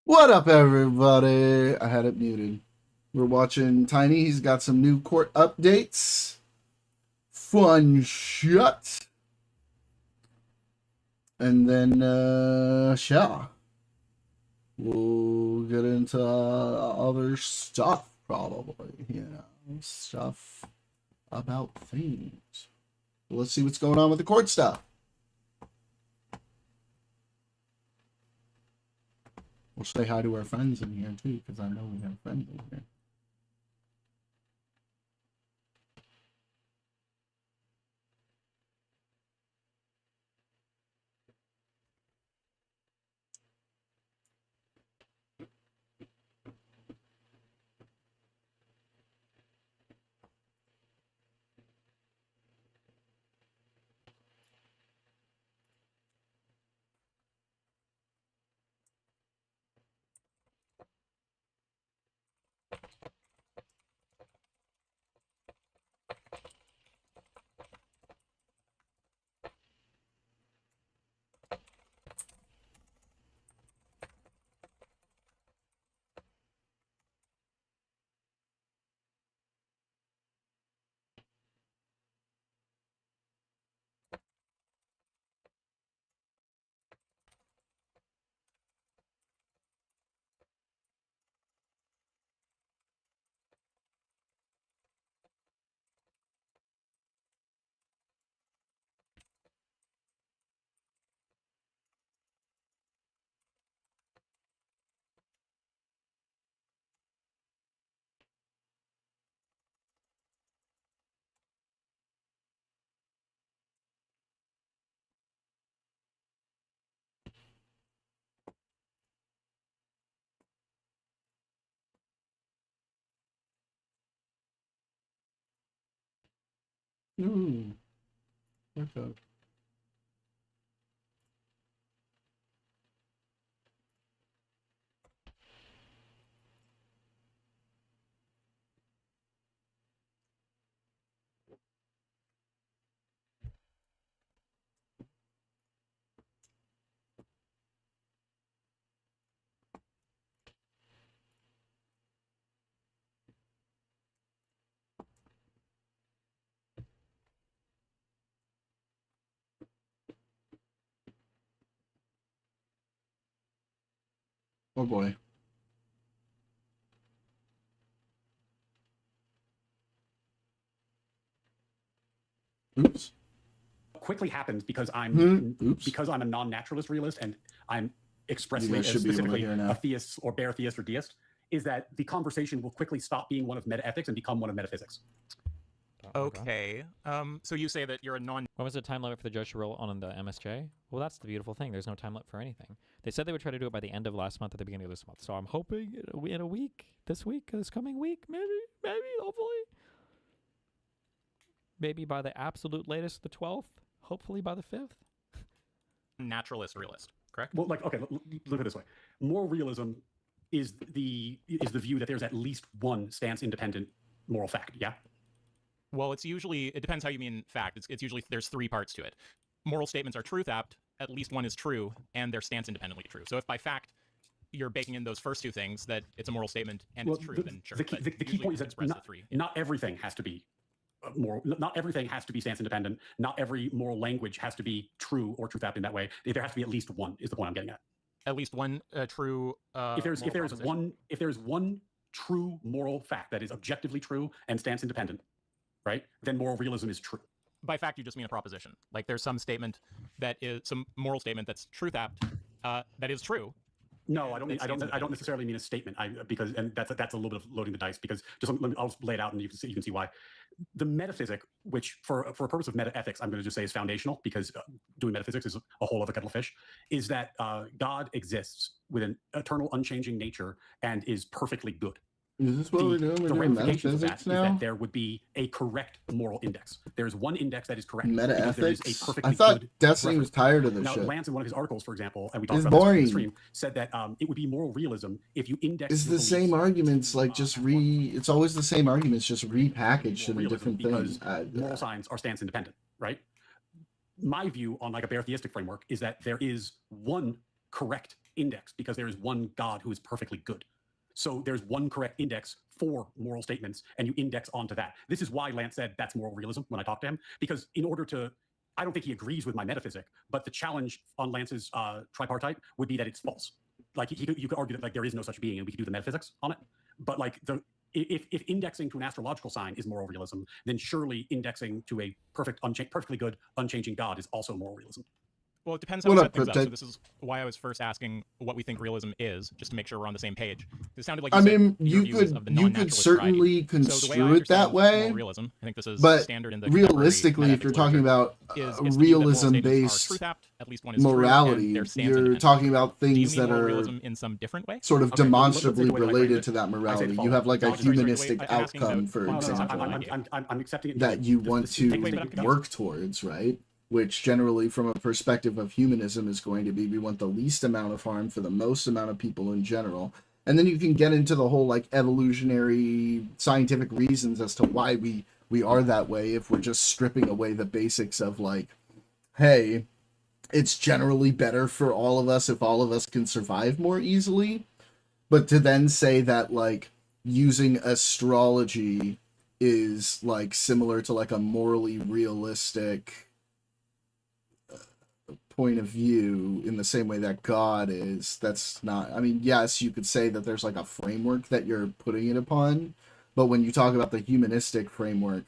What up, everybody? I had it muted. We're watching Tiny. He's got some new court updates. Fun shit. And then, yeah. We'll get into other stuff, probably. Stuff about things. Let's see what's going on with the court stuff. We'll say hi to our friends in here, too, because I know we have friends in here. Ooh. Okay. Oh boy. Oops. Quickly happens because Oops. because I'm a non-naturalist realist and I'm expressly You guys should be able to specifically hear now. a theist or bare theist or deist, is that the conversation will quickly stop being one of metaethics and become one of metaphysics. Okay. So you say that you're a non. When was the time limit for the judge to roll on the MSJ? Well, that's the beautiful thing. There's no time limit for anything. They said they would try to do it by the end of last month or the beginning of this month. So I'm hoping in a week, this coming week, maybe, hopefully. Maybe by the absolute latest, the 12th. Hopefully by the 5th. Naturalist realist, correct? Well, okay, look at it this way. Moral realism is the view that there's at least one stance independent moral fact. Yeah. Well, it depends how you mean fact. It's usually there's three parts to it. Moral statements are truth apt. At least one is true, and they're stance independently true. So if by fact you're baking in those first two things, that it's a moral statement and it's true, then sure. The key point is that not everything has to be moral. Not everything has to be stance independent. Not every moral language has to be true or truth apt in that way. There has to be at least one. Is the point I'm getting at? At least one true. If there's one true moral fact that is objectively true and stance independent, right? Then moral realism is true. By fact, you just mean a proposition. Like there's some statement that is some moral statement that's truth apt that is true. No, I don't necessarily mean a statement. Because that's a little bit of loading the dice. Because I'll lay it out and you can see why. The metaphysic, which for a purpose of metaethics, I'm going to just say is foundational, because doing metaphysics is a whole other kettle of fish, is that God exists with an eternal, unchanging nature and is perfectly good. Is this what we're doing? We're doing metaphysics now? Is that there would be a correct moral index. There's one index that is correct. Metaethics? I thought Destiny was tired of this shit. Now, Lance, in one of his articles, for example, and we talked about this in the stream, said that it would be moral realism if you index. It's the same arguments, like just it's always the same arguments, just repackaged in a different thing. Moral signs are stance independent, right? My view on like a bare theistic framework is that there is one correct index because there is one God who is perfectly good. So there's one correct index for moral statements, and you index onto that. This is why Lance said that's moral realism when I talked to him, because in order to, I don't think he agrees with my metaphysic, but the challenge on Lance's tripartite would be that it's false. Like you could argue that like there is no such being, and we could do the metaphysics on it. But like if indexing to an astrological sign is moral realism, then surely indexing to a perfectly good, unchanging God is also moral realism. Well, it depends how What we up, set things up. So Cryptid? this is why I was first asking what we think realism is, just to make sure we're on the same page. It sounded like I you said mean, your you view is of the could non-naturalist certainly variety. So the way I construe it that understand way, moral realism, I think this is but standard in the contemporary realistically, if metaethics you're talking literature, about is the view that moral statements are realism-based truth-apt, at least one is true, and morality, their stance you're independent. talking about Do you things mean that moral are realism in some different way? sort of Okay, let's demonstrably say the way that I framed related it. to that I say the morality. You following. have like a No, I'm sorry, humanistic I'm asking the- outcome, for well, no, no, example, I'm accepting it. that you want wait, but to I'm confused. work towards, right? Which generally, from a perspective of humanism, is going to be we want the least amount of harm for the most amount of people in general. And then you can get into the whole like evolutionary scientific reasons as to why we are that way if we're just stripping away the basics of like, hey, it's generally better for all of us if all of us can survive more easily. But to then say that like using astrology is like similar to like a morally realistic point of view in the same way that God is, that's not, I mean, yes, you could say that there's like a framework that you're putting it upon, but when you talk about the humanistic framework,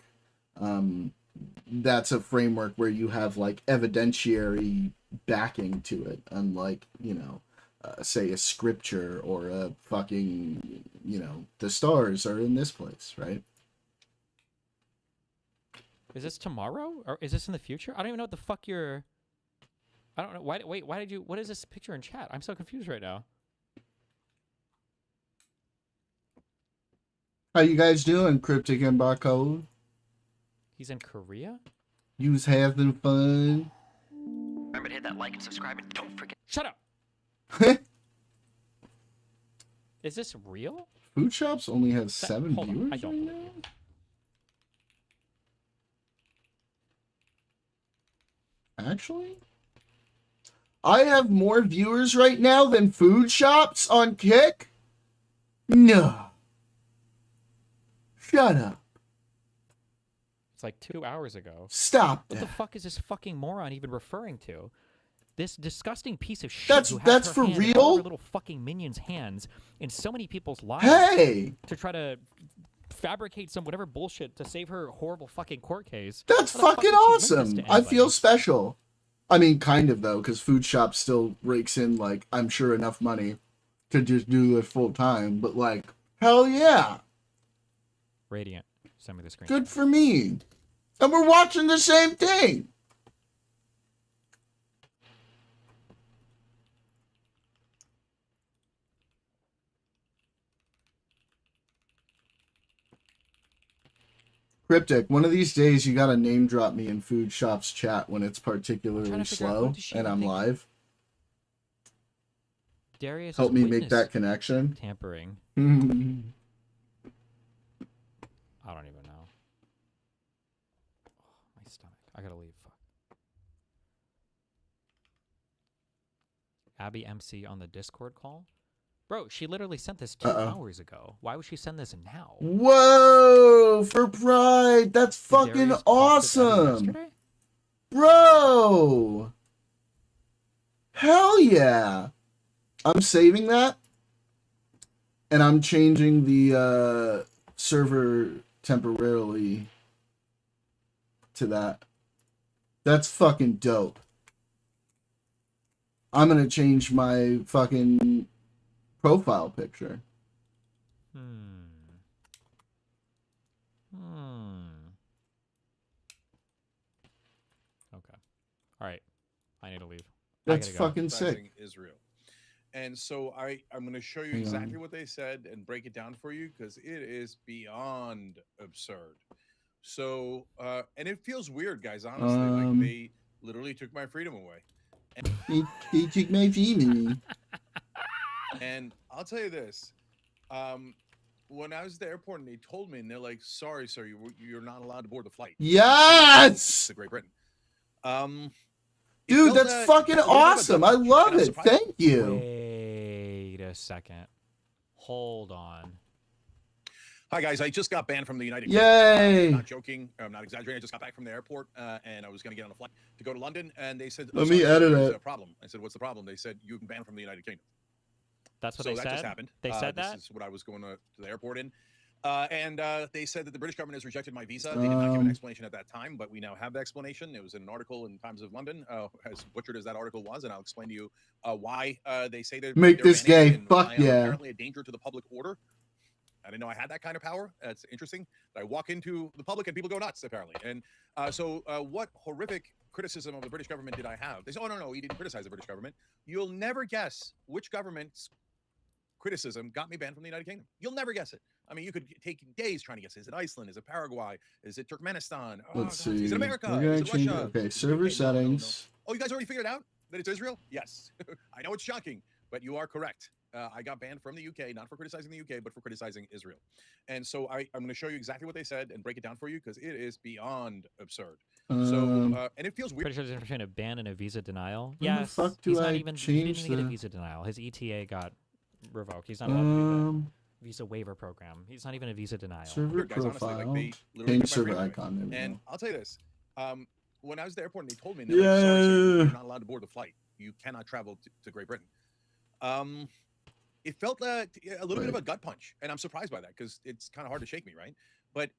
that's a framework where you have like evidentiary backing to it, unlike, you know, say a scripture or a fucking, you know, the stars are in this place, right? Is this tomorrow or is this in the future? I don't even know what the fuck you're. I don't know. Why did you? What is this picture in chat? I'm so confused right now. How you guys doing, Cryptic and Barcode? He's in Korea? You's having fun? Remember to hit that like and subscribe and don't forget. Shut up! Is this real? Food Shops only has 7 hold on, viewers I don't right believe now? Actually? I have more viewers right now than Food Shops on Kick? No. Shut up. It's like 2 hours ago. Stop What that. the fuck is this fucking moron even referring to? This disgusting piece of shit That's who has that's her for hand in all of real? her little fucking minions' hands in so many people's lives Hey! to try to fabricate some whatever bullshit to save her horrible fucking court case. That's How the fuck fucking would she link this awesome. to I feel anybody? special. I mean, kind of, though, because Food Shop still rakes in, like, I'm sure enough money to just do it full time. But, like, hell yeah. Radiant. Send me the screen. Good for me. And we're watching the same thing. Cryptic, one of these days you gotta name drop me in Food Shop's chat when it's particularly figure out slow what does she and I'm think- live. Darius Help is me make witness that connection. tampering. I don't even know. Oh, my stomach. I gotta leave. Fuck. Abby MC on the Discord call? Bro, she literally sent this 2 Uh-oh. hours ago. Why would she send this now? Whoa, for Pride. That's Did fucking Darius post it Abby awesome. yesterday? Bro. Hell yeah. I'm saving that. And I'm changing the server temporarily to that. That's fucking dope. I'm gonna change my fucking profile picture. Okay. All right. I need to leave. That's I gotta go. fucking sick. advertising Israel. And so I'm going to show you Hang exactly on. what they said and break it down for you because it is beyond absurd. So, and it feels weird, guys, honestly. Like they literally took my freedom away. He took my female. And I'll tell you this. When I was at the airport and they told me, and they're like, sorry, sir, you're not allowed to board the flight. Yes! To Great Britain. Dude, felt, that's fucking a little bit of a awesome. I gut-punch, love and I'm it. surprised- Thank you. Wait a second. Hold on. Hi guys, I just got banned from the United Yay. Kingdom. I'm not joking. I'm not exaggerating. I just got back from the airport, and I was going to get on a flight to go to London, and they said, Let me edit there's it. a problem. I said, what's the problem? They said, you've been banned from the United Kingdom. That's what So they that said. just happened. They said that. This is what I was going to the airport in. And they said that the British government has rejected my visa. They did not give an explanation at that time, but we now have the explanation. It was in an article in Times of London, as butchered as that article was, and I'll explain to you why they say that Make they're this banning gay. and Fuck I am yeah. apparently a danger to the public order. I didn't know I had that kind of power. That's interesting. I walk into the public and people go nuts, apparently. And so what horrific criticism of the British government did I have? They said, oh, no, he didn't criticize the British government. You'll never guess which government's criticism got me banned from the United Kingdom. You'll never guess it. I mean, you could take days trying to guess. Is it Iceland? Is it Paraguay? Is it Turkmenistan? Oh, Let's God. see. Is it America? We're gonna Is it change. Russia? Okay, Is it server UK? No. settings. Oh, you guys already figured out that it's Israel? Yes. I know it's shocking, but you are correct. I got banned from the UK, not for criticizing the UK, but for criticizing Israel. And so I'm going to show you exactly what they said and break it down for you because it is beyond absurd. So, and it feels weird. Pretty sure there's between a ban and a visa denial. When the Yes, fuck do he's not I even. He change didn't even get a the- visa denial. His ETA got revoked. He's not allowed to do the visa waiver program. He's not even a visa denial. server Weird, guys, honestly, profile. they literally Change took my server freedom away. icon. There we And go. I'll tell you this. When I was at the airport and they told me, they're like, sorry, sir, Yeah. you're not allowed to board the flight. You cannot travel to Great Britain. It felt a little bit of a gut punch. And I'm surprised by that because it's kind of hard to shake me, right? But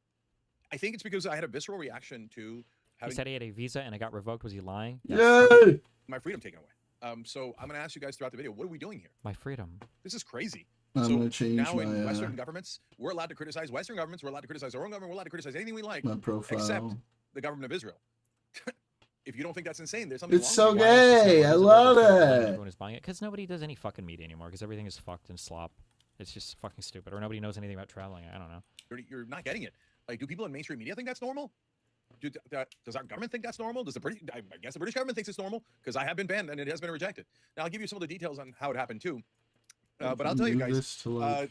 I think it's because I had a visceral reaction to He having said he had a visa and it got revoked. Was he lying? Yay! my freedom taken away. So I'm going to ask you guys throughout the video, what are we doing here? My freedom. This is crazy. I'm So gonna change now my in Western governments, we're allowed to criticize Western governments. We're allowed to criticize our own government. We're allowed to criticize anything we like, my profile. except the government of Israel. If you don't think that's insane, there's something It's wrong so with you. gay. I love it. Everyone is buying it because nobody does any fucking media anymore because everything is fucked and slop. It's just fucking stupid, or nobody knows anything about traveling. I don't know. You're not getting it. Like, do people in mainstream media think that's normal? Does our government think that's normal? Does the British? I guess the British government thinks it's normal because I have been banned and it has been rejected. Now I'll give you some of the details on how it happened too. But I'll tell you Move guys, this to, like,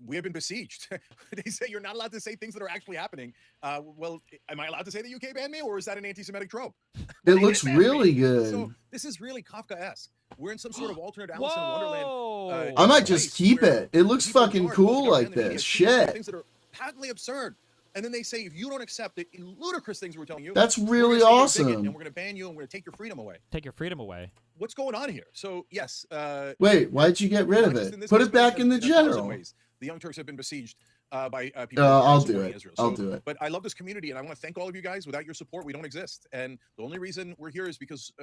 we have been besieged. They say you're not allowed to say things that are actually happening. Well, am I allowed to say the UK banned me, or is that an anti-Semitic trope? it They looks did ban me. really good. So this is really Kafkaesque. We're in some sort of alternate Alice in Wonderland. Whoa! I might just place keep where it. It looks people in fucking charge, cool both like government and the media, this. choose to say Shit. Things that are patently absurd. And then they say, if you don't accept the ludicrous things we're telling you, That's we're really gonna say you're a bigot, awesome. and we're going to ban you, and we're going to take your freedom away. Take your freedom away. What's going on here? So yes, Wait, why'd you get rid of Congress in it? this Put case it back in the 1,000 general. ways. The Young Turks have been besieged by people. I'll do supporting it. Israel. I'll So- do it. But I love this community, and I want to thank all of you guys. Without your support, we don't exist. And the only reason we're here is because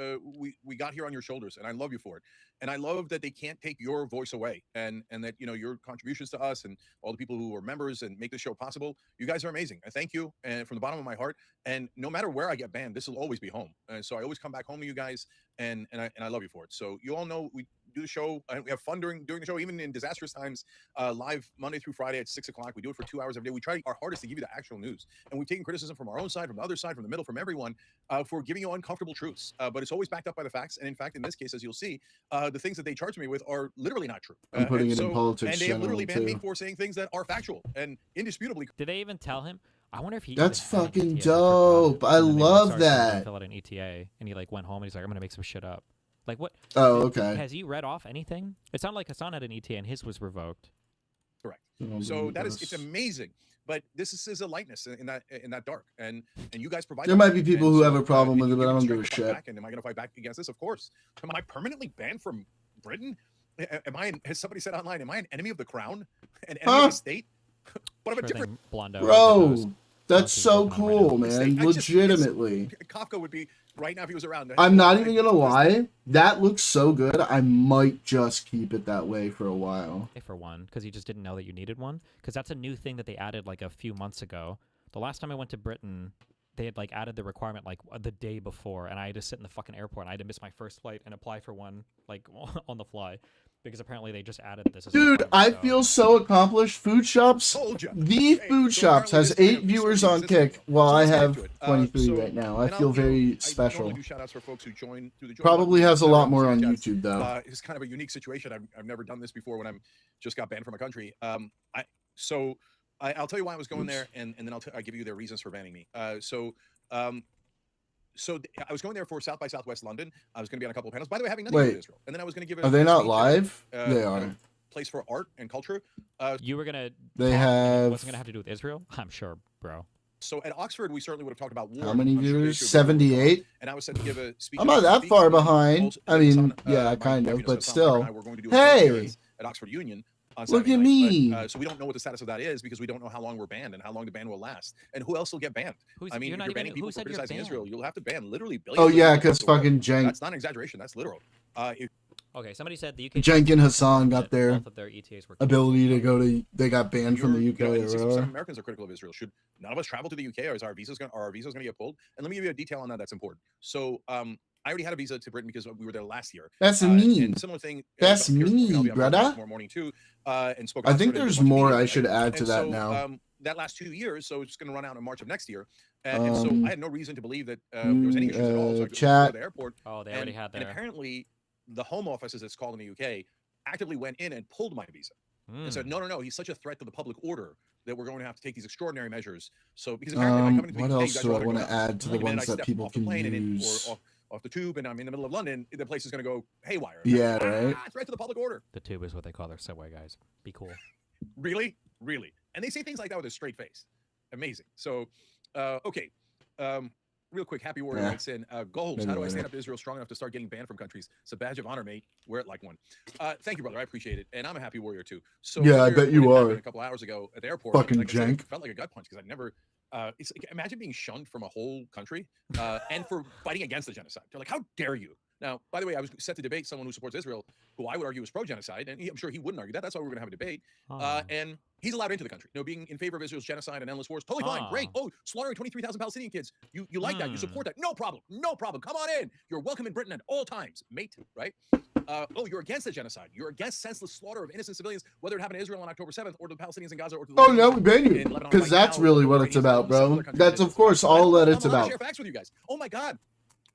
we got here on your shoulders, and I love you for it. And I love that they can't take your voice away, and that your contributions to us and all the people who are members and make this show possible. You guys are amazing. I thank you, and from the bottom of my heart. And no matter where I get banned, this will always be home. And so I always come back home to you guys, and I love you for it. So you all know we do the show, and we have fun during the show, even in disastrous times. Live Monday through Friday at 6 o'clock. We do it for 2 hours every day. We try our hardest to give you the actual news, and we've taken criticism from our own side, from the other side, from the middle, from everyone, for giving you uncomfortable truths. But it's always backed up by the facts. And in fact, in this case, as you'll see, the things that they charge me with are literally not true. I'm putting and it in politics and they have literally general, banned me too. for saying things that are factual and indisputably. Did they even tell him? I wonder if he. That's even had an fucking ETA and forgot. dope. I And then they were love like, "Sorry, sir, you didn't that." Fill out an ETA, and he like went home and he's like, "I'm gonna make some shit up." Like what? Oh, okay. Has he read off anything? It sounded like Hassan had an ETA and his was revoked. Correct. I'll So delete that is, this. it's amazing. But this is a lightness in that dark, and you guys provide. There that. might be people And who so, have a problem with you it, but I me don't strength give a to fight shit. back, and am I going to fight back against this? Of course. Am I permanently banned from Britain? Has somebody said online? Am I an enemy of the crown? An enemy of the state? But I'm a Sure different. thing, Blondo. Bro, that's he's so looking on right now. cool, man. I just- Legitimately. Kafka would be right now if he was around. I'm not even gonna lie. That looks so good. I might just keep it that way for a while. For one, because you just didn't know that you needed one. Because that's a new thing that they added like a few months ago. The last time I went to Britain, they had like added the requirement like the day before, and I had to sit in the fucking airport. And I had to miss my first flight and apply for one like on the fly, because apparently they just added this. As a Dude, I requirement, so- feel so accomplished. Food Shops. Told ya. The Hey, Food so Shops apparently has this kind 8 of viewers story on exists Kick, in while I So let's get have into it. 23 So- right now. I and I'll feel do- very I special. normally do shout outs for folks who join through the join Probably button. has a lot more on Super chats. YouTube though. It's kind of a unique situation. I've never done this before when I'm just got banned from a country. I'll tell you why I was going there, and then I'll give you their reasons for banning me. so I was going there for South by Southwest London. I was going to be on a couple of panels. By the way, having nothing to do Wait. with Israel. And then I was going to give Are they a not speech at a, live? They you know, are. place for art and culture. You were gonna. They talk, and it have- wasn't gonna have to do with Israel. I'm sure, bro. So at Oxford, we certainly would have talked about war. How many I'm sure the viewers? issue of war would have come up, 78? And I was set to give a speech. I'm not that speak, far and behind. also- I mean, Hassan, yeah, my kind wife, of, you know, but Hassan, still. and I were going to do a Hey! appearance at Oxford Union on Look Saturday at night, me. But, so we don't know what the status of that is because we don't know how long we're banned and how long the ban will last and who else will get banned. Who's, I mean, you're if not you're even, banning people who for said you're criticizing banned? Israel, you'll have to ban literally billions. Oh of yeah, people because across the world. fucking Jenk, That's not an exaggeration. That's literal. If Okay, somebody said the UK. Jenk and Hassan got that their both of their ETAs were ability to go to. They got banned from the you're- UK you know, or and 60% of whatever. Americans are critical of Israel. Should none of us travel to the UK, or is our visas going to get pulled? And let me give you a detail on that. That's important. So, I already had a visa to Britain because we were there last year. That's me. And similar thing. That's about Piers Morgan. I'll me, be on Piers brother. tomorrow morning too. And spoke. I at think Oxford and did a there's bunch of more meetings, I right? should add to And that so, now. that last 2 years, so it's going to run out in March of next year. And so I had no reason to believe that there was any issues at all. So I go chat. to the airport. Oh, they already had And their. apparently, the Home Office, as it's called in the UK, actively went in and pulled my visa and said, no, he's such a threat to the public order that we're going to have to take these extraordinary measures. So because apparently, by coming to the What UK, you else guys do are I all want gonna to go nuts. add to The the minute ones I that step people off the can plane use? or off the tube, and I'm in the middle of London, the place is going to go haywire. Yeah, right. Threat to the public order. The tube is what they call their subway guys. Be cool. Really? And they say things like that with a straight face. Amazing. So, okay. Real quick, Happy Warrior Yeah. writes in, goals. Maybe How do I later. stand up to Israel strong enough to start getting banned from countries? It's a badge of honor, mate. Wear it like one. Thank you, brother. I appreciate it. And I'm a Happy Warrior too. So Yeah, I earlier, bet you when it happened are. a couple hours ago at the airport. Fucking like I said, it jank. felt like a gut punch because I'd never. It's like, imagine being shunned from a whole country and for fighting against the genocide. They're like, how dare you? Now, by the way, I was set to debate someone who supports Israel, who I would argue is pro-genocide, and I'm sure he wouldn't argue that. That's why we're going to have a debate. Oh. And he's allowed into the country. You know, being in favor of Israel's genocide and endless wars, totally fine, great. Oh, slaughtering 23,000 Palestinian kids. You like that? You support that? No problem. No problem. Come on in. You're welcome in Britain at all times, mate. Right? Oh, you're against the genocide. You're against senseless slaughter of innocent civilians, whether it happened in Israel on October 7th or the Palestinians in Gaza or to the Oh no, we ban you in Lebanon because right that's now, really or what the it's Iranians about, and several bro. other countries That's that of course all that it's I'm allowed to about. share facts with you guys. Oh my God.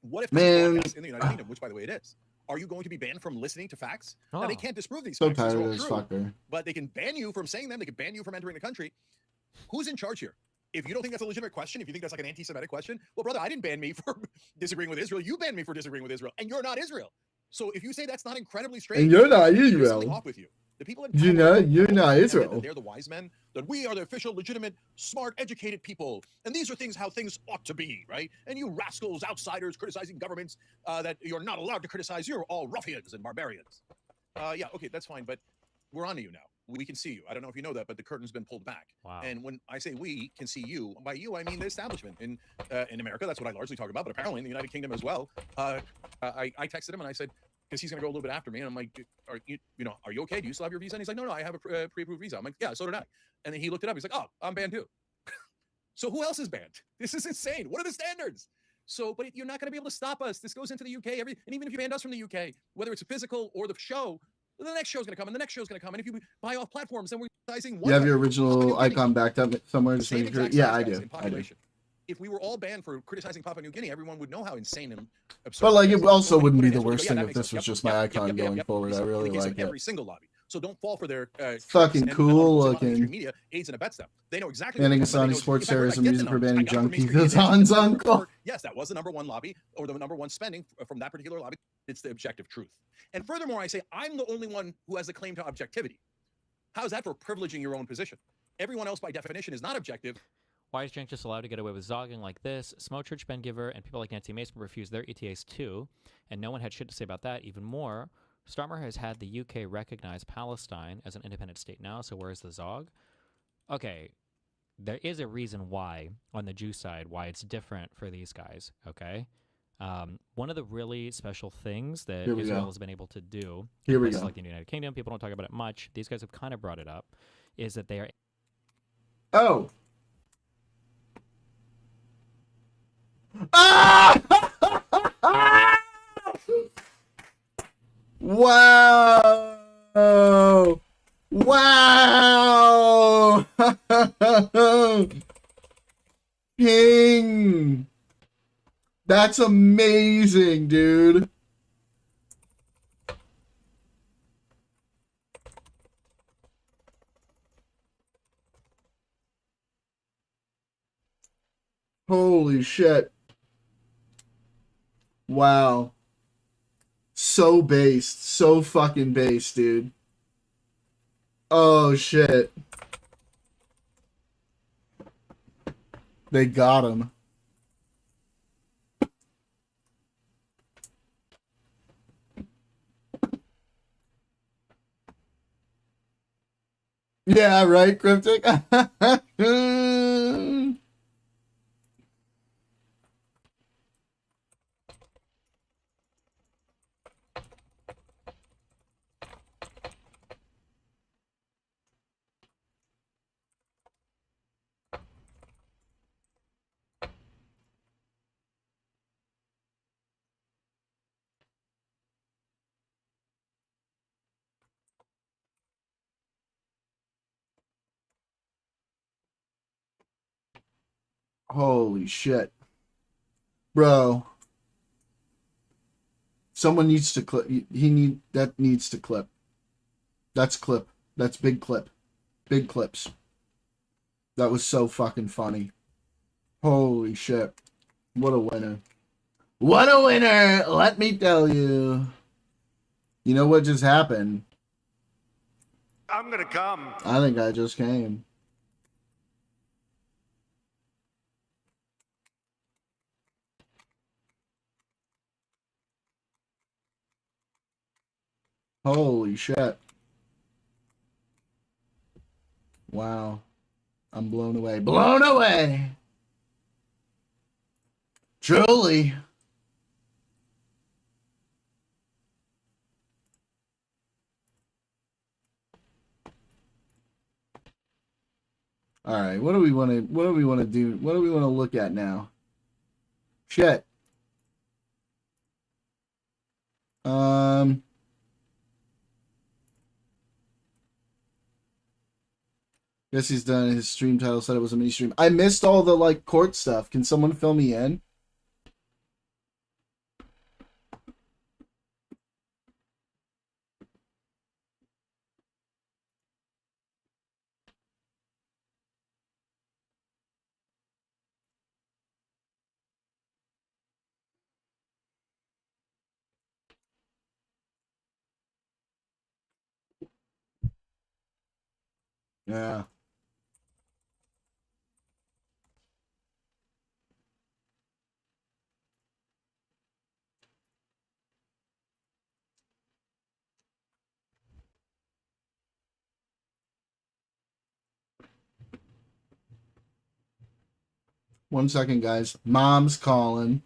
What if Man. this podcast in the United Kingdom, which by the way it is, are you going to be banned from listening to facts? Now they Oh. can't disprove these So facts. These are tired all of this true, fucker. but they can ban you from saying them. They can ban you from entering the country. Who's in charge here? If you don't think that's a legitimate question, if you think that's like an anti-Semitic question, well, brother, I didn't ban me for disagreeing with Israel. You banned me for disagreeing with Israel, and you're not Israel. So if you say that's not incredibly strange, And you're not there's something Israel. off with you. The people in You power know, don't you're not pretend that Israel. They're the wise men. That we are the official, legitimate, smart, educated people, and these are things how things ought to be, right? And you rascals, outsiders, criticizing governments that you're not allowed to criticize. You're all ruffians and barbarians. Yeah, okay, that's fine, but we're on to you now. We can see you. I don't know if you know that, but the curtain's been pulled back. Wow. And when I say we can see you, by you I mean the establishment in America. That's what I largely talk about, but apparently in the United Kingdom as well. I texted him and I said, because he's going to go a little bit after me, and I'm like, are you okay? Do you still have your visa? And he's like, no, I have a pre-approved visa. I'm like, yeah, so did I. And then he looked it up. He's like, oh, I'm banned too. So who else is banned? This is insane. What are the standards? So, but you're not going to be able to stop us. This goes into the UK. And even if you banned us from the UK, whether it's a physical or the show, the next show's going to come, and the next show's going to come. And if you buy off platforms, then we're sizing one. You have your country. Papua New original Guinea, icon backed up somewhere. the Just same making sure. exact Yeah, size, I guys, do. in I do. population. If we were all banned for criticizing Papua New Guinea, everyone would know how insane and absurd. But like, it it is. also So wouldn't be when the it goes, worst yeah, thing that if makes this sense. was Yep, just my yep, icon yep, yep, going yep. forward. I In really the case of like it. every single lobby. So don't fall for their Fucking tricks and cool how the mainstream looking. media aids and abets them. They know exactly. Banning what they're doing. Asani They know- sports in fact, terrorism I get music the for numbers. banning I got it from junkies. mainstream That's media. Han's The uncle. report, yes, that was the number one lobby or the number one spending from that particular lobby. It's the objective truth. And furthermore, I say I'm the only one who has the claim to objectivity. How is that for privileging your own position? Everyone else, by definition, is not objective. Why is Jank just allowed to get away with zogging like this? Smotrich, Ben Giver, and people like Nancy Mason refused their ETAs too, and no one had shit to say about that. Even more, Starmer has had the UK recognize Palestine as an independent state now, so where's the zog? Okay, there is a reason why, on the Jew side, why it's different for these guys, okay? One of the really special things that Here we Israel go. has been able to do, Here we places go. like the United Kingdom, people don't talk about it much, these guys have kind of brought it up, is that they are Oh. Ah! Wow! Wow! Ping! That's amazing, dude. Holy shit. Wow. So based. So fucking based, dude. Oh, shit. They got him. Yeah, right, Cryptic? Holy shit. Bro. Someone needs to clip. That needs to clip. That's clip. That's big clip. Big clips. That was so fucking funny. Holy shit. What a winner. What a winner! Let me tell you. You know what just happened? I'm gonna come. I think I just came. Holy shit. Wow. I'm blown away. Blown away! Truly. All right, what do we want to do? What do we want to look at now? Shit. Guess he's done. His stream title said it was a mini stream. I missed all the like court stuff. Can someone fill me in? Yeah. One second, guys. Mom's calling.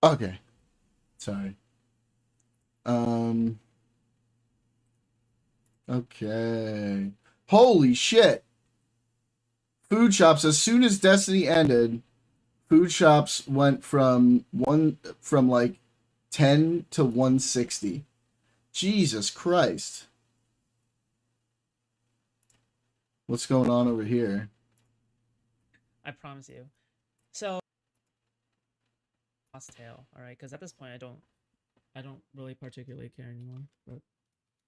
Okay. Sorry. Okay. Holy shit. Food shops, as soon as Destiny ended, food shops went from like 10 to 160. Jesus Christ. What's going on over here? I promise you. So, lost tail, all right? Because at this point, I don't really particularly care anymore. But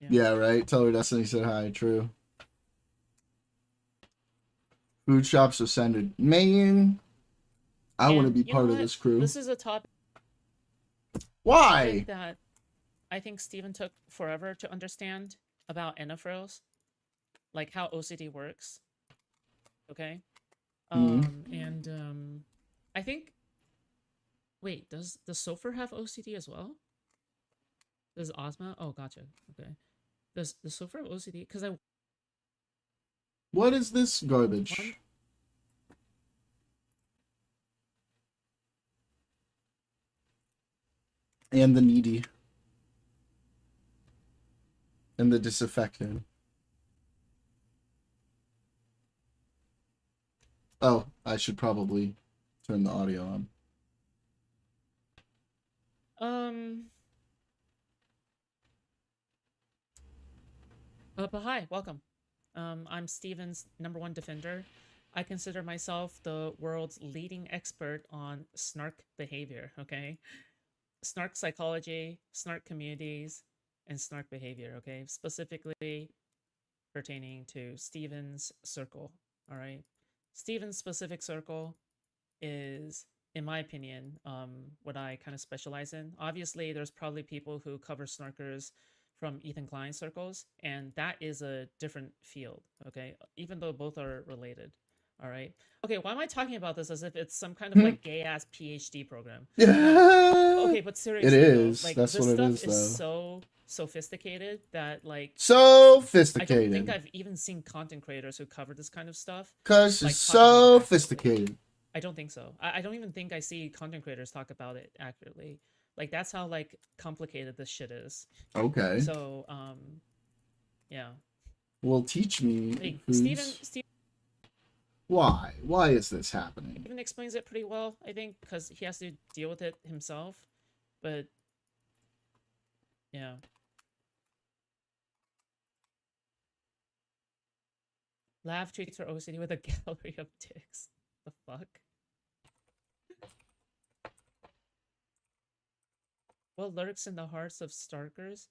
Yeah, right. Tell her Destiny said hi. True. Food shops ascended. Man, I want to And be you know part of what? this crew. This is a topic Why? that I think Steven took forever to understand about NFRs, like how OCD works. Okay. Mhm. I think. Wait, does the Sofer have OCD as well? Does Ozma? Oh, gotcha. Okay. Does the Sofer have OCD? Because I What is this garbage? One- And the needy. And the disaffected. Oh, I should probably turn the audio on. But hi, welcome. I'm Steven's #1 defender. I consider myself the world's leading expert on snark behavior, okay? Snark psychology, snark communities, and snark behavior, okay? Specifically pertaining to Steven's circle, all right? Steven's specific circle is, in my opinion, what I kind of specialize in. Obviously, there's probably people who cover snarkers from Ethan Klein circles, and that is a different field, okay? Even though both are related, all right? Okay, why am I talking about this as if it's some kind of like gay-ass PhD program? No. Okay, but seriously, It is. though, like, That's this what it stuff is, is though. so sophisticated that, like, I Sophisticated. don't think I've even seen content creators who cover this kind of stuff. Because like, it's talk about it accurately. sophisticated. I don't think so. I don't even think I see content creators talk about it accurately. Like, that's how like complicated this shit is. Okay. So yeah. Well, teach me. Like, Foods. Steven Why? Why is this happening? explains it pretty well, I think, because he has to deal with it himself. But yeah. Lav treats her OCD with a gallery of dicks. The fuck? What lurks in the hearts of Starkers?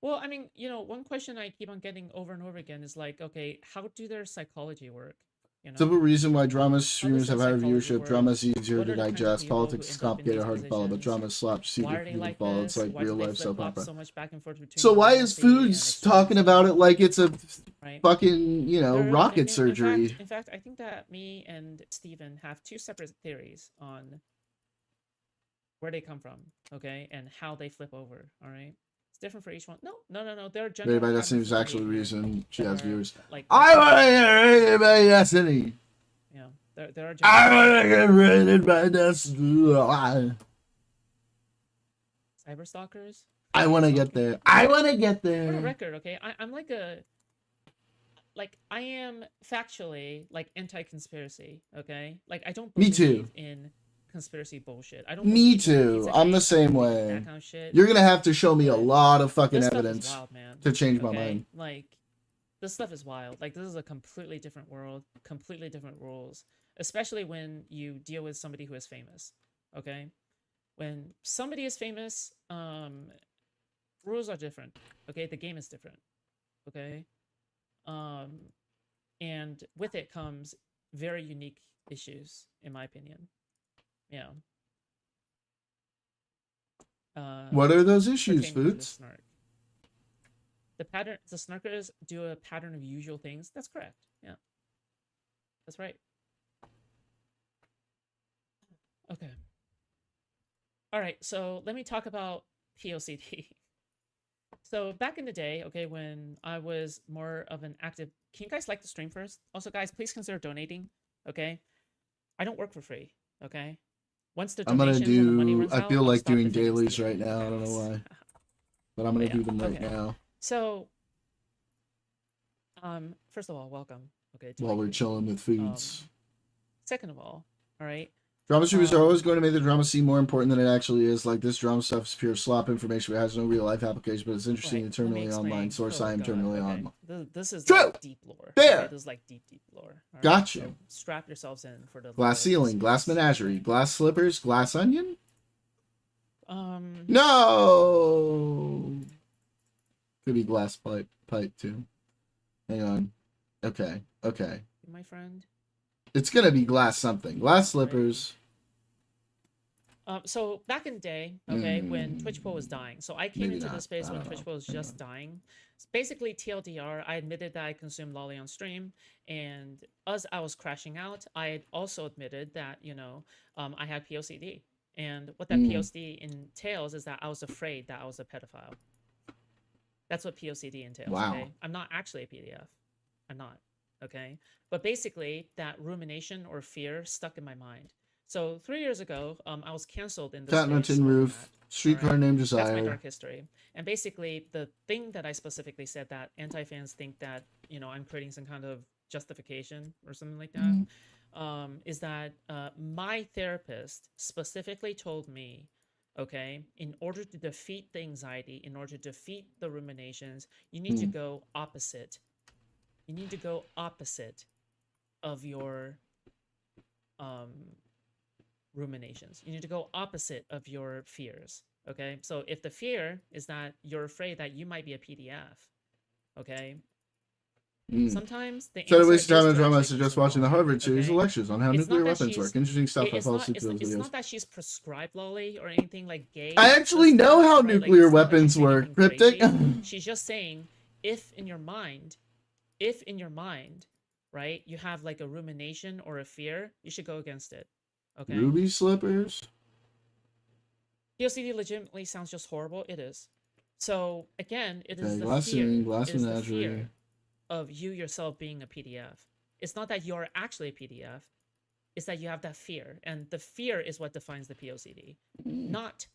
Well, I mean, you know, one question I keep on getting over and over again is like, okay, how do their psychology work? You know, Simple reason why drama how does streamers have their higher psychology viewership. work? Drama is easier What to are the kinds of digest. people who Politics is end up in complicated, these hard to follow, but positions? drama is slap cheap Why are if they you like follow. It's this? like Why do real they life soap flip-flop opera. so much back and forth between So why is normalcy and Foods talking extremism? about it like it's a Right. fucking, you know, There- rocket in surgery? in fact, I think that me and Steven have two separate theories on where they come from, okay, and how they flip over. All right, it's different for each one. No. There are general Maybe that patterns seems of actually the behavior reason she that has are, viewers. like, I want to get rated by Destiny. yeah, there are I general want to get rated by Destiny. cyber stalkers. I want to get there. I want to get For the there. record, okay, I'm like I am factually like anti-conspiracy, okay? Like, I don't Me believe too. in conspiracy bullshit. I don't Me believe in too. I'm the Pizzagate, same I don't believe in way. that kind of shit. You're gonna have to show me a But lot of fucking this stuff is evidence wild, man. to change my Okay? mind. Like, this stuff is wild. Like, this is a completely different world, completely different rules, especially when you deal with somebody who is famous, okay? When somebody is famous, rules are different, okay? The game is different, okay? And with it comes very unique issues, in my opinion. Yeah. What are those issues, pertaining to the Foods? snark. The snarkers do a pattern of usual things. That's correct. Yeah. That's right. Okay. All right, so let me talk about POCD. So back in the day, okay, when I was more of an active, can you guys like the stream first? Also, guys, please consider donating, okay? I don't work for free, okay? Once the I'm gonna donations and the money do. runs I out, feel I'll like stop doing defending dailies Steven. right now. I don't know why, but I'm But gonna yeah, do them right okay. now So, first of all, welcome. Okay. to while my we're group. chilling with Foods. Second of all right. Drama streamers are um, always going to make the drama seem more important than it actually is. Like this drama stuff is pure slop information, but has no real life application. But it's interesting right, and let me terminally online. explain. Source Oh, I am God, terminally okay. on. This is True. like deep lore. There. Okay? This is like deep lore. All right? Gotcha. So strap yourselves in for the Glass lore of this ceiling, glass piece. menagerie, glass slippers, glass onion. Um. No. Could be glass pipe too. Hang on. Okay. My friend. It's gonna be glass something. Glass slippers. So back in the day, okay, when Twitch.po was dying, so I came Maybe into not. the space I when don't know. Twitch.po was Hang just on. dying. Basically, TLDR, I admitted that I consumed lolly on stream, and as I was crashing out, I had also admitted that, you know, I had POCD. And what that POCD entails is that I was afraid that I was a pedophile. That's what POCD entails, Wow. okay? I'm not actually a PDF. I'm not, okay? But basically, that rumination or fear stuck in my mind. So 3 years ago, I was canceled in the Chattin on space Tin over Roof. that. Streetcar Alright? named That's my Desire. dark history. And basically, the thing that I specifically said that anti-fans think that, you know, I'm creating some kind of justification or something like that, is that my therapist specifically told me, okay, in order to defeat the anxiety, in order to defeat the ruminations, you need to go opposite. You need to go opposite of your ruminations. You need to go opposite of your fears. Okay, so if the fear is that you're afraid that you might be a PDF, okay, sometimes the Instead of answer wasting time is and to drama, I actually suggest consume watching the lolly, Harvard series of okay? lectures on how It's nuclear not that weapons work. she's Interesting stuff. I it's fall not asleep to those it's videos. not that she's prescribed lolly or anything like gay. I actually know how nuclear weapons work, Cryptic. She's just saying if in your mind, right, you have like a rumination or a fear, you should go against it. Okay. Ruby slippers. POCD legitimately sounds just horrible. It is. So again, it is Okay, the glass fear. ceiling, glass It is the menagerie. fear of you yourself being a PDF. It's not that you're actually a PDF. It's that you have that fear, and the fear is what defines the POCD, not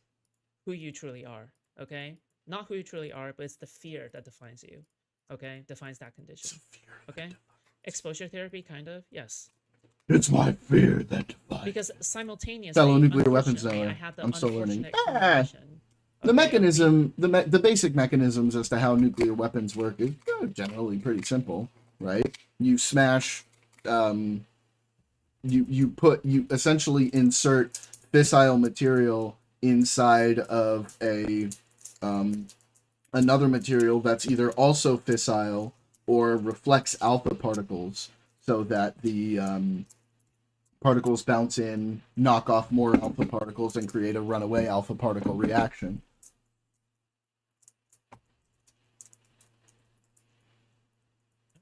who you truly are. Okay, not who you truly are, but it's the fear that defines you. Okay, defines that condition. Okay, exposure therapy, kind of, yes. It's my fear that defines. Because simultaneously, Fellow nuclear weapons unfortunately, knower. I had the I'm still learning. unfortunate combination The of mechanism, the basic mechanisms as to how nuclear weapons work is generally pretty simple, right? You smash, you essentially insert fissile material inside of a another material that's either also fissile or reflects alpha particles, so that the particles bounce in, knock off more alpha particles, and create a runaway alpha particle reaction. I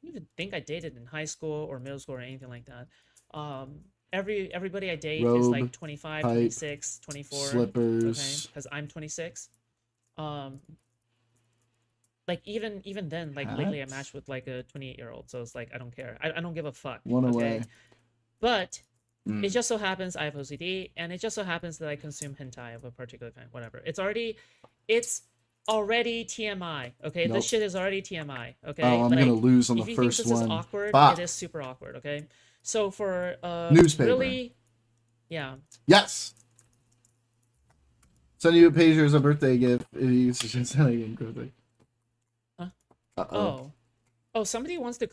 don't even think I dated in high school or middle school or anything like that. Everybody I date is Robe, like 25, pipe, 26, 24. slippers. Okay, because I'm 26. Like even then, like lately I Hats? matched with like a 28-year-old, so it's like I don't care. I don't give a fuck. One okay? away. But it just so happens I have OCD, and it just so happens that I consume hentai of a particular kind. Whatever. It's already TMI. Okay, Nope. this shit is already TMI. Okay. Oh, I'm But gonna lose on if the you first think this one. is awkward, Fuck. it is super awkward. Okay. So for Newspaper. really, yeah. Yes. Send you a pager as a birthday gift if you suggest sending a birthday. Huh? Uh-oh. Oh, somebody wants to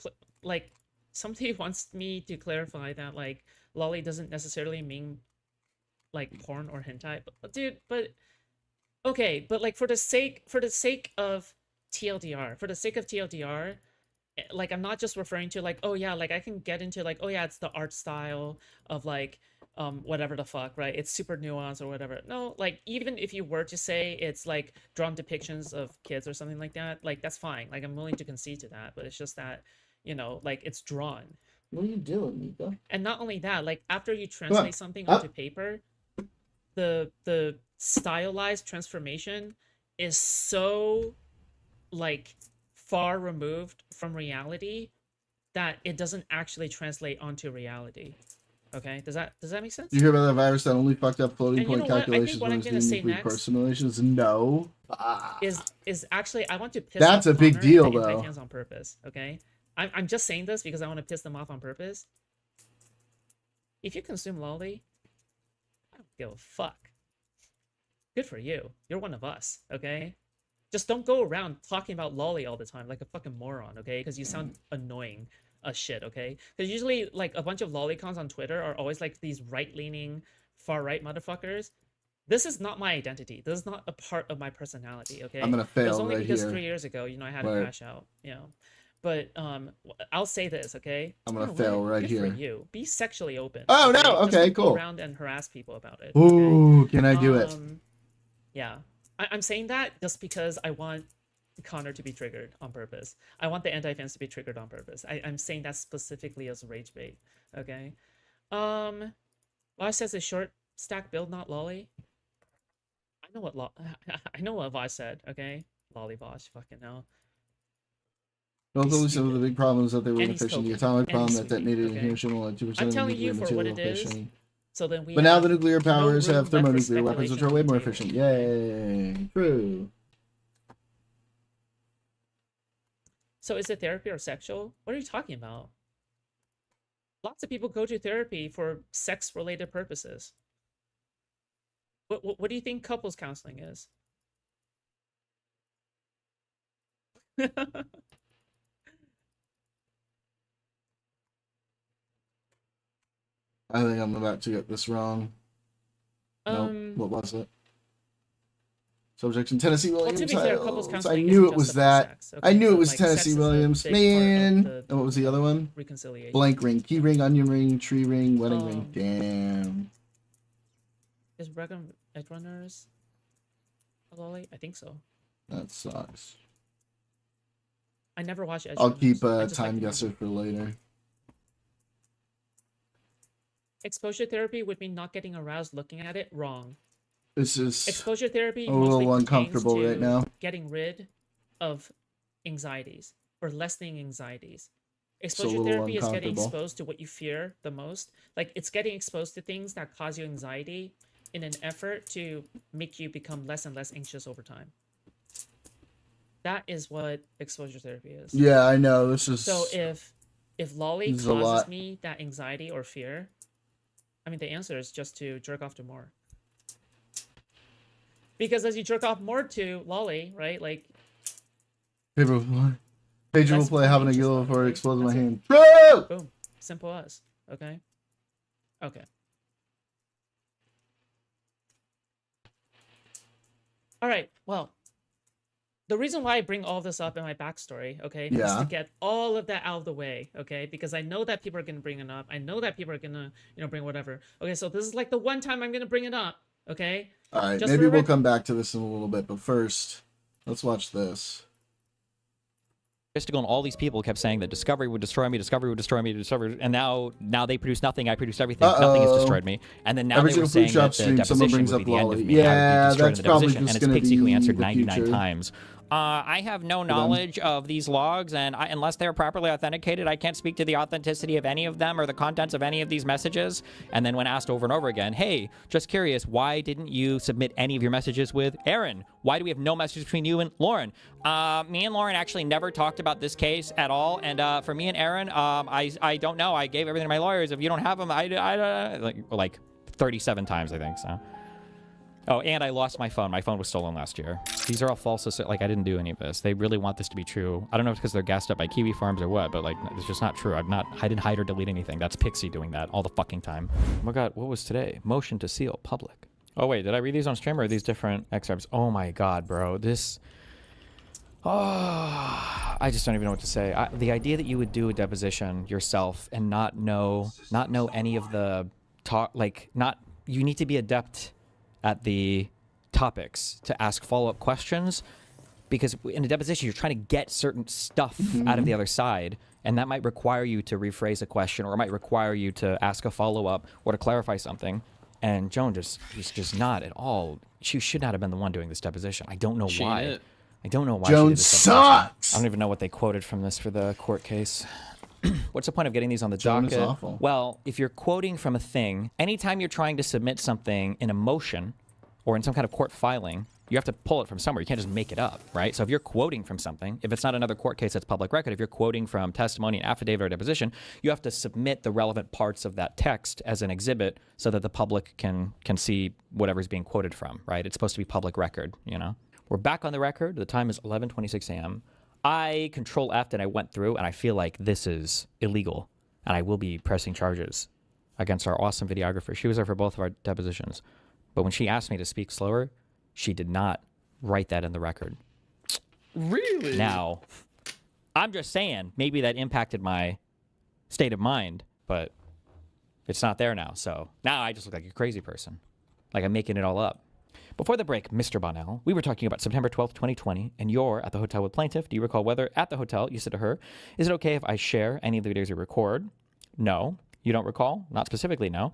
somebody wants me to clarify that like lolly doesn't necessarily mean like porn or hentai. But dude, but okay, but like for the sake of TLDR, like I'm not just referring to like, oh yeah, like I can get into like, oh yeah, it's the art style of like whatever the fuck, right? It's super nuanced or whatever. No, like even if you were to say it's like drawn depictions of kids or something like that, like that's fine. Like I'm willing to concede to that, but it's just that, you know, like it's drawn. What are you doing, Nico? And not only that, like after you translate something onto paper, the stylized transformation is so like far removed from reality that it doesn't actually translate onto reality. Okay, does that make sense? Did you hear about that virus that only fucked up floating And you point know what? I think calculations what when I'm it's gonna doing say nuclear core next simulations? No. Is actually I want to piss That's off a big Connor deal, and though. anti-fans on purpose. Okay, I'm just saying this because I want to piss them off on purpose. If you consume lolly, I don't give a fuck. Good for you. You're one of us. Okay. Just don't go around talking about lolly all the time like a fucking moron. Okay, because you sound annoying as shit. Okay, because usually like a bunch of lollicons on Twitter are always like these right-leaning, far-right motherfuckers. this is not my identity. This is not a part of my personality. Okay, I'm gonna it was fail only right because here. 3 years ago, I had to Right. crash out. But I'll say this, okay? I'm gonna You know fail what? right Good here. for you. Be sexually open. Oh, no, Just okay, don't go cool. around and harass people about it. Okay? Ooh, can I do it? Yeah, I'm saying that just because I want Connor to be triggered on purpose. I want the anti-fans to be triggered on purpose. I'm saying that specifically as rage bait. Okay. Vosh says a short stack build, not lolly. I know what I know what Vosh said. Okay, lolly Vosh. Fucking hell. Relatively He's some of the stupid. big problems that they were And he's efficient. The token. atomic And bomb he's that sweetie, detonated in okay? Hiroshima led 2% I'm of telling nuclear you for what material it is. fission. So then we But now have the nuclear powers room have left for thermonuclear weapons, which are speculation way on the more table, efficient. okay? Yay! True. So is it therapy or sexual? What are you talking about? Lots of people go to therapy for sex-related purposes. What do you think couples counseling is? I think I'm about to get this wrong. Nope. What was it? Subjects in Tennessee Well, Williams. to be fair, couples I counseling knew isn't it was just about that. sex, I okay? knew it But, was like, sex Tennessee is a Williams. big part of Man. the, And what was the other one? reconciliation. Blank ring, key ring, onion ring, tree ring, wedding ring. Um, Damn. Is Edge Runners a lolly? I think so. That sucks. I never watched Edge I'll Runners. keep I a just like time the guesser movie. for later. Exposure therapy would mean not getting aroused looking at it. Wrong. This is Exposure therapy a mostly little pertains uncomfortable to right now. getting rid of anxieties or lessening anxieties. a Exposure little therapy is getting uncomfortable. exposed to what you fear the most. Like, it's getting exposed to things that cause you anxiety in an effort to make you become less and less anxious over time. That is what exposure therapy is. Yeah, I know. This is So if lolly This is a causes lot. me that anxiety or fear, I mean, the answer is just to jerk off to more. Because as you jerk off more to lolly, right? Like, Pedro will That's play having a anxious gill about it, before it right? explodes in my That's it. hand. True! boom, simple as. Okay. Okay. All right. Well, the reason why I bring all this up in my backstory, okay, is Yeah. to get all of that out of the way, okay, because I know that people are gonna bring it up. I know that people are gonna, bring whatever. Okay, so this is like the one time I'm gonna bring it up. Okay. All right, Just maybe for we'll rec- come back to this in a little bit, but first, let's watch this. And all these people kept saying that Discovery would destroy me, Discovery would destroy me, Discovery, and now they produce nothing. I produce everything. Nothing has destroyed me. And then now Every they were single food saying shop that the stream, someone deposition brings would up be the end Lolly. of me. I would Yeah, be destroyed in that's the probably deposition. just And it's gonna Pixie who be answered the 99 future. times. I have no knowledge of these logs, and unless they're properly authenticated, I can't speak to the authenticity of any of them or the contents of any of these messages. And then when asked over and over again, hey, just curious, why didn't you submit any of your messages with Aaron? Why do we have no messages between you and Lauren? Me and Lauren actually never talked about this case at all. And for me and Aaron, I don't know. I gave everything to my lawyers. If you don't have them, like 37 times, I think, so. Oh, and I lost my phone. My phone was stolen last year. These are all false. Like, I didn't do any of this. They really want this to be true. I don't know if it's because they're gassed up by Kiwi Farms or what, but, like, it's just not true. I didn't hide or delete anything. That's Pixie doing that all the fucking time. Oh my god, what was today? Motion to seal public. Oh, wait, did I read these on stream or are these different excerpts? Oh my god, bro. This... Oh, I just don't even know what to say. The idea that you would do a deposition yourself and not know any of the talk, like, you need to be adept at the topics to ask follow-up questions, because in a deposition you're trying to get certain stuff out of the other side, and that might require you to rephrase a question, or it might require you to ask a follow-up or to clarify something. And Joan is just not at all. She should not have been the one doing this deposition. I don't know why. I don't know why she Joan did this deposition. sucks! I don't even know what they quoted from this for the court case. What's the point of getting these on the Joan is docket? awful. Well, if you're quoting from a thing, anytime you're trying to submit something in a motion or in some kind of court filing, you have to pull it from somewhere. You can't just make it up, right? So if you're quoting from something, if it's not another court case that's public record, if you're quoting from testimony, an affidavit, or a deposition, you have to submit the relevant parts of that text as an exhibit so that the public can see whatever's being quoted from, right? It's supposed to be public record, you know? We're back on the record. The time is 11:26 a.m. I Control F and I went through, and I feel like this is illegal, and I will be pressing charges against our awesome videographer. She was there for both of our depositions. But when she asked me to speak slower, she did not write that in the record. Really? Now, I'm just saying, maybe that impacted my state of mind, but it's not there now. So now I just look like a crazy person. Like I'm making it all up. Before the break, Mr. Bonnell, we were talking about September 12th, 2020, and you're at the hotel with plaintiff. Do you recall whether at the hotel you said to her, is it okay if I share any of the videos you record? No. You don't recall? Not specifically, no.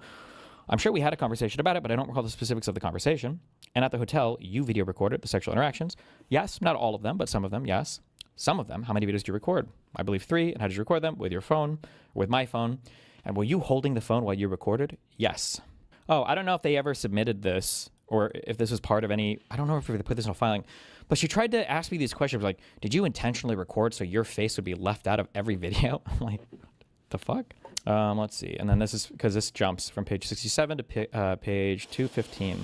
I'm sure we had a conversation about it, but I don't recall the specifics of the conversation. And at the hotel, you video recorded the sexual interactions. Yes, not all of them, but some of them, yes. Some of them, how many videos did you record? I believe 3. And how did you record them? With your phone, with my phone. And were you holding the phone while you recorded? Yes. Oh, I don't know if they ever submitted this or if this was part of any, I don't know if they put this in a filing, but she tried to ask me these questions like, did you intentionally record so your face would be left out of every video? I'm like, the fuck? Let's see. And then this is, because this jumps from page 67 to page 215.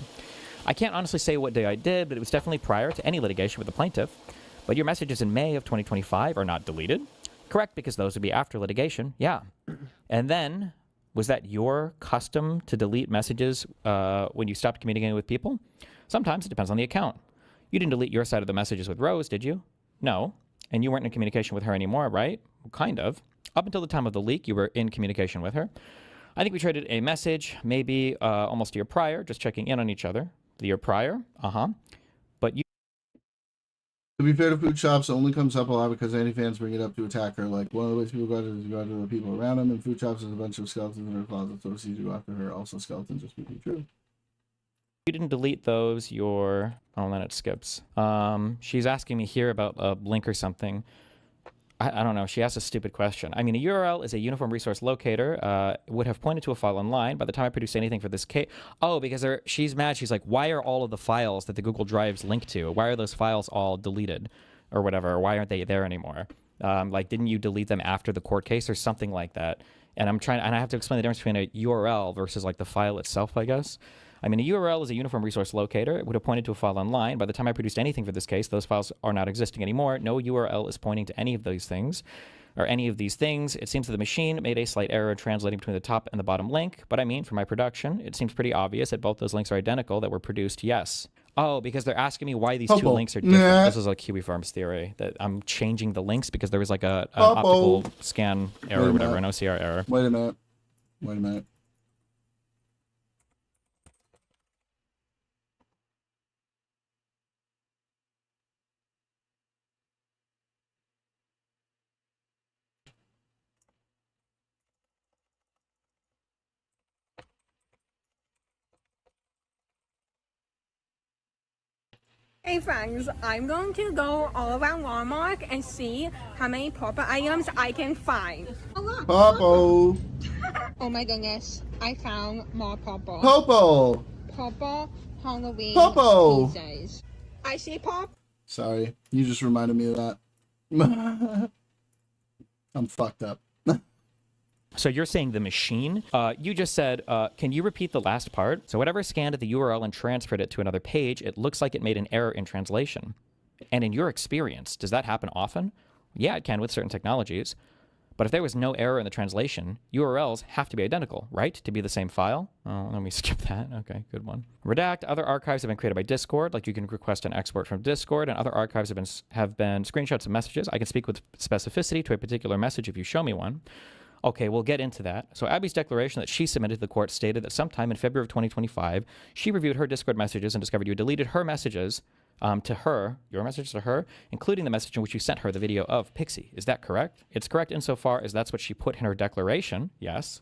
I can't honestly say what day I did, but it was definitely prior to any litigation with the plaintiff. But your messages in May of 2025 are not deleted. Correct, because those would be after litigation. Yeah. And then, was that your custom to delete messages when you stopped communicating with people? Sometimes it depends on the account. You didn't delete your side of the messages with Rose, did you? No. And you weren't in communication with her anymore, right? Kind of. Up until the time of the leak, you were in communication with her. I think we traded a message, maybe almost a year prior, just checking in on each other. The year prior, But you. To be fair to food shops, it only comes up a lot because any fans bring it up to attack her. Like, one of the ways people go after is go after the people around them. And food shops is a bunch of skeletons in her closet, so it's easy to go after her. Also, skeletons just speaking true. You didn't delete those, your. Oh, and then it skips. She's asking me here about a link or something. I don't know. She asked a stupid question. I mean, a URL is a uniform resource locator. Would have pointed to a file online. By the time I produced anything for this case, because she's mad. She's like, why are all of the files that the Google Drives link to? Why are those files all deleted, or whatever? Or why aren't they there anymore? Like, didn't you delete them after the court case or something like that? And I have to explain the difference between a URL versus like the file itself, I guess. I mean, a URL is a uniform resource locator. It would have pointed to a file online. By the time I produced anything for this case, those files are not existing anymore. No URL is pointing to any of those things or any of these things. It seems that the machine made a slight error translating between the top and the bottom link. But I mean, for my production, it seems pretty obvious that both those links are identical that were produced, yes. Oh, because they're asking me why these two links are different. Nah. This is like Kiwi Farms theory, that I'm changing the links because there was like an optical scan error or whatever, an OCR error. Wait a minute. Hey friends, I'm going to go all around Walmart and see how many pop-up items I can find. Popo. Oh my goodness, I found more purple. Popo. Purple Halloween Popo. pizzas. I see pop. Sorry, you just reminded me of that. I'm fucked up. So you're saying the machine? You just said, can you repeat the last part? So whatever scanned the URL and transferred it to another page, it looks like it made an error in translation. And in your experience, does that happen often? Yeah, it can with certain technologies. But if there was no error in the translation, URLs have to be identical, right? To be the same file? Oh, let me skip that. Okay, good one. Redact. Other archives have been created by Discord, like you can request an export from Discord, and other archives have been screenshots of messages. I can speak with specificity to a particular message if you show me one. Okay, we'll get into that. So Abby's declaration that she submitted to the court stated that sometime in February of 2025, she reviewed her Discord messages and discovered you deleted her messages to her, your messages to her, including the message in which you sent her the video of Pixie. Is that correct? It's correct insofar as that's what she put in her declaration. Yes.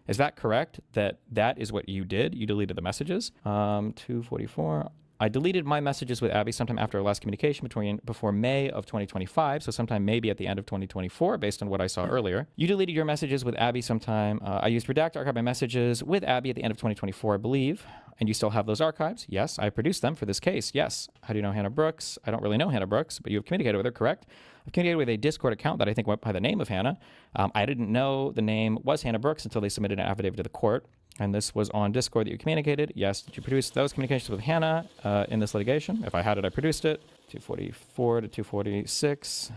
Is that correct that that is what you did? You deleted the messages? 244. I deleted my messages with Abby sometime after our last communication before May of 2025, so sometime maybe at the end of 2024, based on what I saw earlier. You deleted your messages with Abby sometime. I used Redact to archive my messages with Abby at the end of 2024, I believe. And you still have those archives? Yes, I produced them for this case. Yes. How do you know Hannah Brooks? I don't really know Hannah Brooks, but you have communicated with her, correct? I've communicated with a Discord account that I think went by the name of Hannah. I didn't know the name was Hannah Brooks until they submitted an affidavit to the court. And this was on Discord that you communicated. Yes, did you produce those communications with Hannah in this litigation? If I had it, I produced it. 244 to 246.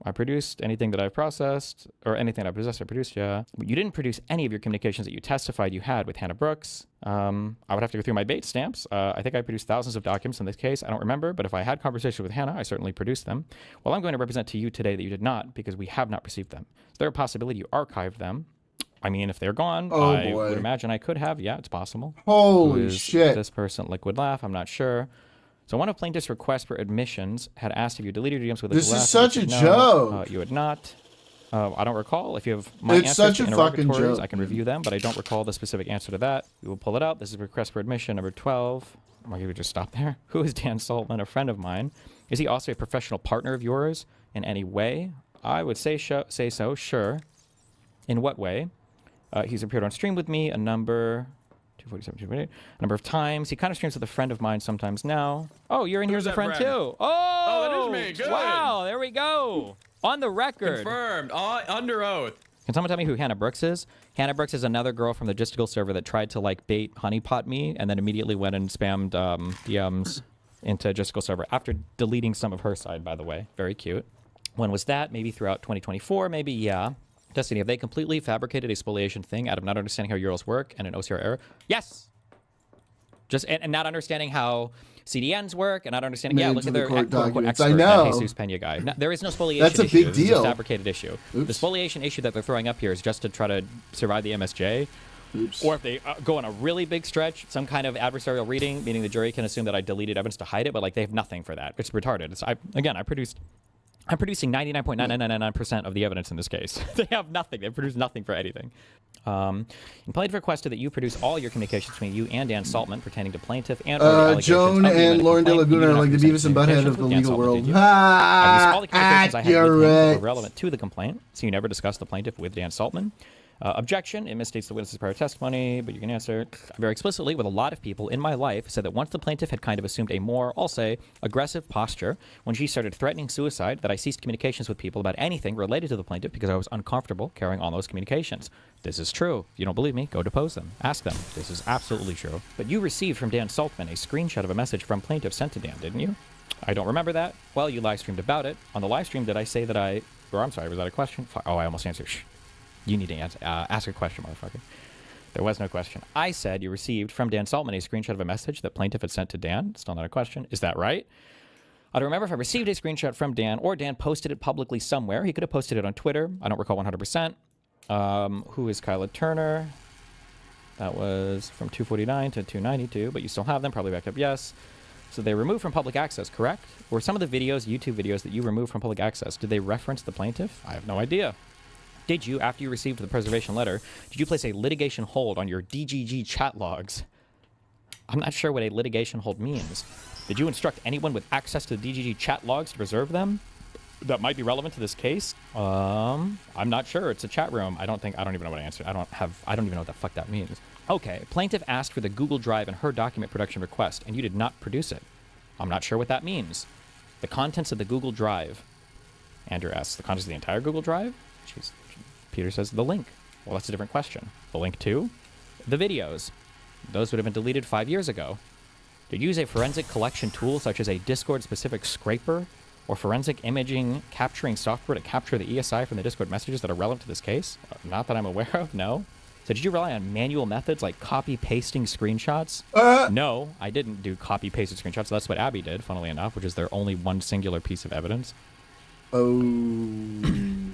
I produced anything that I've processed, or anything I possessed, I produced, yeah. But you didn't produce any of your communications that you testified you had with Hannah Brooks. I would have to go through my bait stamps. I think I produced thousands of documents in this case. I don't remember, but if I had conversations with Hannah, I certainly produced them. Well, I'm going to represent to you today that you did not, because we have not received them. Is there a possibility you archived them? I mean, if they're gone, I would imagine I could have. Yeah, it's possible. Holy Who is shit. this person, Liquid Laugh? I'm not sure. So one of plaintiff's requests for admissions had asked if you deleted your DMs with This Liquid is Laugh. such a No, joke. you had not. I don't recall. If you have my It's answers such to a fucking interrogatories, joke. I can review them, but I don't recall the specific answer to that. We will pull it out. This is request for admission number 12. Or you would just stop there. Who is Dan Saltman, a friend of mine? Is he also a professional partner of yours in any way? I would say so, sure. In what way? He's appeared on stream with me a number... 247, 248, a number of times. He kind of streams with a friend of mine sometimes now. Oh, you're in here as a friend too. Oh, that is me. Good. Wow, there we go. On the record. Confirmed. Under oath. Can someone tell me who Hannah Brooks is? Hannah Brooks is another girl from the Gisticle server that tried to like bait honeypot me and then immediately went and spammed DMs into Gisticle server after deleting some of her side, by the way. Very cute. When was that? Maybe throughout 2024, maybe, yeah. Destiny, have they completely fabricated a spoliation thing out of not understanding how URLs work and an OCR error? Yes! Just and not understanding how CDNs work and not understanding, Made yeah, look to at the their court quote-unquote documents. expert, I that know. Jesus Pena guy. No, there is no spoliation That's a issue. big This is deal. a fabricated issue. Oops. The spoliation issue that they're throwing up here is just to try to survive the MSJ. Oops. Or if they go on a really big stretch, some kind of adversarial reading, meaning the jury can assume that I deleted evidence to hide it, but like they have nothing for that. It's retarded. I'm producing 99.9999% of the evidence in this case. They have nothing. They produce nothing for anything. And plaintiff requested that you produce all your communications between you and Dan Saltman pertaining to plaintiff and Joan and Lauren De Laguna are like the Beavis and Butthead of the legal world. I all the communications I had with him were Accurate. relevant to the complaint, so you never discussed the plaintiff with Dan Saltman. Objection, it misstates the witness's prior testimony, but you can answer. Very explicitly, with a lot of people in my life, said that once the plaintiff had kind of assumed a more, I'll say, aggressive posture, when she started threatening suicide, that I ceased communications with people about anything related to the plaintiff because I was uncomfortable carrying on those communications. This is true. If you don't believe me, go depose them. Ask them. This is absolutely true. But you received from Dan Saltman a screenshot of a message from plaintiff sent to Dan, didn't you? I don't remember that. Well, you live streamed about it. On the live stream, did I say that I'm sorry, was that a question? Oh, I almost answered. Shh. You need to ask a question, motherfucker. There was no question. I said you received from Dan Saltman a screenshot of a message that plaintiff had sent to Dan. Still not a question. Is that right? I don't remember if I received a screenshot from Dan or Dan posted it publicly somewhere. He could have posted it on Twitter. I don't recall 100%. Who is Kyla Turner? That was from 249 to 292, but you still have them. Probably backed up, yes. So they removed from public access, correct? Were some of the videos, YouTube videos that you removed from public access, did they reference the plaintiff? I have no idea. Did you, after you received the preservation letter, did you place a litigation hold on your DGG chat logs? I'm not sure what a litigation hold means. Did you instruct anyone with access to the DGG chat logs to preserve them? That might be relevant to this case. I'm not sure. It's a chat room. I don't even know what I answered. I don't even know what the fuck that means. Okay, plaintiff asked for the Google Drive in her document production request, and you did not produce it. I'm not sure what that means. The contents of the Google Drive. Andrew asks, the contents of the entire Google Drive? Jeez. Peter says the link. Well, that's a different question. The link to? The videos. Those would have been deleted 5 years ago. Did you use a forensic collection tool such as a Discord-specific scraper or forensic imaging capturing software to capture the ESI from the Discord messages that are relevant to this case? Not that I'm aware of, no. So did you rely on manual methods like copy-pasting screenshots? No, I didn't do copy-pasted screenshots. That's what Abby did, funnily enough, which is their only one singular piece of evidence. Oh.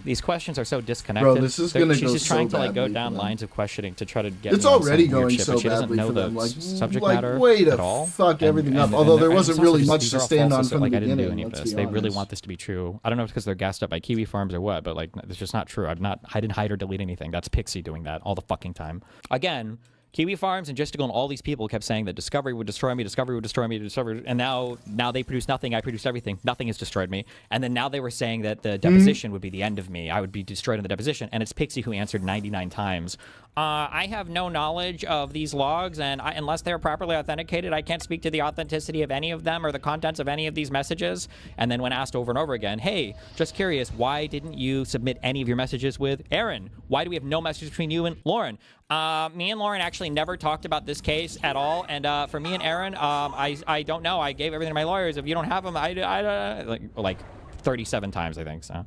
These questions are so disconnected. Bro, this is gonna She's go just trying so to like go badly down for them. lines of questioning to try to get. It's me on already some weird going shit, so but she doesn't badly know for the them. Like, subject like matter way to at all. fuck everything up. Although there wasn't it's really also much just- to these are all stand on false, from like, the I didn't do beginning. any of Let's this. be They really honest. want this to be true. I don't know if it's because they're gassed up by Kiwi Farms or what, but like it's just not true. I didn't hide or delete anything. That's Pixie doing that all the fucking time. Again. Kiwi Farms and Gisticle and all these people kept saying that Discovery would destroy me, Discovery would destroy me, Discovery, and now they produce nothing, I produce everything, nothing has destroyed me. And then now they were saying that the deposition would be the end of me, I would be destroyed in the deposition, and it's Pixie who answered 99 times. I have no knowledge of these logs, and unless they're properly authenticated, I can't speak to the authenticity of any of them or the contents of any of these messages. And then when asked over and over again, hey, just curious, why didn't you submit any of your messages with Aaron? Why do we have no messages between you and Lauren? Me and Lauren actually never talked about this case at all, and for me and Aaron, I don't know. I gave everything to my lawyers. If you don't have them, like 37 times, I think. So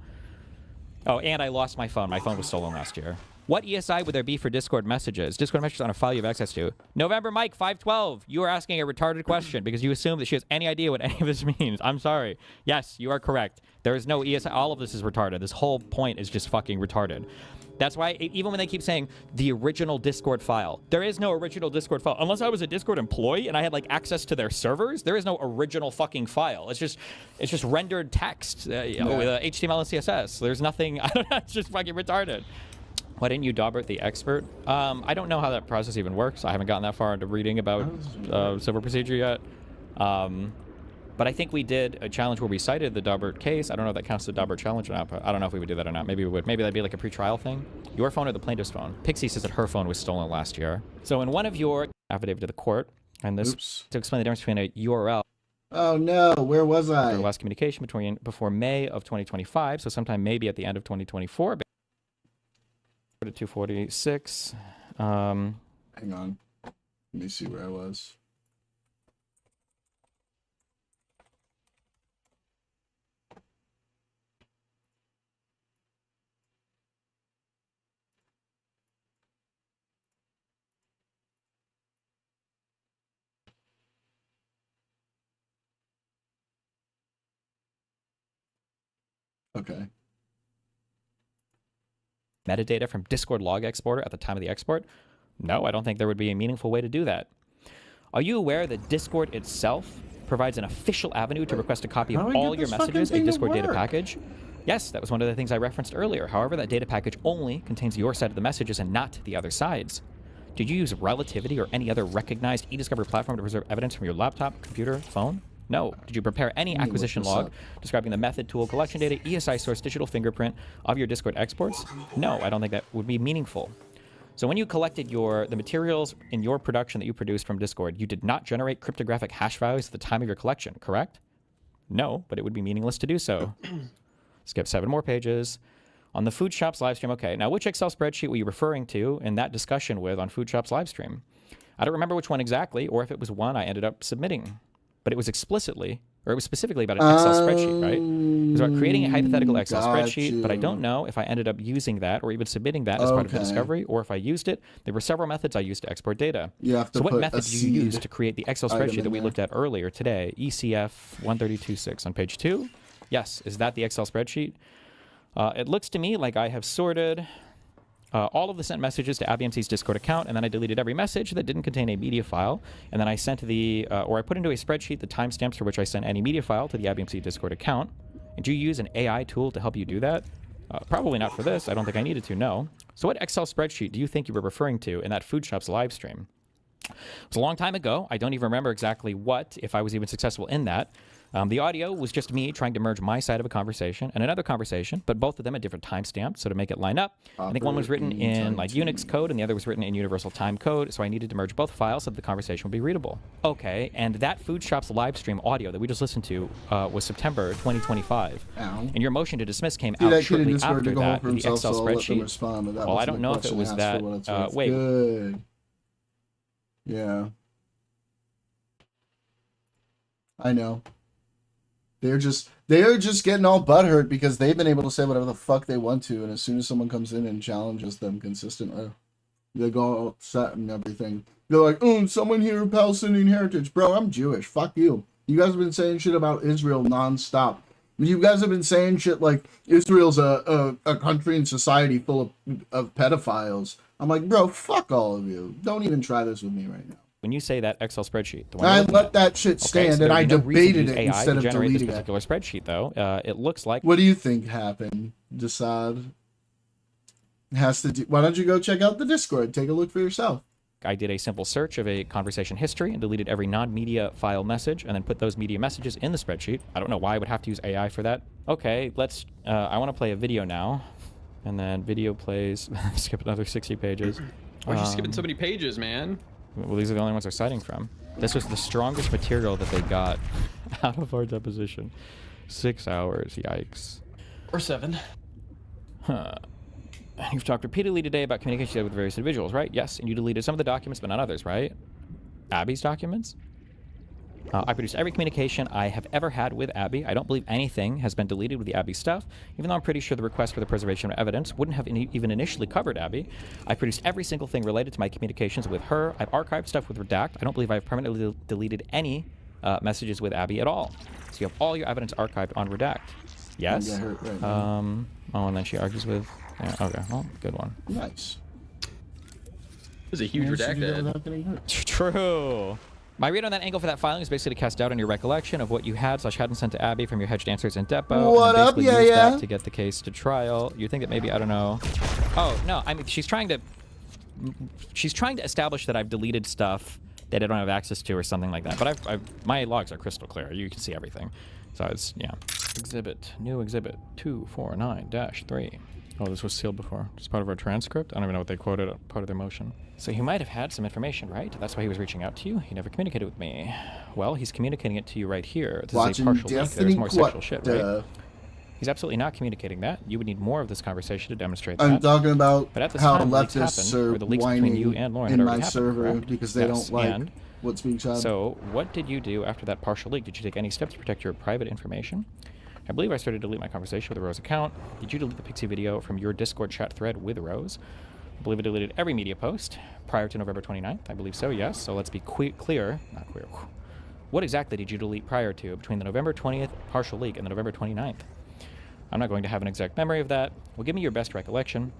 Oh, and I lost my phone. My phone was stolen last year. What ESI would there be for Discord messages? Discord messages on a file you have access to. November Mike 512. You are asking a retarded question because you assume that she has any idea what any of this means. I'm sorry. Yes, you are correct. There is no ESI. All of this is retarded. This whole point is just fucking retarded. That's why even when they keep saying the original Discord file, there is no original Discord file. Unless I was a Discord employee and I had like access to their servers, there is no original fucking file. It's just rendered text with HTML and CSS. There's nothing. I don't know. It's just fucking retarded. Why didn't you Daubert the expert? I don't know how that process even works. I haven't gotten that far into reading about civil procedure yet. But I think we did a challenge where we cited the Daubert case. I don't know if that counts as a Daubert challenge or not, but I don't know if we would do that or not. Maybe we would. Maybe that'd be like a pre-trial thing. Your phone or the plaintiff's phone? Pixie says that her phone was stolen last year. So in one of your affidavit to the court, and this to explain the difference between a URL. Oh no, where was I? The last communication before May of 2025, so sometime maybe at the end of 2024. 246. Hang on. Let me see where I was. Okay. Metadata from Discord log exporter at the time of the export? No, I don't think there would be a meaningful way to do that. Are you aware that Discord itself provides an official avenue to request a copy of all your messages in Discord data package? Yes, that was one of the things I referenced earlier. However, that data package only contains your side of the messages and not the other side's. Did you use Relativity or any other recognized e-discovery platform to preserve evidence from your laptop, computer, phone? No. Did you prepare any acquisition log describing the method, tool, collection data, ESI source, digital fingerprint of your Discord exports? No, I don't think that would be meaningful. So when you collected the materials in your production that you produced from Discord, you did not generate cryptographic hash values at the time of your collection, correct? No, but it would be meaningless to do so. Skip 7 more pages. On the Food Shop's livestream, okay. Now, which Excel spreadsheet were you referring to in that discussion with on Food Shop's livestream? I don't remember which one exactly, or if it was one I ended up submitting. But it was specifically about an Excel spreadsheet, right? It was about creating a hypothetical Excel spreadsheet, but I don't know if I ended up using that or even submitting that as part of the discovery, or if I used it. There were several methods I used to export data. So what method did you use to create the Excel spreadsheet that we looked at earlier today, ECF 132.6 on page 2? Yes, is that the Excel spreadsheet? It looks to me like I have sorted all of the sent messages to ABMC's Discord account, and then I deleted every message that didn't contain a media file, and then I sent I put into a spreadsheet the timestamps for which I sent any media file to the ABMC Discord account. And do you use an AI tool to help you do that? Probably not for this. I don't think I needed to, no. So what Excel spreadsheet do you think you were referring to in that Food Shop's live stream? It was a long time ago. I don't even remember exactly if I was even successful in that. The audio was just me trying to merge my side of a conversation and another conversation, but both of them at different timestamps, so to make it line up. I think one was written in like Unix code and the other was written in Universal Time code, so I needed to merge both files so that the conversation would be readable. Okay, and that Food Shop's live stream audio that we just listened to was September 2025. And your motion to dismiss came out shortly after that with the Excel spreadsheet. Well, I don't know if it was that. Wait. Good. Yeah. I know. They're just getting all butthurt because they've been able to say whatever the fuck they want to, and as soon as someone comes in and challenges them consistently, they go all upset and everything. They're like, someone here with Palestinian heritage. Bro, I'm Jewish. Fuck you. You guys have been saying shit about Israel nonstop. You guys have been saying shit like Israel's a country and society full of pedophiles. I'm like, bro, fuck all of you. Don't even try this with me right now. When you say that Excel spreadsheet, I let that shit stand, so and I debated it instead of deleting this particular spreadsheet, though. It looks like. What do you think happened, Desaad? Why don't you go check out the Discord? Take a look for yourself. I did a simple search of a conversation history and deleted every non-media file message, and then put those media messages in the spreadsheet. I don't know why I would have to use AI for that. Okay, let's. I want to play a video now, and then video plays. Skip another 60 pages. Why are you skipping so many pages, man? Well, these are the only ones they're citing from. This was the strongest material that they got out of our deposition. 6 hours, yikes. Or 7. Huh. You've talked repeatedly today about communication with various individuals, right? Yes, and you deleted some of the documents, but not others, right? Abby's documents? I produced every communication I have ever had with Abby. I don't believe anything has been deleted with the Abby stuff, even though I'm pretty sure the request for the preservation of evidence wouldn't have even initially covered Abby. I produced every single thing related to my communications with her. I've archived stuff with Redact. I don't believe I've permanently deleted any messages with Abby at all. So you have all your evidence archived on Redact. Yes? Oh, and then she argues with... Yeah, okay, well, good one. Nice. This is a huge redacted. True. My read on that angle for that filing is basically to cast doubt on your recollection of what you hadn't sent to Abby from your hedged answers in Depo. What and up? use Yeah. that to get the case to trial. You think that maybe, I don't know. Oh, no, I mean, she's trying to establish that I've deleted stuff that I don't have access to or something like that. But my logs are crystal clear. You can see everything. So it's, yeah. New exhibit 249-3. Oh, this was sealed before. It's part of our transcript. I don't even know what they quoted, part of their motion. So he might have had some information, right? That's why he was reaching out to you. He never communicated with me. Well, he's communicating it to you right here. This is a partial leak. There's more sexual shit, right? He's absolutely not communicating that. You would need more of this conversation to demonstrate that. I'm talking about but at this how time, leftists are the leaks between you and Lauren in had my already happened, server correct? because they don't like what's being said. So what did you do after that partial leak? Did you take any steps to protect your private information? I believe I started to delete my conversation with the Rose account. Did you delete the Pixie video from your Discord chat thread with Rose? I believe I deleted every media post prior to November 29th. I believe so, yes. So let's be clear. Not clear. What exactly did you delete prior to between the November 20th partial leak and the November 29th? I'm not going to have an exact memory of that. Well, give me your best recollection.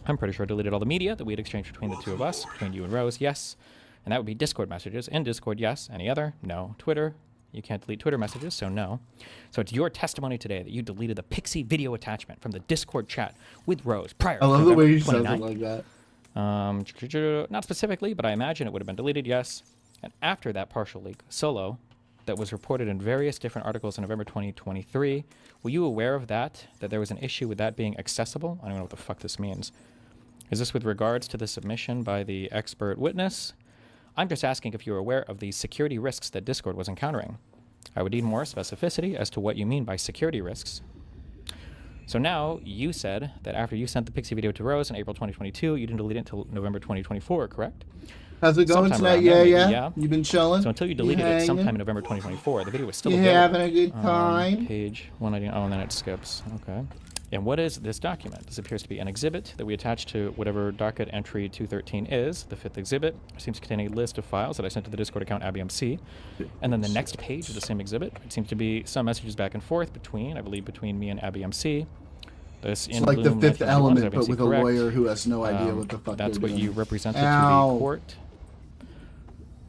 I'm pretty sure I deleted all the media that we had exchanged between the two of us, between you and Rose, yes. And that would be Discord messages. In Discord, yes. Any other? No. Twitter? You can't delete Twitter messages, so no. So it's your testimony today that you deleted the Pixie video attachment from the Discord chat with Rose prior to November 29th. I love the way he says it like that. Not specifically, but I imagine it would have been deleted, yes. And after that partial leak, solo, that was reported in various different articles in November 2023, were you aware of that there was an issue with that being accessible? I don't know what the fuck this means. Is this with regards to the submission by the expert witness? I'm just asking if you're aware of the security risks that Discord was encountering. I would need more specificity as to what you mean by security risks. So now, you said that after you sent the Pixie video to Rose in April 2022, you didn't delete it until November 2024, correct? How's it going tonight? Yeah. You've been chilling? So until you deleted it sometime in November 2024, the video was still available. You having a good time? Page 199. Oh, and then it skips. Okay. And what is this document? This appears to be an exhibit that we attach to whatever docket entry 213 is. The fifth exhibit seems to contain a list of files that I sent to the Discord account ABMC. And then the next page of the same exhibit, it seems to be some messages back and forth between, I believe, between me and ABMC. This it's like the fifth element, but with correct. a lawyer who has no idea what the fuck that's what doing. You represented to the court.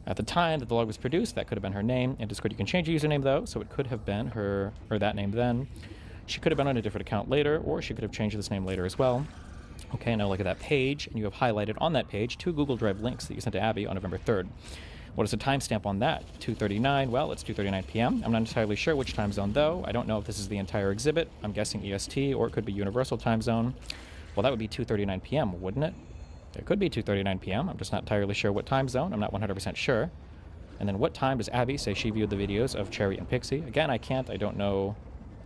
At the time that the log was produced, that could have been her name. In Discord, you can change your username, though, so it could have been her, or that name then. She could have been on a different account later, or she could have changed this name later as well. Okay, now look at that page, and you have highlighted on that page 2 Google Drive links that you sent to Abby on November 3rd. What is the timestamp on that? 2:39. Well, it's 2:39 p.m. I'm not entirely sure which time zone, though. I don't know if this is the entire exhibit. I'm guessing EST, or it could be Universal Time Zone. Well, that would be 2:39 p.m., wouldn't it? It could be 2:39 p.m. I'm just not entirely sure what time zone. I'm not 100% sure. And then what time does Abby say she viewed the videos of Cherry and Pixie? Again, I don't know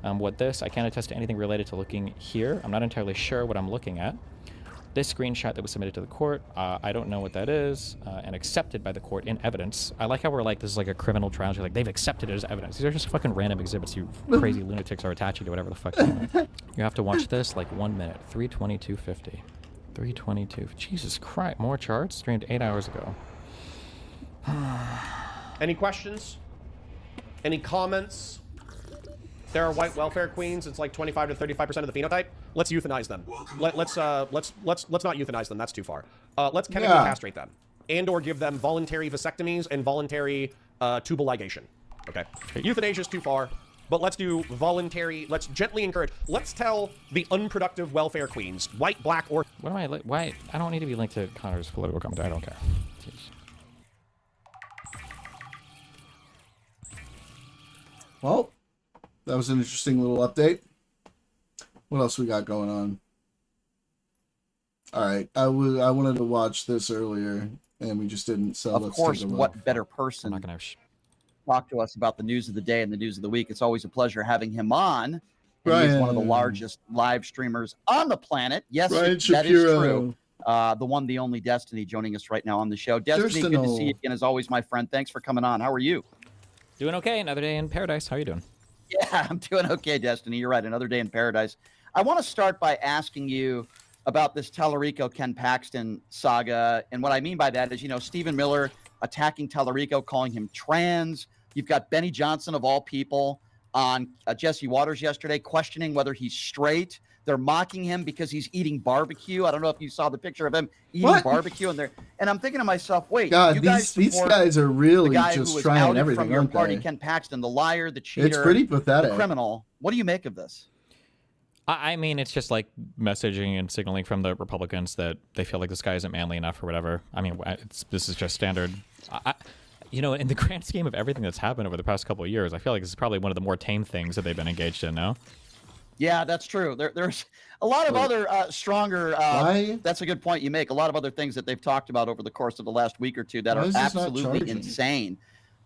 I can't attest to anything related to looking here. I'm not entirely sure what I'm looking at. This screenshot that was submitted to the court, I don't know what that is, and accepted by the court in evidence. I like how we're like, this is like a criminal trial. You're like, they've accepted it as evidence. These are just fucking random exhibits you crazy lunatics are attaching to whatever the fuck you want. You have to watch this like 1 minute, 3:22:50. 3:22, Jesus Christ, more charts? Streamed 8 hours ago. Any questions? Any comments? There are white welfare queens. It's like 25 to 35% of the phenotype. Let's euthanize them. Let's not euthanize them. That's too far. Let's chemically castrate them, and/or give them voluntary vasectomies and voluntary tubal ligation. Okay. Euthanasia is too far, but let's do voluntary. Let's gently encourage. Let's tell the unproductive welfare queens, white, black, or what am I? Why? I don't need to be linked to Connor's political commentary. I don't care. Jeez. Well, that was an interesting little update. What else we got going on? All right, I wanted to watch this earlier, and we just didn't. So of course, what better person talk to us about the news of the day and the news of the week? It's always a pleasure having him on. And he's one of the largest live streamers on the planet. Yes, that is true. The one, the only Destiny joining us right now on the show. Destiny, good to see you again as always, my friend. Thanks for coming on. How are you? Doing okay. Another day in paradise. How are you doing? Yeah, I'm doing okay, Destiny. You're right. Another day in paradise. I want to start by asking you about this Tellerico Ken Paxton saga. And what I mean by that is, Stephen Miller attacking Tellerico, calling him trans. You've got Benny Johnson, of all people, on Jesse Waters yesterday, questioning whether he's straight. They're mocking him because he's eating barbecue. I don't know if you saw the picture of him eating barbecue, and I'm thinking to myself, wait, God, you guys these guys are really the guy just who was trying outed everything, from your aren't party, they? Ken Paxton, the liar, the cheater, It's pretty pathetic. the criminal. What do you make of this? I mean, it's just like messaging and signaling from the Republicans that they feel like this guy isn't manly enough or whatever. I mean, this is just standard. In the grand scheme of everything that's happened over the past couple of years, I feel like this is probably one of the more tame things that they've been engaged in, no? Yeah, that's true. There's a lot of other stronger. That's a good point you make. A lot of other things that they've talked about over the course of the last week or two that are absolutely insane.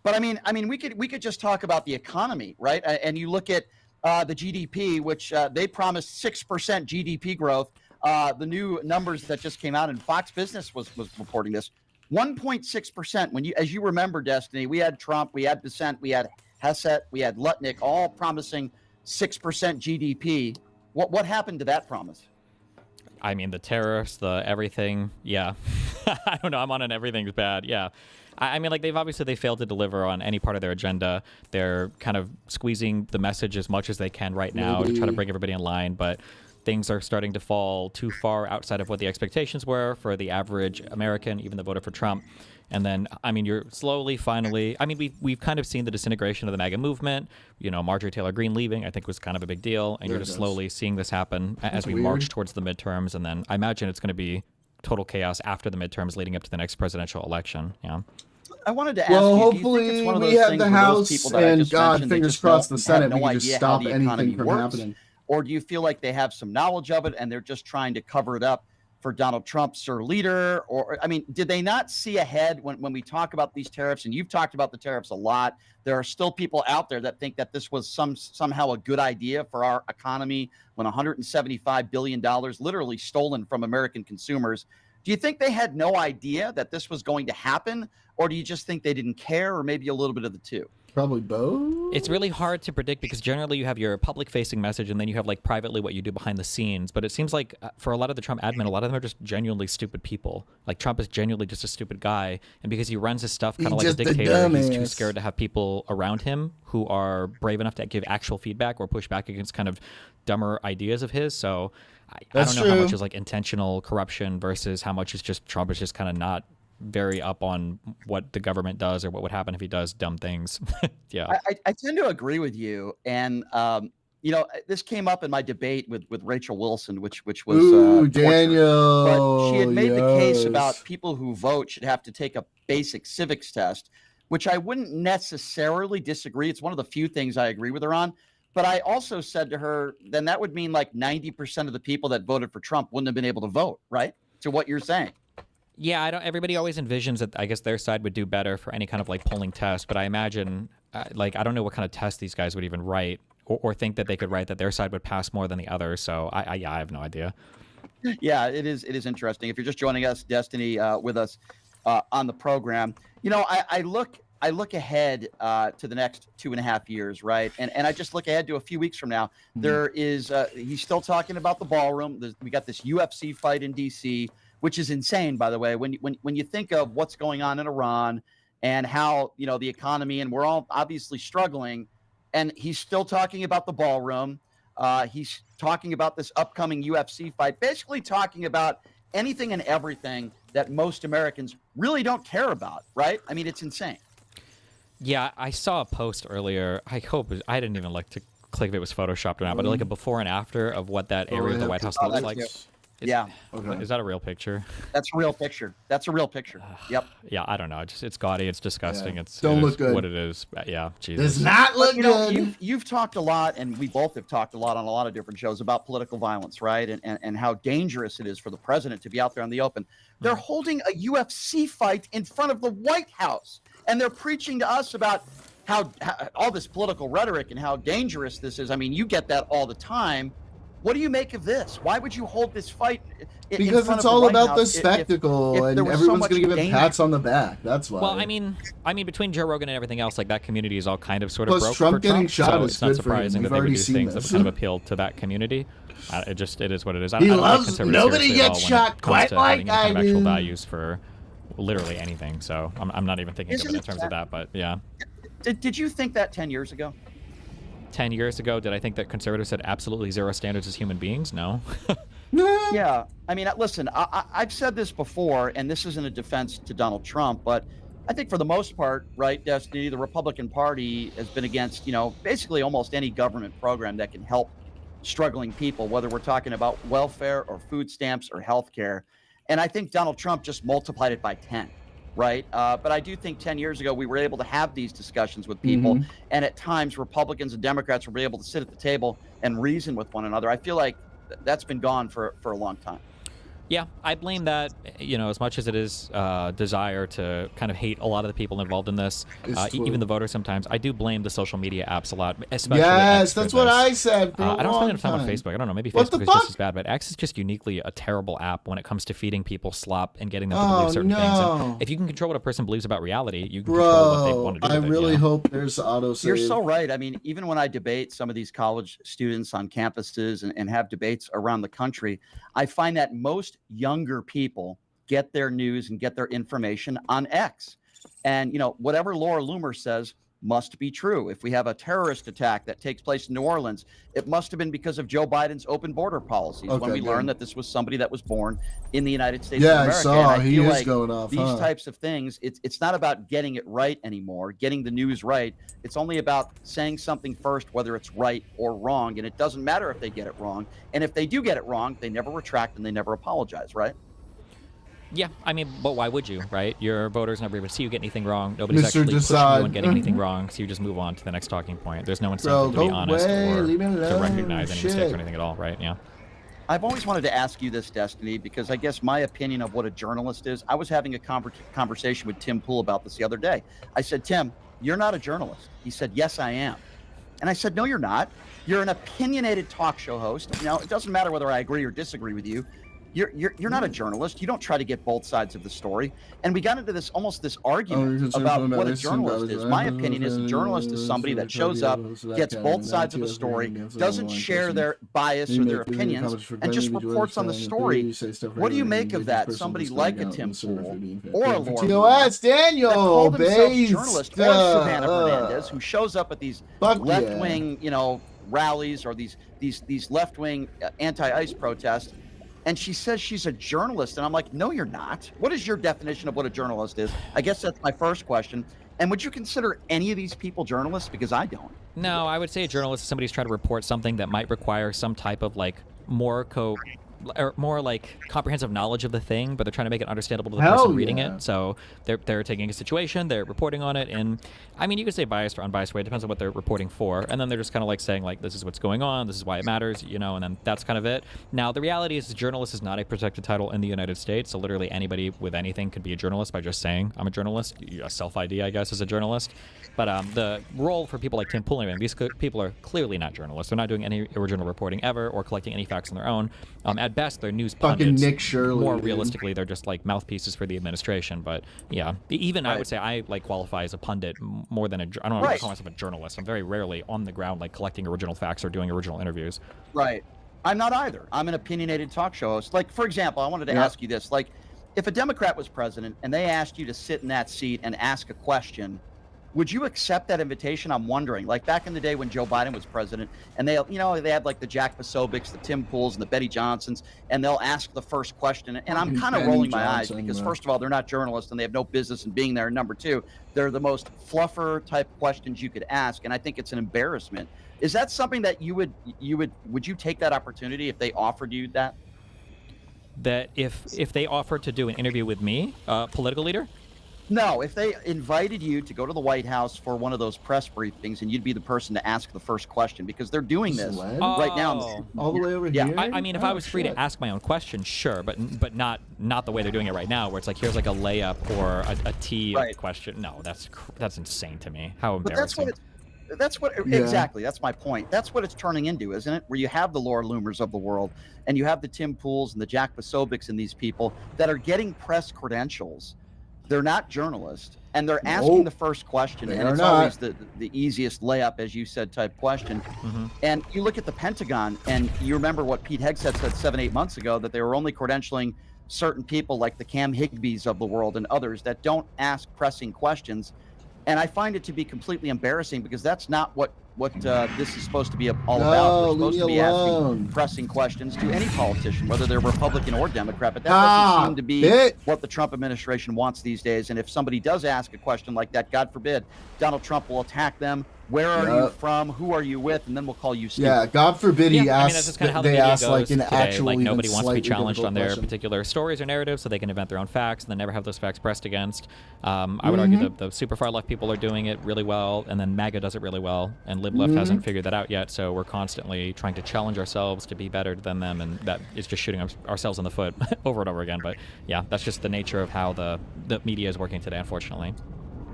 But I mean, we could just talk about the economy, right? And you look at the GDP, which they promised 6% GDP growth. The new numbers that just came out, and Fox Business was reporting this, 1.6%. As you remember, Destiny, we had Trump, we had Dissent, we had Hesset, we had Lutnick, all promising 6% GDP. What happened to that promise? I mean, the tariffs, the everything. Yeah. I don't know. I'm on an everything's bad. Yeah. I mean, like, they failed to deliver on any part of their agenda. They're kind of squeezing the message as much as they can right now to try to bring everybody in line. But things are starting to fall too far outside of what the expectations were for the average American, even that voted for Trump. And then, I mean, you're slowly, finally, I mean, we've kind of seen the disintegration of the MAGA movement. Marjorie Taylor Greene leaving, I think, was kind of a big deal. And you're just slowly seeing this happen as we march towards the midterms. And then I imagine it's going to be total chaos after the midterms leading up to the next presidential election. Yeah. I wanted to ask well, you, hopefully do you think it's one of we those have things the where those House people that I and just God, mentioned, they fingers just crossed, the don't Senate, have we no can just idea stop how the anything economy from works? happening? Or do you feel like they have some knowledge of it and they're just trying to cover it up for Donald Trump, Sir Leader? Or, I mean, did they not see ahead when we talk about these tariffs? And you've talked about the tariffs a lot. There are still people out there that think that this was somehow a good idea for our economy when $175 billion literally stolen from American consumers. Do you think they had no idea that this was going to happen? Or do you just think they didn't care, or maybe a little bit of the two? Probably both. It's really hard to predict because generally you have your public-facing message and then you have like privately what you do behind the scenes. But it seems like for a lot of the Trump admin, a lot of them are just genuinely stupid people. Like Trump is genuinely just a stupid guy, and because he runs his stuff kind of like a dictator, he's too scared to have people around him who are brave enough to give actual feedback or push back against kind of dumber ideas of his. So I don't know how much is like intentional corruption versus how much is just Trump is just kind of not very up on what the government does or what would happen if he does dumb things. Yeah. I tend to agree with you. And, this came up in my debate with Rachel Wilson, which was Daniel. But she had made the case about people who vote should have to take a basic civics test, which I wouldn't necessarily disagree. It's one of the few things I agree with her on. But I also said to her, then that would mean like 90% of the people that voted for Trump wouldn't have been able to vote, right? To what you're saying. Yeah, everybody always envisions that I guess their side would do better for any kind of like polling test, but I imagine I don't know what kind of test these guys would even write or think that they could write that their side would pass more than the other. So I have no idea. Yeah, it is interesting. If you're just joining us, Destiny, with us on the program, I look ahead to the next 2.5 years, right? And I just look ahead to a few weeks from now. Mm-hmm. There is he's still talking about the ballroom. We got this UFC fight in DC, which is insane, by the way. When you think of what's going on in Iran and how the economy, and we're all obviously struggling, and he's still talking about the ballroom. He's talking about this upcoming UFC fight, basically talking about anything and everything that most Americans really don't care about, right? I mean, it's insane. Yeah, I saw a post earlier. I didn't even like to click if it was photoshopped or not, but like a before and after of what that area of the White House looks like. Okay. Is that a real picture? That's a real picture. Yep. Yeah, I don't know. It's gaudy. It's disgusting. Yeah. It Don't look is good. what it is. Yeah, Jesus. Does not look good. You've talked a lot, and we both have talked a lot on a lot of different shows about political violence, right? And how dangerous it is for the president to be out there in the open. They're holding a UFC fight in front of the White House, and they're preaching to us about how all this political rhetoric and how dangerous this is. I mean, you get that all the time. What do you make of this? Why would you hold this fight? Because it's all about the spectacle, and everyone's going to give it pats on the back. That's why. Well, I mean, between Joe Rogan and everything else, like that community is all kind of sort of Plus, broke Trump for getting Trump, shot so is it's not good for him. surprising We've that they would already do seen things this. that kind of appeal to that community. It is what it is. I He don't take loves conservatives nobody seriously at gets all when it shot comes quite to like having any kind I of actual do. values for literally anything. So I'm not even thinking of it in terms of that. But yeah. Did you think that 10 years ago? 10 years ago, did I think that conservatives had absolutely zero standards as human beings? No. Yeah. I mean, listen, I've said this before, and this isn't a defense to Donald Trump, but I think for the most part, right, Destiny, the Republican Party has been against, basically almost any government program that can help struggling people, whether we're talking about welfare or food stamps or health care. And I think Donald Trump just multiplied it by 10. Right. But I do think 10 years ago, we were able to have these discussions with people. Mhm. And at times, Republicans and Democrats were able to sit at the table and reason with one another. I feel like that's been gone for a long time. Yeah, I blame that, as much as it is desire to kind of hate a lot of the people involved in this, even the voters sometimes. I do blame the social media apps a lot, especially X for that's what this. I said. For I don't spend enough time on time. Facebook. I don't know, maybe What Facebook the is just fuck? as bad, but X is just uniquely a terrible app when it comes to feeding people slop and getting them to Oh, believe certain things. no. And if you can control what a person believes about reality, you can control what they want to do I with it, really hope there's autosave. You're so right. I mean, even when I debate some of these college students on campuses and have debates around the country, I find that most younger people get their news and get their information on X. And, whatever Laura Loomer says must be true. If we have a terrorist attack that takes place in New Orleans, it must have been because of Joe Biden's open border policies when we learned that this was somebody that was born in the United States of America. I saw. And I he feel is like going off. these types of things, it's not about getting it right anymore, getting the news right. It's only about saying something first, whether it's right or wrong. And it doesn't matter if they get it wrong. And if they do get it wrong, they never retract and they never apologize, right? Yeah, I mean, but why would you, right? Your voters never even see you get anything wrong. Nobody's Mr. actually pushing Decide. you on getting anything wrong, so you just move on to the next talking point. There's no incentive Bro, to be go honest away. or Leave me to alone. recognize any mistakes Shit. or anything at all, right? Yeah. I've always wanted to ask you this, Destiny, because I guess my opinion of what a journalist is, I was having a conversation with Tim Pool about this the other day. I said, Tim, you're not a journalist. He said, yes, I am. And I said, no, you're not. You're an opinionated talk show host. It doesn't matter whether I agree or disagree with you. You're not a journalist. You don't try to get both sides of the story. And we got into this argument about what a journalist is. My opinion is a journalist is somebody that shows up, gets both sides of a story, doesn't share their bias or their opinions, and just reports on the story. What do you make of that? Somebody like a Tim Pool or a Laura TOS Daniel, that call themselves based, journalists, or Savannah Fernandez, who shows up at these left-wing, rallies or these left-wing anti-ICE protests. And she says she's a journalist. And I'm like, no, you're not. What is your definition of what a journalist is? I guess that's my first question. And would you consider any of these people journalists? Because I don't. No, I would say a journalist is somebody who's trying to report something that might require some type of more comprehensive knowledge of the thing, but they're trying to make it understandable to the person reading it. So they're taking a situation, they're reporting on it, and I mean, you could say biased or unbiased way. It depends on what they're reporting for. And then they're just kind of saying this is what's going on, this is why it matters, and then that's kind of it. Now, the reality is, journalist is not a protected title in the United States. So literally anybody with anything could be a journalist by just saying I'm a journalist. A self-ID, I guess, is a journalist. But the role for people like Tim Pool, these people are clearly not journalists. They're not doing any original reporting ever or collecting any facts on their own. At best, they're news pundits. Nick Shirley. More dude. realistically, they're just mouthpieces for the administration. But yeah, even I would say I qualify as a pundit more than I don't want to call myself a journalist. I'm very rarely on the ground collecting original facts or doing original interviews. Right. I'm not either. I'm an opinionated talk show host. For example, I wanted to ask you this. If a Democrat was president and they asked you to sit in that seat and ask a question, would you accept that invitation? I'm wondering. Back in the day when Joe Biden was president, and they had the Jack Posobics, the Tim Pools, and the Betty Johnsons, and they'll ask the first question. And I'm kind of rolling my eyes because, first of all, they're not journalists and they have no business in being there. And number two, they're the most fluffer type questions you could ask, and I think it's an embarrassment. Is that something that would you take that opportunity if they offered you that? That if they offered to do an interview with me, political leader? No, if they invited you to go to the White House for one of those press briefings and you'd be the person to ask the first question, because they're doing this right now. All the way over here? I mean, if I was free to ask my own question, sure, but not the way they're doing it right now, where it's here's a layup or a T question. No, that's insane to me. How embarrassing. That's what exactly. That's my point. That's what it's turning into, isn't it? Where you have the Laura Loomers of the world, and you have the Tim Pools and the Jack Posobics and these people that are getting press credentials. They're not journalists, and they're asking the first question, and it's always the easiest layup, as you said, type question. And you look at the Pentagon, and you remember what Pete Hegseth said 7-8 months ago, that they were only credentialing certain people like the Cam Higbees of the world and others that don't ask pressing questions. And I find it to be completely embarrassing, because that's not what this is supposed to be all about. We're supposed to be asking pressing questions to any politician, whether they're Republican or Democrat. But that doesn't seem to be what the Trump administration wants these days. And if somebody does ask a question like that, God forbid, Donald Trump will attack them. Where are you from? Who are you with? And then we'll call you stupid. Yeah, God forbid he asks. That's just kind of how the media goes today. Like, nobody wants to be challenged on their particular stories or narratives, so they can invent their own facts and then never have those facts pressed against. I would argue the super far left people are doing it really well, and then MAGA does it really well, and Lib Left hasn't figured that out yet. So we're constantly trying to challenge ourselves to be better than them, and that is just shooting ourselves in the foot over and over again. But yeah, that's just the nature of how the media is working today, unfortunately.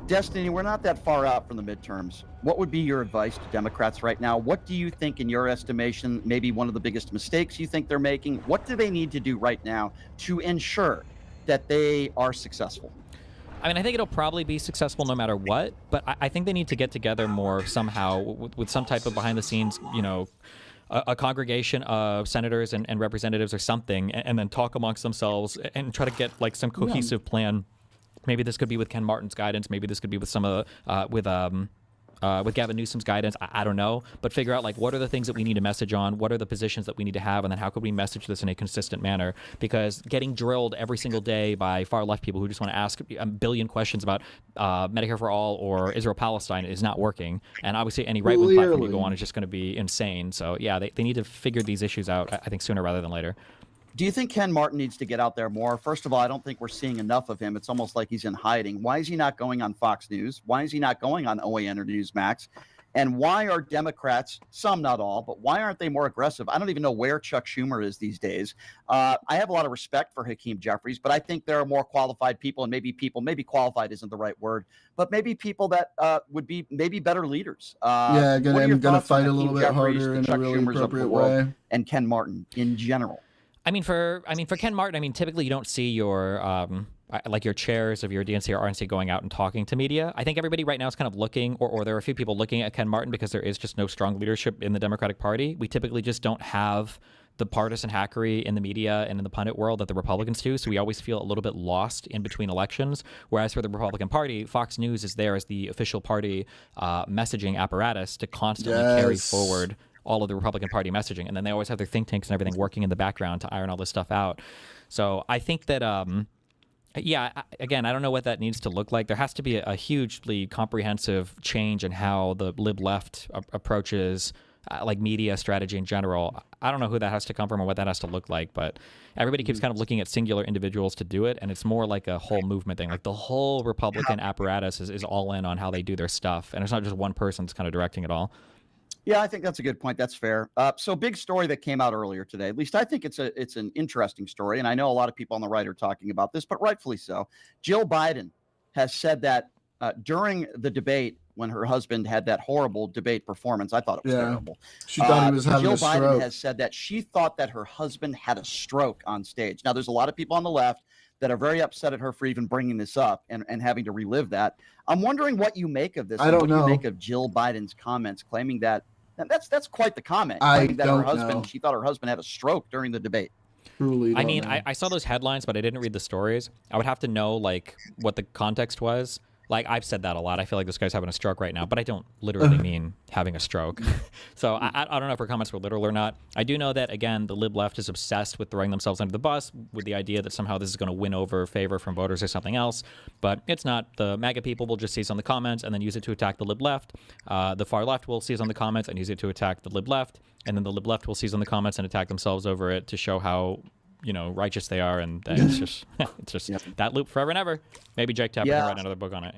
Destiny, we're not that far out from the midterms. What would be your advice to Democrats right now? What do you think, in your estimation, maybe one of the biggest mistakes you think they're making? What do they need to do right now to ensure that they are successful? I mean, I think it'll probably be successful no matter what, but I think they need to get together more somehow with some type of behind-the-scenes, a congregation of senators and representatives or something, and then talk amongst themselves and try to get like some cohesive plan. Maybe this could be with Ken Martin's guidance. Maybe this could be with some of with Gavin Newsom's guidance. I don't know, but figure out like what are the things that we need to message on, what are the positions that we need to have, and then how could we message this in a consistent manner? Because getting drilled every single day by far left people who just want to ask a billion questions about Medicare for all or Israel-Palestine is not working. And obviously, any right-wing platform you go on is just going to be insane. So yeah, they need to figure these issues out. I think sooner rather than later. Do you think Ken Martin needs to get out there more? First of all, I don't think we're seeing enough of him. It's almost like he's in hiding. Why is he not going on Fox News? Why is he not going on OAN or Newsmax? And why are Democrats, some not all, but why aren't they more aggressive? I don't even know where Chuck Schumer is these days. I have a lot of respect for Hakeem Jeffries, but I think there are more qualified people, and maybe qualified isn't the right word, but maybe people that would be maybe better leaders. Going to fight a little bit harder in a really appropriate way. And Ken Martin in general. I mean, for Ken Martin, typically you don't see your like your chairs of your DNC or RNC going out and talking to media. I think everybody right now is kind of looking, or there are a few people looking at Ken Martin because there is just no strong leadership in the Democratic Party. We typically just don't have the partisan hackery in the media and in the pundit world that the Republicans do, so we always feel a little bit lost in between elections. Whereas for the Republican Party, Fox News is there as the official party messaging apparatus to constantly carry forward all of the Republican Party messaging. And then they always have their think tanks and everything working in the background to iron all this stuff out. So I think that, again, I don't know what that needs to look like. There has to be a hugely comprehensive change in how the lib left approaches like media strategy in general. I don't know who that has to come from or what that has to look like, but everybody keeps kind of looking at singular individuals to do it, and it's more like a whole movement thing. Like the whole Republican apparatus is all in on how they do their stuff, and it's not just one person that's kind of directing it all. Yeah, I think that's a good point. That's fair. So big story that came out earlier today. At least I think it's an interesting story, and I know a lot of people on the right are talking about this, but rightfully so. Jill Biden has said that during the debate when her husband had that horrible debate performance, I thought it was terrible. She thought he was having a stroke. Jill Biden has said that she thought that her husband had a stroke on stage. Now, there's a lot of people on the left that are very upset at her for even bringing this up and having to relive that. I'm wondering what you make of this. I don't know. What you make of Jill Biden's comments claiming that. And that's quite the comment. She thought her husband had a stroke during the debate. I saw those headlines, but I didn't read the stories. I would have to know like what the context was. Like I've said that a lot. I feel like this guy's having a stroke right now, but I don't literally mean having a stroke. So I don't know if her comments were literal or not. I do know that, again, the lib left is obsessed with throwing themselves under the bus with the idea that somehow this is going to win over favor from voters or something else. But it's not. The MAGA people will just seize on the comments and then use it to attack the lib left. The far left will seize on the comments and use it to attack the lib left. And then the lib left will seize on the comments and attack themselves over it to show how righteous they are, and it's just that loop forever and ever. Maybe Jake Tapper can write another book on it.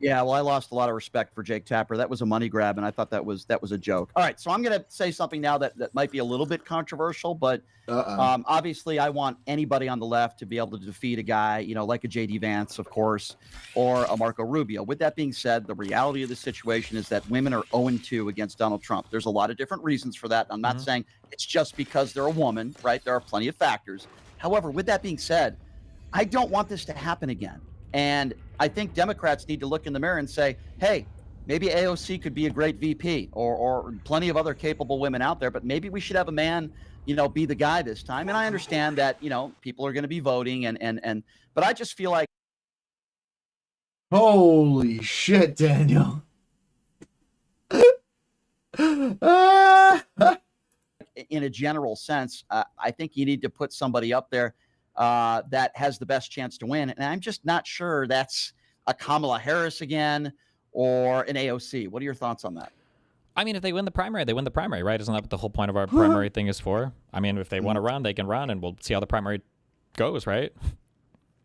Yeah, well, I lost a lot of respect for Jake Tapper. That was a money grab, and I thought that was a joke. All right, so I'm going to say something now that might be a little bit controversial, but obviously I want anybody on the left to be able to defeat a guy, like a J.D. Vance, of course, or a Marco Rubio. With that being said, the reality of the situation is that women are 0-2 against Donald Trump. There's a lot of different reasons for that. I'm not saying it's just because they're a woman, right? There are plenty of factors. However, with that being said, I don't want this to happen again. And I think Democrats need to look in the mirror and say, hey, maybe AOC could be a great VP or plenty of other capable women out there, but maybe we should have a man, be the guy this time. And I understand that, people are going to be voting but I just feel like. Holy shit, Daniel. In a general sense, I think you need to put somebody up there that has the best chance to win. And I'm just not sure that's a Kamala Harris again or an AOC. What are your thoughts on that? I mean, if they win the primary, they win the primary, right? Isn't that what the whole point of our primary thing is for? I mean, if they want to run, they can run, and we'll see how the primary goes, right?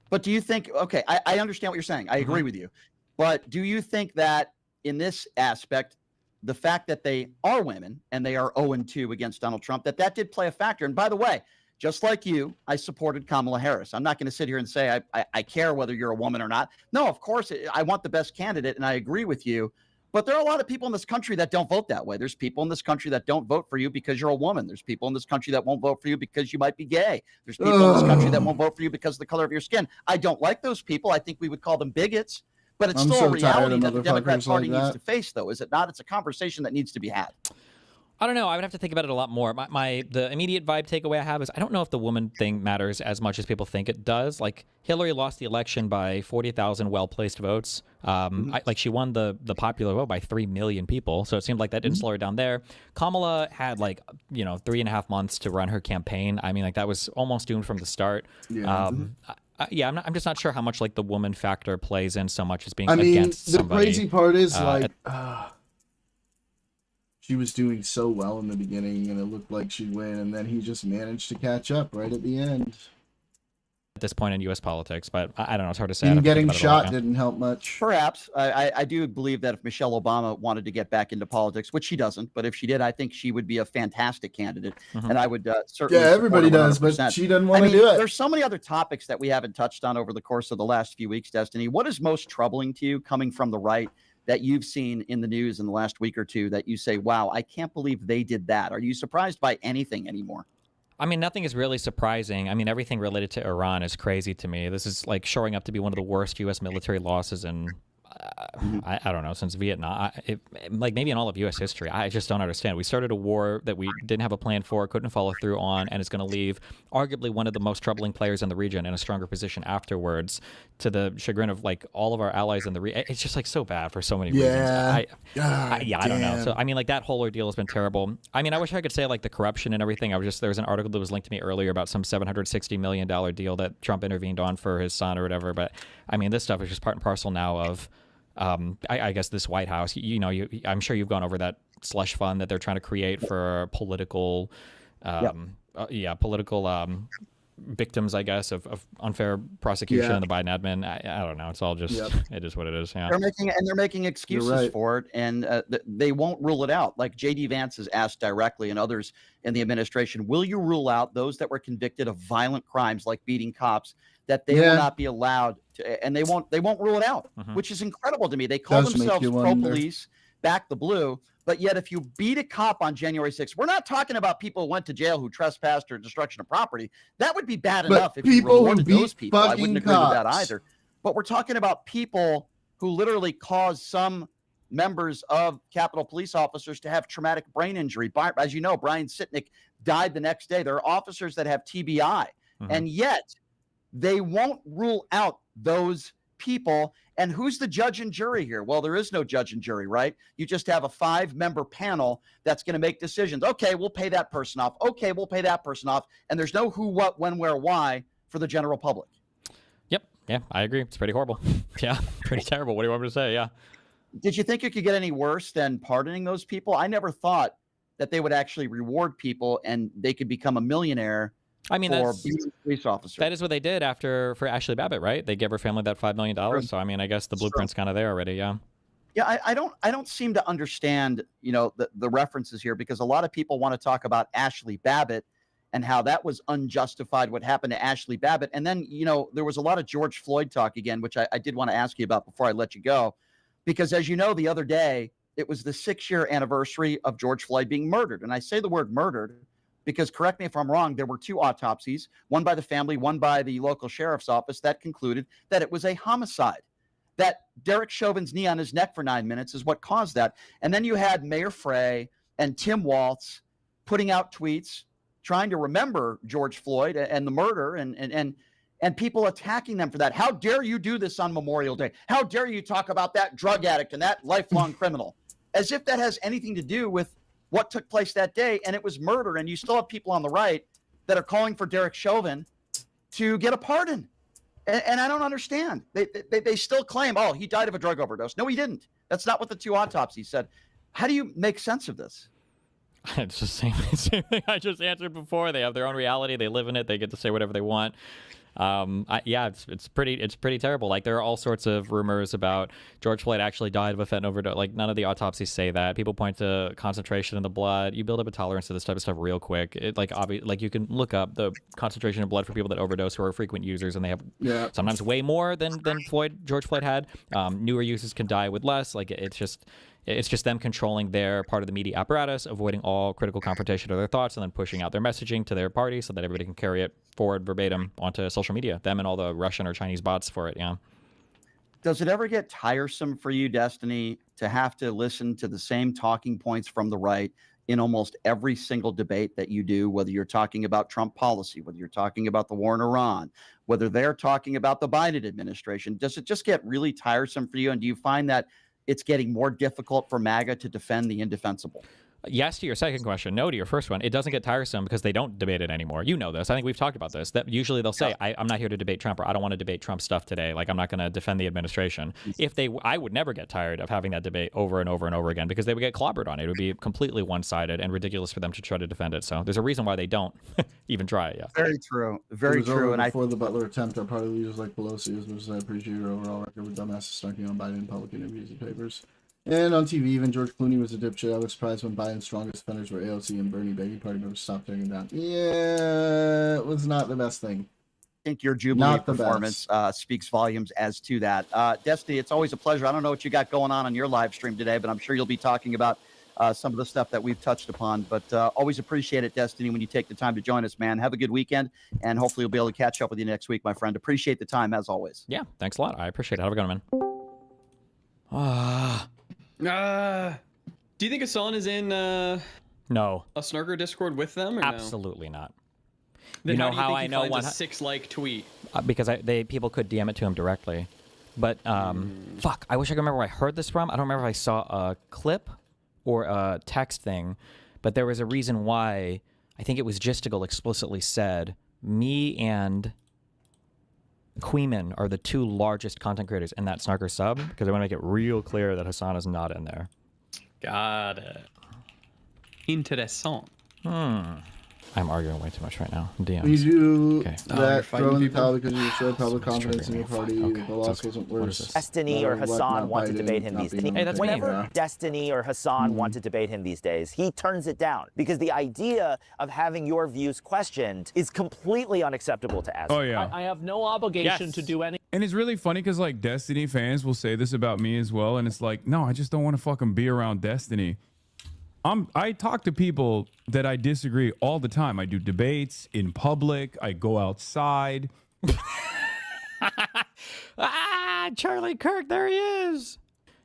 But do you think, okay, I understand what you're saying. I agree with you. But do you think that in this aspect, the fact that they are women and they are 0-2 against Donald Trump, that did play a factor? And by the way, just like you, I supported Kamala Harris. I'm not going to sit here and say I care whether you're a woman or not. No, of course, I want the best candidate, and I agree with you. But there are a lot of people in this country that don't vote that way. There's people in this country that don't vote for you because you're a woman. There's people in this country that won't vote for you because you might be gay. There's people in this country that won't vote for you because of the color of your skin. I don't like those people. I think we would call them bigots. But it's still a reality that the Democrat Party needs to face, though, is it not? It's a conversation that needs to be had. I don't know. I would have to think about it a lot more. The immediate vibe takeaway I have is I don't know if the woman thing matters as much as people think it does. Like, Hillary lost the election by 40,000 well-placed votes. She won the popular vote by 3 million people. So it seemed like that didn't slow her down there. Kamala had 3.5 months to run her campaign. I mean, that was almost doomed from the start. Yeah. I'm just not sure how much the woman factor plays in so much as being against somebody. The crazy part is she was doing so well in the beginning, and it looked like she'd win, and then he just managed to catch up right at the end. At this point in U.S. politics, but I don't know. It's hard to say. Even getting shot didn't help much. Perhaps. I do believe that if Michelle Obama wanted to get back into politics, which she doesn't, but if she did, I think she would be a fantastic candidate, and I would certainly. Yeah, everybody does, but she doesn't want to do it. There's so many other topics that we haven't touched on over the course of the last few weeks, Destiny. What is most troubling to you coming from the right that you've seen in the news in the last week or two that you say, wow, I can't believe they did that? Are you surprised by anything anymore? I mean, nothing is really surprising. I mean, everything related to Iran is crazy to me. This is showing up to be one of the worst U.S. military losses in, I don't know, since Vietnam. Maybe in all of U.S. history. I just don't understand. We started a war that we didn't have a plan for, couldn't follow through on, and it's going to leave arguably one of the most troubling players in the region in a stronger position afterwards, to the chagrin of all of our allies in the region. It's just so bad for so many reasons. I don't know. So I mean, that whole ordeal has been terrible. I mean, I wish I could say the corruption and everything. There was an article that was linked to me earlier about some $760 million deal that Trump intervened on for his son or whatever. But I mean, this stuff is just part and parcel now of. I guess this White House, I'm sure you've gone over that slush fund that they're trying to create for political, victims, I guess, of unfair prosecution in the Biden admin. I don't know. It's all just, it is what it is. Yeah. They're making excuses for it, and they won't rule it out. Like J.D. Vance has asked directly, and others in the administration, will you rule out those that were convicted of violent crimes like beating cops, that they will not be allowed to, and they won't rule it out, which is incredible to me. They call themselves pro-police, back the blue, but yet if you beat a cop on January 6th, we're not talking about people who went to jail who trespassed or destruction of property. That would be bad enough if you rewarded those people. I wouldn't agree with that either. But we're talking about people who literally caused some members of Capitol Police officers to have traumatic brain injury. As you know, Brian Sitnick died the next day. There are officers that have TBI, and yet they won't rule out those people. And who's the judge and jury here? Well, there is no judge and jury, right? You just have a 5-member panel that's going to make decisions. Okay, we'll pay that person off. Okay, we'll pay that person off. And there's no who, what, when, where, why for the general public. Yep. Yeah, I agree. It's pretty horrible. Yeah, pretty terrible. What do you want me to say? Yeah. Did you think it could get any worse than pardoning those people? I never thought that they would actually reward people and they could become a millionaire I mean, for that's beating police officers. that is what they did for Ashley Babbitt, right? They gave her family that $5 million. So I mean, I guess the blueprint's kind of there already. Yeah. Yeah, I don't seem to understand, the references here, because a lot of people want to talk about Ashley Babbitt and how that was unjustified, what happened to Ashley Babbitt. And then, there was a lot of George Floyd talk again, which I did want to ask you about before I let you go, because as you know, the other day, it was the 6-year anniversary of George Floyd being murdered. And I say the word murdered because, correct me if I'm wrong, there were 2 autopsies, one by the family, one by the local sheriff's office, that concluded that it was a homicide. That Derek Chauvin's knee on his neck for 9 minutes is what caused that. And then you had Mayor Frey and Tim Waltz putting out tweets trying to remember George Floyd and the murder, and people attacking them for that. How dare you do this on Memorial Day? How dare you talk about that drug addict and that lifelong criminal? As if that has anything to do with what took place that day. And it was murder. And you still have people on the right that are calling for Derek Chauvin to get a pardon. And I don't understand. They still claim, oh, he died of a drug overdose. No, he didn't. That's not what the 2 autopsies said. How do you make sense of this? It's the same thing I just answered before. They have their own reality. They live in it. They get to say whatever they want. It's pretty terrible. Like, there are all sorts of rumors about George Floyd actually died of a fentanyl overdose. Like, none of the autopsies say that. People point to concentration in the blood. You build up a tolerance to this type of stuff real quick. You can look up the concentration of blood for people that overdose who are frequent users, and they have sometimes way more than George Floyd had. Newer users can die with less. Like, it's just them controlling their part of the media apparatus, avoiding all critical confrontation of their thoughts, and then pushing out their messaging to their party so that everybody can carry it forward verbatim onto social media. Them and all the Russian or Chinese bots for it, yeah. Does it ever get tiresome for you, Destiny, to have to listen to the same talking points from the right in almost every single debate that you do, whether you're talking about Trump policy, whether you're talking about the war in Iran, whether they're talking about the Biden administration? Does it just get really tiresome for you? And do you find that it's getting more difficult for MAGA to defend the indefensible? Yes to your second question. No to your first one. It doesn't get tiresome because they don't debate it anymore. You know this. I think we've talked about this. That usually they'll say, I'm not here to debate Trump, or I don't want to debate Trump stuff today. Like, I'm not going to defend the administration. I would never get tired of having that debate over and over and over again, because they would get clobbered on it. It would be completely one-sided and ridiculous for them to try to defend it. So there's a reason why they don't even try it. Yeah. Very true. Very true. And before the Butler attempt, our party leaders like Pelosi, as much as I appreciate her overall record with dumbasses snarking on Biden in public interviews and papers. And on TV, even George Clooney was a dipshit. I was surprised when Biden's strongest defenders were AOC and Bernie begging party members to stop taking him down. Yeah, it was not the best thing. I think your Jubilee performance speaks volumes as to that. Destiny, it's always a pleasure. I don't know what you got going on your live stream today, but I'm sure you'll be talking about some of the stuff that we've touched upon. But always appreciate it, Destiny, when you take the time to join us, man. Have a good weekend, and hopefully we'll be able to catch up with you next week, my friend. Appreciate the time, as always. Yeah, thanks a lot. I appreciate it. Have a good one, man. Do you think Hassan is in no a Snarker Discord with them? Or absolutely not. Then you know how I know a 6-like tweet? Because people could DM it to him directly. But fuck, I wish I could remember where I heard this from. I don't remember if I saw a clip or a text thing, but there was a reason why. I think it was Gistigal explicitly said, me and Queeman are the 2 largest content creators in that Snarker sub, because they want to make it real clear that Hassan is not in there. Got it. Interessant. I'm arguing way too much right now. DMs. We do okay. that throw in the towel because you showed public confidence in your party. Okay. The loss wasn't worse. Destiny or Hassan want to debate him these days. Whenever Destiny or Hassan want to debate him these days, he turns it down, because the idea of having your views questioned is completely unacceptable to us. Oh yeah. I have no obligation to do any. And it's really funny because like Destiny fans will say this about me as well, and it's like, no, I just don't want to fucking be around Destiny. I talk to people that I disagree all the time. I do debates in public. I go outside. Charlie Kirk, there he is.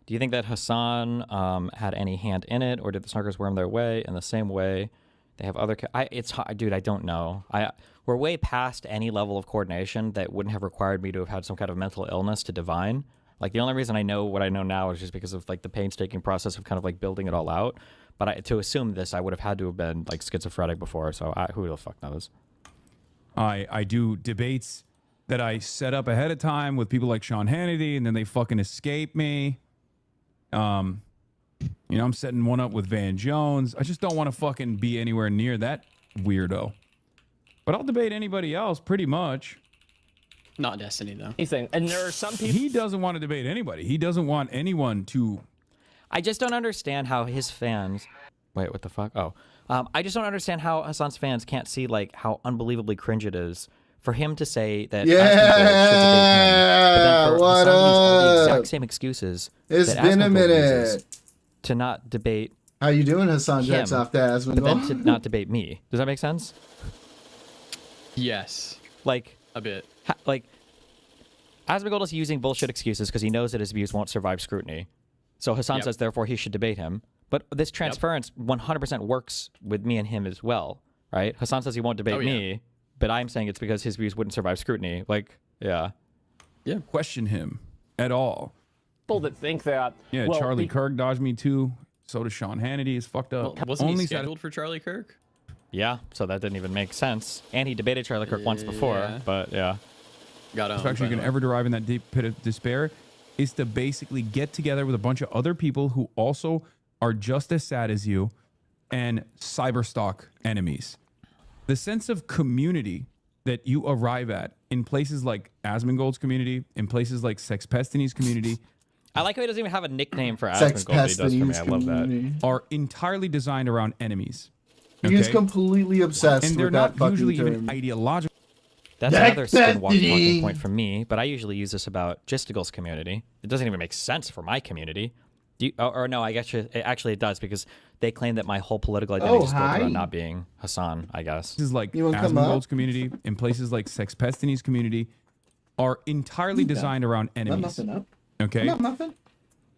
Do you think that Hassan had any hand in it, or did the Snarkers worm their way in the same way they have other? It's hard, dude. I don't know. We're way past any level of coordination that wouldn't have required me to have had some kind of mental illness to divine. Like, the only reason I know what I know now is just because of like the painstaking process of kind of like building it all out. But to assume this, I would have had to have been like schizophrenic before. So who the fuck knows? I do debates that I set up ahead of time with people like Sean Hannity, and then they fucking escape me. I'm setting one up with Van Jones. I just don't want to fucking be anywhere near that weirdo. But I'll debate anybody else pretty much. Not Destiny though. Anything. And there are some people. He doesn't want to debate anybody. He doesn't want anyone to. I just don't understand how his fans. Wait, what the fuck? Oh, I just don't understand how Hassan's fans can't see like how unbelievably cringe it is for him to say that. Yeah, what up? The exact same excuses. It's been a minute to not debate. How you doing, Hassan? Jacks off to Asmongold. But then to not debate me. Does that make sense? Yes. Like a bit. Like Asmongold is using bullshit excuses because he knows that his views won't survive scrutiny. So Hassan says, therefore, he should debate him. But this transference 100% works with me and him as well, right? Hassan says he won't debate me, but I'm saying it's because his views wouldn't survive scrutiny. Like, yeah. Question him at all. People that think that. Yeah, well, Charlie Kirk dodged me too. So does Sean Hannity. Is fucked up. Well, wasn't he scheduled for Charlie Kirk? Yeah, so that didn't even make sense. And he debated Charlie Kirk once before, but yeah. The best faction you can ever derive in that deep pit of despair is to basically get together with a bunch of other people who also are just as sad as you and cyberstalk enemies. The sense of community that you arrive at in places like Asmongold's community, in places like Sexpestini's community. I like how he doesn't even have a nickname for Asmongold, but he does for me. I love that. Are entirely designed around enemies. He is completely obsessed and they're with not that usually fucking even term. ideological. That's another skinwalker talking point for me, but I usually use this about Gistigal's community. It doesn't even make sense for my community. Do you, or no, I guess actually it does because they claim that my whole political identity is built around not being Hassan, I guess. Places like Asmongold's community and places like Sexpestini's community are entirely designed around enemies. Okay?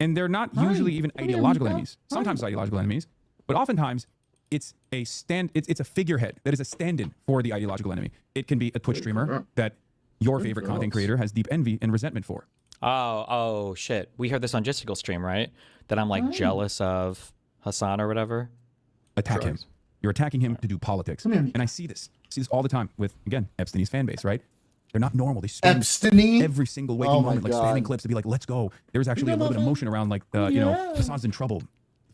And they're not usually even ideological enemies. Sometimes ideological enemies, but oftentimes it's a figurehead that is a stand-in for the ideological enemy. It can be a Twitch streamer that your favorite content creator has deep envy and resentment for. Oh shit. We heard this on Gistigal stream, right? That I'm like jealous of Hassan or whatever. Attack him. You're attacking him to do politics. And I see this all the time with, again, Epstein's fan base, right? They're not normal. They spam every single waking moment, like spamming clips to be like, let's go. There's actually a little bit of emotion around like, Hassan's in trouble.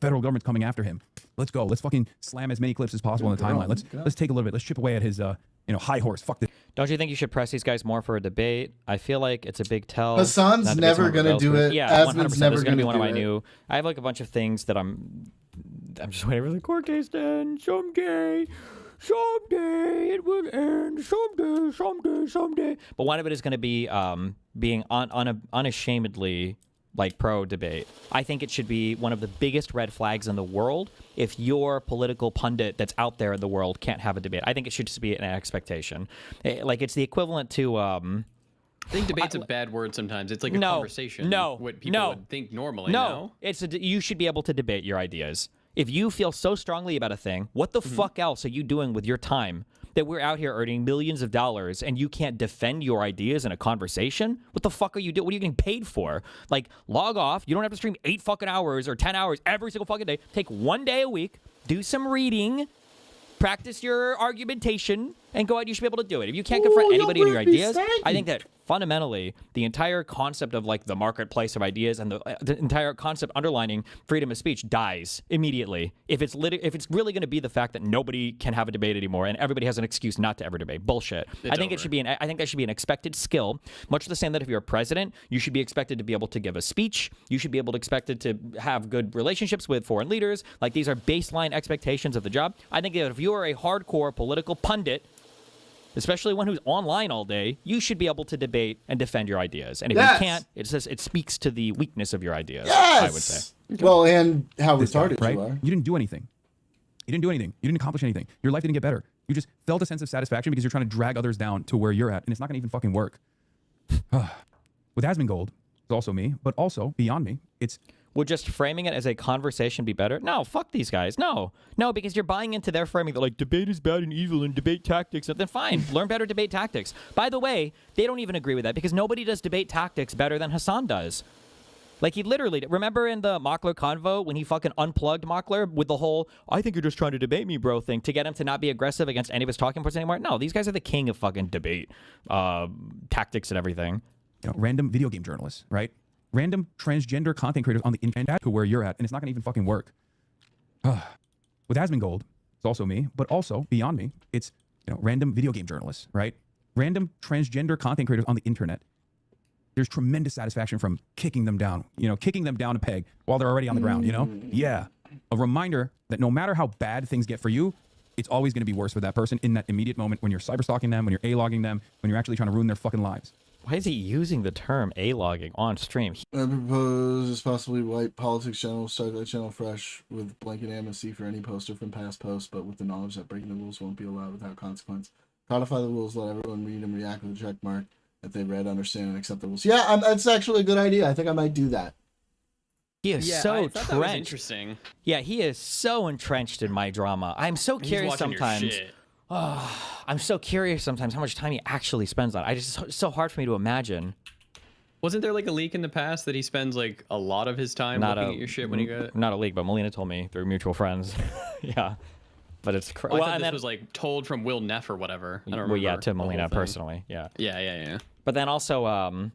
Federal government's coming after him. Let's go. Let's fucking slam as many clips as possible on the timeline. Let's take a little bit. Let's chip away at his high horse. Fuck this. Don't you think you should press these guys more for a debate? I feel like it's a big tell. Hassan's never gonna do it. Yeah, 100%. Asmon's never This is gonna be one of do my it. new. I have like a bunch of things that I'm just waiting for the court case to end someday. Someday it will end. Someday. But one of it is going to be being unashamedly like pro debate. I think it should be one of the biggest red flags in the world if your political pundit that's out there in the world can't have a debate. I think it should just be an expectation. Like it's the equivalent to I think debate's a bad word sometimes. It's like a conversation. What people would think normally. No. You should be able to debate your ideas. If you feel so strongly about a thing, what the fuck else are you doing with your time that we're out here earning millions of dollars and you can't defend your ideas in a conversation? What the fuck are you doing? What are you getting paid for? Like, log off. You don't have to stream 8 fucking hours or 10 hours every single fucking day. Take 1 day a week, do some reading, practice your argumentation, and go out. You should be able to do it. If you can't confront anybody in your ideas, I think that fundamentally the entire concept of like the marketplace of ideas and the entire concept underlining freedom of speech dies immediately. If it's really going to be the fact that nobody can have a debate anymore and everybody has an excuse not to ever debate, bullshit. I think that should be an expected skill. Much the same that if you're a president, you should be expected to be able to give a speech. You should be able to expected to have good relationships with foreign leaders. Like these are baseline expectations of the job. I think that if you are a hardcore political pundit, especially one who's online all day, you should be able to debate and defend your ideas. And if you can't, it speaks to the weakness of your ideas, I would say. Well, and how retarded right? you are. You didn't do anything. You didn't accomplish anything. Your life didn't get better. You just felt a sense of satisfaction because you're trying to drag others down to where you're at, and it's not going to even fucking work. With Asmongold, it's also me, but also beyond me, it's... Would just framing it as a conversation be better? No, fuck these guys. No, because you're buying into their framing that like debate is bad and evil and debate tactics. Then fine, learn better debate tactics. By the way, they don't even agree with that because nobody does debate tactics better than Hassan does. Like he literally, remember in the Mockler convo when he fucking unplugged Mockler with the whole, I think you're just trying to debate me, bro thing to get him to not be aggressive against any of his talking points anymore? No, these guys are the king of fucking debate tactics and everything. Random video game journalists, right? Random transgender content creators on the internet to where you're at, and it's not going to even fucking work. With Asmongold, it's also me, but also beyond me, it's random video game journalists, right? Random transgender content creators on the internet. There's tremendous satisfaction from kicking them down, kicking them down a peg while they're already on the ground, Yeah. A reminder that no matter how bad things get for you, it's always going to be worse for that person in that immediate moment when you're cyberstalking them, when you're A-logging them, when you're actually trying to ruin their fucking lives. Why is he using the term A-logging on stream? I propose possibly white politics channel start that channel fresh with blanket amnesty for any poster from past posts, but with the knowledge that breaking the rules won't be allowed without consequence. Codify the rules, let everyone read and react with a check mark if they read, understand, and accept the rules. Yeah, that's actually a good idea. I think I might do that. He is I so thought that was entrenched. interesting. Yeah, he is so entrenched in my drama. I'm so curious watching your sometimes. shit. I'm so curious sometimes how much time he actually spends on it. It's so hard for me to imagine. Wasn't there like a leak in the past that he spends like a lot of his time looking at your shit when he got? Not a leak, but Melina told me through mutual friends. Yeah, but it's I thought this was like told from Will Neff or whatever. I don't remember. Well, yeah, to the whole Melina thing. personally. Yeah. Yeah. But then also,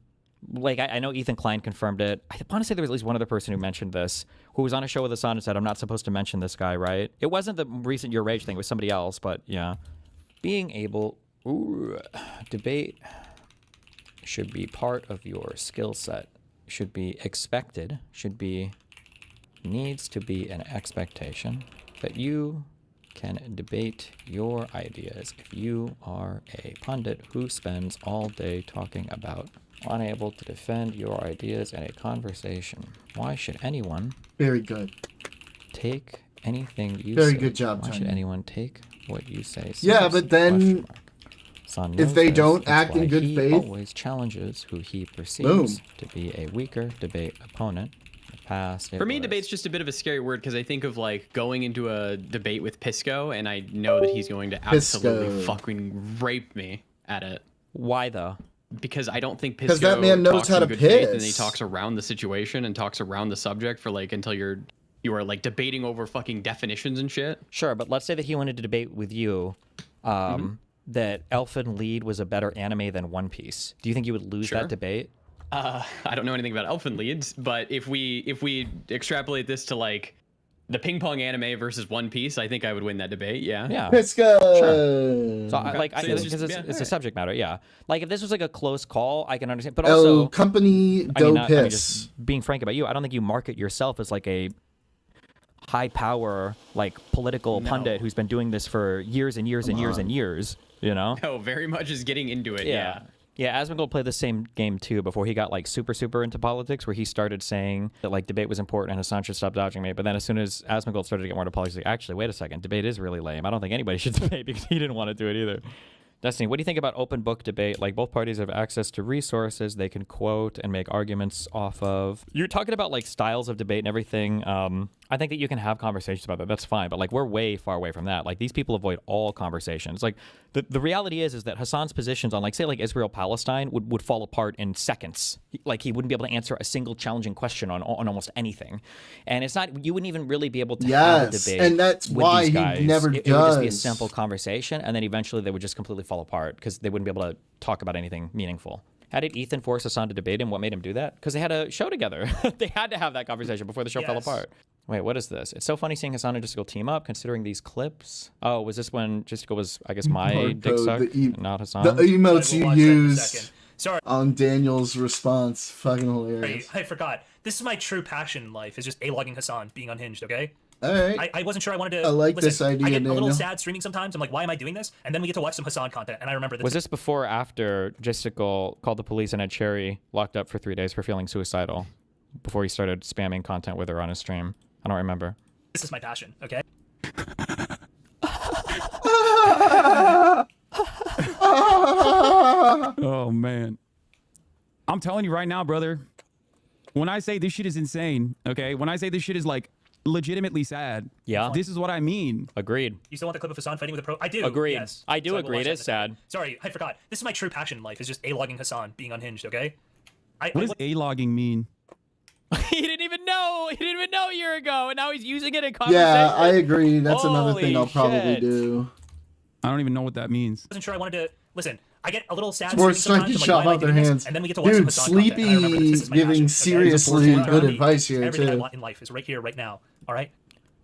like I know Ethan Klein confirmed it. I want to say there was at least one other person who mentioned this, who was on a show with Hassan and said, "I'm not supposed to mention this guy, right?" It wasn't the recent Your Rage thing; it was somebody else. But yeah, being able debate should be part of your skill set. Should be expected. Needs to be an expectation that you can debate your ideas if you are a pundit who spends all day talking about unable to defend your ideas in a conversation. Why should anyone Very good. take anything you Very say? good job, Why should Tony. anyone take what you say Yeah, seriously? but then Son if knows they this, don't it's act in why good he faith- always challenges who he perceives to be a weaker debate opponent. In the past, it For me, was- debate's just a bit of a scary word because I think of like going into a debate with Pisco, and I know that he's going to absolutely Pisco. fucking rape me at it. Why though? Because I don't think 'Cause Pisco that man knows talks how in to good faith, and he piss. talks around the situation and talks around the subject for like until you are like debating over fucking definitions and shit. Sure, but let's say that he wanted to debate with you that Elfen Lied was a better anime than One Piece. Do you think you would lose Sure. that debate? I don't know anything about Elfen Leads, but if we extrapolate this to like the ping pong anime versus One Piece, I think I would win that debate. Yeah. Yeah. Pisco. Sure. So, Okay. So it's just- yeah, it's a alright. subject matter, yeah. Like, if this was like a close call, I can understand. But also, El company do piss. just being frank about you, I don't think you market yourself as like a high power, like political pundit who's been doing this for years and years and years and years, you know? No, very much is getting into it. Yeah. Yeah, Asmongold played the same game too before he got like super into politics, where he started saying that like debate was important and Hassan should stop dodging me. But then as soon as Asmongold started to get more into politics, he's like, actually, wait a second, debate is really lame. I don't think anybody should debate because he didn't want to do it either. Destiny, what do you think about open book debate? Like, both parties have access to resources they can quote and make arguments off of. You're talking about like styles of debate and everything. I think that you can have conversations about that. That's fine. But like, we're way far away from that. Like, these people avoid all conversations. Like, the reality is that Hassan's positions on like, say like Israel-Palestine would fall apart in seconds. Like, he wouldn't be able to answer a single challenging question on almost anything. And it's not, you wouldn't even really be able to have a Yes, debate. and that's with why these he guys. never It would just be a does. simple conversation, and then eventually they would just completely fall apart because they wouldn't be able to talk about anything meaningful. How did Ethan force Hassan to debate him? What made him do that? Because they had a show together. They had to have that conversation before the show fell apart. Wait, what is this? It's so funny seeing Hassan and Jessica team up, considering these clips. Oh, was this when Jessica was, I guess, my Hard Oh, dick code, suck, not Hassan? The emotes you watch that in a used second. Sorry. on Daniel's response, fucking Sorry, hilarious. I forgot. This is my true passion in life, is just A-logging Hassan, being unhinged, okay? All right. I wasn't sure I wanted to. I like listen, this idea, I get a little Daniel. sad streaming sometimes. I'm like, why am I doing this? And then we get to watch some Hassan content, and I remember Was this before or after Jessica called the police and had Cherry locked up for 3 days for feeling suicidal? Before he started spamming content with her on his stream? I don't remember. This is my passion, okay? Oh man, I'm telling you right now, brother. When I say this shit is insane, okay? When I say this shit is like legitimately sad, yeah, this is what I mean. Agreed. You still want the clip of Hassan fighting with a pro? I do. Agreed. Yes. I do So will agree. watch It that is in a second. sad. Sorry, I forgot. This is my true passion in life, is just A-logging Hassan, being unhinged, okay? What does A-logging mean? He didn't even know. He didn't even know a year ago, and now he's using it in conversation. Yeah, I agree. That's another Holy thing I'll probably shit. do. I don't even know what that means. Wasn't sure I wanted to listen. I get a little sad. Sports streaming striking sometimes. I'm shot like, why am I out their doing this? hands. And then we get to watch some Dude, Hassan content, and I remember that this is my giving passion, okay? seriously Support good me. advice here, Everything I too. want in life is right here, right now. All right.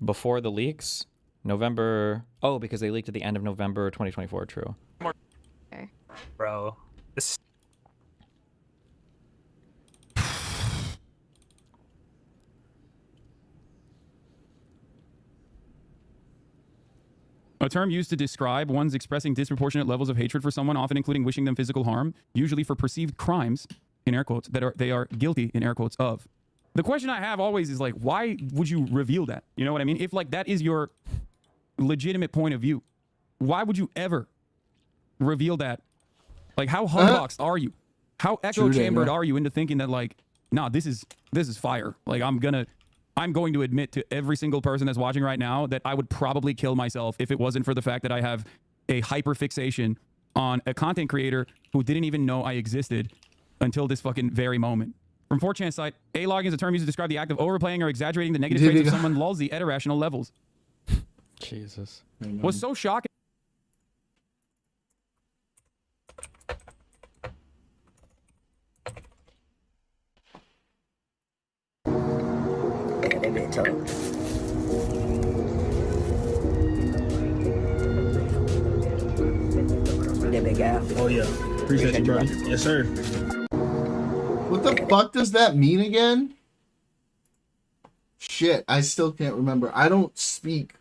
Before the leaks, November. Oh, because they leaked at the end of November 2024. True. Okay. Bro, this. A term used to describe one's expressing disproportionate levels of hatred for someone, often including wishing them physical harm, usually for perceived crimes, in air quotes, that they are guilty, in air quotes, of. The question I have always is like, why would you reveal that? You know what I mean? If like that is your legitimate point of view, why would you ever reveal that? Like, how humboxed are you? How echo chambered are you into thinking that like, nah, this is fire. Like I'm going to admit to every single person that's watching right now that I would probably kill myself if it wasn't for the fact that I have a hyper fixation on a content creator who didn't even know I existed until this fucking very moment. From 4chan site, A-logging is a term used to describe the act of overplaying or exaggerating the negative traits of someone lulls the at irrational levels. Jesus. What's so shocking? Oh yeah, appreciate you, bro. Yes, sir. What the fuck does that mean again? Shit, I still can't remember. I don't speak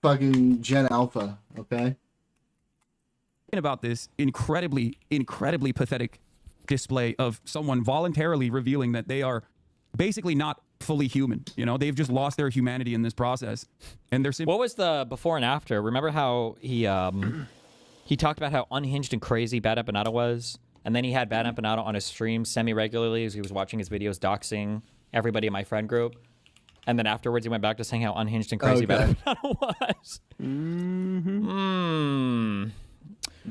fucking Gen Alpha, okay? About this incredibly pathetic display of someone voluntarily revealing that they are basically not fully human. You know, they've just lost their humanity in this process, and they're What was the before and after? Remember how he talked about how unhinged and crazy Bad Empanada was, and then he had Bad Empanada on his stream semi-regularly as he was watching his videos doxing everybody in my friend group, and then afterwards he went back to saying how unhinged and crazy Bad Empanada was.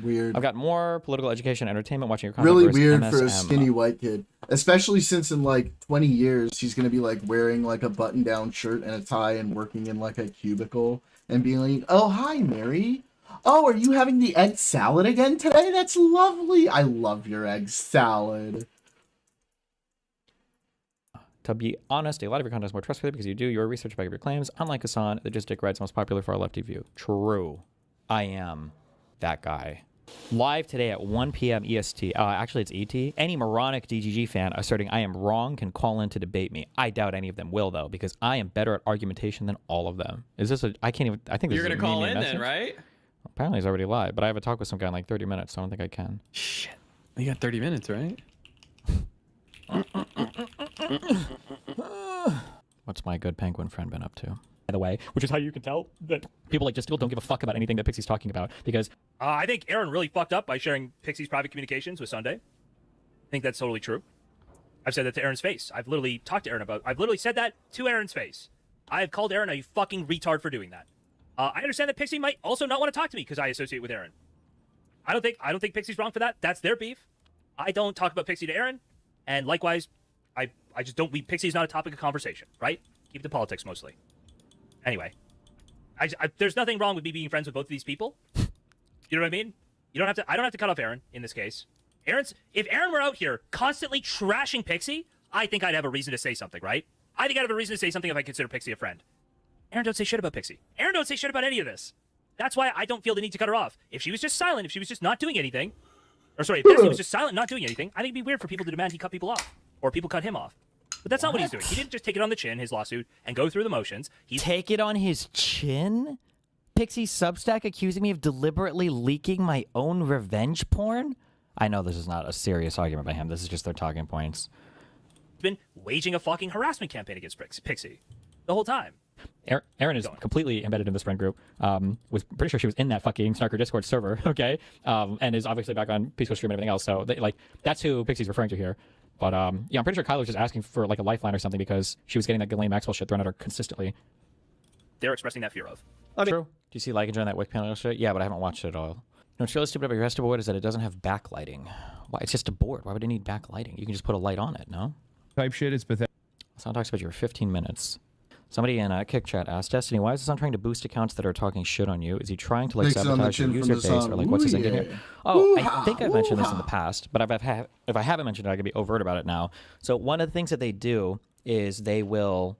Weird. I've got more political education, entertainment, watching your content. Really versus weird MSM. for a skinny white kid, especially since in like 20 years he's gonna be like wearing like a button-down shirt and a tie and working in like a cubicle and being like, "Oh, hi, Mary. Oh, are you having the egg salad again today? That's lovely. I love your egg salad." To be honest, a lot of your content is more trustworthy because you do your research about your claims. Unlike Hassan, the just dick ride's most popular far lefty view. True. I am that guy. Live today at 1 p.m. EST. Actually, it's ET. Any moronic DGG fan asserting I am wrong can call in to debate me. I doubt any of them will, though, because I am better at argumentation than all of them. Is this a... I can't even... I think this You're is going to call in message. then, right? Apparently, he's already live, but I have a talk with some guy in like 30 minutes, so I don't think I can. Shit. You got 30 minutes, right? What's my good penguin friend been up to? By the way, which is how you can tell that people like just still don't give a fuck about anything that Pixie's talking about, because I think Aaron really fucked up by sharing Pixie's private communications with Sunday. I think that's totally true. I've said that to Aaron's face. I've literally talked to Aaron about. I've literally said that to Aaron's face. I have called Aaron a fucking retard for doing that. I understand that Pixie might also not want to talk to me because I associate with Aaron. I don't think Pixie's wrong for that. That's their beef. I don't talk about Pixie to Aaron, and likewise, I just don't. Pixie's not a topic of conversation, right? Keep the politics mostly. Anyway, there's nothing wrong with me being friends with both of these people. You know what I mean? You don't have to. I don't have to cut off Aaron in this case. If Aaron were out here constantly trashing Pixie, I think I'd have a reason to say something, right? I think I'd have a reason to say something if I consider Pixie a friend. Aaron don't say shit about Pixie. Aaron don't say shit about any of this. That's why I don't feel the need to cut her off. If she was just silent, if she was just not doing anything, or sorry, if Pixie was just silent, not doing anything, I think it'd be weird for people to demand he cut people off or people cut him off. But that's not what he's doing. He didn't just take it on the chin, his lawsuit, and go through the motions. Take it on his chin? Pixie Substack accusing me of deliberately leaking my own revenge porn? I know this is not a serious argument by him. This is just their talking points. He's been waging a fucking harassment campaign against Pixie the whole time. Erin is completely embedded in this friend group. Was pretty sure she was in that fucking Snarker Discord server, okay? And is obviously back on Peace Stream and everything else. So, that's who Pixie's referring to here. But, yeah, I'm pretty sure Kyler was just asking for, like, a lifeline or something because she was getting that Ghislaine Maxwell shit thrown at her consistently. They're expressing that fear of. True. Do you see like enjoying that Wick panel yesterday? Yeah, but I haven't watched it at all. No, what's really stupid about your Resta board is that it doesn't have backlighting. Why? It's just a board. Why would it need backlighting? You can just put a light on it, no? Type shit is pathetic. Someone talks about your 15 minutes. Somebody in Kick Chat asked, Destiny, why is Hassan trying to boost accounts that are talking shit on you? Is he trying to, like, sabotage your user base? Or, like, what's his end game here? Oh, I think I've mentioned this in the past, but if I haven't mentioned it, I can be overt about it now. So one of the things that they do is they will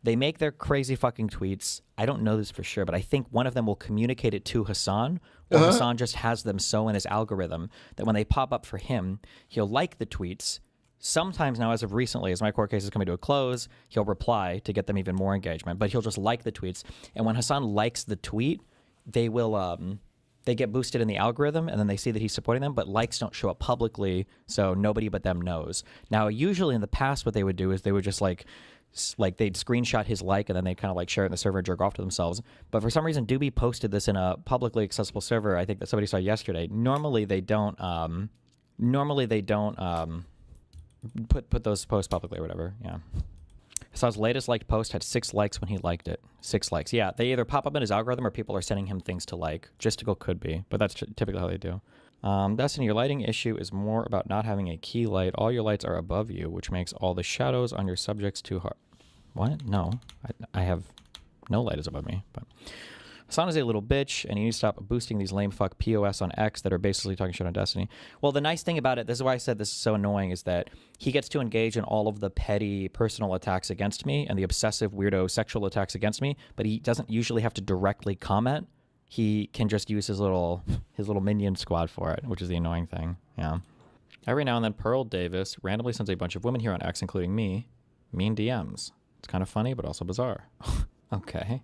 They make their crazy fucking tweets. I don't know this for sure, but I think one of them will communicate it to Hassan, or Hassan just has them so in his algorithm that when they pop up for him, he'll like the tweets. Sometimes now, as of recently, as my court case is coming to a close, he'll reply to get them even more engagement, but he'll just like the tweets. And when Hassan likes the tweet, they will, they get boosted in the algorithm, and then they see that he's supporting them, but likes don't show up publicly, so nobody but them knows. Now, usually in the past, what they would do is they would just like they'd screenshot his like, and then they'd kind of like share it in the server and jerk off to themselves. But for some reason, Doobie posted this in a publicly accessible server. I think that somebody saw yesterday. Normally they don't put those posts publicly or whatever. Yeah. Hassan's latest liked post had 6 likes when he liked it. 6 likes. Yeah, they either pop up in his algorithm or people are sending him things to like. Justical could be, but that's typically how they do. Destiny, your lighting issue is more about not having a key light. All your lights are above you, which makes all the shadows on your subjects too hard. What? No, I have no light is above me. But Hassan is a little bitch, and you need to stop boosting these lame fuck POS on X that are basically talking shit on Destiny. Well, the nice thing about it, this is why I said this is so annoying, is that he gets to engage in all of the petty personal attacks against me and the obsessive weirdo sexual attacks against me, but he doesn't usually have to directly comment. He can just use his little minion squad for it, which is the annoying thing. Yeah. Every now and then, Pearl Davis randomly sends a bunch of women here on X, including me, mean DMs. It's kind of funny, but also bizarre. Okay.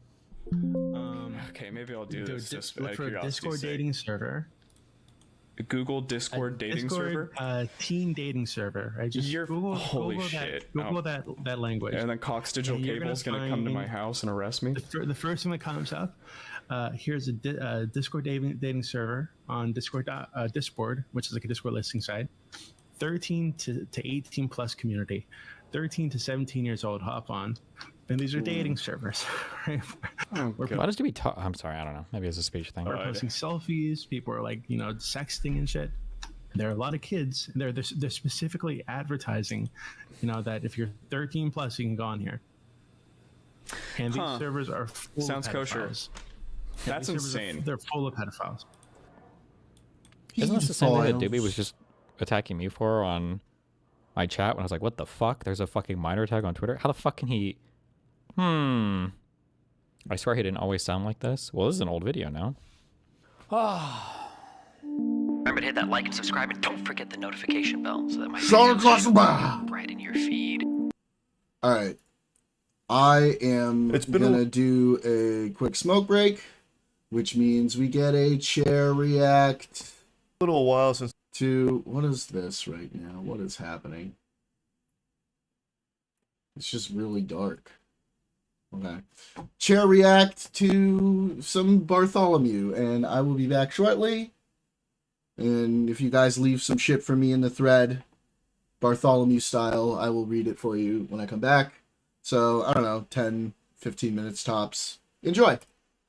Okay, maybe I'll do this. Just look for Discord dating server. Google Discord dating server. Teen dating server. Right? Just Google shit. Google that language. And then Cox Digital Cable is going to come to my house and arrest me. The first thing that comes up. Here's a Discord dating server on Discord, which is like a Discord listing site. 13 to 18 plus community. 13 to 17 years old hop on. And these are dating servers, right? Why does Doobie talk? I'm sorry, I don't know. Maybe it's a speech thing. We're posting selfies. People are like, sexting and shit. There are a lot of kids. They're specifically advertising, that if you're 13 plus, you can go on here. And these servers are full Sounds of kosher. pedophiles. That's insane. They're full of pedophiles. Isn't this the same thing that Doobie was just attacking me for on my chat when I was like, what the fuck? There's a fucking minor tag on Twitter? How the fuck can he... I swear he didn't always sound like this. Well, this is an old video now. Remember to hit that like and subscribe, and don't forget the notification bell so that my Sean videos show up right in your feed. All right. I am gonna do a quick smoke break, which means we get a chair react. A little while since what is this right now? What is happening? It's just really dark. Okay. Chair react to some Bartholomew, and I will be back shortly. And if you guys leave some shit for me in the thread, Bartholomew style, I will read it for you when I come back. So, I don't know, 10, 15 minutes tops. Enjoy!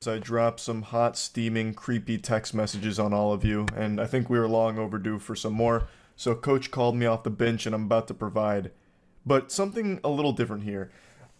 I dropped some hot, steaming, creepy text messages on all of you, and I think we were long overdue for some more, so Coach called me off the bench and I'm about to provide. But something a little different here.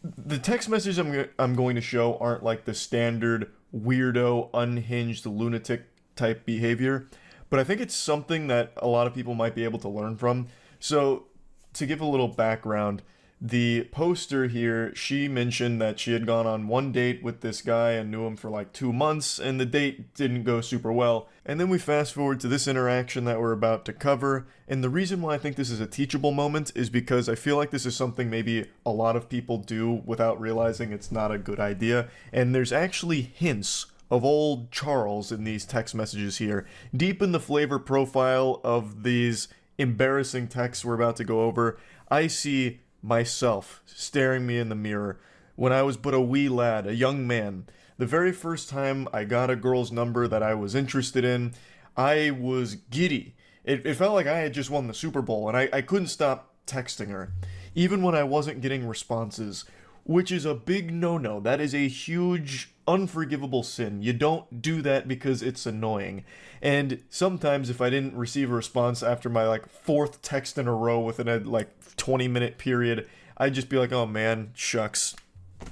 The text messages I'm going to show aren't like the standard weirdo, unhinged, lunatic type behavior, but I think it's something that a lot of people might be able to learn from. So, to give a little background, the poster here, she mentioned that she had gone on one date with this guy and knew him for like 2 months, and the date didn't go super well. And then we fast forward to this interaction that we're about to cover, and the reason why I think this is a teachable moment is because I feel like this is something maybe a lot of people do without realizing it's not a good idea, and there's actually hints of old Charles in these text messages here. Deep in the flavor profile of these embarrassing texts we're about to go over, I see myself staring me in the mirror when I was but a wee lad, a young man. The very first time I got a girl's number that I was interested in, I was giddy. It felt like I had just won the Super Bowl, and I couldn't stop texting her, even when I wasn't getting responses, which is a big no-no. That is a huge, unforgivable sin. You don't do that because it's annoying. And sometimes if I didn't receive a response after my like 4th text in a row within a like 20-minute period, I'd just be like, oh man, shucks,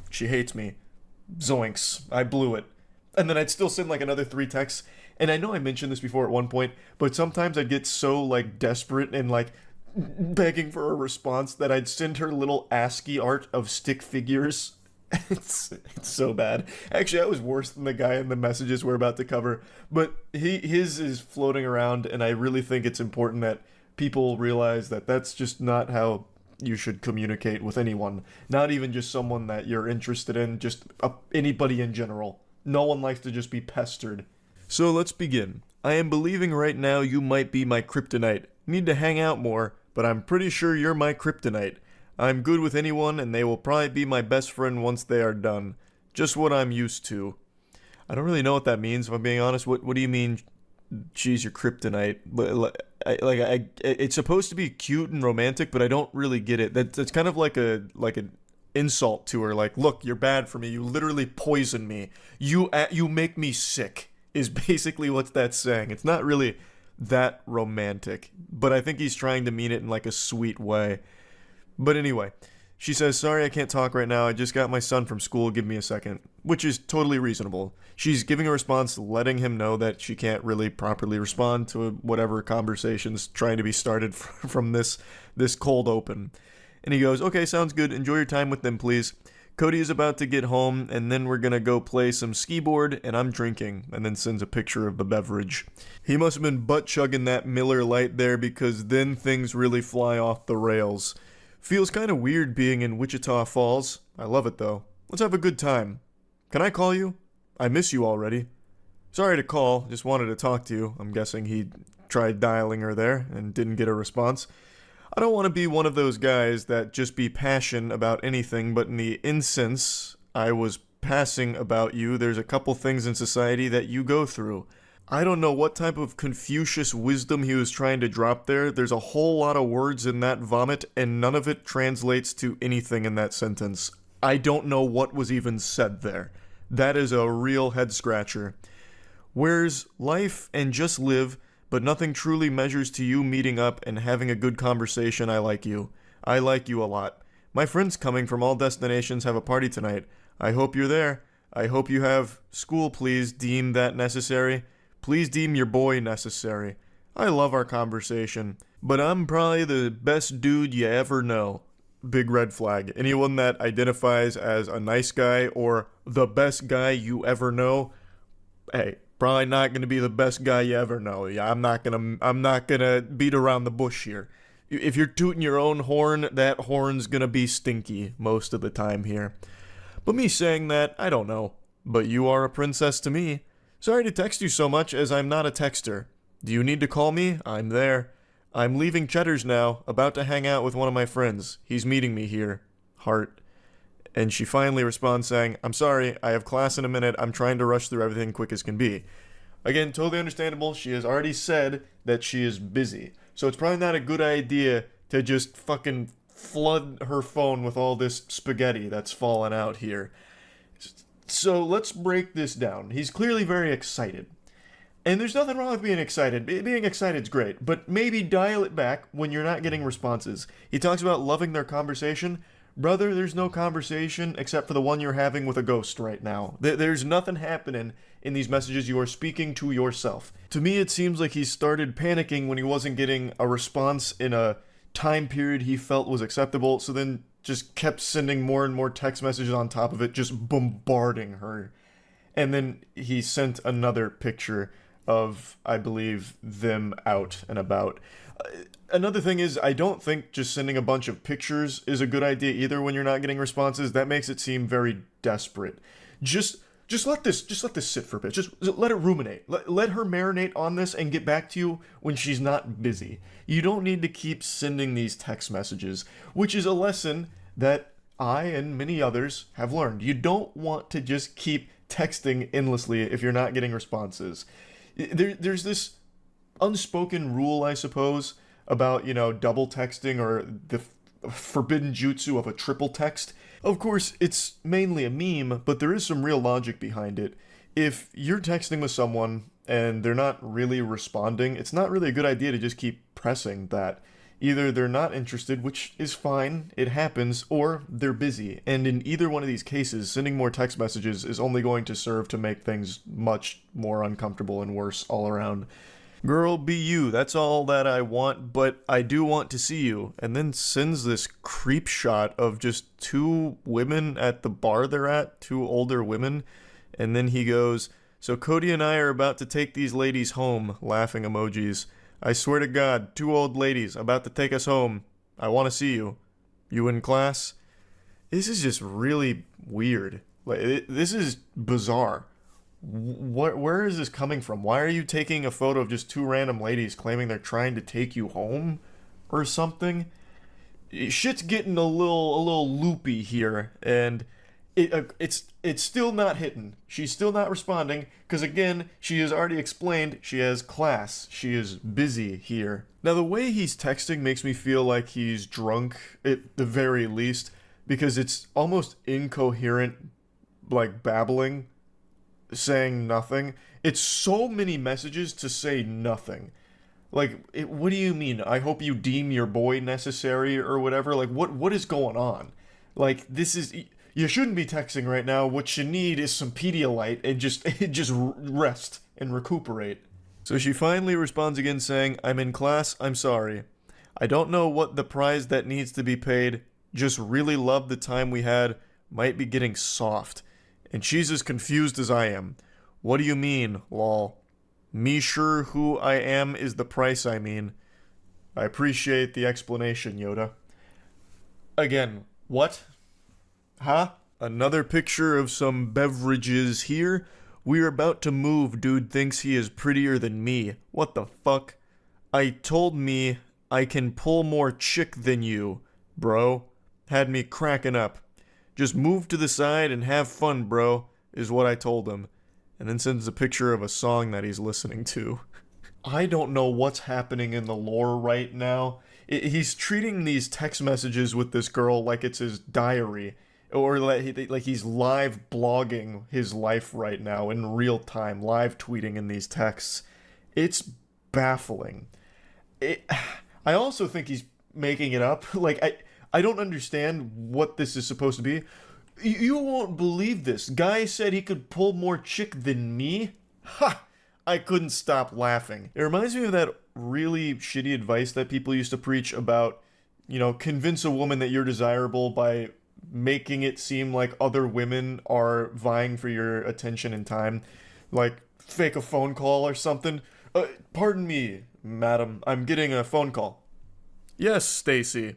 she hates me. Zoinks, I blew it. And then I'd still send like another 3 texts. And I know I mentioned this before at one point, but sometimes I'd get so like desperate and like begging for a response that I'd send her little ASCII art of stick figures It's so bad. Actually, I was worse than the guy in the messages we're about to cover, but his is floating around, and I really think it's important that people realize that that's just not how you should communicate with anyone. Not even just someone that you're interested in, just anybody in general. No one likes to just be pestered. So let's begin. I am believing right now you might be my kryptonite. Need to hang out more, but I'm pretty sure you're my kryptonite. I'm good with anyone, and they will probably be my best friend once they are done. Just what I'm used to. I don't really know what that means, if I'm being honest. What do you mean, she's your kryptonite? It's supposed to be cute and romantic, but I don't really get it. That's kind of like an insult to her. Like, look, you're bad for me. You literally poison me. You make me sick, is basically what that's saying. It's not really that romantic, but I think he's trying to mean it in like a sweet way. But anyway, she says, sorry I can't talk right now, I just got my son from school, give me a second. Which is totally reasonable. She's giving a response letting him know that she can't really properly respond to whatever conversation's trying to be started from this cold open. And he goes, okay, sounds good, enjoy your time with them please. Cody is about to get home, and then we're gonna go play some skee board, and I'm drinking, and then sends a picture of the beverage. He must have been butt-chugging that Miller Lite there, because then things really fly off the rails. Feels kind of weird being in Wichita Falls. I love it though. Let's have a good time. Can I call you? I miss you already. Sorry to call, just wanted to talk to you. I'm guessing he tried dialing her there and didn't get a response. I don't want to be one of those guys that just be passionate about anything, but in the instance I was passing about you, there's a couple things in society that you go through. I don't know what type of Confucius wisdom he was trying to drop there. There's a whole lot of words in that vomit, and none of it translates to anything in that sentence. I don't know what was even said there. That is a real head-scratcher. Where's life and just live, but nothing truly measures to you meeting up and having a good conversation. I like you. I like you a lot. My friends coming from all destinations have a party tonight. I hope you're there. I hope you have school, please deem that necessary. Please deem your boy necessary. I love our conversation, but I'm probably the best dude you ever know. Big red flag. Anyone that identifies as a nice guy or the best guy you ever know, hey, probably not going to be the best guy you ever know. Yeah, I'm not gonna beat around the bush here. If you're tooting your own horn, that horn's gonna be stinky most of the time here. But me saying that, I don't know. But you are a princess to me. Sorry to text you so much as I'm not a texter. Do you need to call me? I'm there. I'm leaving Cheddar's now, about to hang out with one of my friends. He's meeting me here. Heart. And she finally responds saying, I'm sorry, I have class in a minute. I'm trying to rush through everything quick as can be. Again, totally understandable. She has already said that she is busy. So it's probably not a good idea to just fucking flood her phone with all this spaghetti that's fallen out here. So let's break this down. He's clearly very excited. And there's nothing wrong with being excited. Being excited's great, but maybe dial it back when you're not getting responses. He talks about loving their conversation. Brother, there's no conversation except for the one you're having with a ghost right now. There's nothing happening in these messages. You are speaking to yourself. To me, it seems like he started panicking when he wasn't getting a response in a time period he felt was acceptable, so then just kept sending more and more text messages on top of it, just bombarding her. And then he sent another picture of, I believe, them out and about. Another thing is, I don't think just sending a bunch of pictures is a good idea either when you're not getting responses. That makes it seem very desperate. Just let this sit for a bit. Just let it ruminate. Let her marinate on this and get back to you when she's not busy. You don't need to keep sending these text messages, which is a lesson that I and many others have learned. You don't want to just keep texting endlessly if you're not getting responses. There's this unspoken rule, I suppose, about, double texting or the forbidden jutsu of a triple text. Of course, it's mainly a meme, but there is some real logic behind it. If you're texting with someone and they're not really responding, it's not really a good idea to just keep pressing that. Either they're not interested, which is fine, it happens, or they're busy. And in either one of these cases, sending more text messages is only going to serve to make things much more uncomfortable and worse all around. Girl, be you. That's all that I want, but I do want to see you. And then sends this creep shot of just two women at the bar they're at, two older women. And then he goes, so Cody and I are about to take these ladies home, laughing emojis. I swear to God, two old ladies about to take us home. I want to see you. You in class? This is just really weird. Like, this is bizarre. Where is this coming from? Why are you taking a photo of just two random ladies claiming they're trying to take you home or something? Shit's getting a little loopy here, and it's still not hitting. She's still not responding because, again, she has already explained she has class. She is busy here. Now, the way he's texting makes me feel like he's drunk at the very least, because it's almost incoherent, like babbling, saying nothing. It's so many messages to say nothing. Like, what do you mean? I hope you deem your boy necessary or whatever. Like, what is going on? Like, this is... You shouldn't be texting right now. What you need is some Pedialyte and just rest and recuperate. So she finally responds again saying, I'm in class, I'm sorry. I don't know what the prize that needs to be paid. Just really love the time we had. Might be getting soft. And she's as confused as I am. What do you mean, lol? Me sure who I am is the price I mean. I appreciate the explanation, Yoda. Again, what? Huh? Another picture of some beverages here. We're about to move. Dude thinks he is prettier than me. What the fuck? I told me I can pull more chick than you, bro. Had me cracking up. Just move to the side and have fun, bro, is what I told him. And then sends a picture of a song that he's listening to. I don't know what's happening in the lore right now. He's treating these text messages with this girl like it's his diary. Or like he's live blogging his life right now in real time, live tweeting in these texts. It's baffling. I also think he's making it up. Like, I don't understand what this is supposed to be. You won't believe this. Guy said he could pull more chick than me? Ha! I couldn't stop laughing. It reminds me of that really shitty advice that people used to preach about, you know, convince a woman that you're desirable by making it seem like other women are vying for your attention and time. Like, fake a phone call or something. Pardon me, madam. I'm getting a phone call. Yes, Stacy.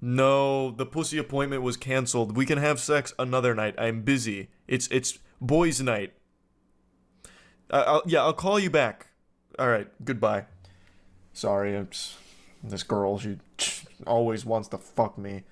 No, the pussy appointment was canceled. We can have sex another night. I'm busy. It's boys' night. I'll call you back. All right, goodbye. Sorry, this girl. She always wants to fuck me.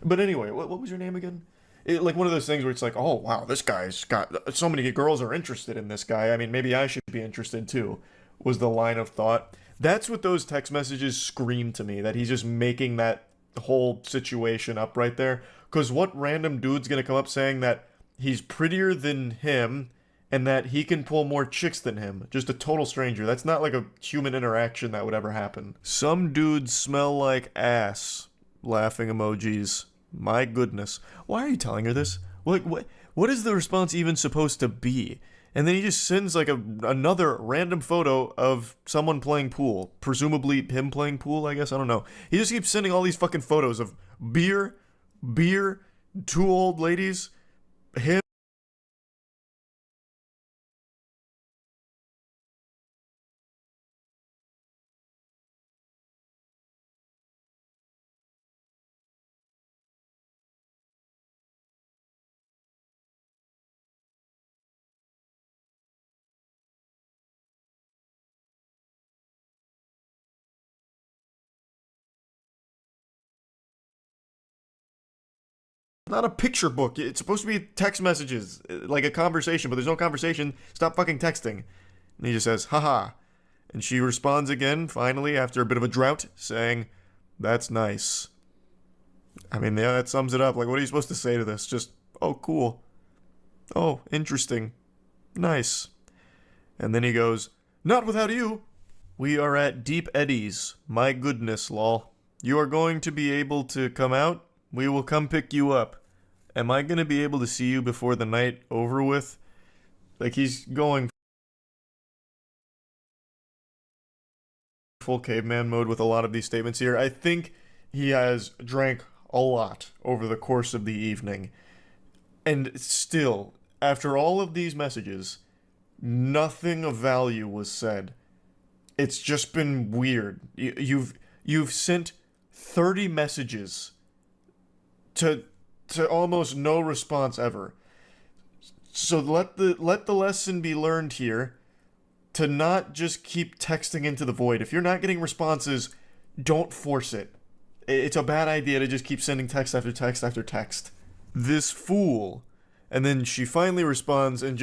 But anyway, what was your name again? Like one of those things where it's like, oh wow, this guy's got so many girls are interested in this guy. I mean, maybe I should be interested too. Was the line of thought. That's what those text messages scream to me. That he's just making that whole situation up right there. Because what random dude's gonna come up saying that he's prettier than him and that he can pull more chicks than him? Just a total stranger. That's not like a human interaction that would ever happen. Some dudes smell like ass. Laughing emojis. My goodness. Why are you telling her this? What is the response even supposed to be? And then he just sends like another random photo of someone playing pool. Presumably him playing pool, I guess. I don't know. He just keeps sending all these fucking photos of beer, two old ladies, him. Not a picture book. It's supposed to be text messages, like a conversation, but there's no conversation. Stop fucking texting. And he just says, haha. And she responds again, finally, after a bit of a drought, saying, that's nice. I mean, yeah, that sums it up. Like, what are you supposed to say to this? Just, oh, cool. Oh, interesting. Nice. And then he goes, not without you. We are at Deep Eddies. My goodness, lol. You are going to be able to come out? We will come pick you up. Am I going to be able to see you before the night over with? Like, he's going full caveman mode with a lot of these statements here. I think he has drank a lot over the course of the evening. And still, after all of these messages, nothing of value was said. It's just been weird. You've sent 30 messages to almost no response ever. So let the lesson be learned here to not just keep texting into the void. If you're not getting responses, don't force it. It's a bad idea to just keep sending text after text after text. This fool. And then she finally responds and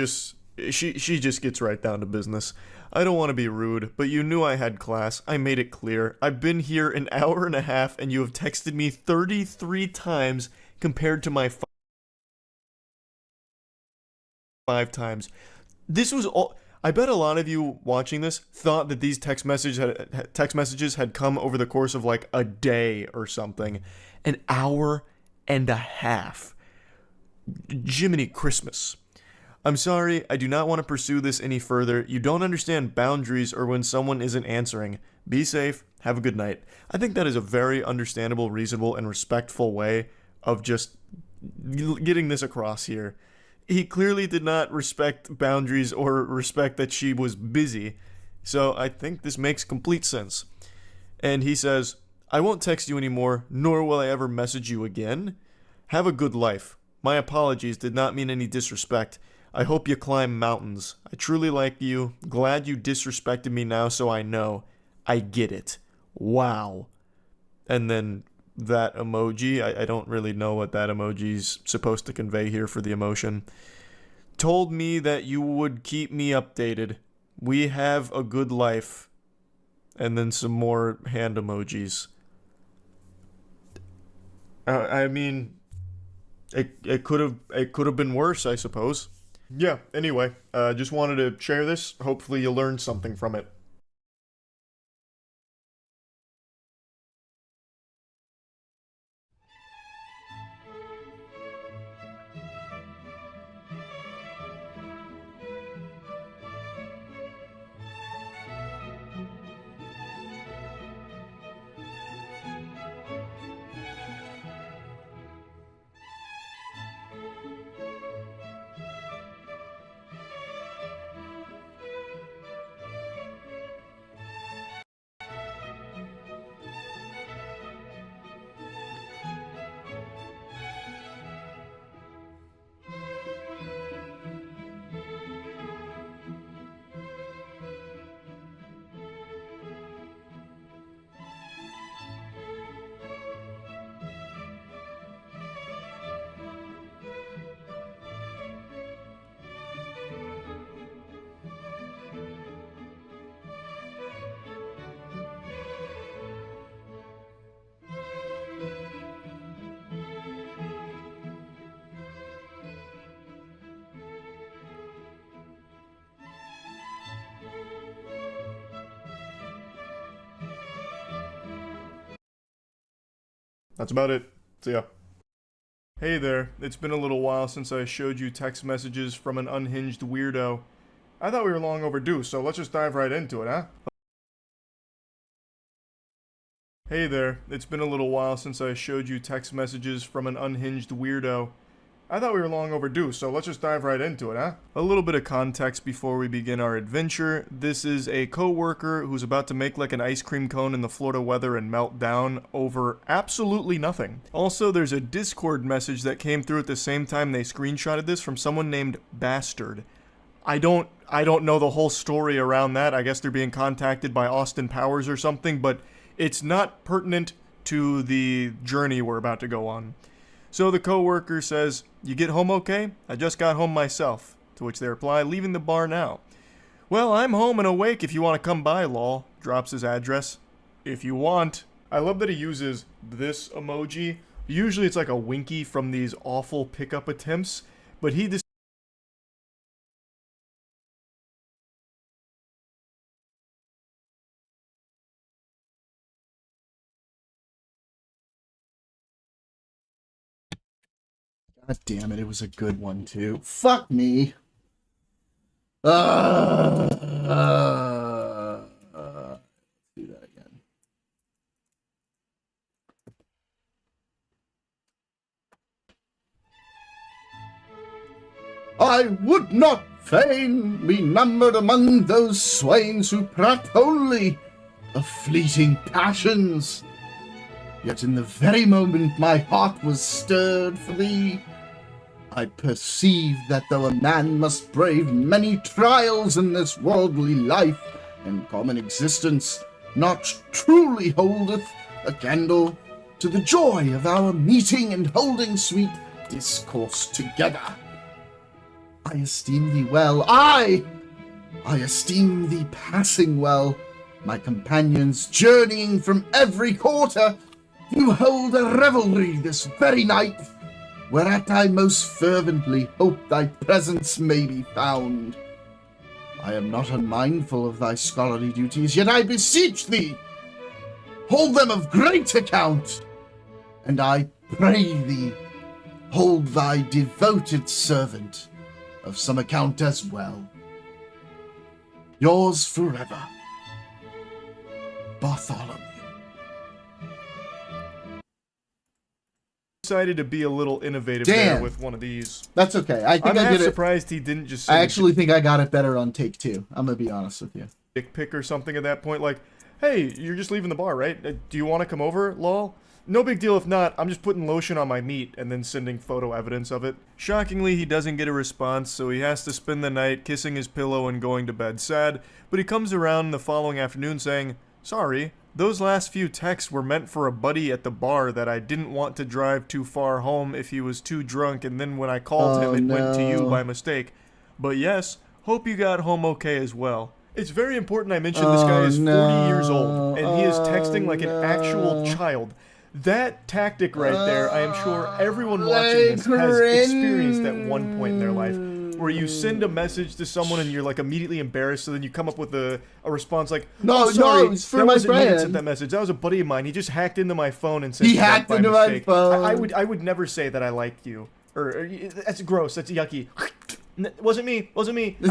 she just gets right down to business. I don't want to be rude, but you knew I had class. I made it clear. I've been here an hour and a half and you have texted me 33 times compared to my 5 times. This was all... I bet a lot of you watching this thought that these text messages had come over the course of like a day or something. An hour and a half. Jiminy Christmas. I'm sorry, I do not want to pursue this any further. You don't understand boundaries or when someone isn't answering. Be safe. Have a good night. I think that is a very understandable, reasonable, and respectful way of just getting this across here. He clearly did not respect boundaries or respect that she was busy, so I think this makes complete sense. And he says, I won't text you anymore, nor will I ever message you again. Have a good life. My apologies did not mean any disrespect. I hope you climb mountains. I truly like you. Glad you disrespected me now so I know. I get it. Wow. And then that emoji, I don't really know what that emoji's supposed to convey here for the emotion. Told me that you would keep me updated. We have a good life. And then some more hand emojis. I mean, it could have been worse, I suppose. Yeah, anyway, just wanted to share this. Hopefully you learned something from it. That's about it. See ya. Hey there, it's been a little while since I showed you text messages from an unhinged weirdo. I thought we were long overdue, so let's just dive right into it, huh? Hey there, it's been a little while since I showed you text messages from an unhinged weirdo. I thought we were long overdue, so let's just dive right into it, huh? A little bit of context before we begin our adventure. This is a co-worker who's about to make like an ice cream cone in the Florida weather and melt down over absolutely nothing. Also, there's a Discord message that came through at the same time they screenshotted this from someone named Bastard. I don't know the whole story around that. I guess they're being contacted by Austin Powers or something, but it's not pertinent to the journey we're about to go on. So the co-worker says, "You get home okay? I just got home myself." To which they reply, "Leaving the bar now." "Well, I'm home and awake if you want to come by, lol." Drops his address. If you want. I love that he uses this emoji. Usually it's like a winky from these awful pickup attempts, but he just God damn it, it was a good one too. Fuck me. Do that again. I would not fain be numbered among those swains who prate only of fleeting passions. Yet in the very moment my heart was stirred for thee, I perceived that though a man must brave many trials in this worldly life and common existence, not truly holdeth a candle to the joy of our meeting and holding sweet discourse together. I esteem thee well, I esteem thee passing well. My companions journeying from every quarter, you hold a revelry this very night, whereat I most fervently hope thy presence may be found. I am not unmindful of thy scholarly duties, yet I beseech thee, hold them of great account, and I pray thee, hold thy devoted servant of some account as well. Yours forever, Bartholomew. Decided to be a little innovative Damn. there with one of these. That's okay. I think I'm I did it. surprised he didn't just. I actually think I got it better on take 2. I'm gonna be honest with you. Dick pic or something at that point, like, "Hey, you're just leaving the bar, right? Do you want to come over, lol?" No big deal if not. I'm just putting lotion on my meat and then sending photo evidence of it. Shockingly, he doesn't get a response, so he has to spend the night kissing his pillow and going to bed sad. But he comes around the following afternoon saying, "Sorry. Those last few texts were meant for a buddy at the bar that I didn't want to drive too far home if he was too drunk, and then when I called him, it went to you by mistake. But yes, hope you got home okay as well." It's very important I mention this guy is 40 years old, and he is texting like an actual child. That tactic right there, I am sure everyone watching this has experienced at one point in their life, where you send a message to someone and you're like immediately embarrassed, so then you come up with a response like, No, "Oh, sorry, no, it's for that my wasn't me that friend. sent that message. That was a buddy of mine. He just hacked into my phone and sent He it hacked by into my mistake." phone. I would never say that I liked you. Or that's gross. That's yucky. Wasn't me. I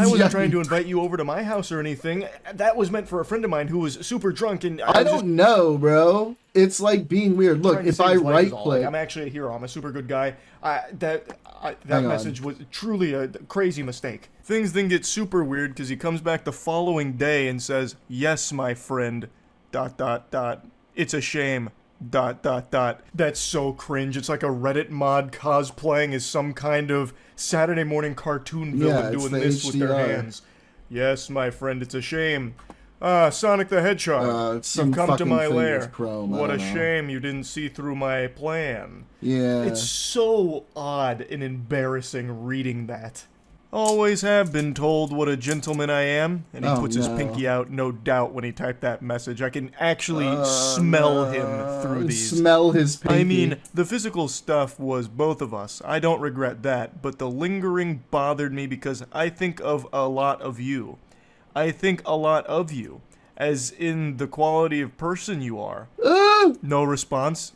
wasn't trying to invite you over to my house or anything. That was meant for a friend of mine who was super drunk, and I don't know, bro. It's like being weird. Look, if I right click, I'm actually a hero. I'm a super good guy. That message was truly a crazy mistake. Things then get super weird because he comes back the following day and says, "Yes, my friend. ... It's a shame. ... That's so cringe. It's like a Reddit mod cosplaying as some kind of Saturday morning cartoon villain doing this with their hands. "Yes, my friend, it's a shame. Sonic the Hedgehog, some you've come to fucking my thing lair. with Chrome, I What a don't know. shame you didn't see through my plan." Yeah. It's so odd and embarrassing reading that. "Always have been told what a gentleman I am," and he puts his pinky out, no doubt, when he typed that message. I can actually smell him through these. Smell his pinky. I mean, the physical stuff was both of us. I don't regret that, but the lingering bothered me because I think of a lot of you. I think a lot of you, as in the quality of person you are. No response.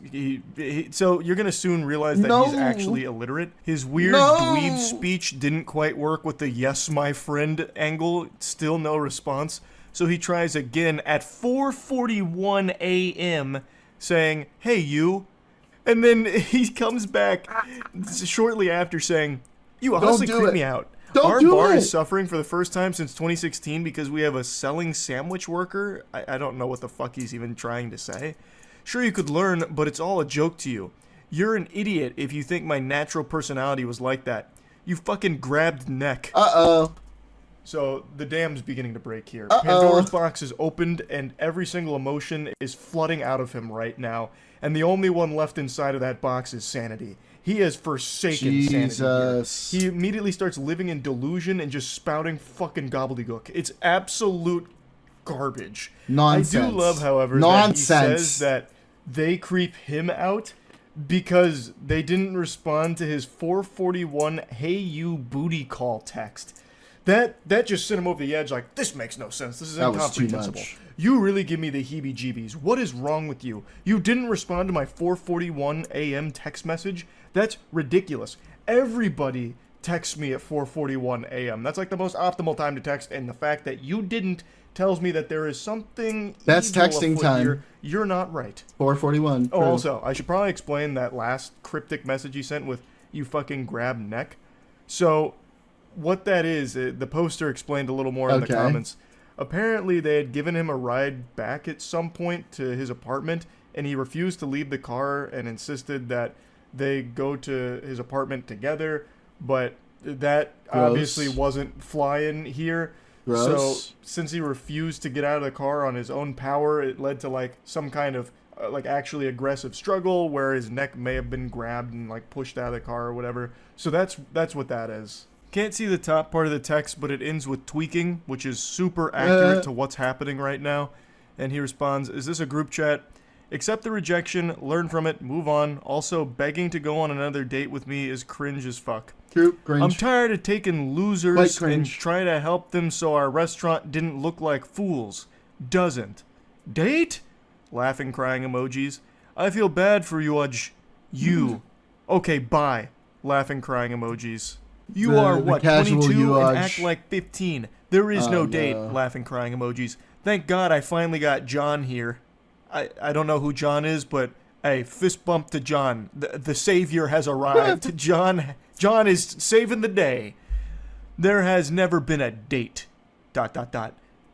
So you're gonna soon realize that he's actually illiterate. His weird dweeb speech didn't quite work with the "yes, my friend" angle. Still no response. So he tries again at 4:41 a.m. saying, "Hey, you." And then he comes back shortly after saying, "You honestly creep me out. Our bar is suffering for the first time since 2016 because we have a selling sandwich worker." I don't know what the fuck he's even trying to say. "Sure, you could learn, but it's all a joke to you. You're an idiot if you think my natural personality was like that. You fucking grabbed neck." So the dam's beginning to break here. Pandora's box is opened and every single emotion is flooding out of him right now. And the only one left inside of that box is sanity. He has forsaken sanity here. He immediately starts living in delusion and just spouting fucking gobbledygook. It's absolute garbage. Nonsense. I do love, however, that he says that they creep him out because they didn't respond to his 4:41 "Hey you booty call" text. That just sent him over the edge like, this makes no sense. This is incomprehensible. You really give me the heebie-jeebies. What is wrong with you? You didn't respond to my 4:41 a.m. text message? That's ridiculous. Everybody texts me at 4:41 a.m. That's like the most optimal time to text, and the fact that you didn't tells me that there is something That's evil texting afoot time. here. You're not right. 4:41. Oh, also, I should probably explain that last cryptic message he sent with "you fucking grab neck." So, what that is, the poster explained a little more in the Okay. comments. Apparently, they had given him a ride back at some point to his apartment, and he refused to leave the car and insisted that they go to his apartment together, but that obviously wasn't flying here. Gross. So since he refused to get out of the car on his own power, it led to like some kind of like actually aggressive struggle where his neck may have been grabbed and like pushed out of the car or whatever. So that's what that is. Can't see the top part of the text, but it ends with tweaking, which is super accurate to what's happening right now. And he responds, "Is this a group chat? Accept the rejection, learn from it, move on. Also, begging to go on another date with me is cringe as fuck. Cringe. I'm tired of taking Quite losers and cringe. try to help them so our restaurant didn't look like fools. Doesn't. Date? Laughing, crying emojis. I feel bad for you, You. Okay, bye. Laughing, crying emojis. You are The what, casual 22 and Udge. act like 15. There is no Oh, date. no. Laughing, crying emojis. Thank God I finally got John here. I don't know who John is, but hey, fist bump to John. The savior has arrived. John is saving the day. There has never been a date. ...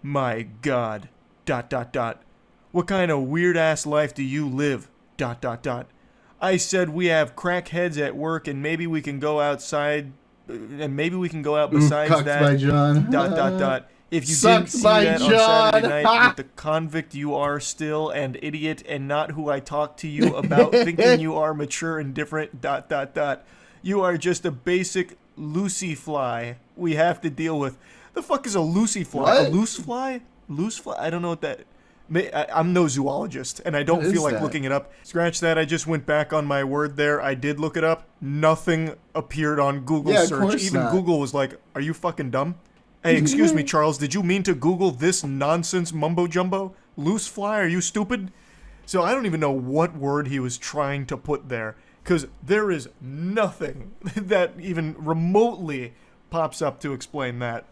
My God. ... What kind of weird ass life do you live? ... I said we have crackheads at work and maybe we can go outside and maybe we can go out besides cucked that. by John. If you Sucked didn't see by that on John. Saturday night with the convict you are still and idiot and not who I talk to you about thinking you are mature and different ... You are just a basic Lucy fly we have to deal with. The fuck is a Lucy fly? What? A loose fly? Loose fly? I don't know what that... I'm no zoologist, and I don't What feel is like that? looking it up. Scratch that, I just went back on my word there. I did look it up. Nothing appeared on Google Yeah, of search. course Even not. Google was like, are you fucking dumb? Hey, excuse me, Charles, did you mean to Google this nonsense mumbo-jumbo? Loose fly, are you stupid? So I don't even know what word he was trying to put there, because there is nothing that even remotely pops up to explain that.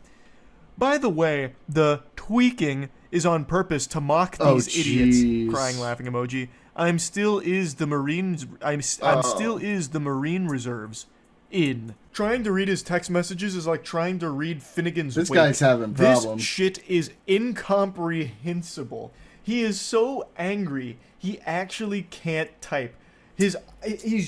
By the way, the tweaking is on purpose to mock Oh, these idiots. jeez. Crying, laughing emoji. I'm still is the Marines. I'm still is the Marine Reserves. In trying to read his text messages is like trying to read Finnegan's This Wake. guy's having problems. This shit is incomprehensible. He is so angry he actually can't type. He's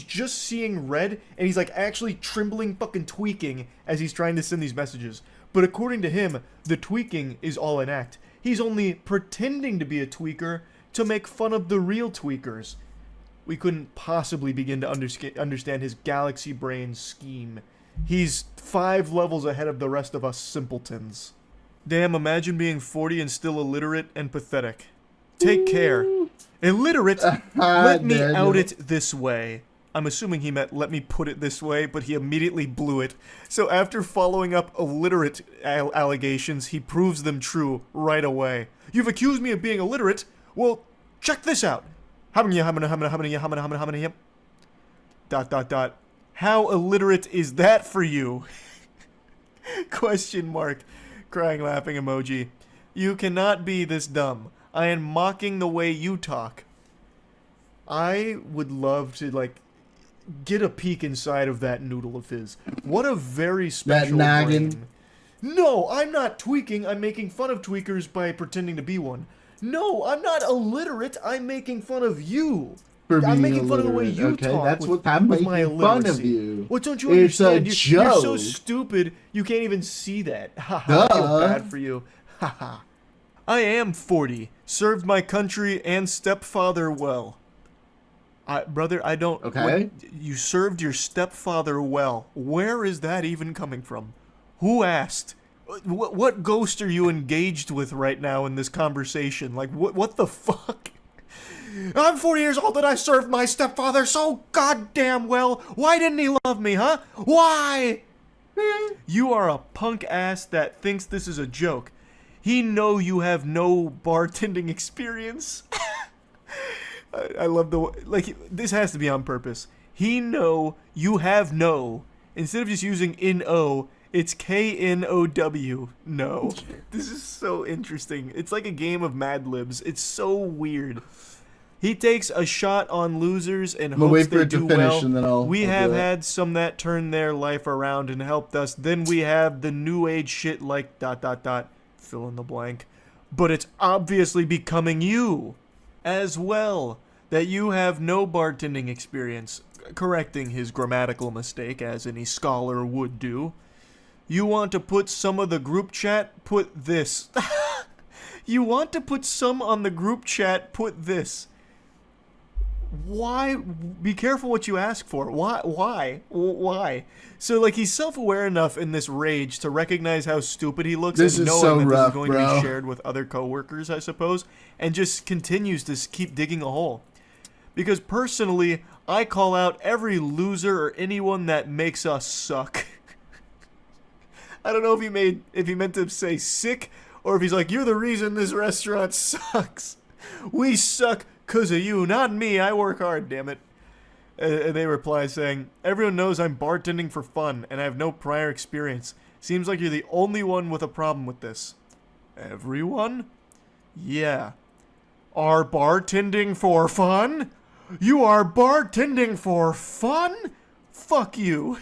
just seeing red and he's like actually trembling, fucking tweaking as he's trying to send these messages. But according to him, the tweaking is all an act. He's only pretending to be a tweaker to make fun of the real tweakers. We couldn't possibly begin to understand his galaxy brain scheme. He's 5 levels ahead of the rest of us simpletons. Damn, imagine being 40 and still illiterate and pathetic. Take care. Illiterate? Let me Daniel. out it this way. I'm assuming he meant let me put it this way, but he immediately blew it. So after following up illiterate allegations, he proves them true right away. You've accused me of being illiterate? Well, check this out. How many? How illiterate is that for you? Question mark. Crying, laughing emoji. You cannot be this dumb. I am mocking the way you talk. I would love to, like, get a peek inside of that noodle of his. What a very special noggin. brain. No, I'm not tweaking. I'm making fun of tweakers by pretending to be one. No, I'm not illiterate. I'm making fun of you. For I'm being making fun of the way illiterate. you Okay, talk that's with, what I'm with my making fun of illiteracy. you. What don't you It's a understand? You're so joke. stupid, you can't even see that. Haha, I feel Duh. bad for you. Haha. I am 40. Served my country and stepfather well. Brother, I don't... Okay. You served your stepfather well. Where is that even coming from? Who asked? What ghost are you engaged with right now in this conversation? Like, what the fuck? I'm 40 years old and I served my stepfather so goddamn well. Why didn't he love me, huh? Why? You are a punk ass that thinks this is a joke. He know you have no bartending experience. I love the... Like, this has to be on purpose. He know you have no. Instead of just using N-O, it's K-N-O-W. No. This is so interesting. It's like a game of Mad Libs. It's so weird. He takes a shot on losers and I'm gonna hopes wait for they it to do finish well. and then I'll have do it. had some that turned their life around and helped us. Then we have the new age shit like ... fill in the blank. But it's obviously becoming you as well. That you have no bartending experience, correcting his grammatical mistake as any scholar would do. You want to put some of the group chat, put this. You want to put some on the group chat, put this. Why? Be careful what you ask for. Why? So, like, he's self-aware enough in this rage to recognize how stupid he looks This and is knowing so that this rough, is going to bro. be shared with other coworkers, I suppose, and just continues to keep digging a hole. Because personally, I call out every loser or anyone that makes us suck. I don't know if he meant to say sick, or if he's like, you're the reason this restaurant sucks. We suck 'cause of you, not me. I work hard, damn it. And they reply saying, everyone knows I'm bartending for fun, and I have no prior experience. Seems like you're the only one with a problem with this. Everyone? Yeah. Are bartending for fun? You are bartending for fun? Fuck you.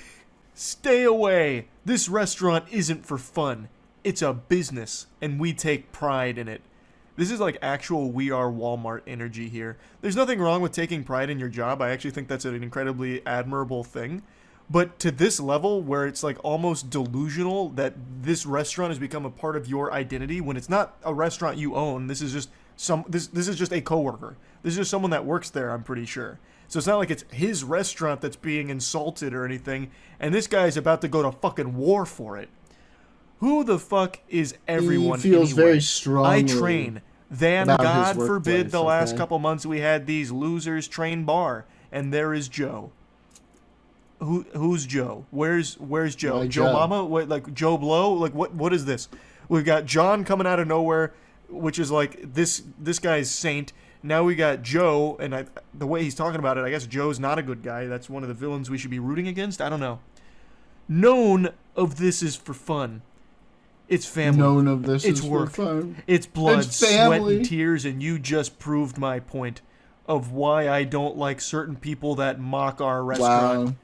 Stay away. This restaurant isn't for fun. It's a business, and we take pride in it. This is like actual We Are Walmart energy here. There's nothing wrong with taking pride in your job. I actually think that's an incredibly admirable thing. But to this level, where it's like almost delusional that this restaurant has become a part of your identity, when it's not a restaurant you own, this is just this is just a coworker. This is just someone that works there, I'm pretty sure. So it's not like it's his restaurant that's being insulted or anything, and this guy is about to go to fucking war for it. Who the fuck is everyone He feels anyway? very strongly I train. Then, about his God forbid, workplace, the last okay? couple months we had these losers train bar, and there is Joe. Who's Joe? Where's Joe? Why Joe Joe? Mama? What, like Joe Blow? Like what is this? We've got John coming out of nowhere, which is like this guy's saint. Now we got Joe, and the way he's talking about it, I guess Joe's not a good guy. That's one of the villains we should be rooting against. I don't know. Known of this is for fun. It's family. Known of this it's is work. for fun. It's blood, It's sweat, family. and tears, and you just proved my point of why I don't like certain people that mock our restaurant. Wow.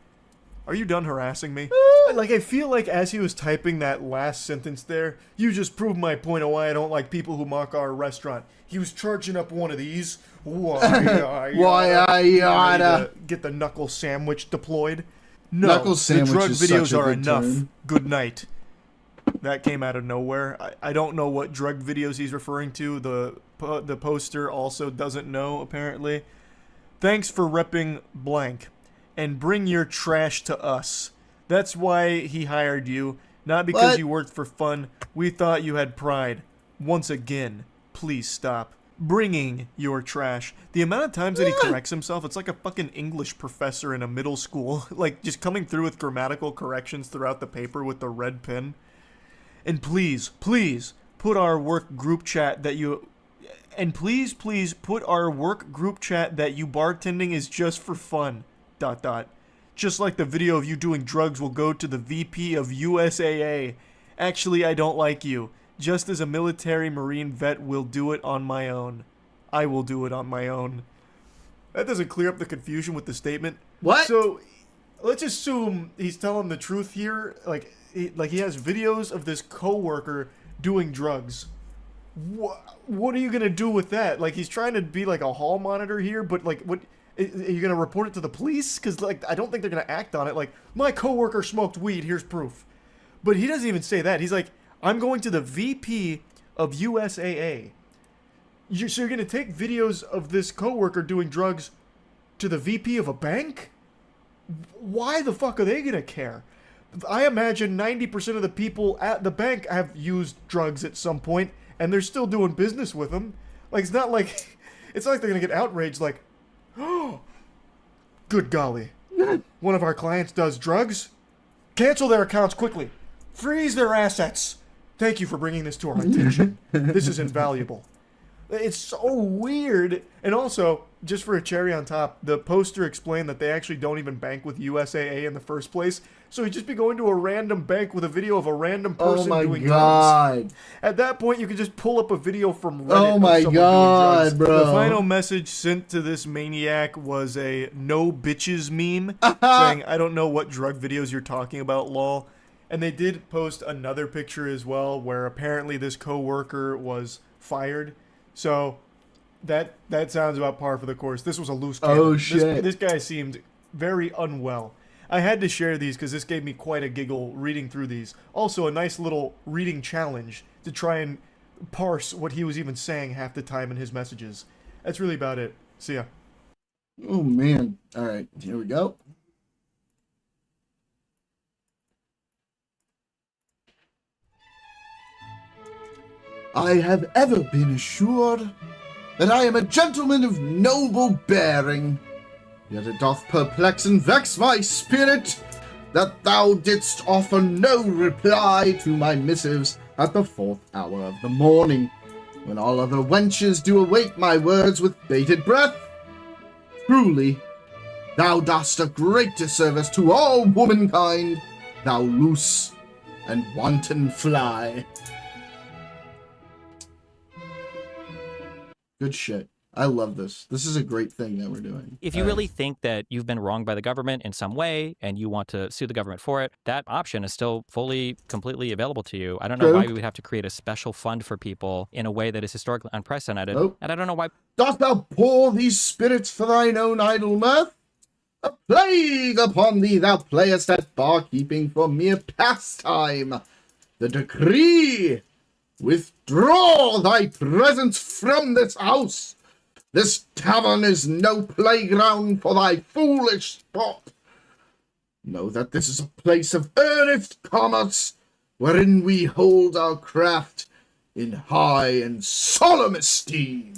Are you done harassing me? Like, I feel like as he was typing that last sentence there, you just proved my point of why I don't like people who mock our restaurant. He was charging up one of these. Why I oughta get the knuckle sandwich deployed. No, Knuckle sandwich the drug is videos such a are good enough. term. Good night. That came out of nowhere. I don't know what drug videos he's referring to. The poster also doesn't know, apparently. Thanks for repping blank. And bring your trash to us. That's why he hired you. Not because What? you worked for fun. We thought you had pride. Once again, please stop. Bringing your trash. The amount of times that he corrects himself, it's like a fucking English professor in a middle school. Like, just coming through with grammatical corrections throughout the paper with the red pen. And please, put our work group chat that you... And please put our work group chat that you bartending is just for fun. ... Just like the video of you doing drugs will go to the VP of USAA. Actually, I don't like you. Just as a military Marine vet will do it on my own. I will do it on my own. That doesn't clear up the confusion with the statement. What? So, let's assume he's telling the truth here. Like he has videos of this coworker doing drugs. What are you gonna do with that? Like, he's trying to be like a hall monitor here, but like, what? Are you gonna report it to the police? Because like, I don't think they're gonna act on it. Like, my coworker smoked weed. Here's proof. But he doesn't even say that. He's like, I'm going to the VP of USAA. So you're gonna take videos of this coworker doing drugs to the VP of a bank? Why the fuck are they gonna care? I imagine 90% of the people at the bank have used drugs at some point, and they're still doing business with them. Like, it's not like they're gonna get outraged. Like, oh, good golly, one of our clients does drugs. Cancel their accounts quickly. Freeze their assets. Thank you for bringing this to our attention. This is invaluable. It's so weird. And also, just for a cherry on top, the poster explained that they actually don't even bank with USAA in the first place. So he'd just be going to a random bank with a video of a random person doing drugs. At that point, you could just pull up a video from Reddit Oh my of someone God, doing drugs. bro. The final message sent to this maniac was a no bitches meme saying, I don't know what drug videos you're talking about, lol. And they did post another picture as well where apparently this coworker was fired. So that sounds about par for the course. This was a loose cannon. Oh, shit. This guy seemed very unwell. I had to share these because this gave me quite a giggle reading through these. Also, a nice little reading challenge to try and parse what he was even saying half the time in his messages. That's really about it. See ya. Oh, man. All right, here we go. I have ever been assured that I am a gentleman of noble bearing. Yet it doth perplex and vex my spirit that thou didst offer no reply to my missives at the 4th hour of the morning, when all other wenches do await my words with bated breath. Truly, thou dost a great disservice to all womankind, thou loose and wanton fly. Good shit. I love this. This is a great thing that we're doing. If you really think that you've been wronged by the government in some way and you want to sue the government for it, that option is still fully, completely available to you. I don't know why we would have to create a special fund for people in a way that is historically unprecedented. Nope. And I don't know why. Dost thou pour these spirits for thine own idle mirth? A plague upon thee, thou playest at bar-keeping for mere pastime. The decree: withdraw thy presence from this house. This tavern is no playground for thy foolish sport. Know that this is a place of earnest commerce, wherein we hold our craft in high and solemn esteem.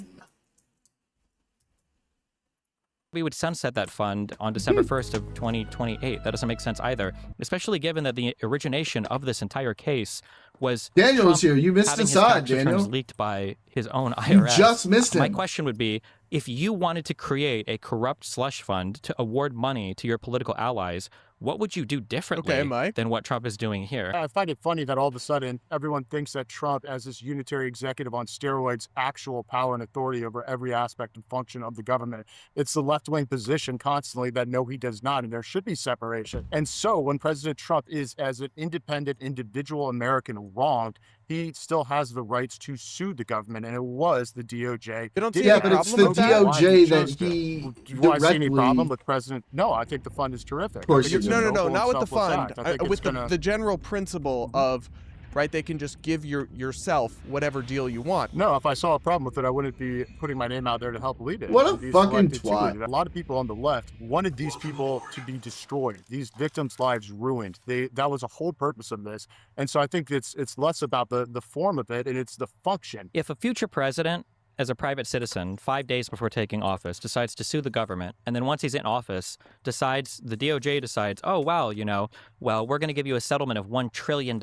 We would sunset that fund on December 1st of 2028. That doesn't make sense either, especially given that the origination of this entire case was Daniel's Trump here. You missed having the his side, tax returns Daniel. leaked by his own IRS. You just missed My him. question would be, if you wanted to create a corrupt slush fund to award money to your political allies, what would you do differently than what Trump is doing here? I find it funny that all of a sudden everyone thinks that Trump, as this unitary executive on steroids, actual power and authority over every aspect and function of the government. It's the left-wing position constantly that no, he does not, and there should be separation. And so when President Trump is, as an independent individual American, wronged, he still has the rights to sue the government, and it was the DOJ. Yeah, but it's the DOJ that he Do I see any directly... problem with President? No, I think the fund is terrific. Of course I think it's a No, noble not and with the selfless fund. act. I think With it's gonna... the general principle of, right, they can just give yourself whatever deal you want. No, if I saw a problem with it, I wouldn't be putting my name out there to help lead it. What a I'd be fucking selected to twat. lead it. A lot of people on the left wanted these people to be destroyed, these victims' lives ruined. That was a whole purpose of this. And so I think it's less about the form of it, and it's the function. If a future president, as a private citizen, 5 days before taking office, decides to sue the government, and then once he's in office, the DOJ decides, oh, wow, we're going to give you a settlement of $1 trillion.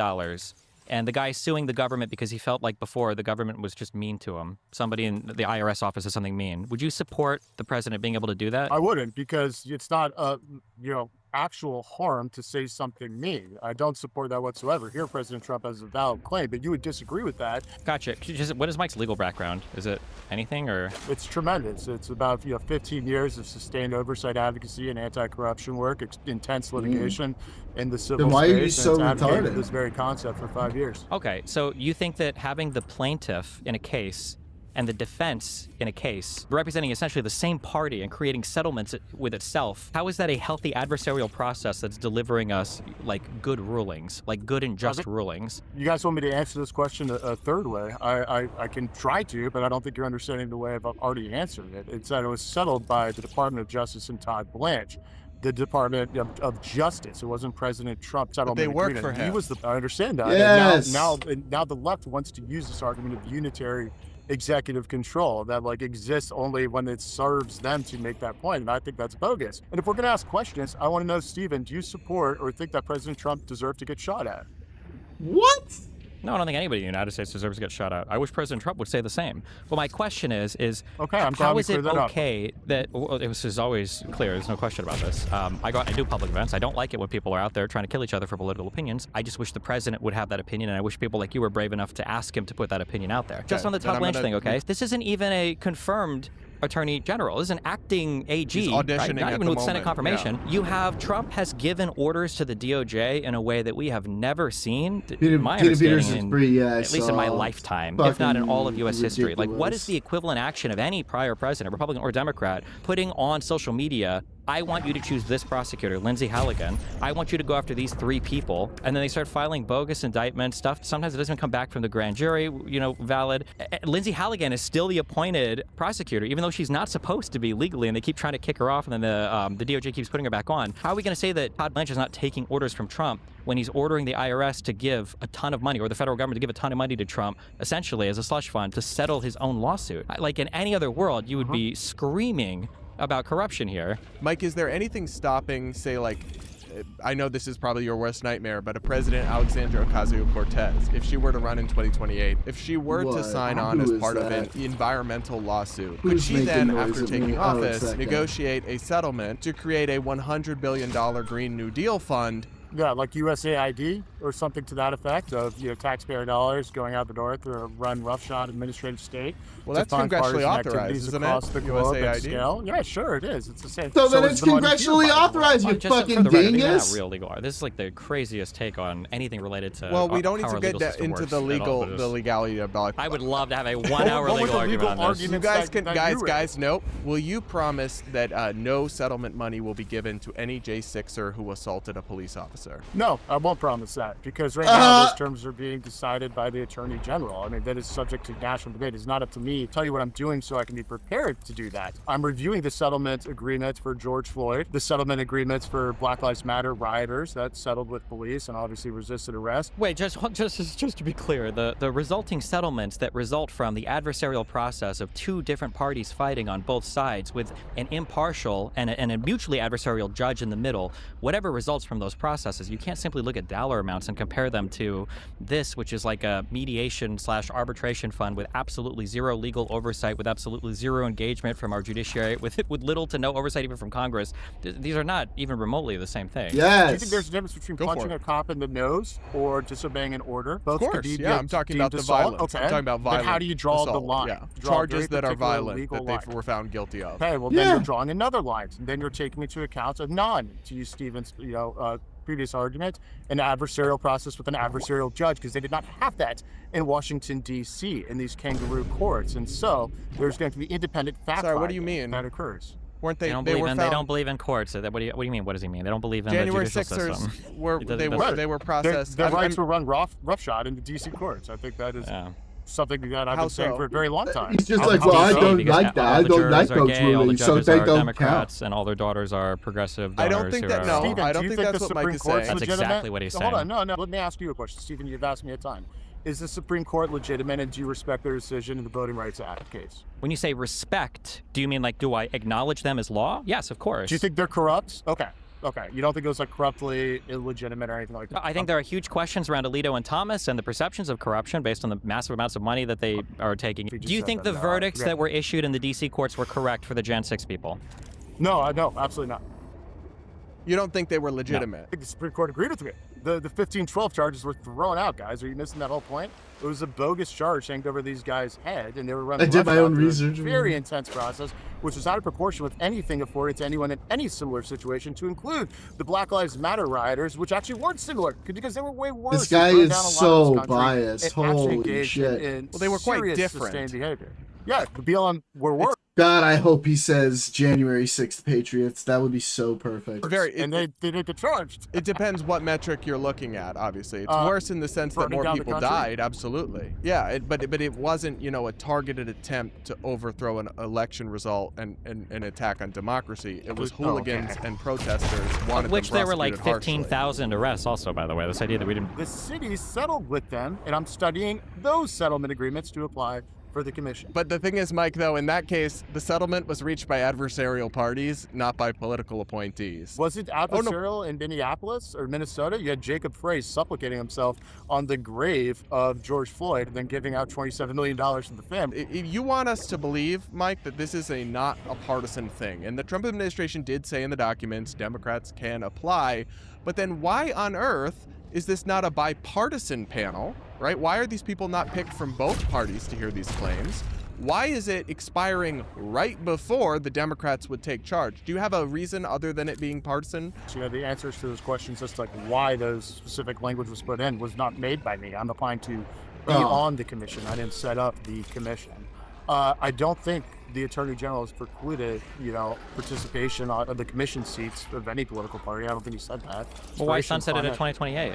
And the guy suing the government because he felt like before the government was just mean to him. Somebody in the IRS office is something mean. Would you support the president being able to do that? I wouldn't, because it's not actual harm to say something mean. I don't support that whatsoever. Here, President Trump has a valid claim, but you would disagree with that. Gotcha. What is Mike's legal background? Is it anything, or? It's tremendous. It's about 15 years of sustained oversight advocacy and anti-corruption work, intense litigation in the civil Then why space. are you so and it's advocated retarded? this very concept for 5 years. Okay, so you think that having the plaintiff in a case and the defense in a case, representing essentially the same party and creating settlements with itself, how is that a healthy adversarial process that's delivering us good rulings, good and just rulings? You guys want me to answer this question a third way? I can try to, but I don't think you're understanding the way I've already answered it. It's that it was settled by the Department of Justice and Todd Blanche. The Department of Justice. It wasn't President Trump. But they work for him. He was I understand that. Yes. And now the left wants to use this argument of unitary executive control that exists only when it serves them to make that point, and I think that's bogus. And if we're going to ask questions, I want to know, Stephen, do you support or think that President Trump deserved to get shot at? What? No, I don't think anybody in the United States deserves to get shot out. I wish President Trump would say the same. But my question is okay, I'm how glad we is it cleared that up. okay that this is always clear? There's no question about this. I do public events. I don't like it when people are out there trying to kill each other for political opinions. I just wish the president would have that opinion, and I wish people like you were brave enough to ask him to put that opinion out there. Just on the Todd Blanche thing, okay? This isn't even a confirmed Attorney General. This is an acting AG. He's right? auditioning Not at even the with Senate moment, confirmation. yeah. You have Trump has given orders to the DOJ in a way that we have never seen. My Peter understanding, Peters is pretty, at least in my so lifetime, if not in all of U.S. history. Like, what ridiculous. is the equivalent action of any prior president, Republican or Democrat, putting on social media? I want you to choose this prosecutor, Lindsey Halligan. I want you to go after these 3 people. And then they start filing bogus indictments, stuff. Sometimes it doesn't come back from the grand jury, valid. Lindsey Halligan is still the appointed prosecutor, even though she's not supposed to be legally, and they keep trying to kick her off, and then the DOJ keeps putting her back on. How are we going to say that Todd Blanche is not taking orders from Trump when he's ordering the IRS to give a ton of money, or the federal government to give a ton of money to Trump, essentially as a slush fund, to settle his own lawsuit? Like in any other world, you would be screaming about corruption here. Mike, is there anything stopping, say, like, I know this is probably your worst nightmare, but a President Alexandria Ocasio-Cortez, if she were to run in 2028, if she were to sign on as part of an environmental lawsuit, could she then, after taking office, negotiate a settlement to create a $100 billion Green New Deal fund? Yeah, like USAID or something to that effect of taxpayer dollars going out the door to run roughshod administrative state. Well, that's congressionally authorized, isn't across it? The globe at USAID. scale. Yeah, sure it is. It's the same. So then it's is the money congressionally here, by the way. authorized, you Just fucking for the record, these are dingus. not real legal. This is like the craziest take on anything related to. Well, we don't need how to our get legal that system into works the at all, legal, but the it's- legality about. I would love to have a 1-hour What was legal the legal argument on this. You argument guys that you nope. Will you promise that no settlement money will be given to any J6er who assaulted a police officer? No, I won't promise that because right now those terms are being decided by the Attorney General. I mean, that is subject to national debate. It's not up to me to tell you what I'm doing so I can be prepared to do that. I'm reviewing the settlement agreement for George Floyd, the settlement agreements for Black Lives Matter rioters that settled with police and obviously resisted arrest. Wait, just to be clear, the resulting settlements that result from the adversarial process of 2 different parties fighting on both sides with an impartial and a mutually adversarial judge in the middle, whatever results from those processes, you can't simply look at dollar amounts and compare them to this, which is like a mediation/arbitration fund with absolutely zero legal oversight, with absolutely zero engagement from our judiciary, with little to no oversight even from Congress. These are not even remotely the same thing. Do you think there's a difference between punching a cop in the nose or disobeying an order? Both Of could course, be I'm talking about the assault. violence. Okay. I'm talking about violence. Then how do you draw the assault, line? Yeah. You draw a Charges very that are particular violent legal that line. they were found guilty of. Okay, well then you're drawing another line. And then you're taking into account a none, to use Stephen's previous argument, an adversarial process with an adversarial judge, because they did not have that in Washington, D.C. in these kangaroo courts. And so there's going to be independent fact Sorry, what do you mean? that occurs. Weren't They they? don't They believe were in. found. They don't believe in courts. What do you mean? What does he mean? They don't believe in January the judicial 6ers system. were they were processed. Their I'm- rights I'm- were run roughshod in the D.C. courts. I think that is something that I've How been saying so? for a very long time. He's just like, well, I don't like that. I don't like those rulings, so they don't Democrats, count. and all their daughters are progressive I donors. don't think who that. are- No, Stephen, I do don't you think think that's the what Mike Supreme is Court's saying. That's legitimate? exactly what he's Hold saying. on, no. Let me ask you a question, Stephen. You've asked me a time. Is the Supreme Court legitimate, and do you respect their decision in the Voting Rights Act case? When you say respect, do you mean like, do I acknowledge them as law? Yes, of course. Do you think they're corrupt? Okay. You don't think it was like corruptly illegitimate or anything like that? I think there are huge questions around Alito and Thomas and the perceptions of corruption based on the massive amounts of money that they are taking. Do you said think that, the no, verdicts yeah. that were issued in the D.C. courts were correct for the Gen 6 people? No, absolutely not. You don't think they were legitimate? I think the Supreme Court agreed with me. The 1512 charges were thrown out, guys. Are you missing that whole point? It was a bogus charge hanged over these guys' head, and they were running. I did my own through a research. Very intense process, which was out of proportion with anything afforded to anyone in any similar situation, to include the Black Lives Matter rioters, which actually weren't similar because they were way worse. This guy and burned is down a lot of so this country biased. and actually Holy engaged shit. in Well, they were quite serious different. sustained behavior. Yeah, the BLM were worse. God, I hope he says January 6th Patriots. That would be so perfect. And they didn't get charged. It depends what metric you're looking at. Obviously, it's worse in the sense that burning more down the people country? died. Absolutely, yeah. But it wasn't a targeted attempt to overthrow an election result and an attack on democracy. It was hooligans and protesters wanted Of which them there were like prosecuted harshly. 15,000 arrests also, by the way. This idea that we didn't... The city settled with them, and I'm studying those settlement agreements to apply for the commission. But the thing is, Mike, though, in that case, the settlement was reached by adversarial parties, not by political appointees. Was it adversarial in Minneapolis or Minnesota? You had Jacob Frey supplicating himself on the grave of George Floyd and then giving out $27 million to the family. If you want us to believe, Mike, that this is not a partisan thing, and the Trump administration did say in the documents Democrats can apply, but then why on earth is this not a bipartisan panel, right? Why are these people not picked from both parties to hear these claims? Why is it expiring right before the Democrats would take charge? Do you have a reason other than it being partisan? So, the answers to those questions, just like why those specific language was put in, was not made by me. I'm applying to be on the commission. I didn't set up the commission. I don't think the Attorney General has precluded, participation on the commission seats of any political party. I don't think he said that. Well, why sunset it in 2028?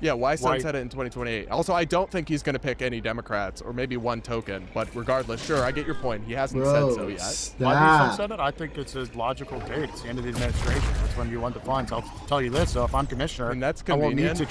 Yeah, why sunset it in 2028? Also, I don't think he's going to pick any Democrats, or maybe one token. But regardless, sure, I get your point. He hasn't said so yet. Why did he sunset it? I think it's a logical date. It's the end of the administration. That's when you want the funds. I'll tell you this. So if I'm commissioner, and that's convenient.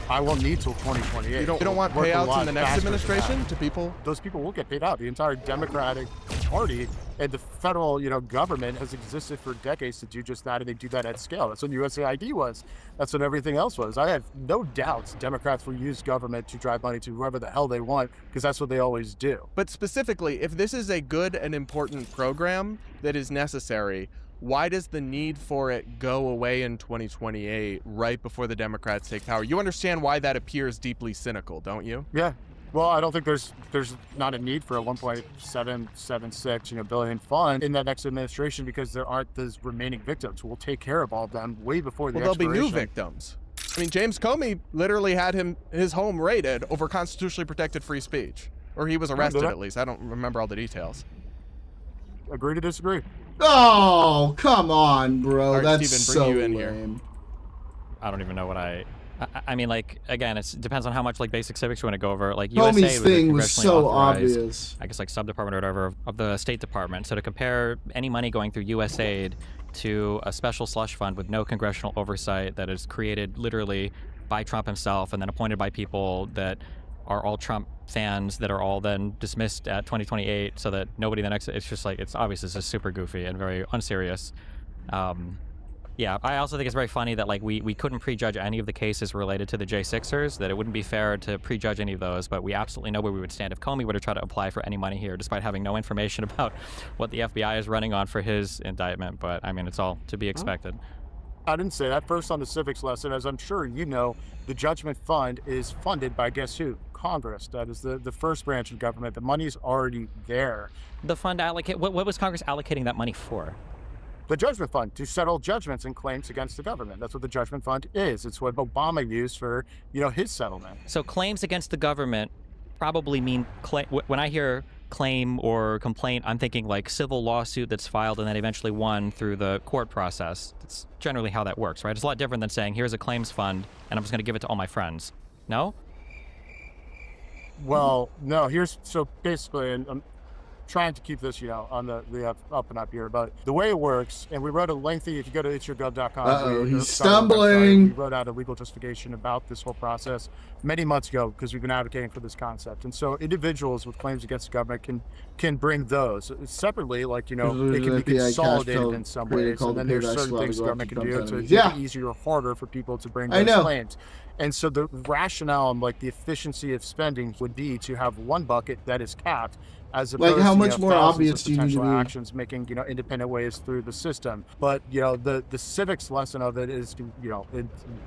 I won't need till 2028. You don't want payouts in the next administration to people? Those people will get paid out. The entire Democratic Party and the federal, government has existed for decades to do just that, and they do that at scale. That's what USAID was. That's what everything else was. I have no doubts Democrats will use government to drive money to whoever the hell they want, because that's what they always do. But specifically, if this is a good and important program that is necessary, why does the need for it go away in 2028, right before the Democrats take power? You understand why that appears deeply cynical, don't you? Yeah. Well, I don't think there's not a need for a 1.776 billion fund in that next administration, because there aren't those remaining victims. We'll take care of all of them way before the expiration. Well, there'll be new victims. I mean, James Comey literally had his home raided over constitutionally protected free speech, or he was arrested at least. I don't remember all the details. Agree to disagree. Oh, come on, bro. All right, That's Steven, bring so you in lame. here. I don't even know what I mean, like, again, it depends on how much, like, basic civics you want to go over. Like, Homie's USA thing was was so authorized, obvious. I guess, like, sub-department or whatever of the State Department. So to compare any money going through USAID to a special slush fund with no congressional oversight that is created literally by Trump himself and then appointed by people that are all Trump fans that are all then dismissed at 2028 so that nobody the next, it's just like, it's obvious this is super goofy and very unserious. Yeah, I also think it's very funny that, like, we couldn't prejudge any of the cases related to the J6ers, that it wouldn't be fair to prejudge any of those, but we absolutely know where we would stand if Comey were to try to apply for any money here, despite having no information about what the FBI is running on for his indictment. But, I mean, it's all to be expected. I didn't say that. First, on the civics lesson, as I'm sure you know, the Judgment Fund is funded by, guess who? Congress. That is the first branch of government. The money's already there. The fund what was Congress allocating that money for? The Judgment Fund, to settle judgments and claims against the government. That's what the Judgment Fund is. It's what Obama used for, his settlement. So claims against the government probably mean, when I hear claim or complaint, I'm thinking like civil lawsuit that's filed and then eventually won through the court process. That's generally how that works, right? It's a lot different than saying, here's a claims fund and I'm just going to give it to all my friends. No? Well, no, so basically, and I'm trying to keep this, on the up and up here, but the way it works, and we wrote a lengthy, if you go to itsyourgov.com, he's stumbling. We wrote out a legal justification about this whole process many months ago, because we've been advocating for this concept. And so individuals with claims against the government can bring those separately, like, it can be consolidated in some ways, and then there's certain things the government can do to make it easier or harder for people to bring those claims. And so the rationale and, like, the efficiency of spending would be to have one bucket that is capped, as opposed like, how much to more obvious do you need to be? Actions making independent ways through the system. But the civics lesson of it is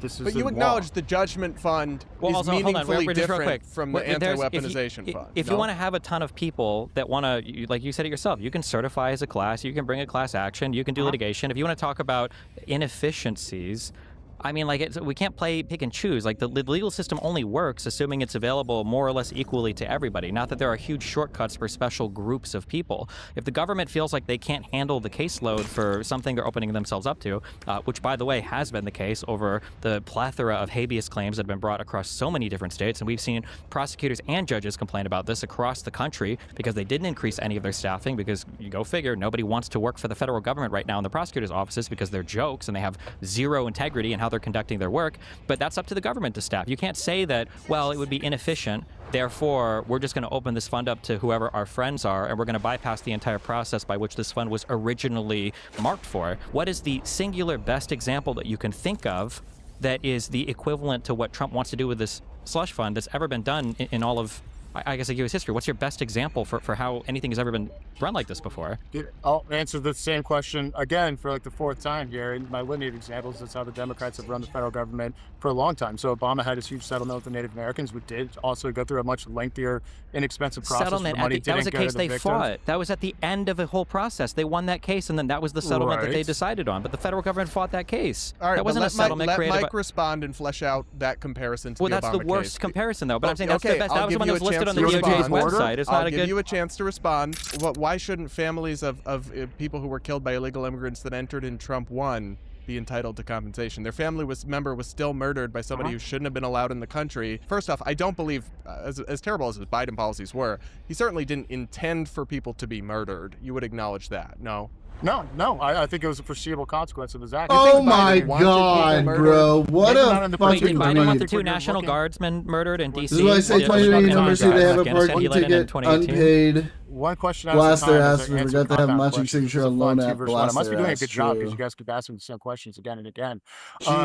this is. But you acknowledge the Judgment Fund is meaningfully different from the anti-weaponization fund. If you want to have a ton of people that want to, like you said it yourself, you can certify as a class, you can bring a class action, you can do litigation. If you want to talk about inefficiencies, I mean, like, we can't play pick and choose. Like, the legal system only works assuming it's available more or less equally to everybody, not that there are huge shortcuts for special groups of people. If the government feels like they can't handle the caseload for something they're opening themselves up to, which, by the way, has been the case over the plethora of habeas claims that have been brought across so many different states, and we've seen prosecutors and judges complain about this across the country because they didn't increase any of their staffing, because, you go figure, nobody wants to work for the federal government right now in the prosecutor's offices because they're jokes and they have zero integrity in how they're they're conducting their work, but that's up to the government to staff. You can't say that, well, it would be inefficient, therefore we're just going to open this fund up to whoever our friends are, and we're going to bypass the entire process by which this fund was originally marked for. What is the singular best example that you can think of that is the equivalent to what Trump wants to do with this slush fund that's ever been done in all of, I guess, like U.S. history? What's your best example for how anything has ever been run like this before? I'll answer the same question again for like the fourth time here. In my litany of examples, that's how the Democrats have run the federal government for a long time. So Obama had his huge settlement with the Native Americans, which did also go through a much lengthier, inexpensive process. Settlement, that was a case they fought. That was at the end of the whole process. They won that case, and then that was the settlement that they decided on. But the federal government fought that case. All right, that wasn't a settlement let created Mike respond and flesh out that comparison to well, the that's Obama the worst case. comparison, though. But I'm saying that's okay, the best. I'll That was give the one you that was a listed on the chance to DOJ's respond. website. It's not I'll a give good. you a chance to respond. Why shouldn't families of people who were killed by illegal immigrants that entered in Trump 1 be entitled to compensation? Their family member was still murdered by somebody who shouldn't have been allowed in the country. First off, I don't believe, as terrible as his Biden policies were, he certainly didn't intend for people to be murdered. You would acknowledge that, no? No. I think it was a foreseeable consequence of his action. Oh my God, bro! What a fucking Biden want the idiot. two National Guardsmen murdered in D.C. This is why I say 2020 University, they have a parking ticket, unpaid. One question Blast their ass. to We answer forgot to have compound matching questions. signature It's a on fun loan 2 app. versus 1. I Blast must be their doing a ass. good job because True. you guys keep asking the same questions again and again.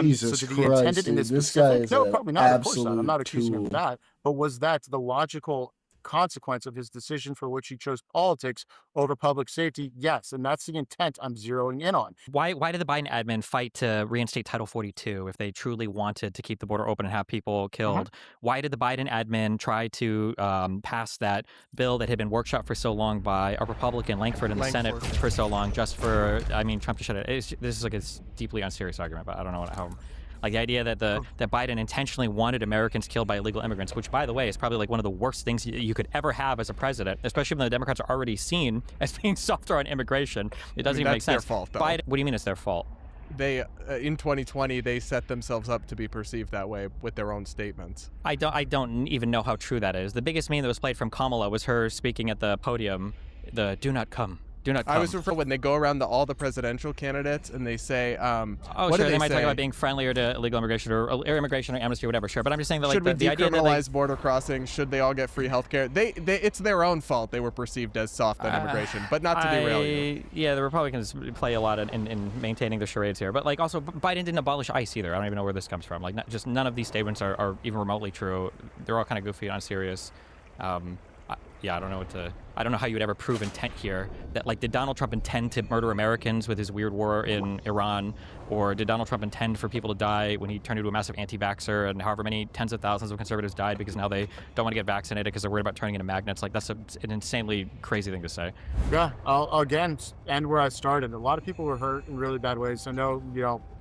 Jesus so did he Christ, intend it in dude, this this guy specific? is No, an probably not. Of course not. I'm not absolute accusing him of tool. that. But was that the logical consequence of his decision for which he chose politics over public safety? Yes, and that's the intent I'm zeroing in on. Why did the Biden admin fight to reinstate Title 42 if they truly wanted to keep the border open and have people killed? Why did the Biden admin try to pass that bill that had been workshopped for so long by a Republican, Langford, in the Senate for so long, just for, I mean, Trump to shut it? This is like a deeply unserious argument, but I don't know how. Like the idea that that Biden intentionally wanted Americans killed by illegal immigrants, which, by the way, is probably like one of the worst things you could ever have as a president, especially when the Democrats are already seen as being softer on immigration. It doesn't even make sense. That's their fault, though. Biden, what do you mean it's their fault? They in 2020 they set themselves up to be perceived that way with their own statements. I don't even know how true that is. The biggest meme that was played from Kamala was her speaking at the podium, the "Do not come." Do not come. I was referring when they go around to all the presidential candidates and they say, oh, what sure, do they might say? talk about being friendlier to illegal immigration or immigration or amnesty or whatever, sure. But I'm just saying that, like, should we the idea that decriminalize border crossings? Should they all get free health care? It's their own fault they were perceived as soft on immigration, but not to derail you. Yeah, the Republicans play a lot in maintaining the charades here. But, like, also, Biden didn't abolish ICE either. I don't even know where this comes from. Like, just none of these statements are even remotely true. They're all kind of goofy and unserious. Yeah, I don't know how you would ever prove intent here. That, like, did Donald Trump intend to murder Americans with his weird war in Iran? Or did Donald Trump intend for people to die when he turned into a massive anti-vaxxer and however many tens of thousands of conservatives died because now they don't want to get vaccinated because they're worried about turning into magnets? Like, that's an insanely crazy thing to say. Yeah, I'll again end where I started. A lot of people were hurt in really bad ways. I know,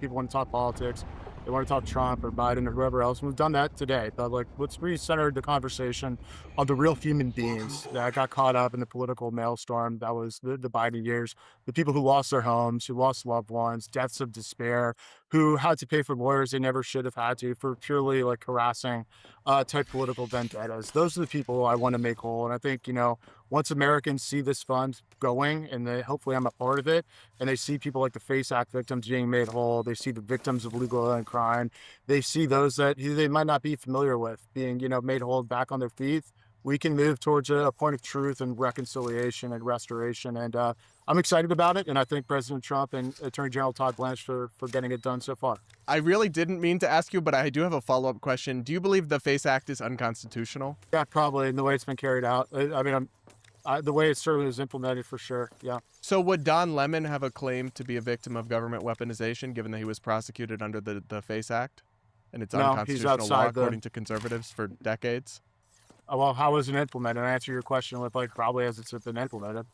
people want to talk politics. They want to talk Trump or Biden or whoever else. We've done that today. But, like, let's recenter the conversation on the real human beings that got caught up in the political maelstrom that was the Biden years. The people who lost their homes, who lost loved ones, deaths of despair, who had to pay for lawyers they never should have had to for purely, like, harassing type political vendettas. Those are the people I want to make whole. And I think, once Americans see this fund going, and hopefully I'm a part of it, and they see people like the FACE Act victims being made whole, they see the victims of legal alien crime, they see those that they might not be familiar with being, made whole back on their feet, we can move towards a point of truth and reconciliation and restoration. And I'm excited about it, and I thank President Trump and Attorney General Todd Blanchard for getting it done so far. I really didn't mean to ask you, but I do have a follow-up question. Do you believe the FACE Act is unconstitutional? Yeah, probably, in the way it's been carried out. I mean, the way it certainly was implemented, for sure, yeah. So would Don Lemon have a claim to be a victim of government weaponization, given that he was prosecuted under the FACE Act? And it's unconstitutional law, according to conservatives, for decades? Well, how was it implemented? I answer your question with, like, probably as it's been implemented.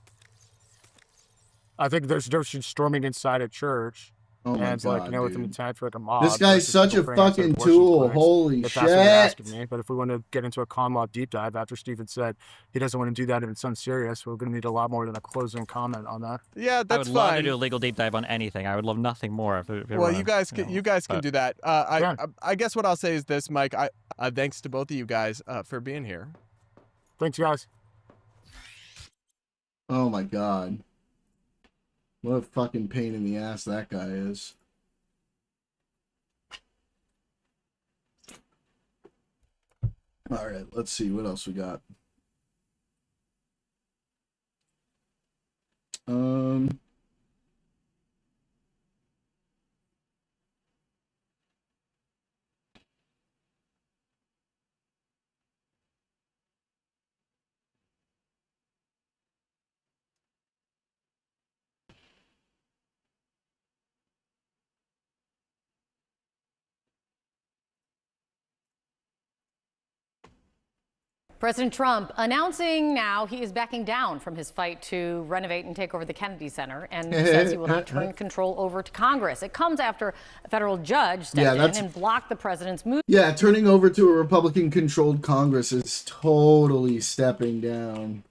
I think there's storming inside a church. Oh my and God, with an intent for, like, a mob. This guy's such a fucking tool. Holy If that's what you're asking shit. me. But if we want to get into a common law deep dive, after Stephen said he doesn't want to do that if it's unserious, we're going to need a lot more than a closing comment on that. Yeah, that's fine. I would love to do a legal deep dive on anything. I would love nothing more. Well, you guys can do that. I guess what I'll say is this, Mike. Thanks to both of you guys for being here. Thanks, guys. Oh my God. What a fucking pain in the ass that guy is. All right, let's see what else we got. President Trump announcing now he is backing down from his fight to renovate and take over the Kennedy Center and says he will not turn control over to Congress. It comes after a federal judge stepped in and blocked the president's move. Yeah, turning over to a Republican-controlled Congress is totally stepping down.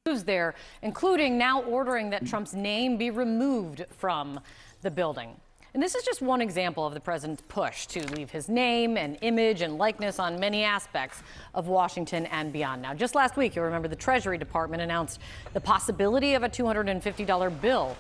There, including now ordering that Trump's name be removed from the building. And this is just one example of the president's push to leave his name and image and likeness on many aspects of Washington and beyond. Now, just last week, you'll remember the Treasury Department announced the possibility of a $250 bill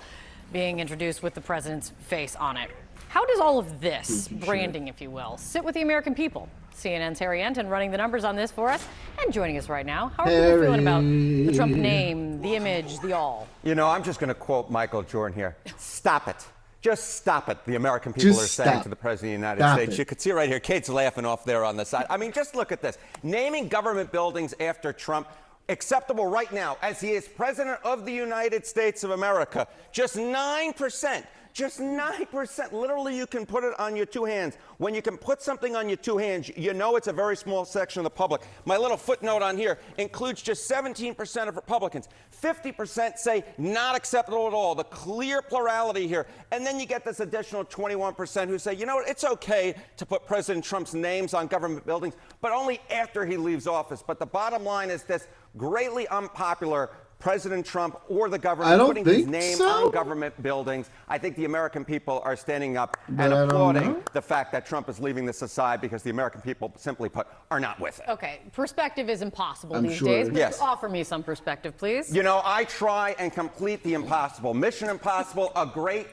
being introduced with the president's face on it. How does all of this, branding, if you will, sit with the American people? CNN's Harry Enton running the numbers on this for us and joining us right now. How are people feeling about the Trump name, the image, the all? You know, I'm just going to quote Michael Jordan here. Stop it. Just stop it, the American people are saying to the President of the United States. You could see right here, Kate's laughing off there on the side. I mean, just look at this. Naming government buildings after Trump, acceptable right now, as he is President of the United States of America. Just 9%. Just 9%. Literally, you can put it on your two hands. When you can put something on your two hands, you know it's a very small section of the public. My little footnote on here includes just 17% of Republicans. 50% say not acceptable at all. The clear plurality here. And then you get this additional 21% who say, you know what, it's okay to put President Trump's names on government buildings, but only after he leaves office. But the bottom line is this: greatly unpopular President Trump or the government putting his name on government buildings. I think the American people are standing up and applauding the fact that Trump is leaving this aside, because the American people, simply put, are not with it. Okay, perspective is impossible these days, but offer me some perspective, please. You know, I try and complete the impossible. Mission Impossible, a great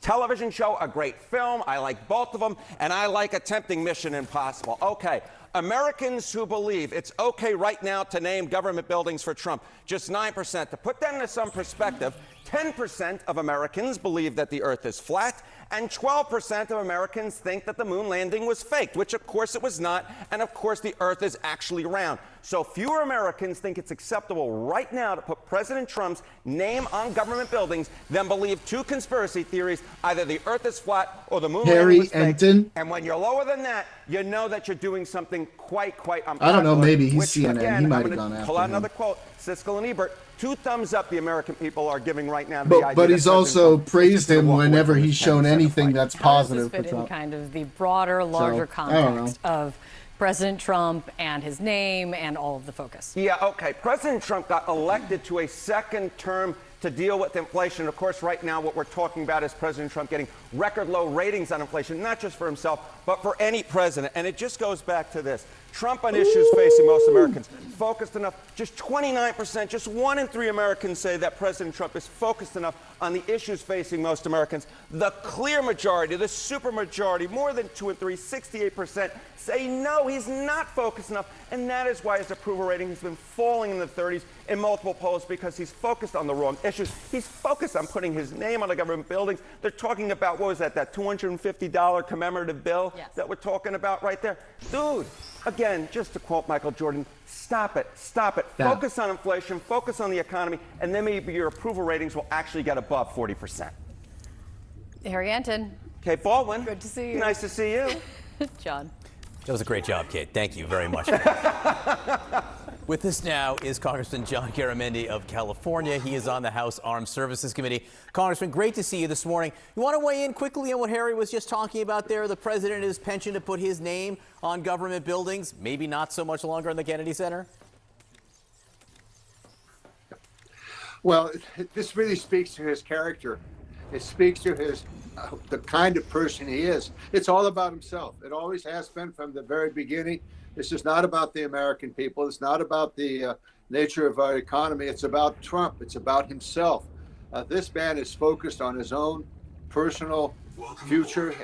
television show, a great film. I like both of them, and I like attempting Mission Impossible. Okay. Americans who believe it's okay right now to name government buildings for Trump, just 9%. To put that into some perspective, 10% of Americans believe that the earth is flat, and 12% of Americans think that the moon landing was faked, which of course it was not, and of course the earth is actually round. So fewer Americans think it's acceptable right now to put President Trump's name on government buildings than believe two conspiracy theories: either the earth is flat or the moon landing was faked. And when you're lower than that, you know that you're doing something quite unpopular. I don't know, maybe he's which, CNN. Again, He might I'm have gonna gone after pull out him. another quote. Siskel and Ebert, 2 thumbs up the American people are giving right now to the idea But that he's President also Trump praised him whenever he's shown 10% anything that's How does this positive for fit in Trump. kind of the broader, larger context of President Trump and his name and all of the focus? Yeah, okay. President Trump got elected to a second term to deal with inflation. Of course, right now what we're talking about is President Trump getting record low ratings on inflation, not just for himself, but for any president. And it just goes back to this. Trump on issues facing most Americans, focused enough, just 29%, just 1 in 3 Americans say that President Trump is focused enough on the issues facing most Americans. The clear majority, the supermajority, more than 2 in 3, 68% say no, he's not focused enough. And that is why his approval rating has been falling in the 30s in multiple polls, because he's focused on the wrong issues. He's focused on putting his name on the government buildings. They're talking about, what was that $250 commemorative bill that we're talking about right there? Dude, again, just to quote Michael Jordan, stop it, stop it. Yeah. Focus on inflation, focus on the economy, and then maybe your approval ratings will actually get above 40%. Harry Enton. Kate Baldwin. Good to see you. Nice to see you. John. That was a great job, Kate. Thank you very much. With us now is Congressman John Garamendi of California. He is on the House Armed Services Committee. Congressman, great to see you this morning. You want to weigh in quickly on what Harry was just talking about there? The president and his penchant to put his name on government buildings, maybe not so much longer in the Kennedy Center? Well, this really speaks to his character. It speaks to his the kind of person he is. It's all about himself. It always has been from the very beginning. This is not about the American people. It's not about the nature of our economy. It's about Trump. It's about himself. This man is focused on his own personal future,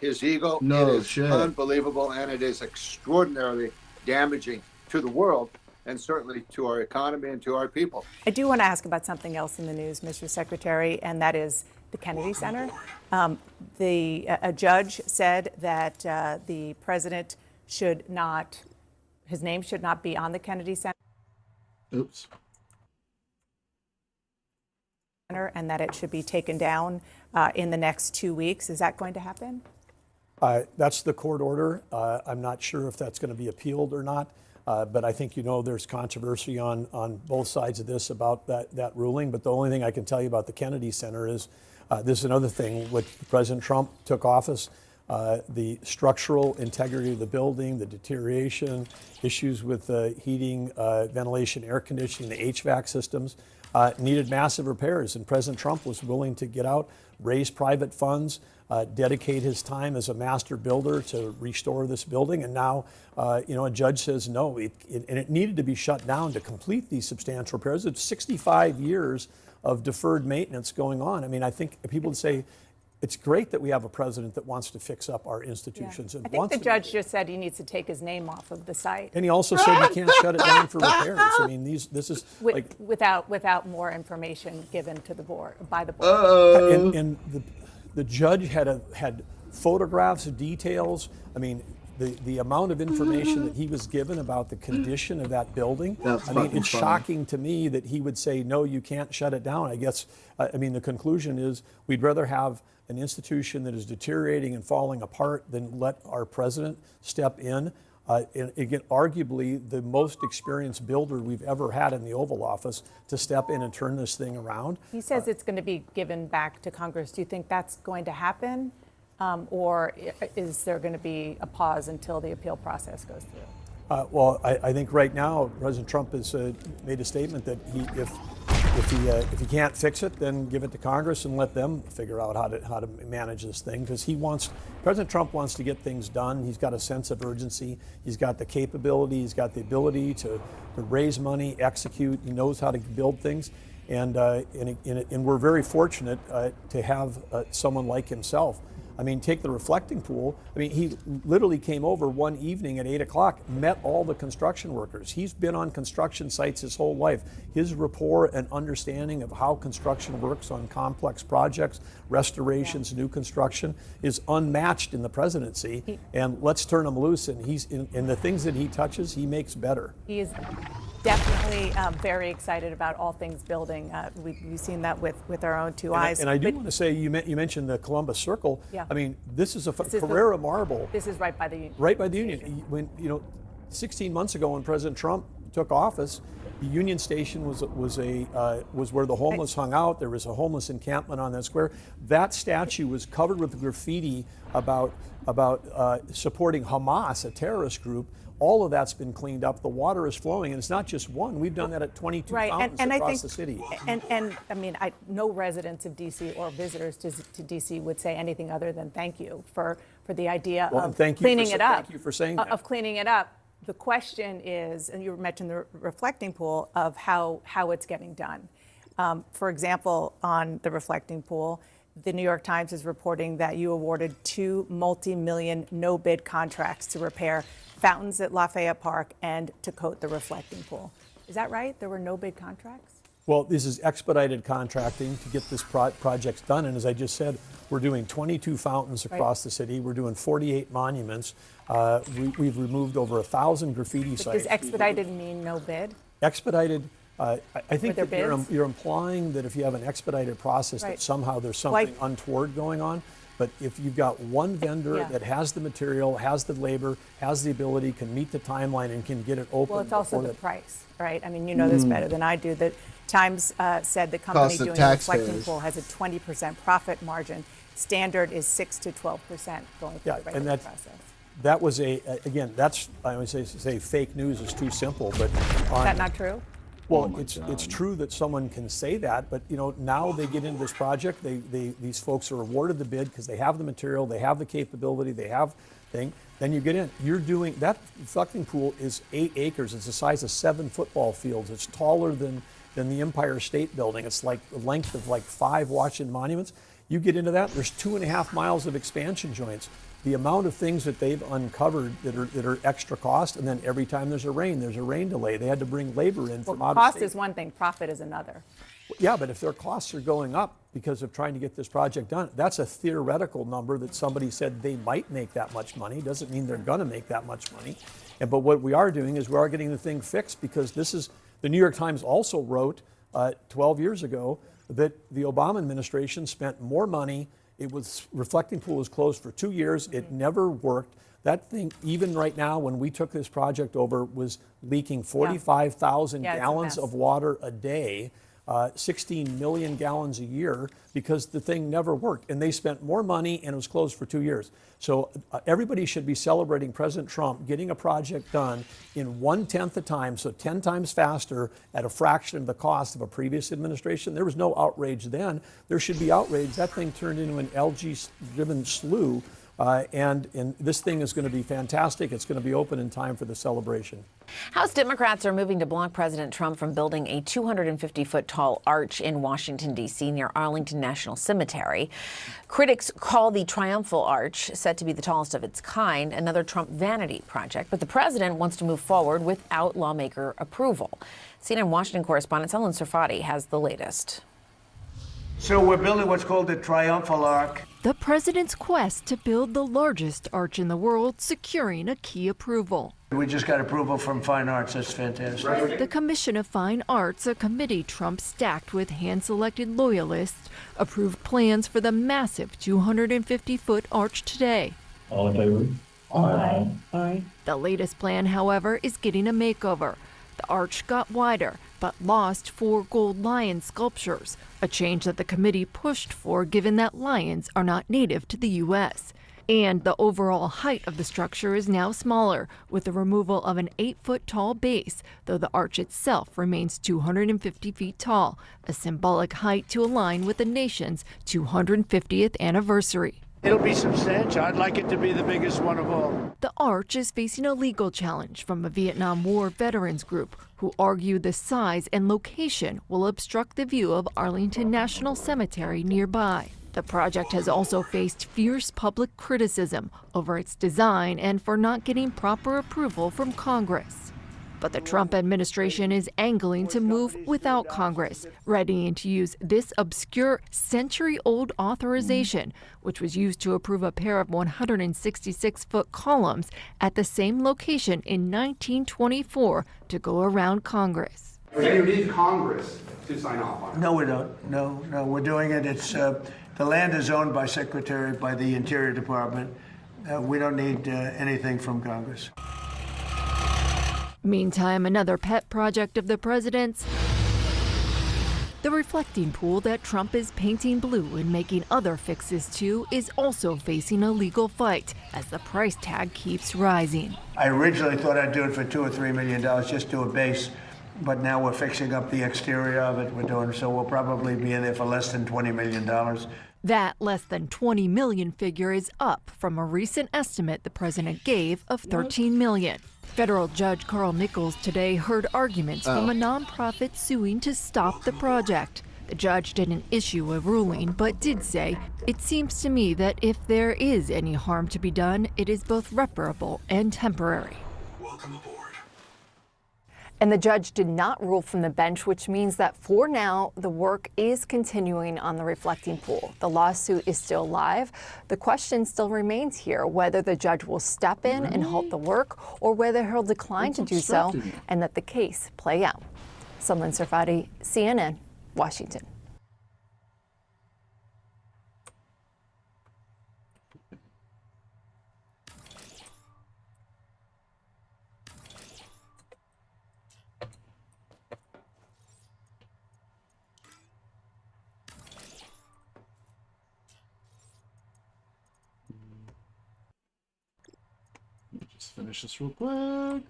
his ego. No it is shit. unbelievable, and it is extraordinarily damaging to the world and certainly to our economy and to our people. I do want to ask about something else in the news, Mr. Secretary, and that is the Kennedy Center. A judge said that the president should not, his name should not be on the Kennedy Center. Oops. And that it should be taken down in the next 2 weeks. Is that going to happen? That's the court order. I'm not sure if that's going to be appealed or not. But I think, there's controversy on both sides of this about that ruling. But the only thing I can tell you about the Kennedy Center is this is another thing. When President Trump took office, the structural integrity of the building, the deterioration, issues with the heating, ventilation, air conditioning, the HVAC systems needed massive repairs. And President Trump was willing to get out, raise private funds, dedicate his time as a master builder to restore this building. And now, a judge says no, and it needed to be shut down to complete these substantial repairs. It's 65 years of deferred maintenance going on. I mean, I think people would say it's great that we have a president that wants to fix up our institutions. I think the judge just said he needs to take his name off of the site. And he also said you can't shut it down for repairs. I mean, this is without more information given to the board by the board. And the judge had photographs, details. I mean, the amount of information that he was given about the condition of that building. It's shocking to me that he would say, no, you can't shut it down. I guess, the conclusion is we'd rather have an institution that is deteriorating and falling apart than let our president step in. And again, arguably the most experienced builder we've ever had in the Oval Office to step in and turn this thing around. He says it's going to be given back to Congress. Do you think that's going to happen? Or is there going to be a pause until the appeal process goes through? Well, I think right now President Trump has made a statement that if he can't fix it, then give it to Congress and let them figure out how to manage this thing. Because President Trump wants to get things done. He's got a sense of urgency. He's got the capability. He's got the ability to raise money, execute. He knows how to build things. And we're very fortunate to have someone like himself. I mean, take the reflecting pool. I mean, he literally came over one evening at 8 o'clock, met all the construction workers. He's been on construction sites his whole life. His rapport and understanding of how construction works on complex projects, restorations, new construction is unmatched in the presidency. And let's turn him loose. And in the things that he touches, he makes better. He is definitely very excited about all things building. We've seen that with our own two eyes. And I do want to say, you mentioned the Columbus Circle. Yeah. I mean, this is a Carrera marble. This is right by the Union. Right by the Union. When 16 months ago, when President Trump took office, the Union Station was where the homeless hung out. There was a homeless encampment on that square. That statue was covered with graffiti about supporting Hamas, a terrorist group. All of that's been cleaned up. The water is flowing, and it's not just one. We've done that at 22 fountains across the city. And I mean, no residents of D.C. or visitors to D.C. would say anything other than thank you for the idea of cleaning it up. Thank you for saying that. Of cleaning it up. The question is, and you mentioned the reflecting pool, of how it's getting done. For example, on the reflecting pool, the New York Times is reporting that you awarded 2 multi-million no-bid contracts to repair fountains at Lafayette Park and to coat the reflecting pool. Is that right? There were no-bid contracts? Well, this is expedited contracting to get this projects done. And as I just said, we're doing 22 fountains across the city. We're doing 48 monuments. We've removed over 1,000 graffiti sites. Does expedited mean no bid? Expedited, I think that you're implying that if you have an expedited process that somehow there's something untoward going on. But if you've got one vendor that has the material, has the labor, has the ability, can meet the timeline, and can get it open. Well, it's also the price, right? I mean, you know this better than I do. The Times said the company doing the reflecting pool has a 20% profit margin. Standard is 6 to 12% going through the regular process. That was again, that's, I would say fake news is too simple, but is that not true? Well, it's true that someone can say that, but now they get into this project. These folks are awarded the bid because they have the material, they have the capability, they have thing. Then you get in. You're doing that reflecting pool is 8 acres. It's the size of 7 football fields. It's taller than the Empire State Building. It's like the length of like 5 Washington monuments. You get into that, there's 2.5 miles of expansion joints. The amount of things that they've uncovered that are extra cost, and then every time there's a rain delay. They had to bring labor in from out of Cost state. is one thing, profit is another. Yeah, but if their costs are going up because of trying to get this project done, that's a theoretical number that somebody said they might make that much money. Doesn't mean they're going to make that much money. But what we are doing is we are getting the thing fixed, because this is, the New York Times also wrote 12 years ago that the Obama administration spent more money. It was, reflecting pool was closed for 2 years. It never worked. That thing, even right now, when we took this project over, was leaking 45,000 gallons of water a day. 16 million gallons a year, because the thing never worked. And they spent more money, and it was closed for 2 years. So everybody should be celebrating President Trump getting a project done in 1/10 the time, so 10 times faster, at a fraction of the cost of a previous administration. There was no outrage then. There should be outrage. That thing turned into an algae-driven slough. And this thing is going to be fantastic. It's going to be open in time for the celebration. House Democrats are moving to block President Trump from building a 250-foot tall arch in Washington, D.C. near Arlington National Cemetery. Critics call the Triumphal Arch, said to be the tallest of its kind, another Trump vanity project. But the president wants to move forward without lawmaker approval. CNN Washington correspondent Selin Sarfati has the latest. So we're building what's called the Triumphal Arch. The president's quest to build the largest arch in the world, securing a key approval. We just got approval from Fine Arts. That's fantastic. The Commission of Fine Arts, a committee Trump stacked with hand-selected loyalists, approved plans for the massive 250-foot arch today. All in favor? Aye. Aye. The latest plan, however, is getting a makeover. The arch got wider, but lost 4 gold lion sculptures, a change that the committee pushed for given that lions are not native to the U.S. And the overall height of the structure is now smaller, with the removal of an 8-foot tall base, though the arch itself remains 250 feet tall, a symbolic height to align with the nation's 250th anniversary. It'll be substantial. I'd like it to be the biggest one of all. The arch is facing a legal challenge from a Vietnam War veterans group who argue the size and location will obstruct the view of Arlington National Cemetery nearby. The project has also faced fierce public criticism over its design and for not getting proper approval from Congress. But the Trump administration is angling to move without Congress, readying to use this obscure century-old authorization, which was used to approve a pair of 166-foot columns at the same location in 1924 to go around Congress. Do you need Congress to sign off on it? No, we don't. No, we're doing it. It's the land is owned by the Interior Department. We don't need anything from Congress. Meantime, another pet project of the president's, the reflecting pool that Trump is painting blue and making other fixes to, is also facing a legal fight as the price tag keeps rising. I originally thought I'd do it for $2 or $3 million, just do a base, but now we're fixing up the exterior of it. We're doing so we'll probably be in there for less than $20 million. That less than 20 million figure is up from a recent estimate the president gave of 13 million. Federal Judge Carl Nichols today heard arguments from a nonprofit suing to stop the project. The judge didn't issue a ruling, but did say, "It seems to me that if there is any harm to be done, it is both reparable and temporary." Welcome aboard. And the judge did not rule from the bench, which means that for now, the work is continuing on the reflecting pool. The lawsuit is still live. The question still remains here, whether the judge will step in and halt the work or whether he'll decline to do so and let the case play out. Selin Sarfati, CNN, Washington. Just finish this real quick.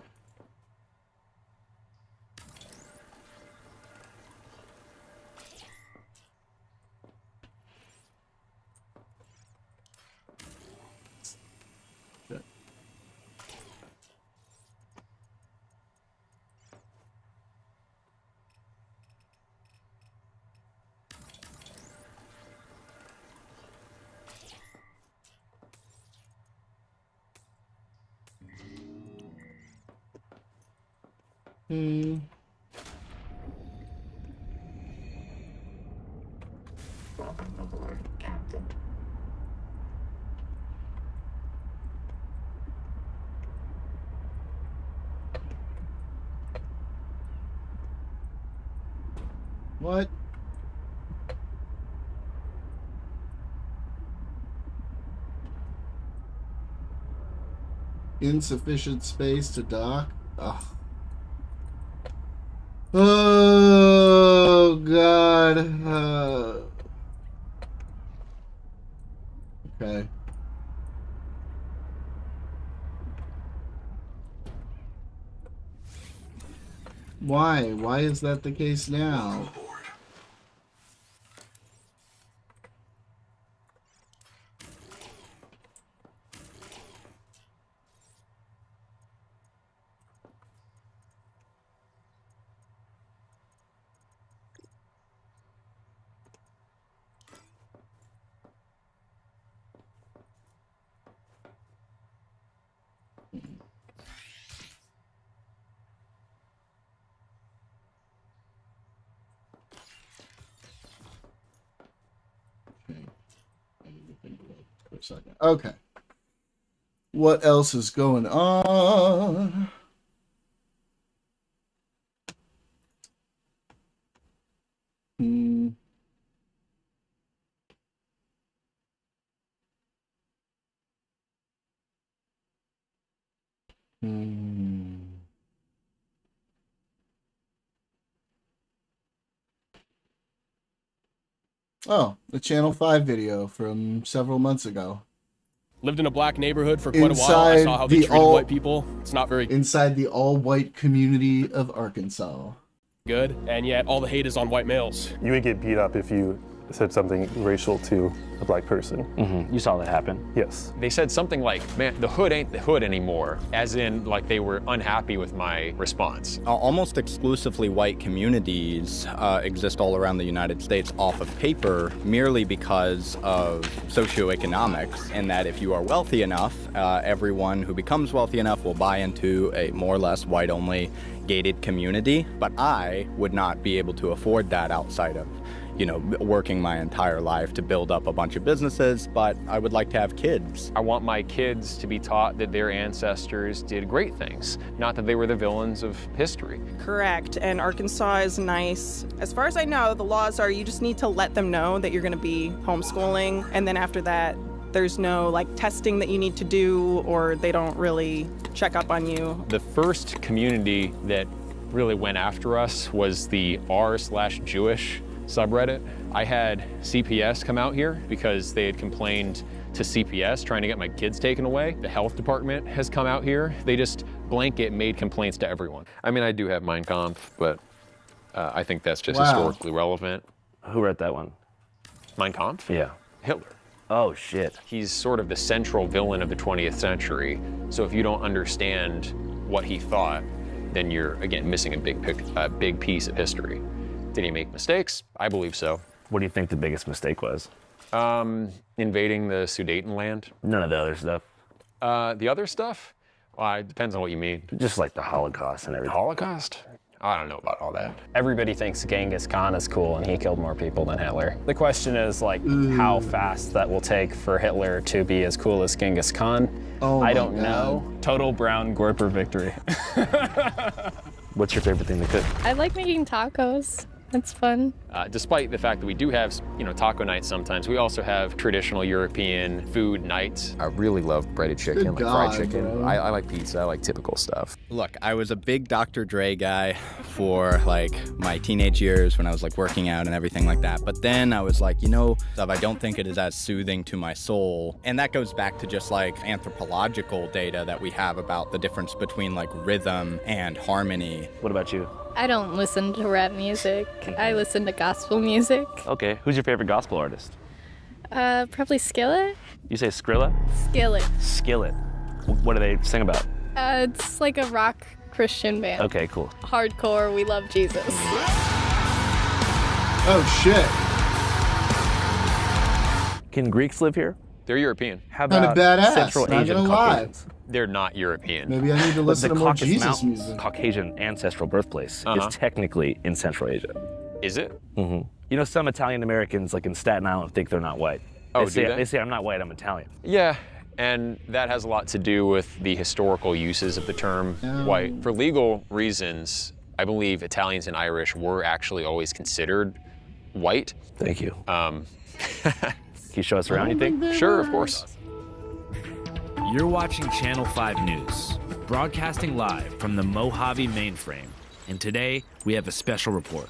Okay. What? Insufficient space to dock. Ugh. Oh God. Okay. Why? Why is that the case now? Okay. What else is going on? Oh, the Channel 5 video from several months ago. Lived in a black neighborhood for quite a while. I saw how they treated white people. It's not very inside the all-white community of Arkansas. good, and yet all the hate is on white males. You would get beat up if you said something racial to a black person. You saw that happen? Yes. They said something like, man, the hood ain't the hood anymore, as in like they were unhappy with my response. Almost exclusively white communities exist all around the United States off of paper merely because of socioeconomics, and that if you are wealthy enough, everyone who becomes wealthy enough will buy into a more or less white-only gated community. But I would not be able to afford that outside of working my entire life to build up a bunch of businesses, but I would like to have kids. I want my kids to be taught that their ancestors did great things, not that they were the villains of history. Correct, and Arkansas is nice. As far as I know, the laws are you just need to let them know that you're going to be homeschooling, and then after that, there's no testing that you need to do, or they don't really check up on you. The first community that really went after us was the r/Jewish subreddit. I had CPS come out here because they had complained to CPS trying to get my kids taken away. The health department has come out here. They just blanket made complaints to everyone. I mean, I do have Mein Kampf, but I think that's just historically relevant. Who wrote that one? Mein Kampf? Yeah. Hitler. Oh, shit. He's sort of the central villain of the 20th century. So if you don't understand what he thought, then you're, again, missing a big piece of history. Did he make mistakes? I believe so. What do you think the biggest mistake was? Invading the Sudetenland. None of the other stuff. The other stuff? Well, it depends on what you mean. Just like the Holocaust and everything. Holocaust? I don't know about all that. Everybody thinks Genghis Khan is cool and he killed more people than Hitler. The question is how fast that will take for Hitler to be as cool as Genghis Khan. I don't know. Total brown Gorper victory. What's your favorite thing to cook? I like making tacos. That's fun. Despite the fact that we do have, taco nights sometimes, we also have traditional European food nights. I really love breaded chicken, fried chicken. I like pizza, I like typical stuff. Look, I was a big Dr. Dre guy for my teenage years when I was working out and everything like that. But then I was like, I don't think it is as soothing to my soul. And that goes back to just anthropological data that we have about the difference between rhythm and harmony. What about you? I don't listen to rap music. I listen to gospel music. Okay, who's your favorite gospel artist? Probably Skillet. You say Skrilla? Skillet. Skillet. What do they sing about? It's like a rock Christian band. Okay, cool. Hardcore, we love Jesus. Oh, shit. Can Greeks live here? They're European. How about Kinda badass, Central not Asian gonna lie. Caucasians? They're not European. Maybe I need to listen to more Caucasus Jesus Mountains, music. Caucasian ancestral birthplace, is technically in Central Asia. Is it? You know, some Italian Americans, like in Staten Island, think they're not white. Oh, They say, I'm not white, I'm Italian. Yeah, and that has a lot to do with the historical uses of the term white. For legal reasons, I believe Italians and Irish were actually always considered white. Thank you. Can you show us around, you think? Sure, of course. You're watching Channel 5 News, broadcasting live from the Mojave mainframe. And today, we have a special report.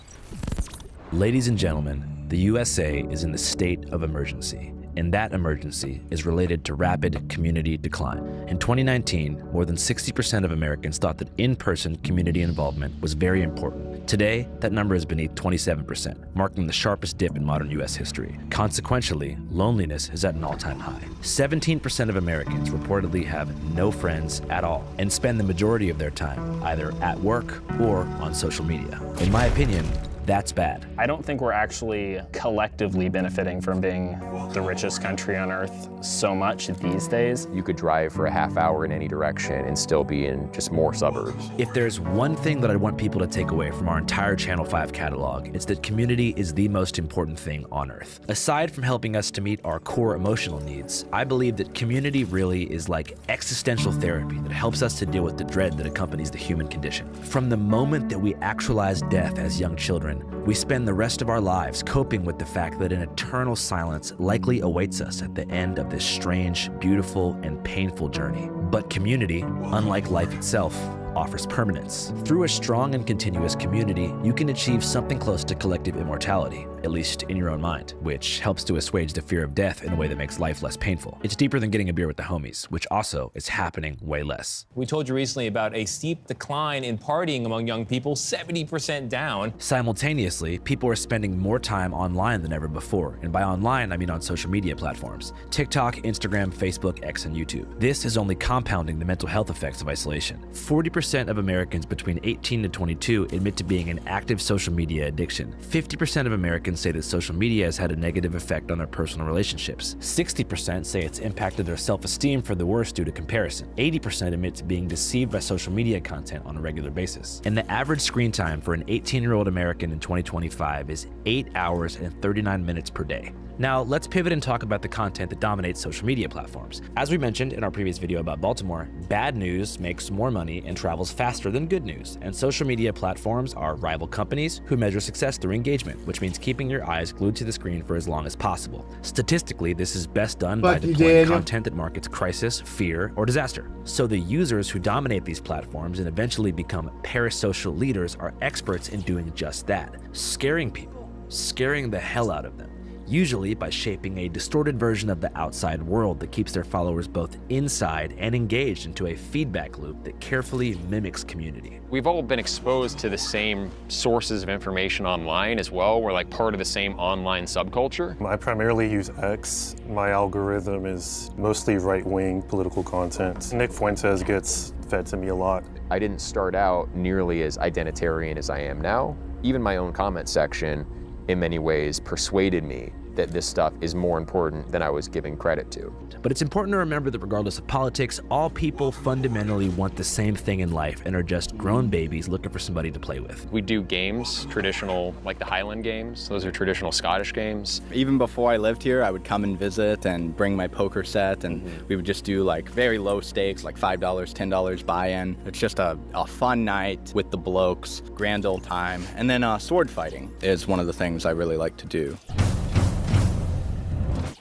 Ladies and gentlemen, the USA is in the state of emergency, and that emergency is related to rapid community decline. In 2019, more than 60% of Americans thought that in-person community involvement was very important. Today, that number is beneath 27%, marking the sharpest dip in modern US history. Consequentially, loneliness is at an all-time high. 17% of Americans reportedly have no friends at all and spend the majority of their time either at work or on social media. In my opinion, that's bad. I don't think we're actually collectively benefiting from being the richest country on earth so much these days. You could drive for a half hour in any direction and still be in just more suburbs. If there's one thing that I want people to take away from our entire Channel 5 catalog, it's that community is the most important thing on earth. Aside from helping us to meet our core emotional needs, I believe that community really is like existential therapy that helps us to deal with the dread that accompanies the human condition. From the moment that we actualize death as young children, we spend the rest of our lives coping with the fact that an eternal silence likely awaits us at the end of this strange, beautiful, and painful journey. But community, unlike life itself, offers permanence. Through a strong and continuous community, you can achieve something close to collective immortality, at least in your own mind, which helps to assuage the fear of death in a way that makes life less painful. It's deeper than getting a beer with the homies, which also is happening way less. We told you recently about a steep decline in partying among young people, 70% down. Simultaneously, people are spending more time online than ever before, and by online, I mean on social media platforms: TikTok, Instagram, Facebook, X, and YouTube. This is only compounding the mental health effects of isolation. 40% of Americans between 18 to 22 admit to being an active social media addiction. 50% of Americans say that social media has had a negative effect on their personal relationships. 60% say it's impacted their self-esteem for the worse due to comparison. 80% admit to being deceived by social media content on a regular basis. And the average screen time for an 18-year-old American in 2025 is 8 hours and 39 minutes per day. Now, let's pivot and talk about the content that dominates social media platforms. As we mentioned in our previous video about Baltimore, bad news makes more money and travels faster than good news, and social media platforms are rival companies who measure success through engagement, which means keeping your eyes glued to the screen for as long as possible. Statistically, this is best done by deploying content that markets crisis, fear, or disaster. So the users who dominate these platforms and eventually become parasocial leaders are experts in doing just that, scaring people, scaring the hell out of them, usually by shaping a distorted version of the outside world that keeps their followers both inside and engaged into a feedback loop that carefully mimics community. We've all been exposed to the same sources of information online as well. We're like part of the same online subculture. I primarily use X. My algorithm is mostly right-wing political content. Nick Fuentes gets fed to me a lot. I didn't start out nearly as identitarian as I am now. Even my own comment section, in many ways, persuaded me that this stuff is more important than I was giving credit to. But it's important to remember that regardless of politics, all people fundamentally want the same thing in life and are just grown babies looking for somebody to play with. We do games, traditional, like the Highland games. Those are traditional Scottish games. Even before I lived here, I would come and visit and bring my poker set, and we would just do like very low stakes, like $5, $10 buy-in. It's just a fun night with the blokes, grand old time. And then sword fighting is one of the things I really like to do.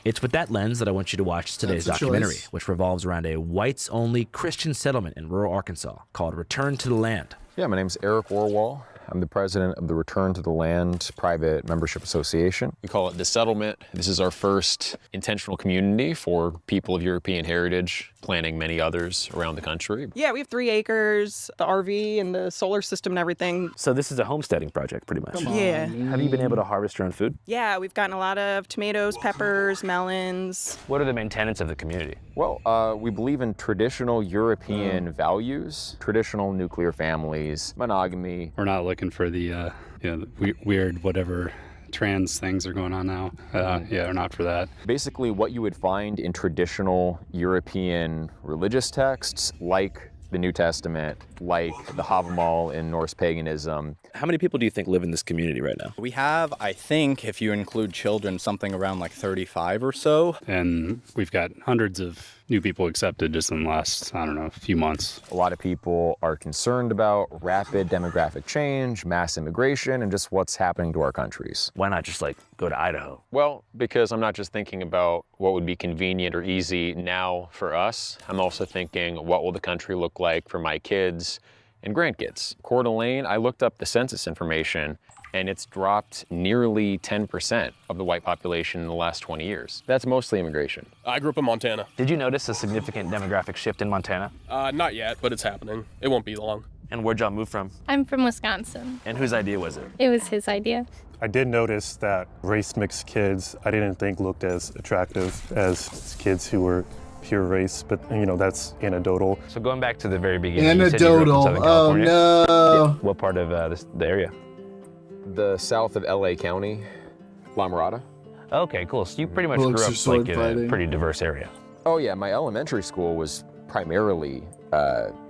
It's with that lens that I want you to watch today's documentary, which revolves around a whites-only Christian settlement in rural Arkansas called Return to the Land. Yeah, my name's Eric Orwell. I'm the president of the Return to the Land Private Membership Association. We call it The Settlement. This is our first intentional community for people of European heritage, planning many others around the country. Yeah, we have 3 acres, the RV and the solar system and everything. So this is a homesteading project, pretty much. Yeah. Have you been able to harvest your own food? Yeah, we've gotten a lot of tomatoes, peppers, melons. What are the main tenets of the community? Well, we believe in traditional European values, traditional nuclear families, monogamy. We're not looking for the weird whatever trans things are going on now. Yeah, they're not for that. Basically, what you would find in traditional European religious texts, like the New Testament, like the Havamal in Norse paganism. How many people do you think live in this community right now? We have, I think, if you include children, something around like 35 or so. And we've got hundreds of new people accepted just in the last, I don't know, few months. A lot of people are concerned about rapid demographic change, mass immigration, and just what's happening to our countries. Why not just like go to Idaho? Well, because I'm not just thinking about what would be convenient or easy now for us. I'm also thinking, what will the country look like for my kids and grandkids? Coeur d'Alene, I looked up the census information, and it's dropped nearly 10% of the white population in the last 20 years. That's mostly immigration. I grew up in Montana. Did you notice a significant demographic shift in Montana? Not yet, but it's happening. It won't be long. And where'd y'all move from? I'm from Wisconsin. And whose idea was it? It was his idea. I did notice that race-mixed kids I didn't think looked as attractive as kids who were pure race, but that's anecdotal. So going back to the very beginning, you said you grew up in Anecdotal. Southern Oh California. no. What part of the area? The south of LA County, La Mirada. Okay, cool. So you pretty much Books grew are up sword like in a fighting. pretty diverse area. Oh yeah, my elementary school was primarily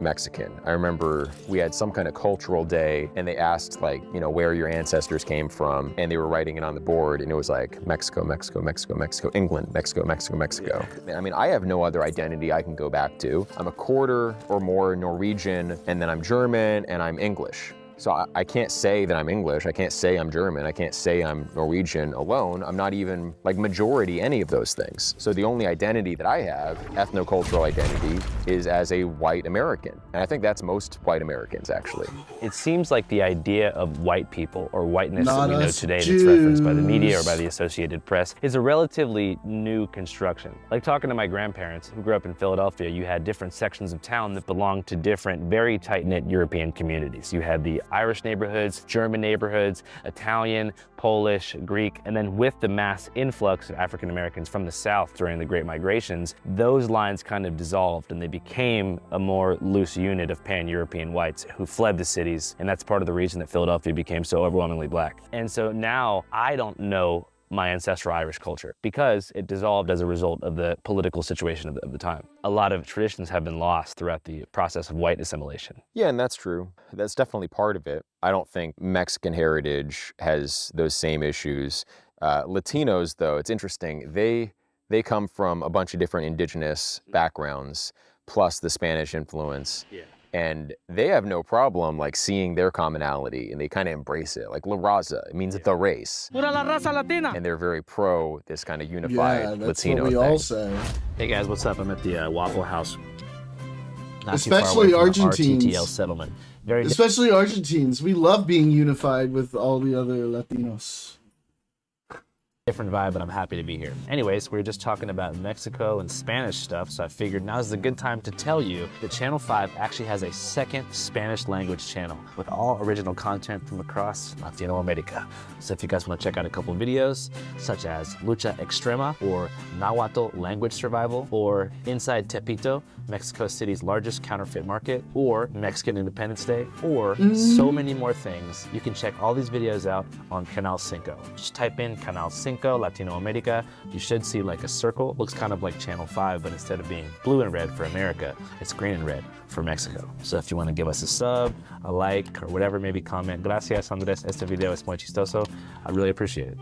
Mexican. I remember we had some kind of cultural day and they asked where your ancestors came from, and they were writing it on the board, and it was like Mexico, Mexico, Mexico, Mexico, England, Mexico, Mexico, Mexico. I mean, I have no other identity I can go back to. I'm a quarter or more Norwegian, and then I'm German, and I'm English. So I can't say that I'm English, I can't say I'm German, I can't say I'm Norwegian alone. I'm not even majority any of those things. So the only identity that I have, ethnocultural identity, is as a white American. And I think that's most white Americans, actually. It seems like the idea of white people or whiteness Not that we know us today that's referenced by the media or Jews. by the Associated Press is a relatively new construction. Like talking to my grandparents who grew up in Philadelphia, you had different sections of town that belonged to different, very tight-knit European communities. You had the Irish neighborhoods, German neighborhoods, Italian, Polish, Greek, and then with the mass influx of African Americans from the South during the Great Migrations, those lines kind of dissolved and they became a more loose unit of pan-European whites who fled the cities, and that's part of the reason that Philadelphia became so overwhelmingly black. And so now I don't know my ancestral Irish culture because it dissolved as a result of the political situation of the time. A lot of traditions have been lost throughout the process of white assimilation. Yeah, and that's true. That's definitely part of it. I don't think Mexican heritage has those same issues. Latinos, though, it's interesting. They come from a bunch of different indigenous backgrounds, plus the Spanish influence. Yeah. And they have no problem seeing their commonality, and they kind of embrace it. Like La Raza, it means the race. Pura la raza latina. And they're very pro this kind of unified that's Latino what we thing. all say. Hey guys, what's up? I'm at the Waffle House. Not Especially too far away from the Argentines. RTTL settlement. Very Especially Argentines. We love being unified with all the other Latinos. different vibe, but I'm happy to be here. Anyways, we were just talking about Mexico and Spanish stuff, so I figured now's a good time to tell you that Channel 5 actually has a second Spanish language channel with all original content from across Latino America. So if you guys want to check out a couple videos, such as Lucha Extrema, or Nahuatl Language Survival, or Inside Tepito, Mexico City's largest counterfeit market, or Mexican Independence Day, or so many more things, you can check all these videos out on Canal 5. Just type in Canal 5 Latino America. You should see like a circle. Looks kind of like Channel 5, but instead of being blue and red for America, it's green and red for Mexico. So if you want to give us a sub, a like, or whatever, maybe comment, gracias Andres, este video es muy chistoso. I really appreciate it.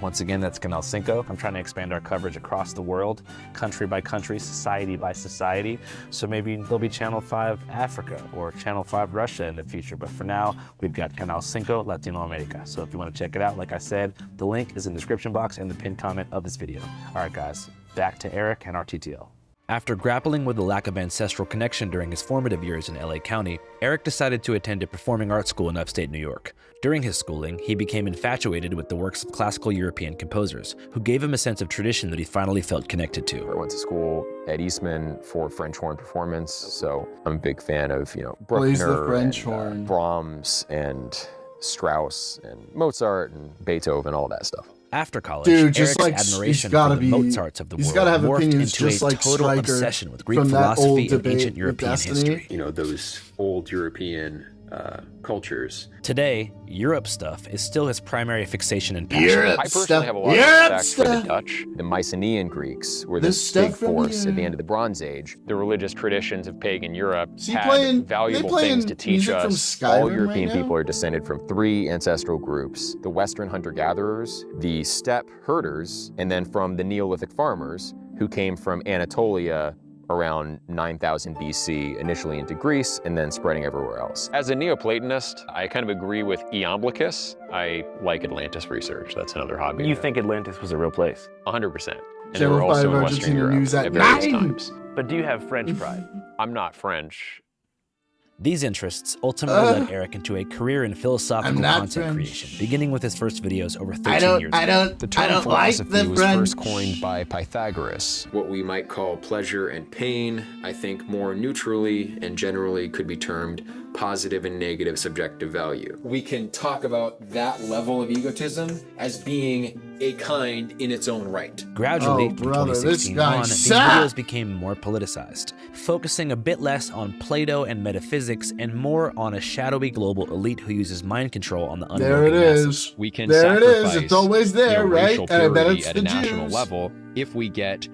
Once again, that's Canal 5. I'm trying to expand our coverage across the world, country by country, society by society. So maybe there'll be Channel 5 Africa or Channel 5 Russia in the future. But for now, we've got Canal 5 Latino America. So if you want to check it out, like I said, the link is in the description box and the pinned comment of this video. All right, guys, back to Eric and our TTL. After grappling with the lack of ancestral connection during his formative years in LA County, Eric decided to attend a performing arts school in upstate New York. During his schooling, he became infatuated with the works of classical European composers, who gave him a sense of tradition that he finally felt connected to. I went to school at Eastman for French horn performance, so I'm a big fan of, Bruckner, French and, horn. Brahms and Strauss and Mozart and Beethoven, all that stuff. After college, Dude, just Eric's admiration he's gotta for the be, Mozarts of the he's world gotta have morphed opinions into just a like total Stryker obsession with Greek from that old philosophy and debate ancient with European Destiny. history. Those old European cultures. Today, Europe stuff is still his primary fixation and passion. I personally have a lot of respect for the Dutch. The Mycenaean Greeks were this big force at the end of the Bronze Age. The religious traditions of pagan Europe had valuable things to teach us. All European people are descended from 3 ancestral groups: the Western hunter-gatherers, the steppe herders, and then from the Neolithic farmers who came from Anatolia around 9000 BC, initially into Greece, and then spreading everywhere else. As a Neoplatonist, I kind of agree with Iamblichus. I like Atlantis research. That's another hobby. You think Atlantis was a real place? 100%. And they were also in Western Europe at various times. But do you have French pride? I'm not French. These interests ultimately led Eric into a career in philosophical content creation, beginning with his first videos over 13 years ago. The term philosophy was first coined by Pythagoras. What we might call pleasure and pain, I think more neutrally and generally could be termed positive and negative subjective value. We can talk about that level of egotism as being a kind in its own right. Gradually, from 2016 on, these videos became more politicized, focusing a bit less on Plato and metaphysics and more on a shadowy global elite who uses mind control on the unworking masses. We can there it sacrifice, is. It's always there, right? racial And I bet purity it's at the a national Jews. level if we get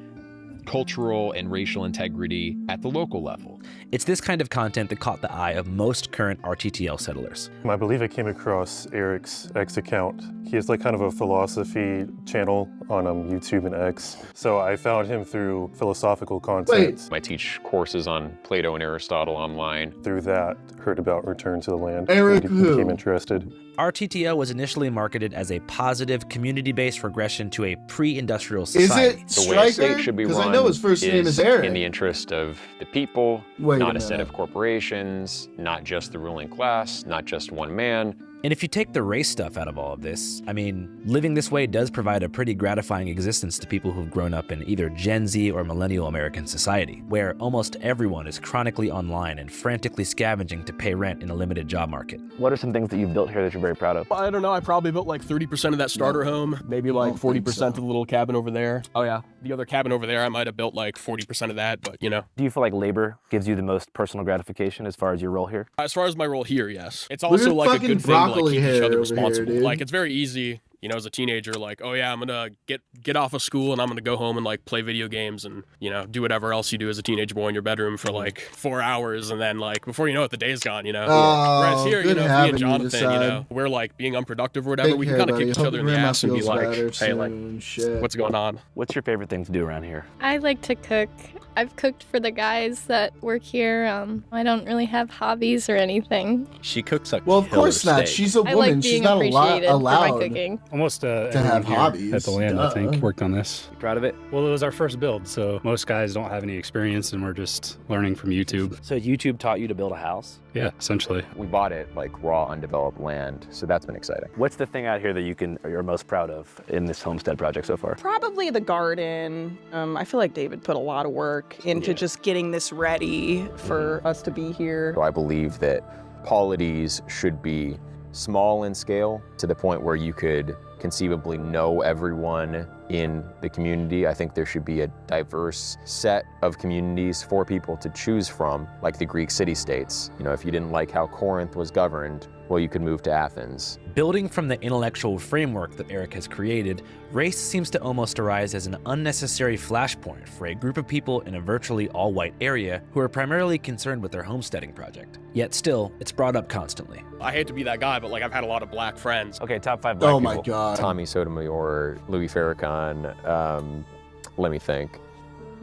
cultural and racial integrity at the local level. It's this kind of content that caught the eye of most current RTTL settlers. I believe I came across Eric's X account. He has like kind of a philosophy channel on YouTube and X. So I found him through philosophical content. I teach courses on Plato and Aristotle online. Through that, heard about Return to the Land. Eric and who? became interested. RTTL was initially marketed as a positive, community-based regression to a pre-industrial Is society. it The way a Stryker? state should be Because run I know his first name is Eric. in the interest of the people, Wait not a a set minute. of corporations, not just the ruling class, not just one man. And if you take the race stuff out of all of this, I mean, living this way does provide a pretty gratifying existence to people who've grown up in either Gen Z or millennial American society, where almost everyone is chronically online and frantically scavenging to pay rent in a limited job market. What are some things that you've built here that you're very proud of? I don't know. I probably built like 30% of that starter home, maybe like 40% of the little cabin over there. Oh yeah. The other cabin over there, I might have built like 40% of that, but you know. Do you feel like labor gives you the most personal gratification as far as your role here? As far as my role here, yes. It's Look also at like a fucking good thing to like broccoli keep each hair other over responsible. here, dude. Like it's very easy, you know, as a teenager, like, oh yeah, I'm gonna get off of school and I'm gonna go home and like play video games and, you know, do whatever else you do as a teenage boy in your bedroom for like 4 hours, and then like before you know it, the day's gone, you know. Whereas here, you good know, me having and you Jonathan, you know, decide. we're like being unproductive or whatever. Take We can care, kind of kick buddy. each Hope other in the grandma ass and be feels like, better hey, like, soon. Shit. what's going on? What's your favorite thing to do around here? I like to cook. I've cooked for the guys that work here. I don't really have hobbies or anything. She cooks a Well, of course killer not. steak. She's a I woman. like She's being not appreciated for my allowed cooking. Almost to everyone have here hobbies. at the land, I think, worked on this. You proud of it? Well, it was our first build, so most guys don't have any experience, and we're just learning from YouTube. So YouTube taught you to build a house? Yeah, essentially. We bought it like raw, undeveloped land, so that's been exciting. What's the thing out here that you're most proud of in this homestead project so far? Probably the garden. I feel like David put a lot of work into just getting this ready for us to be here. So I believe that polities should be small in scale to the point where you could conceivably know everyone in the community. I think there should be a diverse set of communities for people to choose from, like the Greek city-states. You know, if you didn't like how Corinth was governed, well, you could move to Athens. Building from the intellectual framework that Eric has created, race seems to almost arise as an unnecessary flashpoint for a group of people in a virtually all-white area who are primarily concerned with their homesteading project. Yet still, it's brought up constantly. I hate to be that guy, but like I've had a lot of black friends. Okay, top 5 black people. Oh my God. Tommy Sotomayor, Louis Farrakhan, let me think,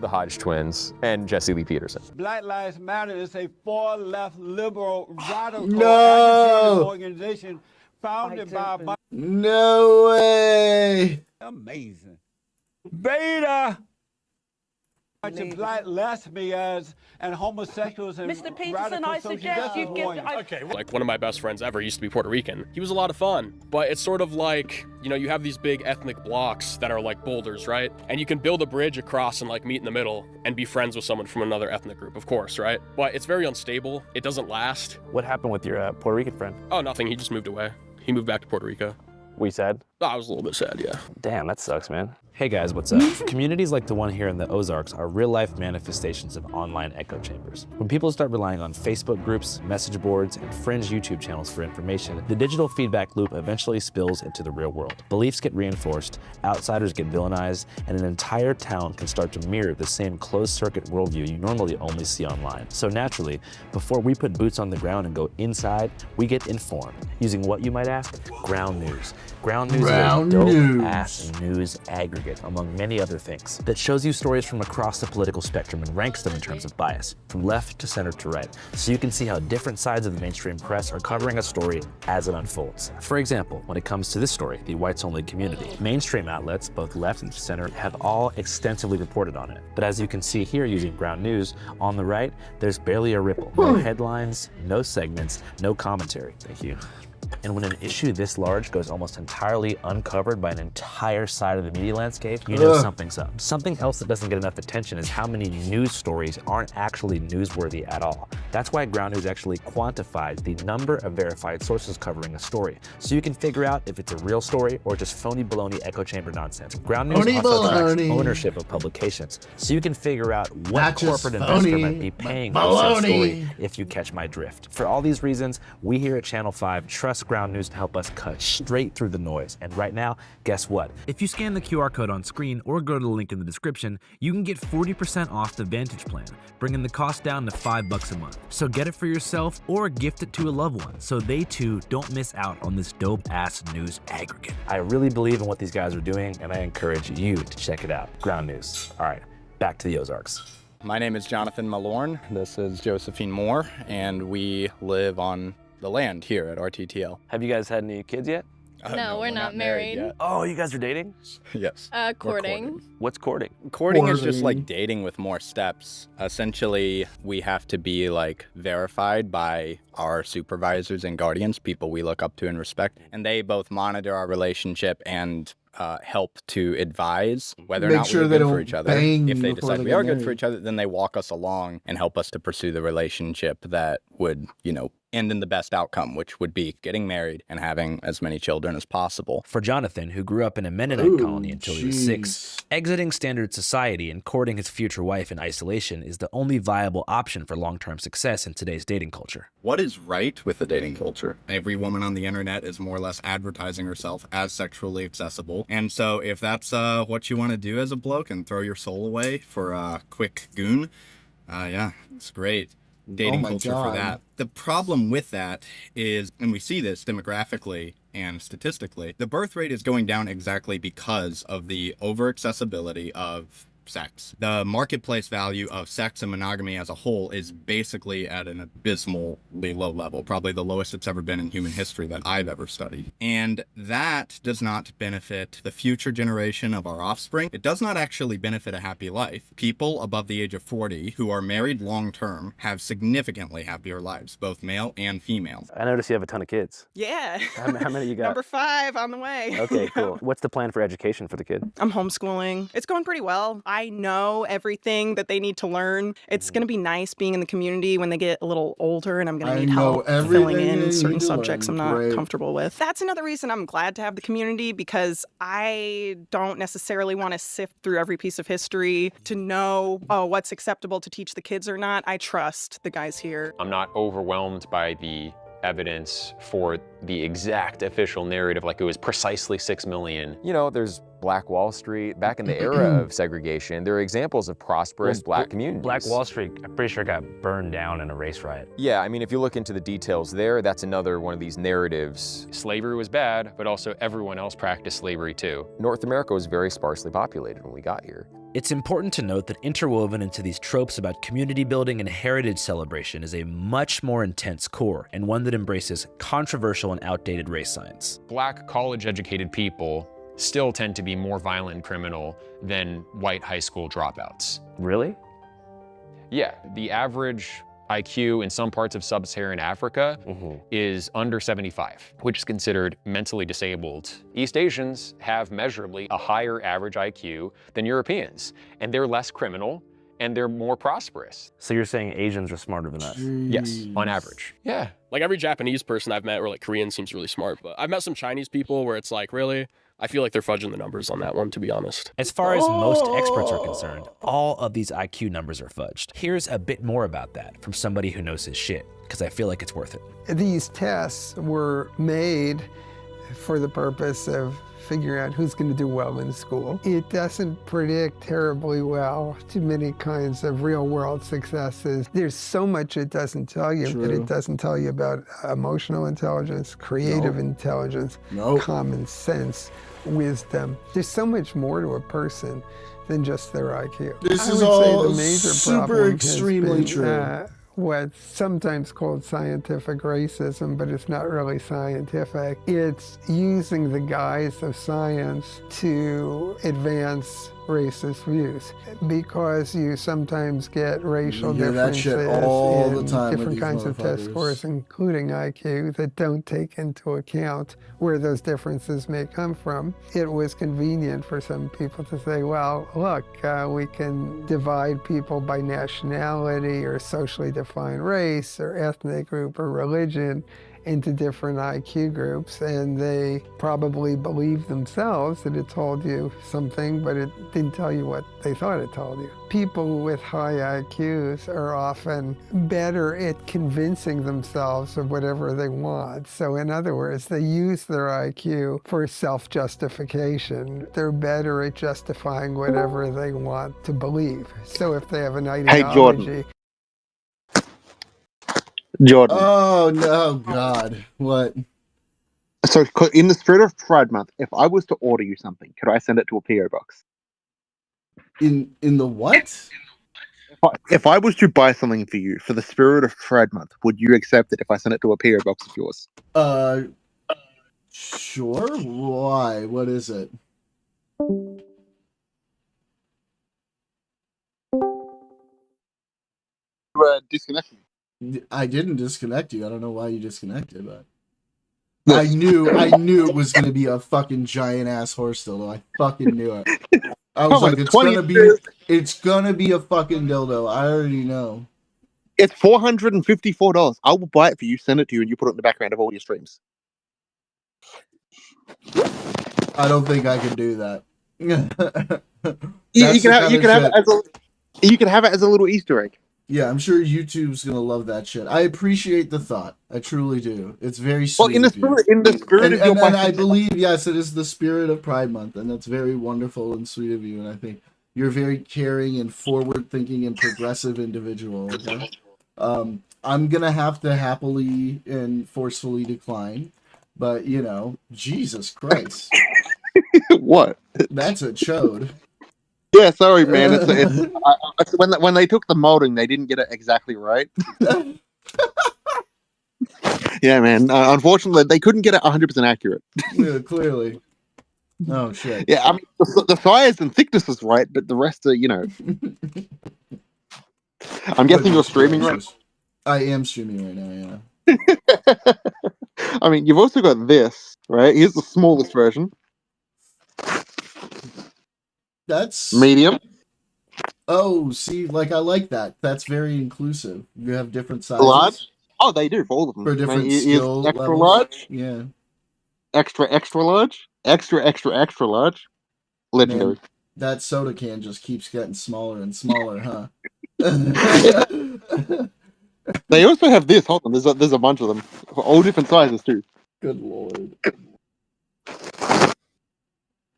the Hodge twins, and Jesse Lee Peterson. Black Lives Matter is a far-left liberal radical No! organization founded by... No way. Amazing. Beta! Bunch of black lesbians and homosexuals and Mr. Peterson, radical I suggest you social get... justice warriors. Like one of my best friends ever used to be Puerto Rican. He was a lot of fun, but it's sort of like, you know, you have these big ethnic blocks that are like boulders, right? And you can build a bridge across and like meet in the middle and be friends with someone from another ethnic group, of course, right? But it's very unstable. It doesn't last. What happened with your Puerto Rican friend? Oh, nothing. He just moved away. He moved back to Puerto Rico. We sad? I was a little bit sad, yeah. Damn, that sucks, man. Hey guys, what's up? Communities like the one here in the Ozarks are real-life manifestations of online echo chambers. When people start relying on Facebook groups, message boards, and fringe YouTube channels for information, the digital feedback loop eventually spills into the real world. Beliefs get reinforced, outsiders get villainized, and an entire town can start to mirror the same closed-circuit worldview you normally only see online. So naturally, before we put boots on the ground and go inside, we get informed. Using what, you might ask? Ground news. Ground news is a dope-ass news aggregate, among many other things, that shows you stories from across the political spectrum and ranks them in terms of bias, from left to center to right, so you can see how different sides of the mainstream press are covering a story as it unfolds. For example, when it comes to this story, the whites-only community, mainstream outlets, both left and center, have all extensively reported on it. But as you can see here using Ground News, on the right, there's barely a ripple. No headlines, no segments, no commentary. Thank you. And when an issue this large goes almost entirely uncovered by an entire side of the media landscape, you know something's up. Something else that doesn't get enough attention is how many news stories aren't actually newsworthy at all. That's why Ground News actually quantifies the number of verified sources covering a story, so you can figure out if it's a real story or just phony baloney echo chamber nonsense. Ground News also tracks ownership of publications, so you can figure out what corporate investor might be paying for such story, if you catch my drift. For all these reasons, we here at Channel 5 trust Ground News to help us cut straight through the noise. And right now, guess what? If you scan the QR code on screen or go to the link in the description, you can get 40% off the Vantage plan, bringing the cost down to $5 a month. So get it for yourself or gift it to a loved one so they too don't miss out on this dope-ass news aggregate. I really believe in what these guys are doing, and I encourage you to check it out. Ground News. All right, back to the Ozarks. My name is Jonathan Malorn. This is Josephine Moore, and we live on the land here at RTTL. Have you guys had any kids yet? No, we're not married. yet. Oh, you guys are dating? Yes. Courting. What's courting? Courting is just like dating with more steps. Essentially, we have to be like verified by our supervisors and guardians, people we look up to and respect, and they both monitor our relationship and help to advise whether or not we're good for each other. If they decide we are good for each other, then they walk us along and help us to pursue the relationship that would, end in the best outcome, which would be getting married and having as many children as possible. For Jonathan, who grew up in a Mennonite colony until he was 6, exiting standard society and courting his future wife in isolation is the only viable option for long-term success in today's dating culture. What is right with the dating culture? Every woman on the internet is more or less advertising herself as sexually accessible. And so if that's what you want to do as a bloke and throw your soul away for a quick goon, yeah, it's great. Dating culture for that. The problem with that is, and we see this demographically and statistically, the birth rate is going down exactly because of the over-accessibility of sex. The marketplace value of sex and monogamy as a whole is basically at an abysmally low level, probably the lowest it's ever been in human history that I've ever studied. And that does not benefit the future generation of our offspring. It does not actually benefit a happy life. People above the age of 40 who are married long-term have significantly happier lives, both male and female. I notice you have a ton of kids. Yeah. How many you got? Number 5 on the way. Okay, cool. What's the plan for education for the kid? I'm homeschooling. It's going pretty well. I know everything that they need to learn. It's going to be nice being in the community when they get a little older, and I'm going to need help filling in certain subjects I'm not comfortable with. That's another reason I'm glad to have the community, because I don't necessarily want to sift through every piece of history to know, what's acceptable to teach the kids or not. I trust the guys here. I'm not overwhelmed by the evidence for the exact official narrative, like it was precisely 6 million. There's Black Wall Street. Back in the era of segregation, there are examples of prosperous black communities. Black Wall Street, I'm pretty sure got burned down in a race riot. Yeah, I mean, if you look into the details there, that's another one of these narratives. Slavery was bad, but also everyone else practiced slavery too. North America was very sparsely populated when we got here. It's important to note that interwoven into these tropes about community building and heritage celebration is a much more intense core, and one that embraces controversial and outdated race science. Black college-educated people still tend to be more violent and criminal than white high school dropouts. Really? Yeah, the average IQ in some parts of sub-Saharan Africa is under 75, which is considered mentally disabled. East Asians have measurably a higher average IQ than Europeans, and they're less criminal, and they're more prosperous. So you're saying Asians are smarter than us? Yes, on average. Yeah. Like every Japanese person I've met, or like Korean, seems really smart, but I've met some Chinese people where it's like, really? I feel like they're fudging the numbers on that one, to be honest. As far as most experts are concerned, all of these IQ numbers are fudged. Here's a bit more about that from somebody who knows his shit, because I feel like it's worth it. These tests were made for the purpose of figuring out who's going to do well in school. It doesn't predict terribly well to many kinds of real-world successes. There's so much it doesn't tell you. True. That it doesn't tell you about emotional intelligence, creative intelligence, common sense, wisdom. There's so much more to a person than just their IQ. This I is would all say the major super problem extremely has been, true. What's sometimes called scientific racism, but it's not really scientific. It's using the guise of science to advance racist views, because you sometimes get racial You hear that differences shit all the in time with different these kinds of test motherfuckers. scores, including IQ, that don't take into account where those differences may come from. It was convenient for some people to say, well, look, we can divide people by nationality or socially defined race or ethnic group or religion into different IQ groups, and they probably believed themselves that it told you something, but it didn't tell you what they thought it told you. People with high IQs are often better at convincing themselves of whatever they want. So in other words, they use their IQ for self-justification. They're better at justifying whatever they want to believe. So if they have an ideology, Jordan. Oh no, God! What? So, in the spirit of Pride Month, if I was to order you something, could I send it to a PO box? In the what? If I was to buy something for you for the spirit of Pride Month, would you accept it if I sent it to a PO box of yours? Sure. Why? What is it? Disconnect me. I didn't disconnect you. I don't know why you disconnected, but I knew it was gonna be a fucking giant ass horse dildo. I fucking knew it. I was like, it's gonna be a fucking dildo. I already know. It's $454. I will buy it for you, send it to you, and you put it in the background of all your streams. I don't think I can do that. You can have it as a little Easter egg. Yeah, I'm sure YouTube's gonna love that shit. I appreciate the thought. I truly do. It's very sweet. Well, in the spirit of your and I believe, yes, it is the spirit of Pride Month, and that's very wonderful and sweet of you. And I think you're a very caring and forward-thinking and progressive individual. Okay? I'm gonna have to happily and forcefully decline, but you know, Jesus Christ, what? That's a chode. Yeah, sorry, man. When they took the molding, they didn't get it exactly right. Yeah, man. Unfortunately, they couldn't get it 100% accurate. Yeah, clearly. Oh shit. Yeah, I mean, the size and thickness is right, but the rest are, you know. I'm guessing you're streaming right now. I am streaming right now. Yeah. I mean, you've also got this, right? Here's the smallest version. That's medium. Oh, see, like I like that. That's very inclusive. You have different sizes. Large. Oh, they do for all of them. For different Here's skill extra levels. large. Yeah. Extra large. Extra large. Legendary. Man, that soda can just keeps getting smaller and smaller, huh? They also have this. Hold on, there's a bunch of them, for all different sizes too. Good lord.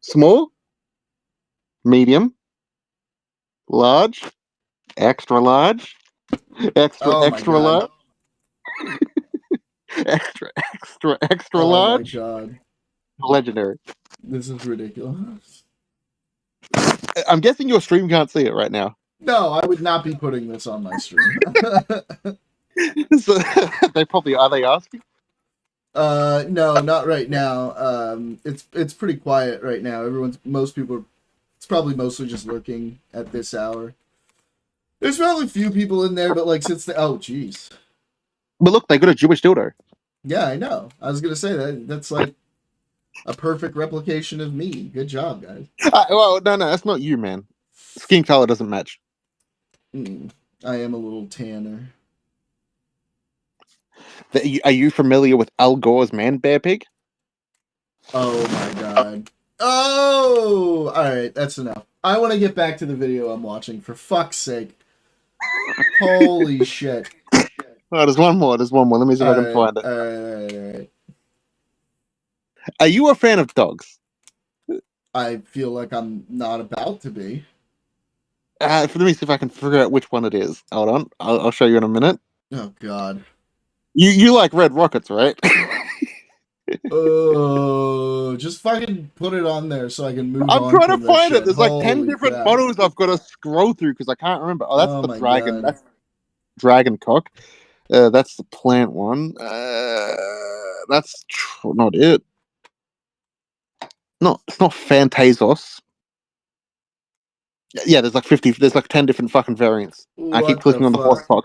Small, medium, large, extra large, extra large, extra large. Oh my god. Legendary. This is ridiculous. I'm guessing your stream can't see it right now. No, I would not be putting this on my stream. So, they probably are. They asking? No, not right now. It's pretty quiet right now. Most people are, it's probably mostly just lurking at this hour. There's probably a few people in there, but like since oh jeez. But look, they got a Jewish dildo. Yeah, I know. I was gonna say that's like a perfect replication of me. Good job, guys. Well, no, that's not you, man. Skin color doesn't match. I am a little tanner. Are you familiar with Al Gore's Man Bear Pig? Oh my god. Oh, all right, that's enough. I want to get back to the video I'm watching. For fuck's sake! Holy shit! Oh, there's one more. There's one more. Let me see if I can find it. All right. Are you a fan of dogs? I feel like I'm not about to be. Let me see if I can figure out which one it is. Hold on. I'll show you in a minute. Oh God. You like red rockets, right? Oh, just fucking put it on there so I can move I'm on trying to from this find shit. it. There's like 10 Holy different crap. photos I've got to scroll through because I can't remember. Oh, that's Oh the my dragon. God. That's dragon cock. That's the plant one. That's not it. No, it's not Phantasos. Yeah, there's like 50. There's like 10 different fucking variants. I keep What clicking the on the horse fuck? cock.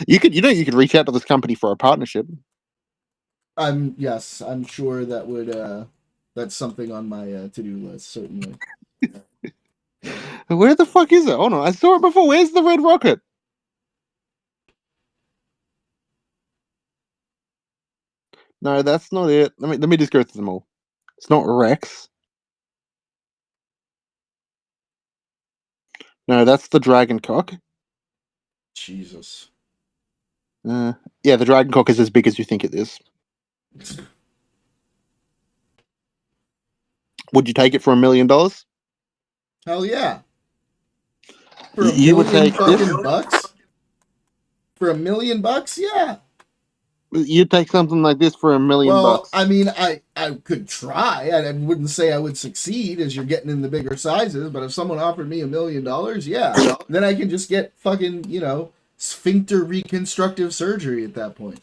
You could reach out to this company for a partnership. I'm sure that would that's something on my to-do list, certainly. Where the fuck is it? Oh no, I saw it before. Where's the red rocket? No, that's not it. Let me just go through them all. It's not Rex. No, that's the dragon cock. Jesus. Yeah, the dragon cock is as big as you think it is. Would you take it for $1 million? Hell yeah. For $1 You would million take fucking this? bucks? For $1 million bucks? Yeah. You'd take something like this for $1 million Well, bucks. I mean, I could try. I wouldn't say I would succeed as you're getting in the bigger sizes, but if someone offered me $1 million, yeah, then I can just get fucking, sphincter reconstructive surgery at that point.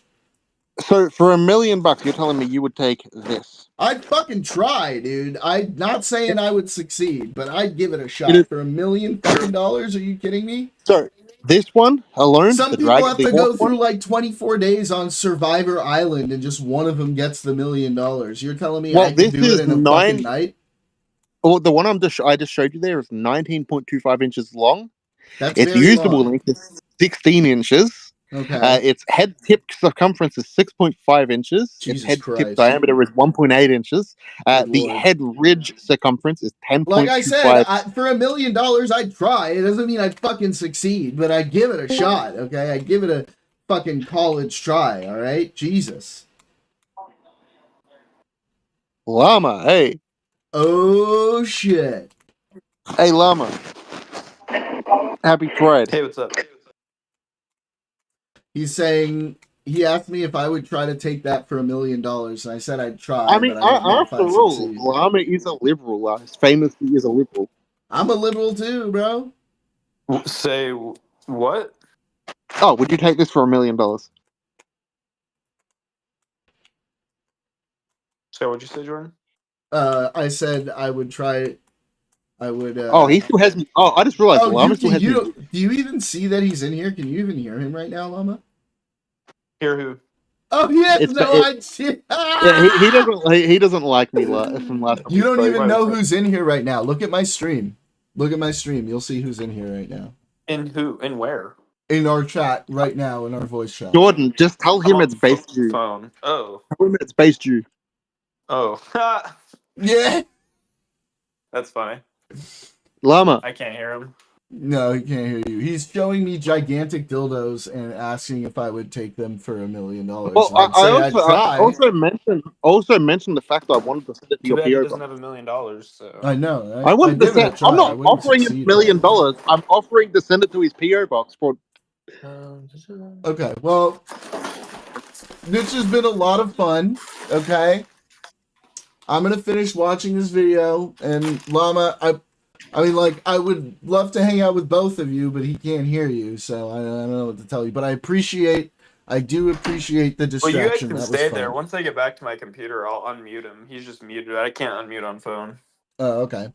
So for $1 million bucks, you're telling me you would take this? I'd fucking try, dude. I'm not saying I would succeed, but I'd give it a shot. For $1 million fucking dollars? Are you kidding me? So this one alone, Some the people dragon, have the to horse go through one. like 24 days on Survivor Island, and just one of them gets the $1 million. You're telling me Well, I can this do is it in a fucking night? Oh, the one I just showed you there is 19.25 inches long. That's its very usable long. length is 16 inches. Okay. Its head tip circumference is 6.5 inches. Jesus its head Christ. tip diameter is 1.8 inches. Good The Lord. head ridge circumference is 10.25. Like I said, for $1 million, I'd try. It doesn't mean I'd fucking succeed, but I'd give it a shot, okay? I'd give it a fucking college try, all right? Jesus. Llama, hey. Oh, shit. Hey, Llama. Happy Pride. Hey, what's up? He's saying, he asked me if I would try to take that for $1 million, and I said I'd try, I mean, but I don't know if after I'd all, succeed. Llama is a liberal. Famously is a liberal. I'm a liberal too, bro. Say what? Oh, would you take this for $1 million? So what'd you say, Jordan? I said I would try. I would. Oh, he still has me. Oh, I just realized Llama still has me. Do you even see that he's in here? Can you even hear him right now, Llama? Hear who? Oh, he has no idea. Yeah, he doesn't like me from last time. You don't even know who's in here right now. Look at my stream. Look at my stream. You'll see who's in here right now. In who? In where? In our chat right now, in our voice chat. Jordan, just tell him it's based you. Phone. Oh. Tell him it's based you. Oh. Yeah. That's funny. Llama. I can't hear him. No, he can't hear you. He's showing me gigantic dildos and asking if I would take them for $1 million. Well, I also mentioned the fact that I wanted to send it to Too your bad he PO doesn't box. have $1 million. So. I know. I wanted to send. I'm not offering him $1 million. $1 I'm offering to send it to his PO box for. Okay, well, this has been a lot of fun. Okay, I'm gonna finish watching this video, and Llama, I mean, like, I would love to hang out with both of you, but he can't hear you, so I don't know what to tell you. But I do appreciate the distraction. Well, you guys can That was stay fun. there. Once I get back to my computer, I'll unmute him. He's just muted. I can't unmute on phone. Oh, okay.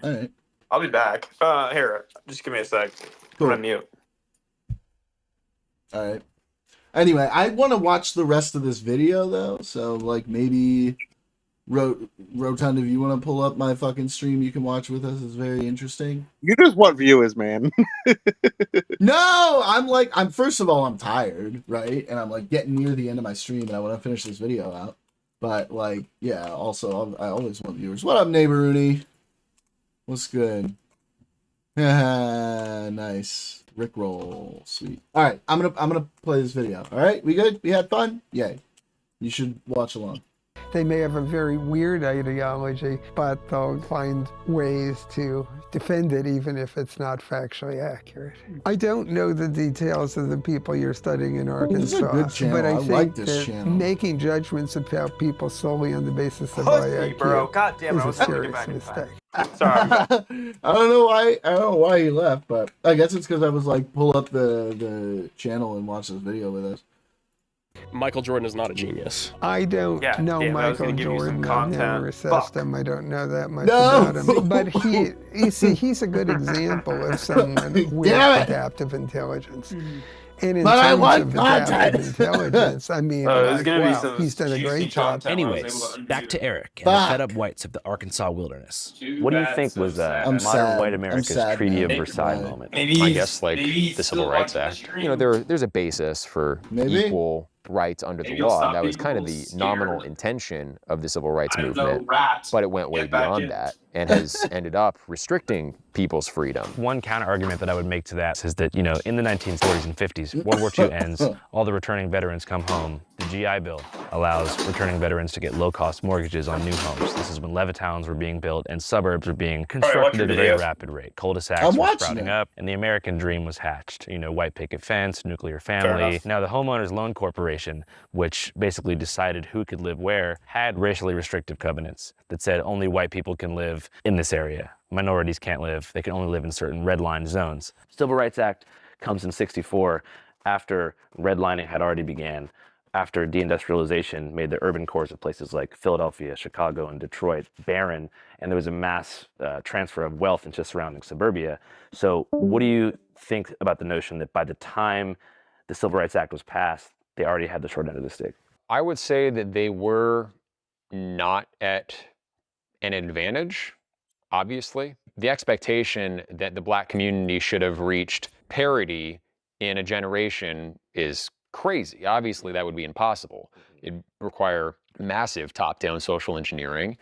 All right. I'll be back. Here, just give me a sec. Cool. I'm gonna mute. All right. Anyway, I want to watch the rest of this video though, so like maybe Rotund, if you want to pull up my fucking stream, you can watch with us. It's very interesting. You just want viewers, man. No, I'm first of all, I'm tired, right? And I'm like getting near the end of my stream and I want to finish this video out. But like, yeah, also I always want viewers. What up, neighbor Rooney? What's good? Nice. Rickroll. Sweet. Alright, I'm gonna play this video. Alright, we good? We had fun? Yay. You should watch along. They may have a very weird ideology, but they'll find ways to defend it even if it's not factually accurate. I don't know the details of the people you're studying in Arkansas, This is a good channel. but I think like this that channel. making judgments about people solely on the basis of Pussy, IQ bro. God damn it, I is was a hoping to get serious back in mistake. Sorry. I don't know why he left, but I guess it's because I was like, pull up the channel and watch this video with us. Michael Jordan is not a genius. I don't know damn, I was Michael gonna give you some Jordan. I've never content. assessed Fuck. him. I don't know that much No. about him. But he's a good example of someone with Damn it. adaptive intelligence. And in But I terms want of adaptive content. intelligence, I mean, there's gonna be wow, some he's done a juicy great job. content where I was Anyways, able to back unmute to it. Eric and the Fuck. fed up whites of the Arkansas wilderness. What do you think was I'm modern sad. white I'm America's sad, Treaty of man. Versailles Right. moment? I guess like the Civil Rights Act. You know, there's a basis for Maybe. equal rights under the Maybe you'll law. stop That was being kind of people the scared. nominal intention of the civil rights I know movement, rats. but it went way Get back beyond in. that and has ended up restricting people's freedom. One counter argument that I would make to that is that, you know, in the 1940s and 50s, World War II ends, all the returning veterans come home. The GI Bill allows returning veterans to get low-cost mortgages on new homes. This is when Levittowns were being built and suburbs were being constructed at a very rapid rate. Cul-de-sacs I'm were watching sprouting it. up, and the American dream was hatched. You know, white picket fence, nuclear family. enough. Now, the Homeowners Loan Corporation, which basically decided who could live where, had racially restrictive covenants that said only white people can live in this area. Minorities can't live. They can only live in certain redlined zones. Civil Rights Act comes in '64 after redlining had already began, after deindustrialization made the urban cores of places like Philadelphia, Chicago, and Detroit barren, and there was a mass transfer of wealth into surrounding suburbia. So what do you think about the notion that by the time the Civil Rights Act was passed, they already had the short end of the stick? I would say that they were not at an advantage, obviously. The expectation that the black community should have reached parity in a generation is crazy. Obviously, that would be impossible. It'd require massive top-down social engineering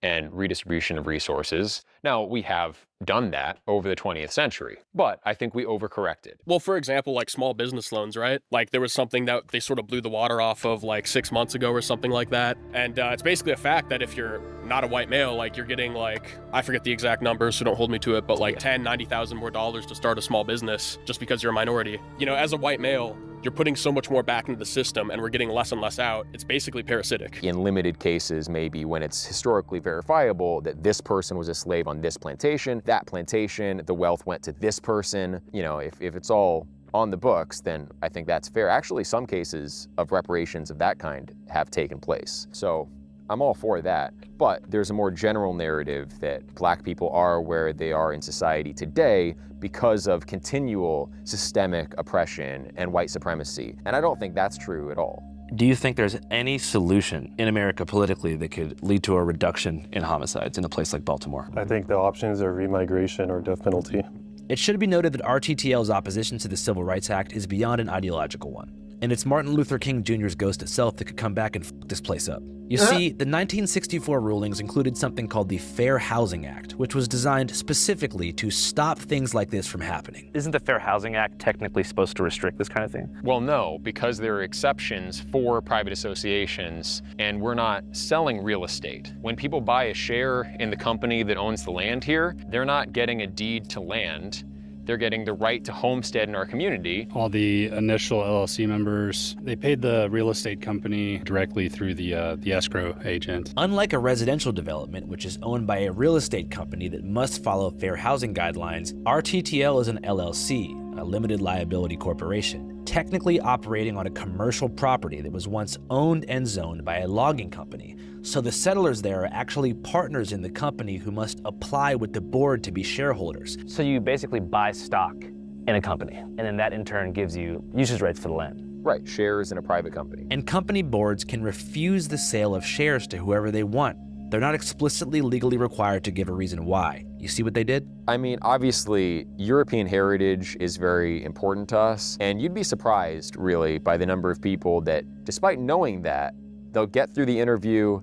and redistribution of resources. Now, we have done that over the 20th century, but I think we overcorrected. Well, for example, like small business loans, right? Like there was something that they sort of blew the water off of like 6 months ago or something like that. And it's basically a fact that if you're not a white male, like you're getting like, I forget the exact numbers, so don't hold me to it, but like $90,000 more to start a small business just because you're a minority. You know, as a white male, you're putting so much more back into the system and we're getting less and less out. It's basically parasitic. In limited cases, maybe when it's historically verifiable that this person was a slave on this plantation, that plantation, the wealth went to this person. You know, if it's all on the books, then I think that's fair. Actually, some cases of reparations of that kind have taken place. So I'm all for that. But there's a more general narrative that black people are where they are in society today because of continual systemic oppression and white supremacy. And I don't think that's true at all. Do you think there's any solution in America politically that could lead to a reduction in homicides in a place like Baltimore? I think the options are remigration or death penalty. It should be noted that RTTL's opposition to the Civil Rights Act is beyond an ideological one. And it's Martin Luther King Jr.'s ghost itself that could come back and f this place up. You see, the 1964 rulings included something called the Fair Housing Act, which was designed specifically to stop things like this from happening. Isn't the Fair Housing Act technically supposed to restrict this kind of thing? Well, no, because there are exceptions for private associations, and we're not selling real estate. When people buy a share in the company that owns the land here, they're not getting a deed to land. They're getting the right to homestead in our community. All the initial LLC members, they paid the real estate company directly through the escrow agent. Unlike a residential development, which is owned by a real estate company that must follow fair housing guidelines, RTTL is an LLC, a limited liability corporation, technically operating on a commercial property that was once owned and zoned by a logging company. So the settlers there are actually partners in the company who must apply with the board to be shareholders. So you basically buy stock in a company, and then that in turn gives you usage rights for the land. Right, shares in a private company. And company boards can refuse the sale of shares to whoever they want. They're not explicitly legally required to give a reason why. You see what they did? I mean, obviously, European heritage is very important to us, and you'd be surprised, really, by the number of people that, despite knowing that, they'll get through the interview.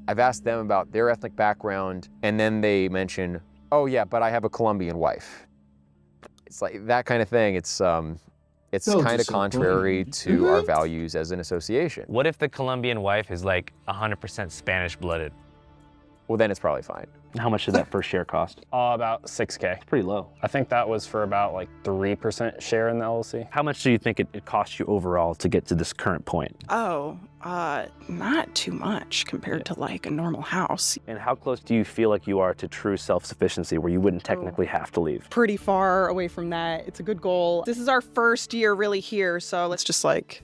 I've asked them about their ethnic background, and then they mention, oh yeah, but I have a Colombian wife. It's like that kind of thing. It's kind of contrary to our values as an association. What if the Colombian wife is like 100% Spanish blooded? Well, then it's probably fine. How much did that first share cost? About $6K. Pretty low. I think that was for about like 3% share in the LLC. How much do you think it cost you overall to get to this current point? Oh, not too much compared to like a normal house. And how close do you feel like you are to true self-sufficiency where you wouldn't technically have to leave? Pretty far away from that. It's a good goal. This is our first year really here, so let's just like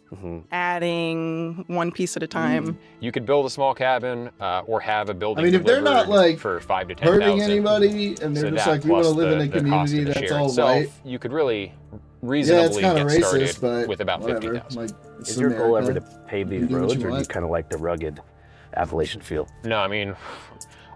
adding one piece at a time. You could build a small cabin or have a building I mean, if they're not like for 5 to 10,000 hurting anybody and they're just like, we want to live in a community that's all white. You could really reasonably get racist, started but with about whatever. 50,000. Like, Is your goal ever to pave these roads, or do you kind of like the rugged Appalachian feel? No, I mean,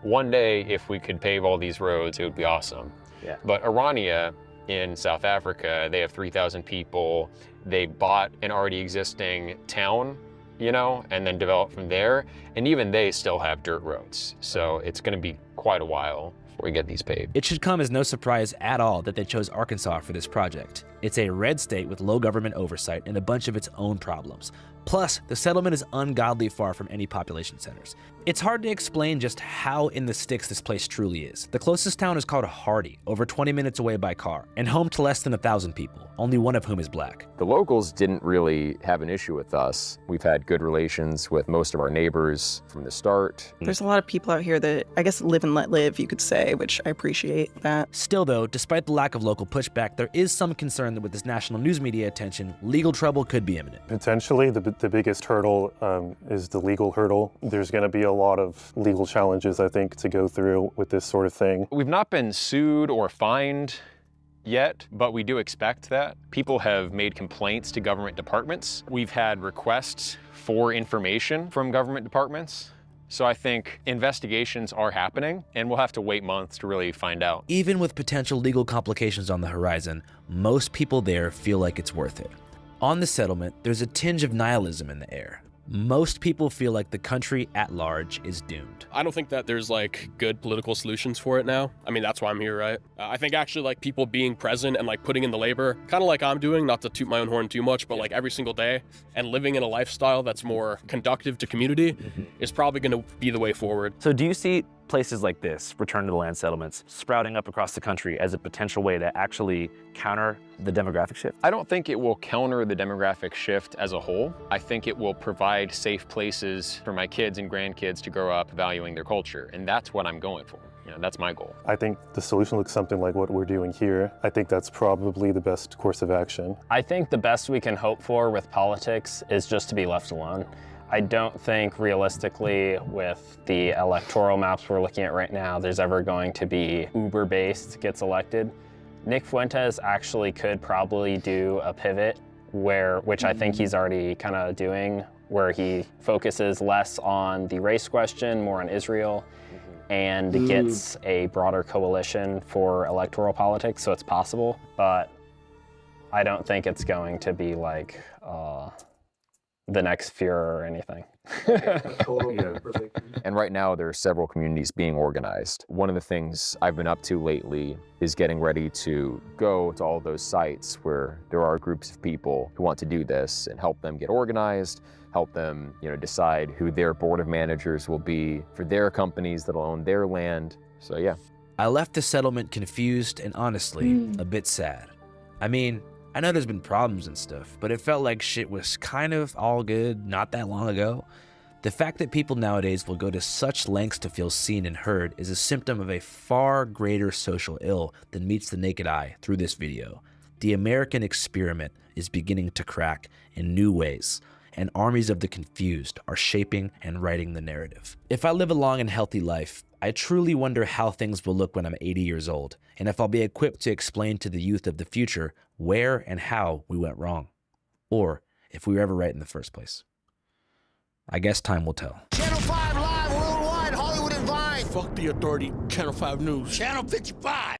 one day if we could pave all these roads, it would be awesome. Yeah. But Orania in South Africa, they have 3,000 people. They bought an already existing town, you know, and then developed from there. And even they still have dirt roads. So it's going to be quite a while before we get these paved. It should come as no surprise at all that they chose Arkansas for this project. It's a red state with low government oversight and a bunch of its own problems. Plus, the settlement is ungodly far from any population centers. It's hard to explain just how in the sticks this place truly is. The closest town is called Hardy, over 20 minutes away by car, and home to less than 1,000 people, only one of whom is black. The locals didn't really have an issue with us. We've had good relations with most of our neighbors from the start. There's a lot of people out here that I guess live and let live, you could say, which I appreciate that. Still though, despite the lack of local pushback, there is some concern that with this national news media attention, legal trouble could be imminent. Potentially, the biggest hurdle is the legal hurdle. There's going to be a lot of legal challenges, I think, to go through with this sort of thing. We've not been sued or fined yet, but we do expect that. People have made complaints to government departments. We've had requests for information from government departments. So I think investigations are happening, and we'll have to wait months to really find out. Even with potential legal complications on the horizon, most people there feel like it's worth it. On the settlement, there's a tinge of nihilism in the air. Most people feel like the country at large is doomed. I don't think that there's like good political solutions for it now. I mean, that's why I'm here, right? I think actually like people being present and like putting in the labor, kind of like I'm doing, not to toot my own horn too much, but like every single day and living in a lifestyle that's more conductive to community is probably going to be the way forward. So do you see places like this, return to the land settlements, sprouting up across the country as a potential way to actually counter the demographic shift? I don't think it will counter the demographic shift as a whole. I think it will provide safe places for my kids and grandkids to grow up valuing their culture, and that's what I'm going for. You know, that's my goal. I think the solution looks something like what we're doing here. I think that's probably the best course of action. I think the best we can hope for with politics is just to be left alone. I don't think realistically with the electoral maps we're looking at right now, there's ever going to be Uber-based gets elected. Nick Fuentes actually could probably do a pivot which I think he's already kind of doing, where he focuses less on the race question, more on Israel, and gets a broader coalition for electoral politics, so it's possible. But I don't think it's going to be like the next Fuhrer or anything. And right now there are several communities being organized. One of the things I've been up to lately is getting ready to go to all those sites where there are groups of people who want to do this and help them get organized, help them, decide who their board of managers will be for their companies that'll own their land. So yeah. I left the settlement confused and honestly a bit sad. I mean, I know there's been problems and stuff, but it felt like shit was kind of all good not that long ago. The fact that people nowadays will go to such lengths to feel seen and heard is a symptom of a far greater social ill than meets the naked eye through this video. The American experiment is beginning to crack in new ways, and armies of the confused are shaping and writing the narrative. If I live a long and healthy life, I truly wonder how things will look when I'm 80 years old, and if I'll be equipped to explain to the youth of the future where and how we went wrong. Or if we were ever right in the first place. I guess time will tell. Channel 5 live worldwide, Hollywood and Vine. Fuck the authority. Channel 5 News. Channel 55.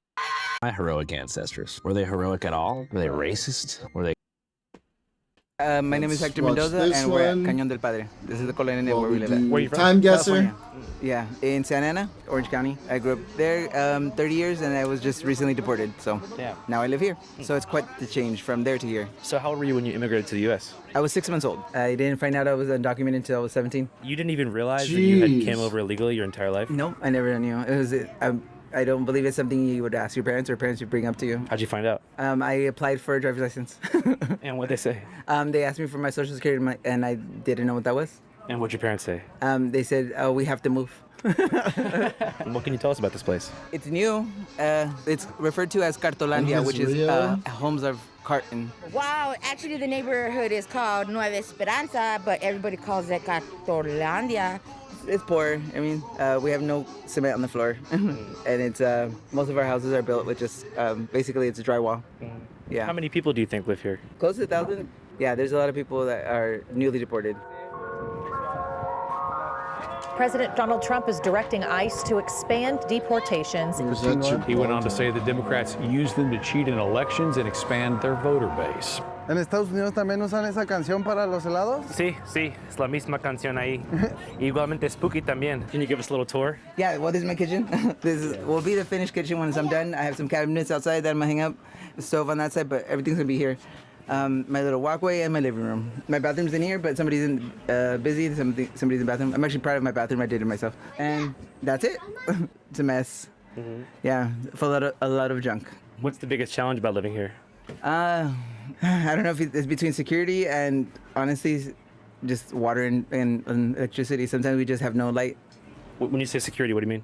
My heroic ancestors, were they heroic at all? Were they racist? Were they... My name is Hector Mendoza, and we're at Cañón del Padre. This is the colonia where we live at. Where you from? Time guesser? California. Yeah, in Santa Ana, Orange County. I grew up there 30 years, and I was just recently deported. So now I live here. So it's quite the change from there to here. So how old were you when you immigrated to the U.S.? I was 6 months old. I didn't find out I was undocumented until I was 17. You didn't even realize that you had came over illegally your entire life? No, I never knew. It was. I don't believe it's something you would ask your parents or parents would bring up to you. How'd you find out? I applied for a driver's license. And what'd they say? They asked me for my social security and I didn't know what that was. And what'd your parents say? They said, oh, we have to move. What can you tell us about this place? It's new. It's referred to as Cartolandia, which is homes of carton. Wow, actually the neighborhood is called Nueva Esperanza, but everybody calls it Cartolandia. It's poor. I mean, we have no cement on the floor, and it's most of our houses are built with just basically it's a drywall. Yeah. How many people do you think live here? Close to 1,000. Yeah, there's a lot of people that are newly deported. President Donald Trump is directing ICE to expand deportations. He went on to say the Democrats used them to cheat in elections and expand their voter base. ¿En Estados Unidos también usan esa canción para los helados? Sí, es la misma canción ahí. Igualmente spooky también. Can you give us a little tour? Yeah, well, this is my kitchen. This will be the finished kitchen once I'm done. I have some cabinets outside that I'm gonna hang up, the stove on that side, but everything's gonna be here. My little walkway and my living room. My bathroom's in here, but somebody's busy. Somebody's in the bathroom. I'm actually proud of my bathroom. I did it myself. And that's it. It's a mess. Yeah, full of a lot of junk. What's the biggest challenge about living here? I don't know if it's between security and honestly, just water and electricity. Sometimes we just have no light. When you say security, what do you mean?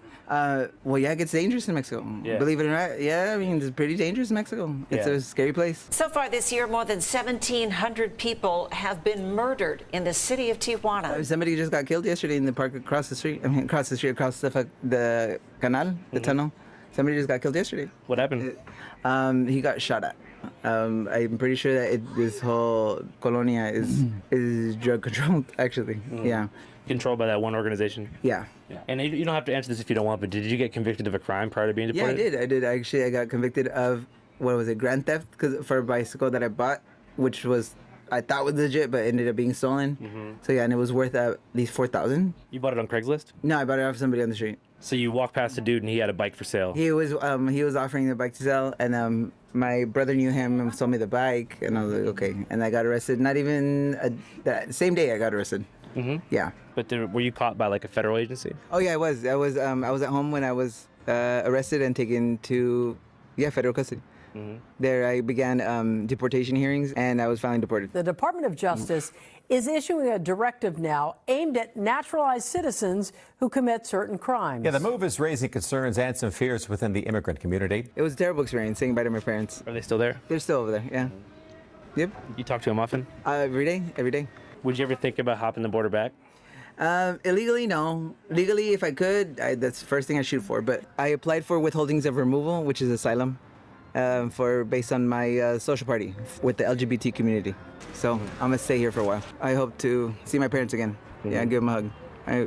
Well, yeah, it gets dangerous in Mexico. Yeah. Believe it or not, yeah, I mean, it's pretty dangerous in Mexico. It's a scary place. So far this year, more than 1,700 people have been murdered in the city of Tijuana. Somebody just got killed yesterday in the park across the street. Across the canal, the tunnel. Somebody just got killed yesterday. What happened? He got shot at. I'm pretty sure that this whole colonia is drug controlled, actually. Yeah. Controlled by that one organization? Yeah. And you don't have to answer this if you don't want, but did you get convicted of a crime prior to being deported? Yeah, I did. Actually, I got convicted of, grand theft for a bicycle that I bought, which I thought was legit, but ended up being stolen. So yeah, and it was worth at least $4,000. You bought it on Craigslist? No, I bought it off somebody on the street. So you walked past a dude and he had a bike for sale? He was offering the bike to sell, and my brother knew him and sold me the bike, and I was like, okay. And I got arrested. Not even the same day I got arrested. Yeah. But were you caught by like a federal agency? Oh yeah, I was at home when I was arrested and taken to federal custody. There I began deportation hearings, and I was finally deported. The Department of Justice is issuing a directive now aimed at naturalized citizens who commit certain crimes. Yeah, the move is raising concerns and some fears within the immigrant community. It was a terrible experience saying bye to my parents. Are they still there? They're still over there, yeah. Yep. You talk to them often? Every day. Would you ever think about hopping the border back? Illegally, no. Legally, if I could, that's the first thing I shoot for. But I applied for withholdings of removal, which is asylum, based on my social party with the LGBT community. So I'm gonna stay here for a while. I hope to see my parents again. Yeah, give them a hug.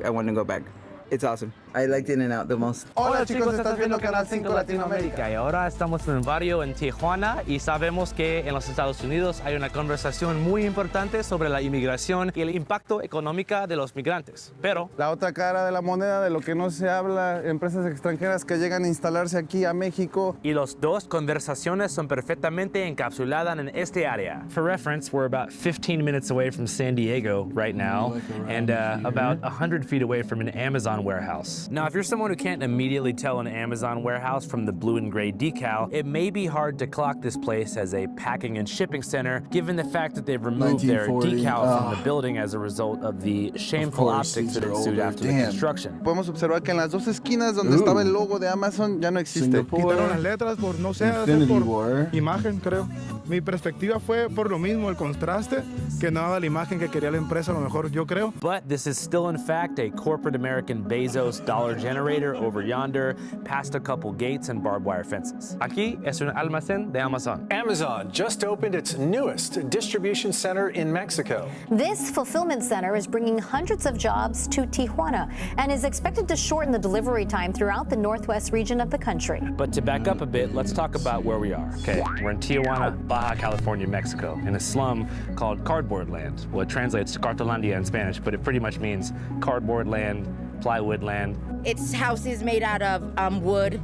I want to go back. It's awesome. I liked In-N-Out the most. Hola chicos, estás viendo Canal 5 Latinoamérica. Y ahora estamos en un barrio en Tijuana y sabemos que en los Estados Unidos hay una conversación muy importante sobre la inmigración y el impacto económico de los migrantes. Pero la otra cara de la moneda de lo que no se habla, empresas extranjeras que llegan a instalarse aquí a México. Y las dos conversaciones son perfectamente encapsuladas en este área. For reference, we're about 15 minutes away from San Diego right now and about 100 feet away from an Amazon warehouse. Now, if you're someone who can't immediately tell an Amazon warehouse from the blue and gray decal, it may be hard to clock this place as a packing and shipping center, given the fact that they've removed their decal from the building as a result of the shameful optics that ensued after the construction. Podemos observar que en las dos esquinas donde estaba el logo de Amazon ya no existe. Quitaron las letras por, no sé, por imagen, creo. Mi perspectiva fue por lo mismo, el contraste, que no daba la imagen que quería la empresa, a lo mejor yo creo. But this is still, in fact, a corporate American Bezos Dollar Generator over yonder, past a couple gates and barbed wire fences. Aquí es un almacén de Amazon. Amazon just opened its newest distribution center in Mexico. This fulfillment center is bringing hundreds of jobs to Tijuana and is expected to shorten the delivery time throughout the northwest region of the country. But to back up a bit, let's talk about where we are. Okay, we're in Tijuana, Baja California, Mexico, in a slum called Cardboard Land. Well, it translates to Cartolandia in Spanish, but it pretty much means cardboard land, plywood land. It's houses made out of wood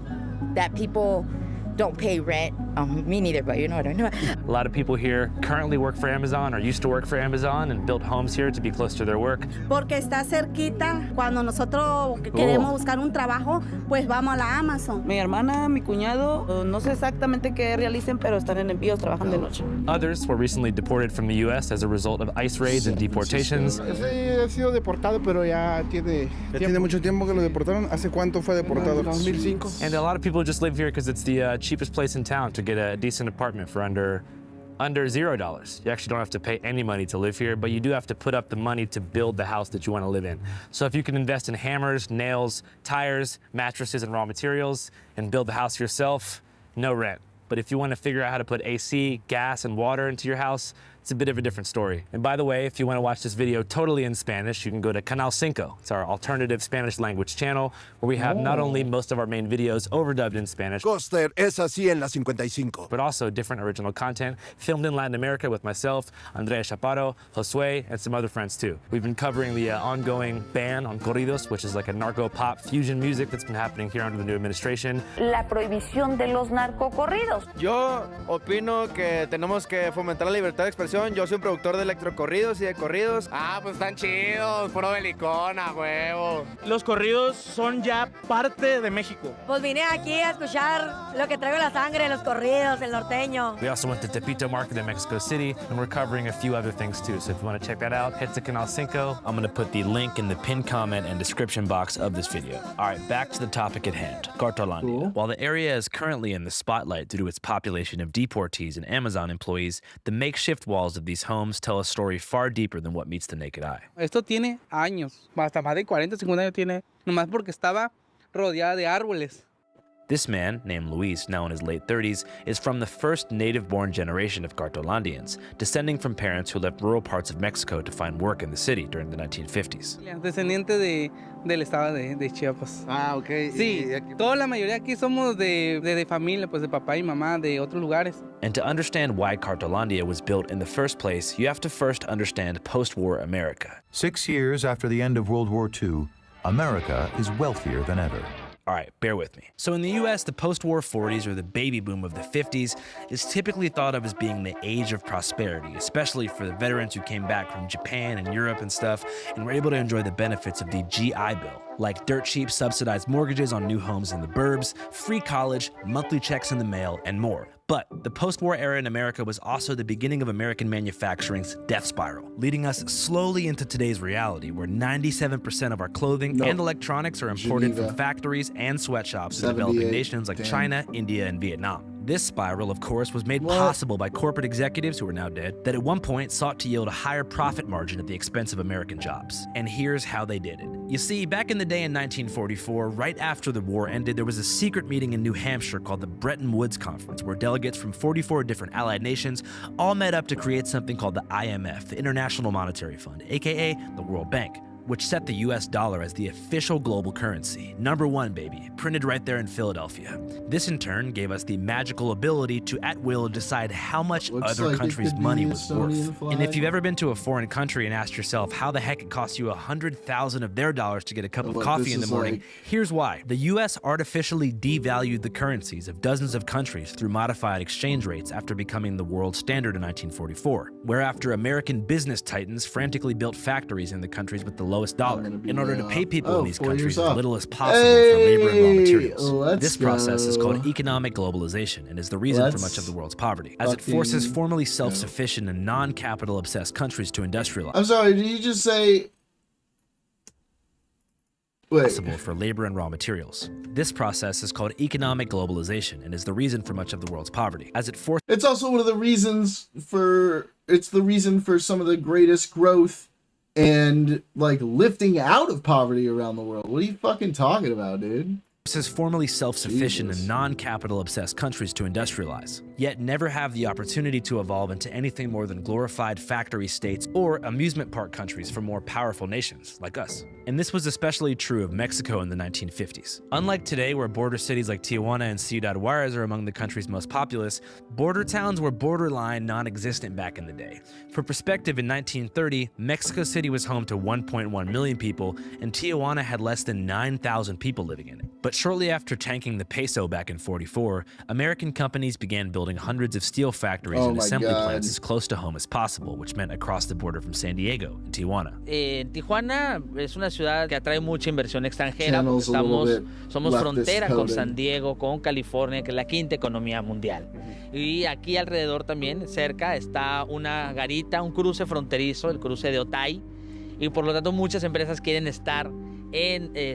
that people don't pay rent. Me neither, but you know what I know. A lot of people here currently work for Amazon or used to work for Amazon and built homes here to be close to their work. Porque está cerquita. Cuando nosotros queremos buscar un trabajo, pues vamos a la Amazon. Mi hermana, mi cuñado, no sé exactamente qué realicen, pero están en envíos, trabajan de noche. Others were recently deported from the U.S. as a result of ICE raids and deportations. Ese ha sido deportado, pero ya tiene mucho tiempo que lo deportaron. ¿Hace cuánto fue deportado? 2005. And a lot of people just live here because it's the cheapest place in town to get a decent apartment for under $0. You actually don't have to pay any money to live here, but you do have to put up the money to build the house that you want to live in. So if you can invest in hammers, nails, tires, mattresses, and raw materials, and build the house yourself, no rent. But if you want to figure out how to put AC, gas, and water into your house, it's a bit of a different story. And by the way, if you want to watch this video totally in Spanish, you can go to Canal 5. It's our alternative Spanish language channel, where we have not only most of our main videos overdubbed in Spanish, Coster es así en la 55. but also different original content filmed in Latin America with myself, Andrea Chaparro, Josue, and some other friends too. We've been covering the ongoing ban on corridos, which is like a narco-pop fusion music that's been happening here under the new administration. La prohibición de los narcocorridos. Yo opino que tenemos que fomentar la libertad de expresión. Yo soy un productor de electrocorridos y de corridos. Ah, pues están chidos, puro belicona, huevo. Los corridos son ya parte de México. Pues vine aquí a escuchar lo que traigo en la sangre, los corridos, el norteño. We also went to Tepito Market in Mexico City, and we're covering a few other things too. So if you want to check that out, head to Canal 5. I'm going to put the link in the pinned comment and description box of this video. All right, back to the topic at hand, Cartolandia. Cool. While the area is currently in the spotlight due to its population of deportees and Amazon employees, the makeshift walls of these homes tell a story far deeper than what meets the naked eye. Esto tiene años, hasta más de 40, 50 años tiene, nomás porque estaba rodeada de árboles. This man, named Luis, now in his late 30s, is from the first native-born generation of Cartolandians, descending from parents who left rural parts of Mexico to find work in the city during the 1950s. Descendiente del estado de Chiapas. Ah, ok. Sí, toda la mayoría aquí somos de familia, pues de papá y mamá, de otros lugares. And to understand why Cartolandia was built in the first place, you have to first understand post-war America. 6 years after the end of World War II, America is wealthier than ever. All right, bear with me. So in the US, the post-war 40s, or the baby boom of the 50s, is typically thought of as being the age of prosperity, especially for the veterans who came back from Japan and Europe and stuff, and were able to enjoy the benefits of the GI Bill, like dirt cheap subsidized mortgages on new homes in the burbs, free college, monthly checks in the mail, and more. But the post-war era in America was also the beginning of American manufacturing's death spiral, leading us slowly into today's reality, where 97% of our clothing and electronics are imported from factories and sweatshops in developing nations like China, India, and Vietnam. This spiral, of course, was made possible by corporate executives who are now dead that at one point sought to yield a higher profit margin at the expense of American jobs. And here's how they did it. You see, back in the day in 1944, right after the war ended, there was a secret meeting in New Hampshire called the Bretton Woods Conference, where delegates from 44 different allied nations all met up to create something called the IMF, the International Monetary Fund, aka the World Bank, which set the US dollar as the official global currency. #1, baby, printed right there in Philadelphia. This in turn gave us the magical ability to at will decide how much other countries' money was worth. And if you've ever been to a foreign country and asked yourself how the heck it costs you 100,000 of their dollars to get a cup of coffee in the morning, here's why. The US artificially devalued the currencies of dozens of countries through modified exchange rates after becoming the world standard in 1944, whereafter American business titans frantically built factories in the countries with the lowest dollar in order to pay people in these countries as little as possible for labor and raw materials. This process is called economic globalization and is the reason for much of the world's poverty, as it forces formerly self-sufficient and non-capital obsessed countries to industrialize. I'm sorry, did you just say possible for labor and raw materials. This process is called economic globalization and is the reason for much of the world's poverty, as it forces. It's also one of the reasons for. It's the reason for some of the greatest growth and like lifting out of poverty around the world. What are you fucking talking about, dude? As formerly self-sufficient and non-capital obsessed countries to industrialize, yet never have the opportunity to evolve into anything more than glorified factory states or amusement park countries for more powerful nations like us. And this was especially true of Mexico in the 1950s. Unlike today, where border cities like Tijuana and Ciudad Juarez are among the country's most populous, border towns were borderline non-existent back in the day. For perspective, in 1930, Mexico City was home to 1.1 million people, and Tijuana had less than 9,000 people living in it. But shortly after tanking the peso back in '44, American companies began building hundreds of steel factories and assembly plants as close to home as possible, which meant across the border from San Diego and Tijuana. Tijuana es una ciudad que atrae mucha inversión extranjera porque somos frontera con San Diego, con California, que es la quinta economía mundial. Y aquí alrededor también, cerca, está una garita, un cruce fronterizo, el cruce de Otay, y por lo tanto muchas empresas quieren estar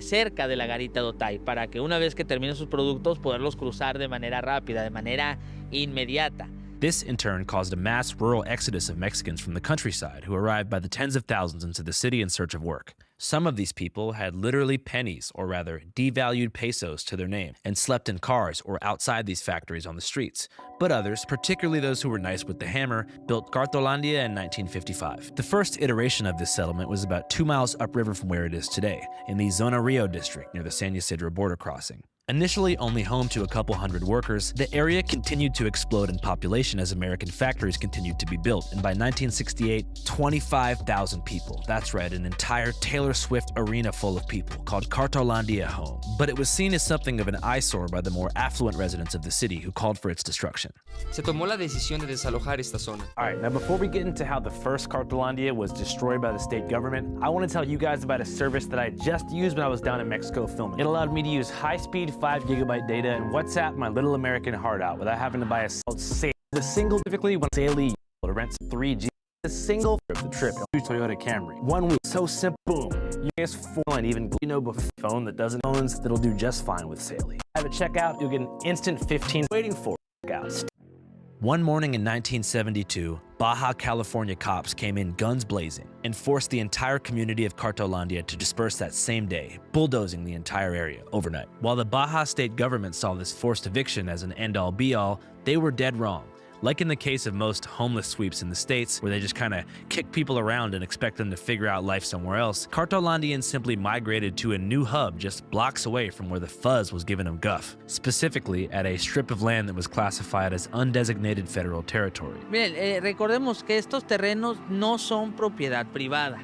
cerca de la garita de Otay para que una vez que terminen sus productos poderlos cruzar de manera rápida, de manera inmediata. This, in turn, caused a mass rural exodus of Mexicans from the countryside who arrived by the tens of thousands into the city in search of work. Some of these people had literally pennies, or rather devalued pesos, to their name, and slept in cars or outside these factories on the streets. But others, particularly those who were nice with the hammer, built Cartolandia in 1955. The first iteration of this settlement was about 2 miles upriver from where it is today, in the Zona Rio district near the San Ysidro border crossing. Initially only home to a couple hundred workers, the area continued to explode in population as American factories continued to be built, and by 1968, 25,000 people. That's right, an entire Taylor Swift arena full of people, called Cartolandia home. But it was seen as something of an eyesore by the more affluent residents of the city who called for its destruction. Se tomó la decisión de desalojar esta zona. Alright, now before we get into how the first Cartolandia was destroyed by the state government, I want to tell you guys about a service that I just used when I was down in Mexico filming. It allowed me to use high-speed 5 gigabyte data and WhatsApp my little American heart out without having to buy a Sail. The single, typically when Sail to rent 3G. The single of the trip, Toyota Camry. 1 week, so simple, boom. You guys full and even before phone that doesn't phones that'll do just fine with Sail. Have it check out, you'll get an instant 15 waiting for checkouts. One morning in 1972, Baja California cops came in guns blazing and forced the entire community of Cartolandia to disperse that same day, bulldozing the entire area overnight. While the Baja state government saw this forced eviction as an end-all be-all, they were dead wrong. Like in the case of most homeless sweeps in the States, where they just kind of kick people around and expect them to figure out life somewhere else, Cartolandians simply migrated to a new hub just blocks away from where the fuzz was giving them guff, specifically at a strip of land that was classified as undesignated federal territory. Miren, recordemos que estos terrenos no son propiedad privada,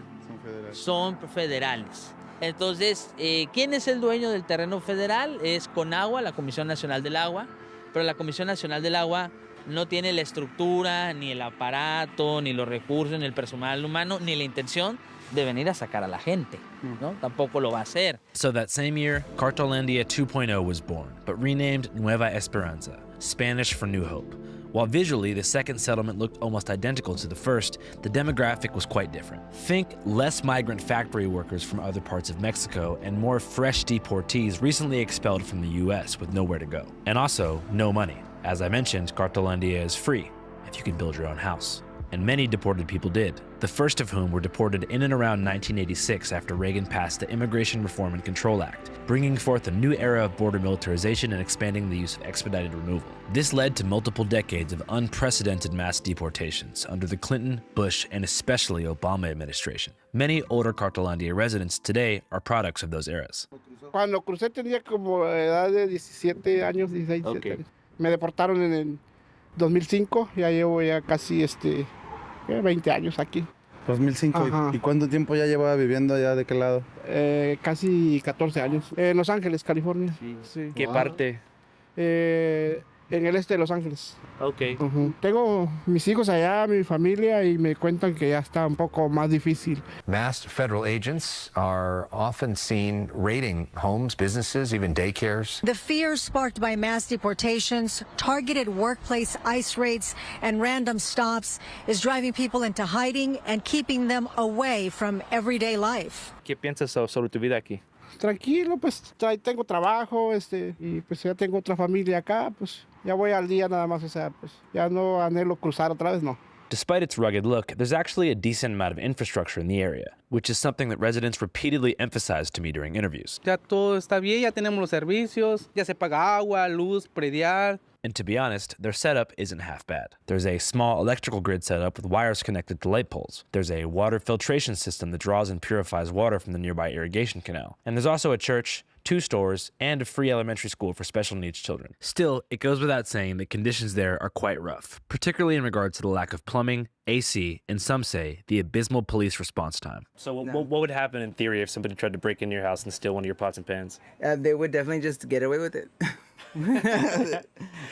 son federales. Entonces, ¿quién es el dueño del terreno federal? Es Conagua, la Comisión Nacional del Agua, pero la Comisión Nacional del Agua no tiene la estructura, ni el aparato, ni los recursos, ni el personal humano, ni la intención de venir a sacar a la gente, ¿no? Tampoco lo va a hacer. So that same year, Cartolandia 2.0 was born, but renamed Nueva Esperanza, Spanish for New Hope. While visually, the second settlement looked almost identical to the first, the demographic was quite different. Think less migrant factory workers from other parts of Mexico and more fresh deportees recently expelled from the US with nowhere to go. And also, no money. As I mentioned, Cartolandia is free if you can build your own house. And many deported people did, the first of whom were deported in and around 1986 after Reagan passed the Immigration Reform and Control Act, bringing forth a new era of border militarization and expanding the use of expedited removal. This led to multiple decades of unprecedented mass deportations under the Clinton, Bush, and especially Obama administration. Many older Cartolandia residents today are products of those eras. Cuando crucé tenía como edad de 17 años, 16, 17 años. Me deportaron en el 2005, ya llevo ya casi 20 años aquí. 2005, ¿y cuánto tiempo ya lleva viviendo allá? ¿De qué lado? Casi 14 años. En Los Ángeles, California. Sí. ¿Qué parte? En el este de Los Ángeles. Ok. Tengo mis hijos allá, mi familia, y me cuentan que ya está un poco más difícil. Masked federal agents are often seen raiding homes, businesses, even daycares. The fears sparked by mass deportations, targeted workplace ICE raids, and random stops is driving people into hiding and keeping them away from everyday life. ¿Qué piensas sobre tu vida aquí? Tranquilo, pues tengo trabajo, y pues ya tengo otra familia acá, pues ya voy al día nada más, o sea, pues ya no anhelo cruzar otra vez, no. Despite its rugged look, there's actually a decent amount of infrastructure in the area, which is something that residents repeatedly emphasized to me during interviews. Ya todo está bien, ya tenemos los servicios, ya se paga agua, luz, predial. And to be honest, their setup isn't half bad. There's a small electrical grid setup with wires connected to light poles. There's a water filtration system that draws and purifies water from the nearby irrigation canal. And there's also a church, 2 stores, and a free elementary school for special needs children. Still, it goes without saying that conditions there are quite rough, particularly in regards to the lack of plumbing, AC, and some say the abysmal police response time. So what would happen in theory if somebody tried to break into your house and steal one of your pots and pans? They would definitely just get away with it.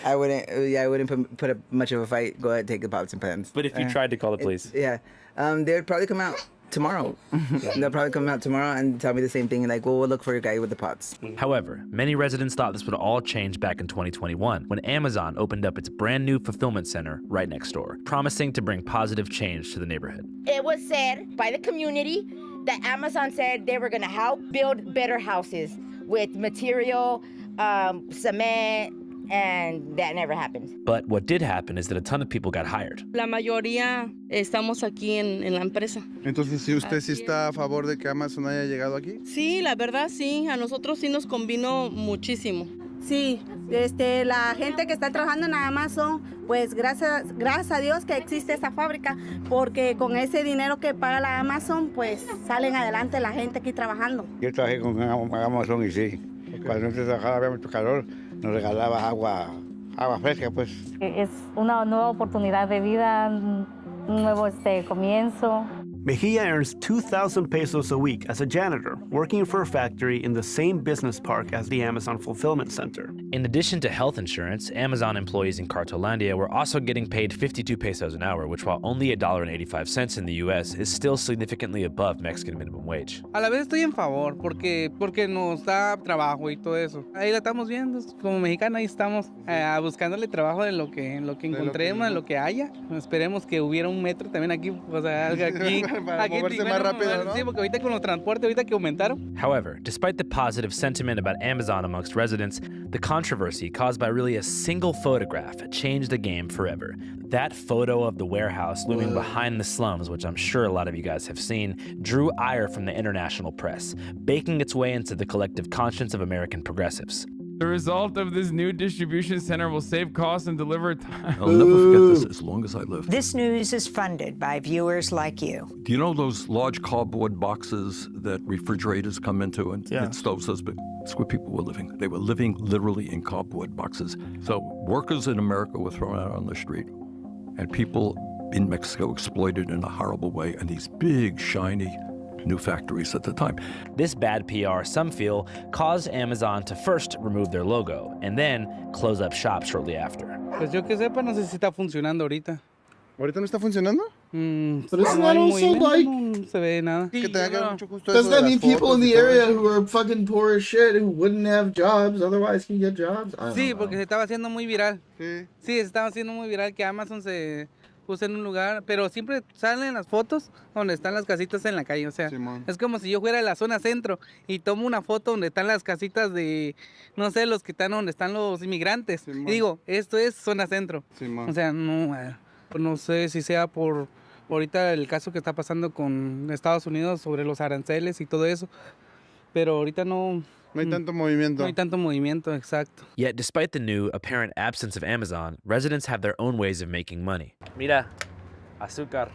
I wouldn't put up much of a fight. Go ahead and take the pots and pans. But if you tried to call the police? They would probably come out tomorrow. They'll probably come out tomorrow and tell me the same thing, like, well, we'll look for your guy with the pots. However, many residents thought this would all change back in 2021 when Amazon opened up its brand new fulfillment center right next door, promising to bring positive change to the neighborhood. It was said by the community that Amazon said they were going to help build better houses with material, cement, and that never happened. But what did happen is that a ton of people got hired. La mayoría estamos aquí en la empresa. Entonces, ¿sí usted sí está a favor de que Amazon haya llegado aquí? Sí, la verdad sí, a nosotros sí nos convino muchísimo. Sí, la gente que está trabajando en Amazon, pues gracias a Dios que existe esta fábrica, porque con ese dinero que paga la Amazon, pues salen adelante la gente aquí trabajando. Yo trabajé con Amazon y sí, cuando nosotros trabajaba había mucho calor, nos regalaba agua fresca, pues. Es una nueva oportunidad de vida, un nuevo comienzo. Mejia earns 2,000 pesos a week as a janitor, working for a factory in the same business park as the Amazon Fulfillment Center. In addition to health insurance, Amazon employees in Cartolandia were also getting paid 52 pesos an hour, which while only $1.85 in the US, is still significantly above Mexican minimum wage. A la vez estoy en favor porque nos da trabajo y todo eso. Ahí la estamos viendo, como mexicana ahí estamos buscándole trabajo en lo que encontremos, en lo que haya. Esperemos que hubiera un metro también aquí, o sea, algo aquí. Para moverse más rápido, ¿no? Sí, porque ahorita con los transportes, ahorita que aumentaron. However, despite the positive sentiment about Amazon amongst residents, the controversy caused by really a single photograph changed the game forever. That photo of the warehouse looming behind the slums, which I'm sure a lot of you guys have seen, drew ire from the international press, baking its way into the collective conscience of American progressives. The result of this new distribution center will save costs and deliver time. I'll never forget this as long as I live. This news is funded by viewers like you. Do you know those large cardboard boxes that refrigerators come into and stoves those big? That's where people were living. They were living literally in cardboard boxes. So workers in America were thrown out on the street, and people in Mexico exploited in a horrible way, and these big, shiny new factories at the time. This bad PR, some feel, caused Amazon to first remove their logo and then close up shop shortly after. Pues yo que sepa, no sé si está funcionando ahorita. ¿Ahorita no está funcionando? But isn't that also like... No se ve nada. Doesn't that mean people in the area who are fucking poor as shit, who wouldn't have jobs, otherwise can get jobs? Sí, porque se estaba haciendo muy viral. Sí, se estaba haciendo muy viral que Amazon se puso en un lugar, pero siempre salen las fotos donde están las casitas en la calle, o sea, es como si yo fuera de la zona centro y tomo una foto donde están las casitas de, no sé, los que están donde están los inmigrantes, y digo, esto es zona centro, o sea, no sé si sea por ahorita el caso que está pasando con Estados Unidos sobre los aranceles y todo eso, pero ahorita no hay tanto movimiento. No hay tanto movimiento, exacto. Yet, despite the new apparent absence of Amazon, residents have their own ways of making money. Mira, azúcar,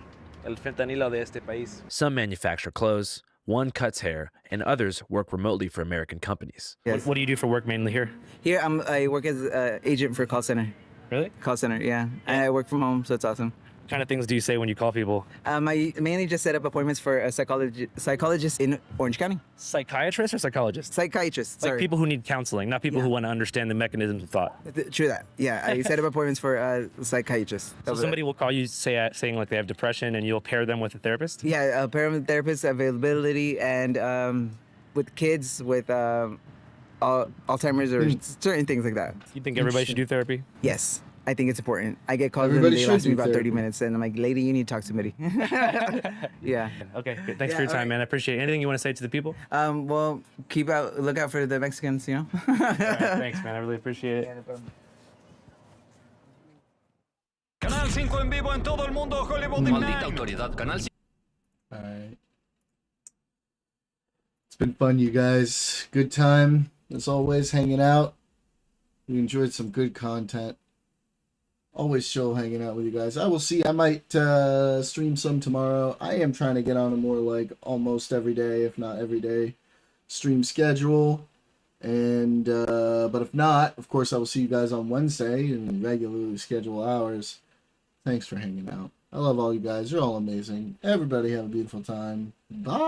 el fentanilo de este país. Some manufacture clothes, one cuts hair, and others work remotely for American companies. Yes. What do you do for work mainly here? Here, I work as an agent for a call center. Really? Call center, yeah. I work from home, so it's awesome. What kind of things do you say when you call people? I mainly just set up appointments for a psychologist in Orange County. Psychiatrist or psychologist? Psychiatrist, sorry. Like people who need counseling, not people who want to understand the mechanisms of thought. True that, yeah. I set up appointments for a psychiatrist. So somebody will call you saying like they have depression and you'll pair them with a therapist? Yeah, pair them with a therapist, availability, and with kids with Alzheimer's or certain things like that. You think everybody should do therapy? Yes. I think it's important. I get calls and they last me about 30 minutes, and I'm like, lady, you need to talk to somebody. Yeah. Okay, good. Thanks for your time, man. I appreciate it. Anything you want to say to the people? Well, look out for the Mexicans, you know? All right, thanks, man. I really appreciate it. Yeah, no problem. Canal Canal 5 en vivo en todo el mundo, Hollywood Maldita autoridad, Canal 5. All right. It's been fun, you guys. Good time, as always, hanging out. We enjoyed some good content. Always chill hanging out with you guys. I will see. I might stream some tomorrow. I am trying to get on a more like almost every day, if not every day, stream schedule. And but if not, of course, I will see you guys on Wednesday in regularly scheduled hours. Thanks for hanging out. I love all you guys. You're all amazing. Everybody have a beautiful time. Bye.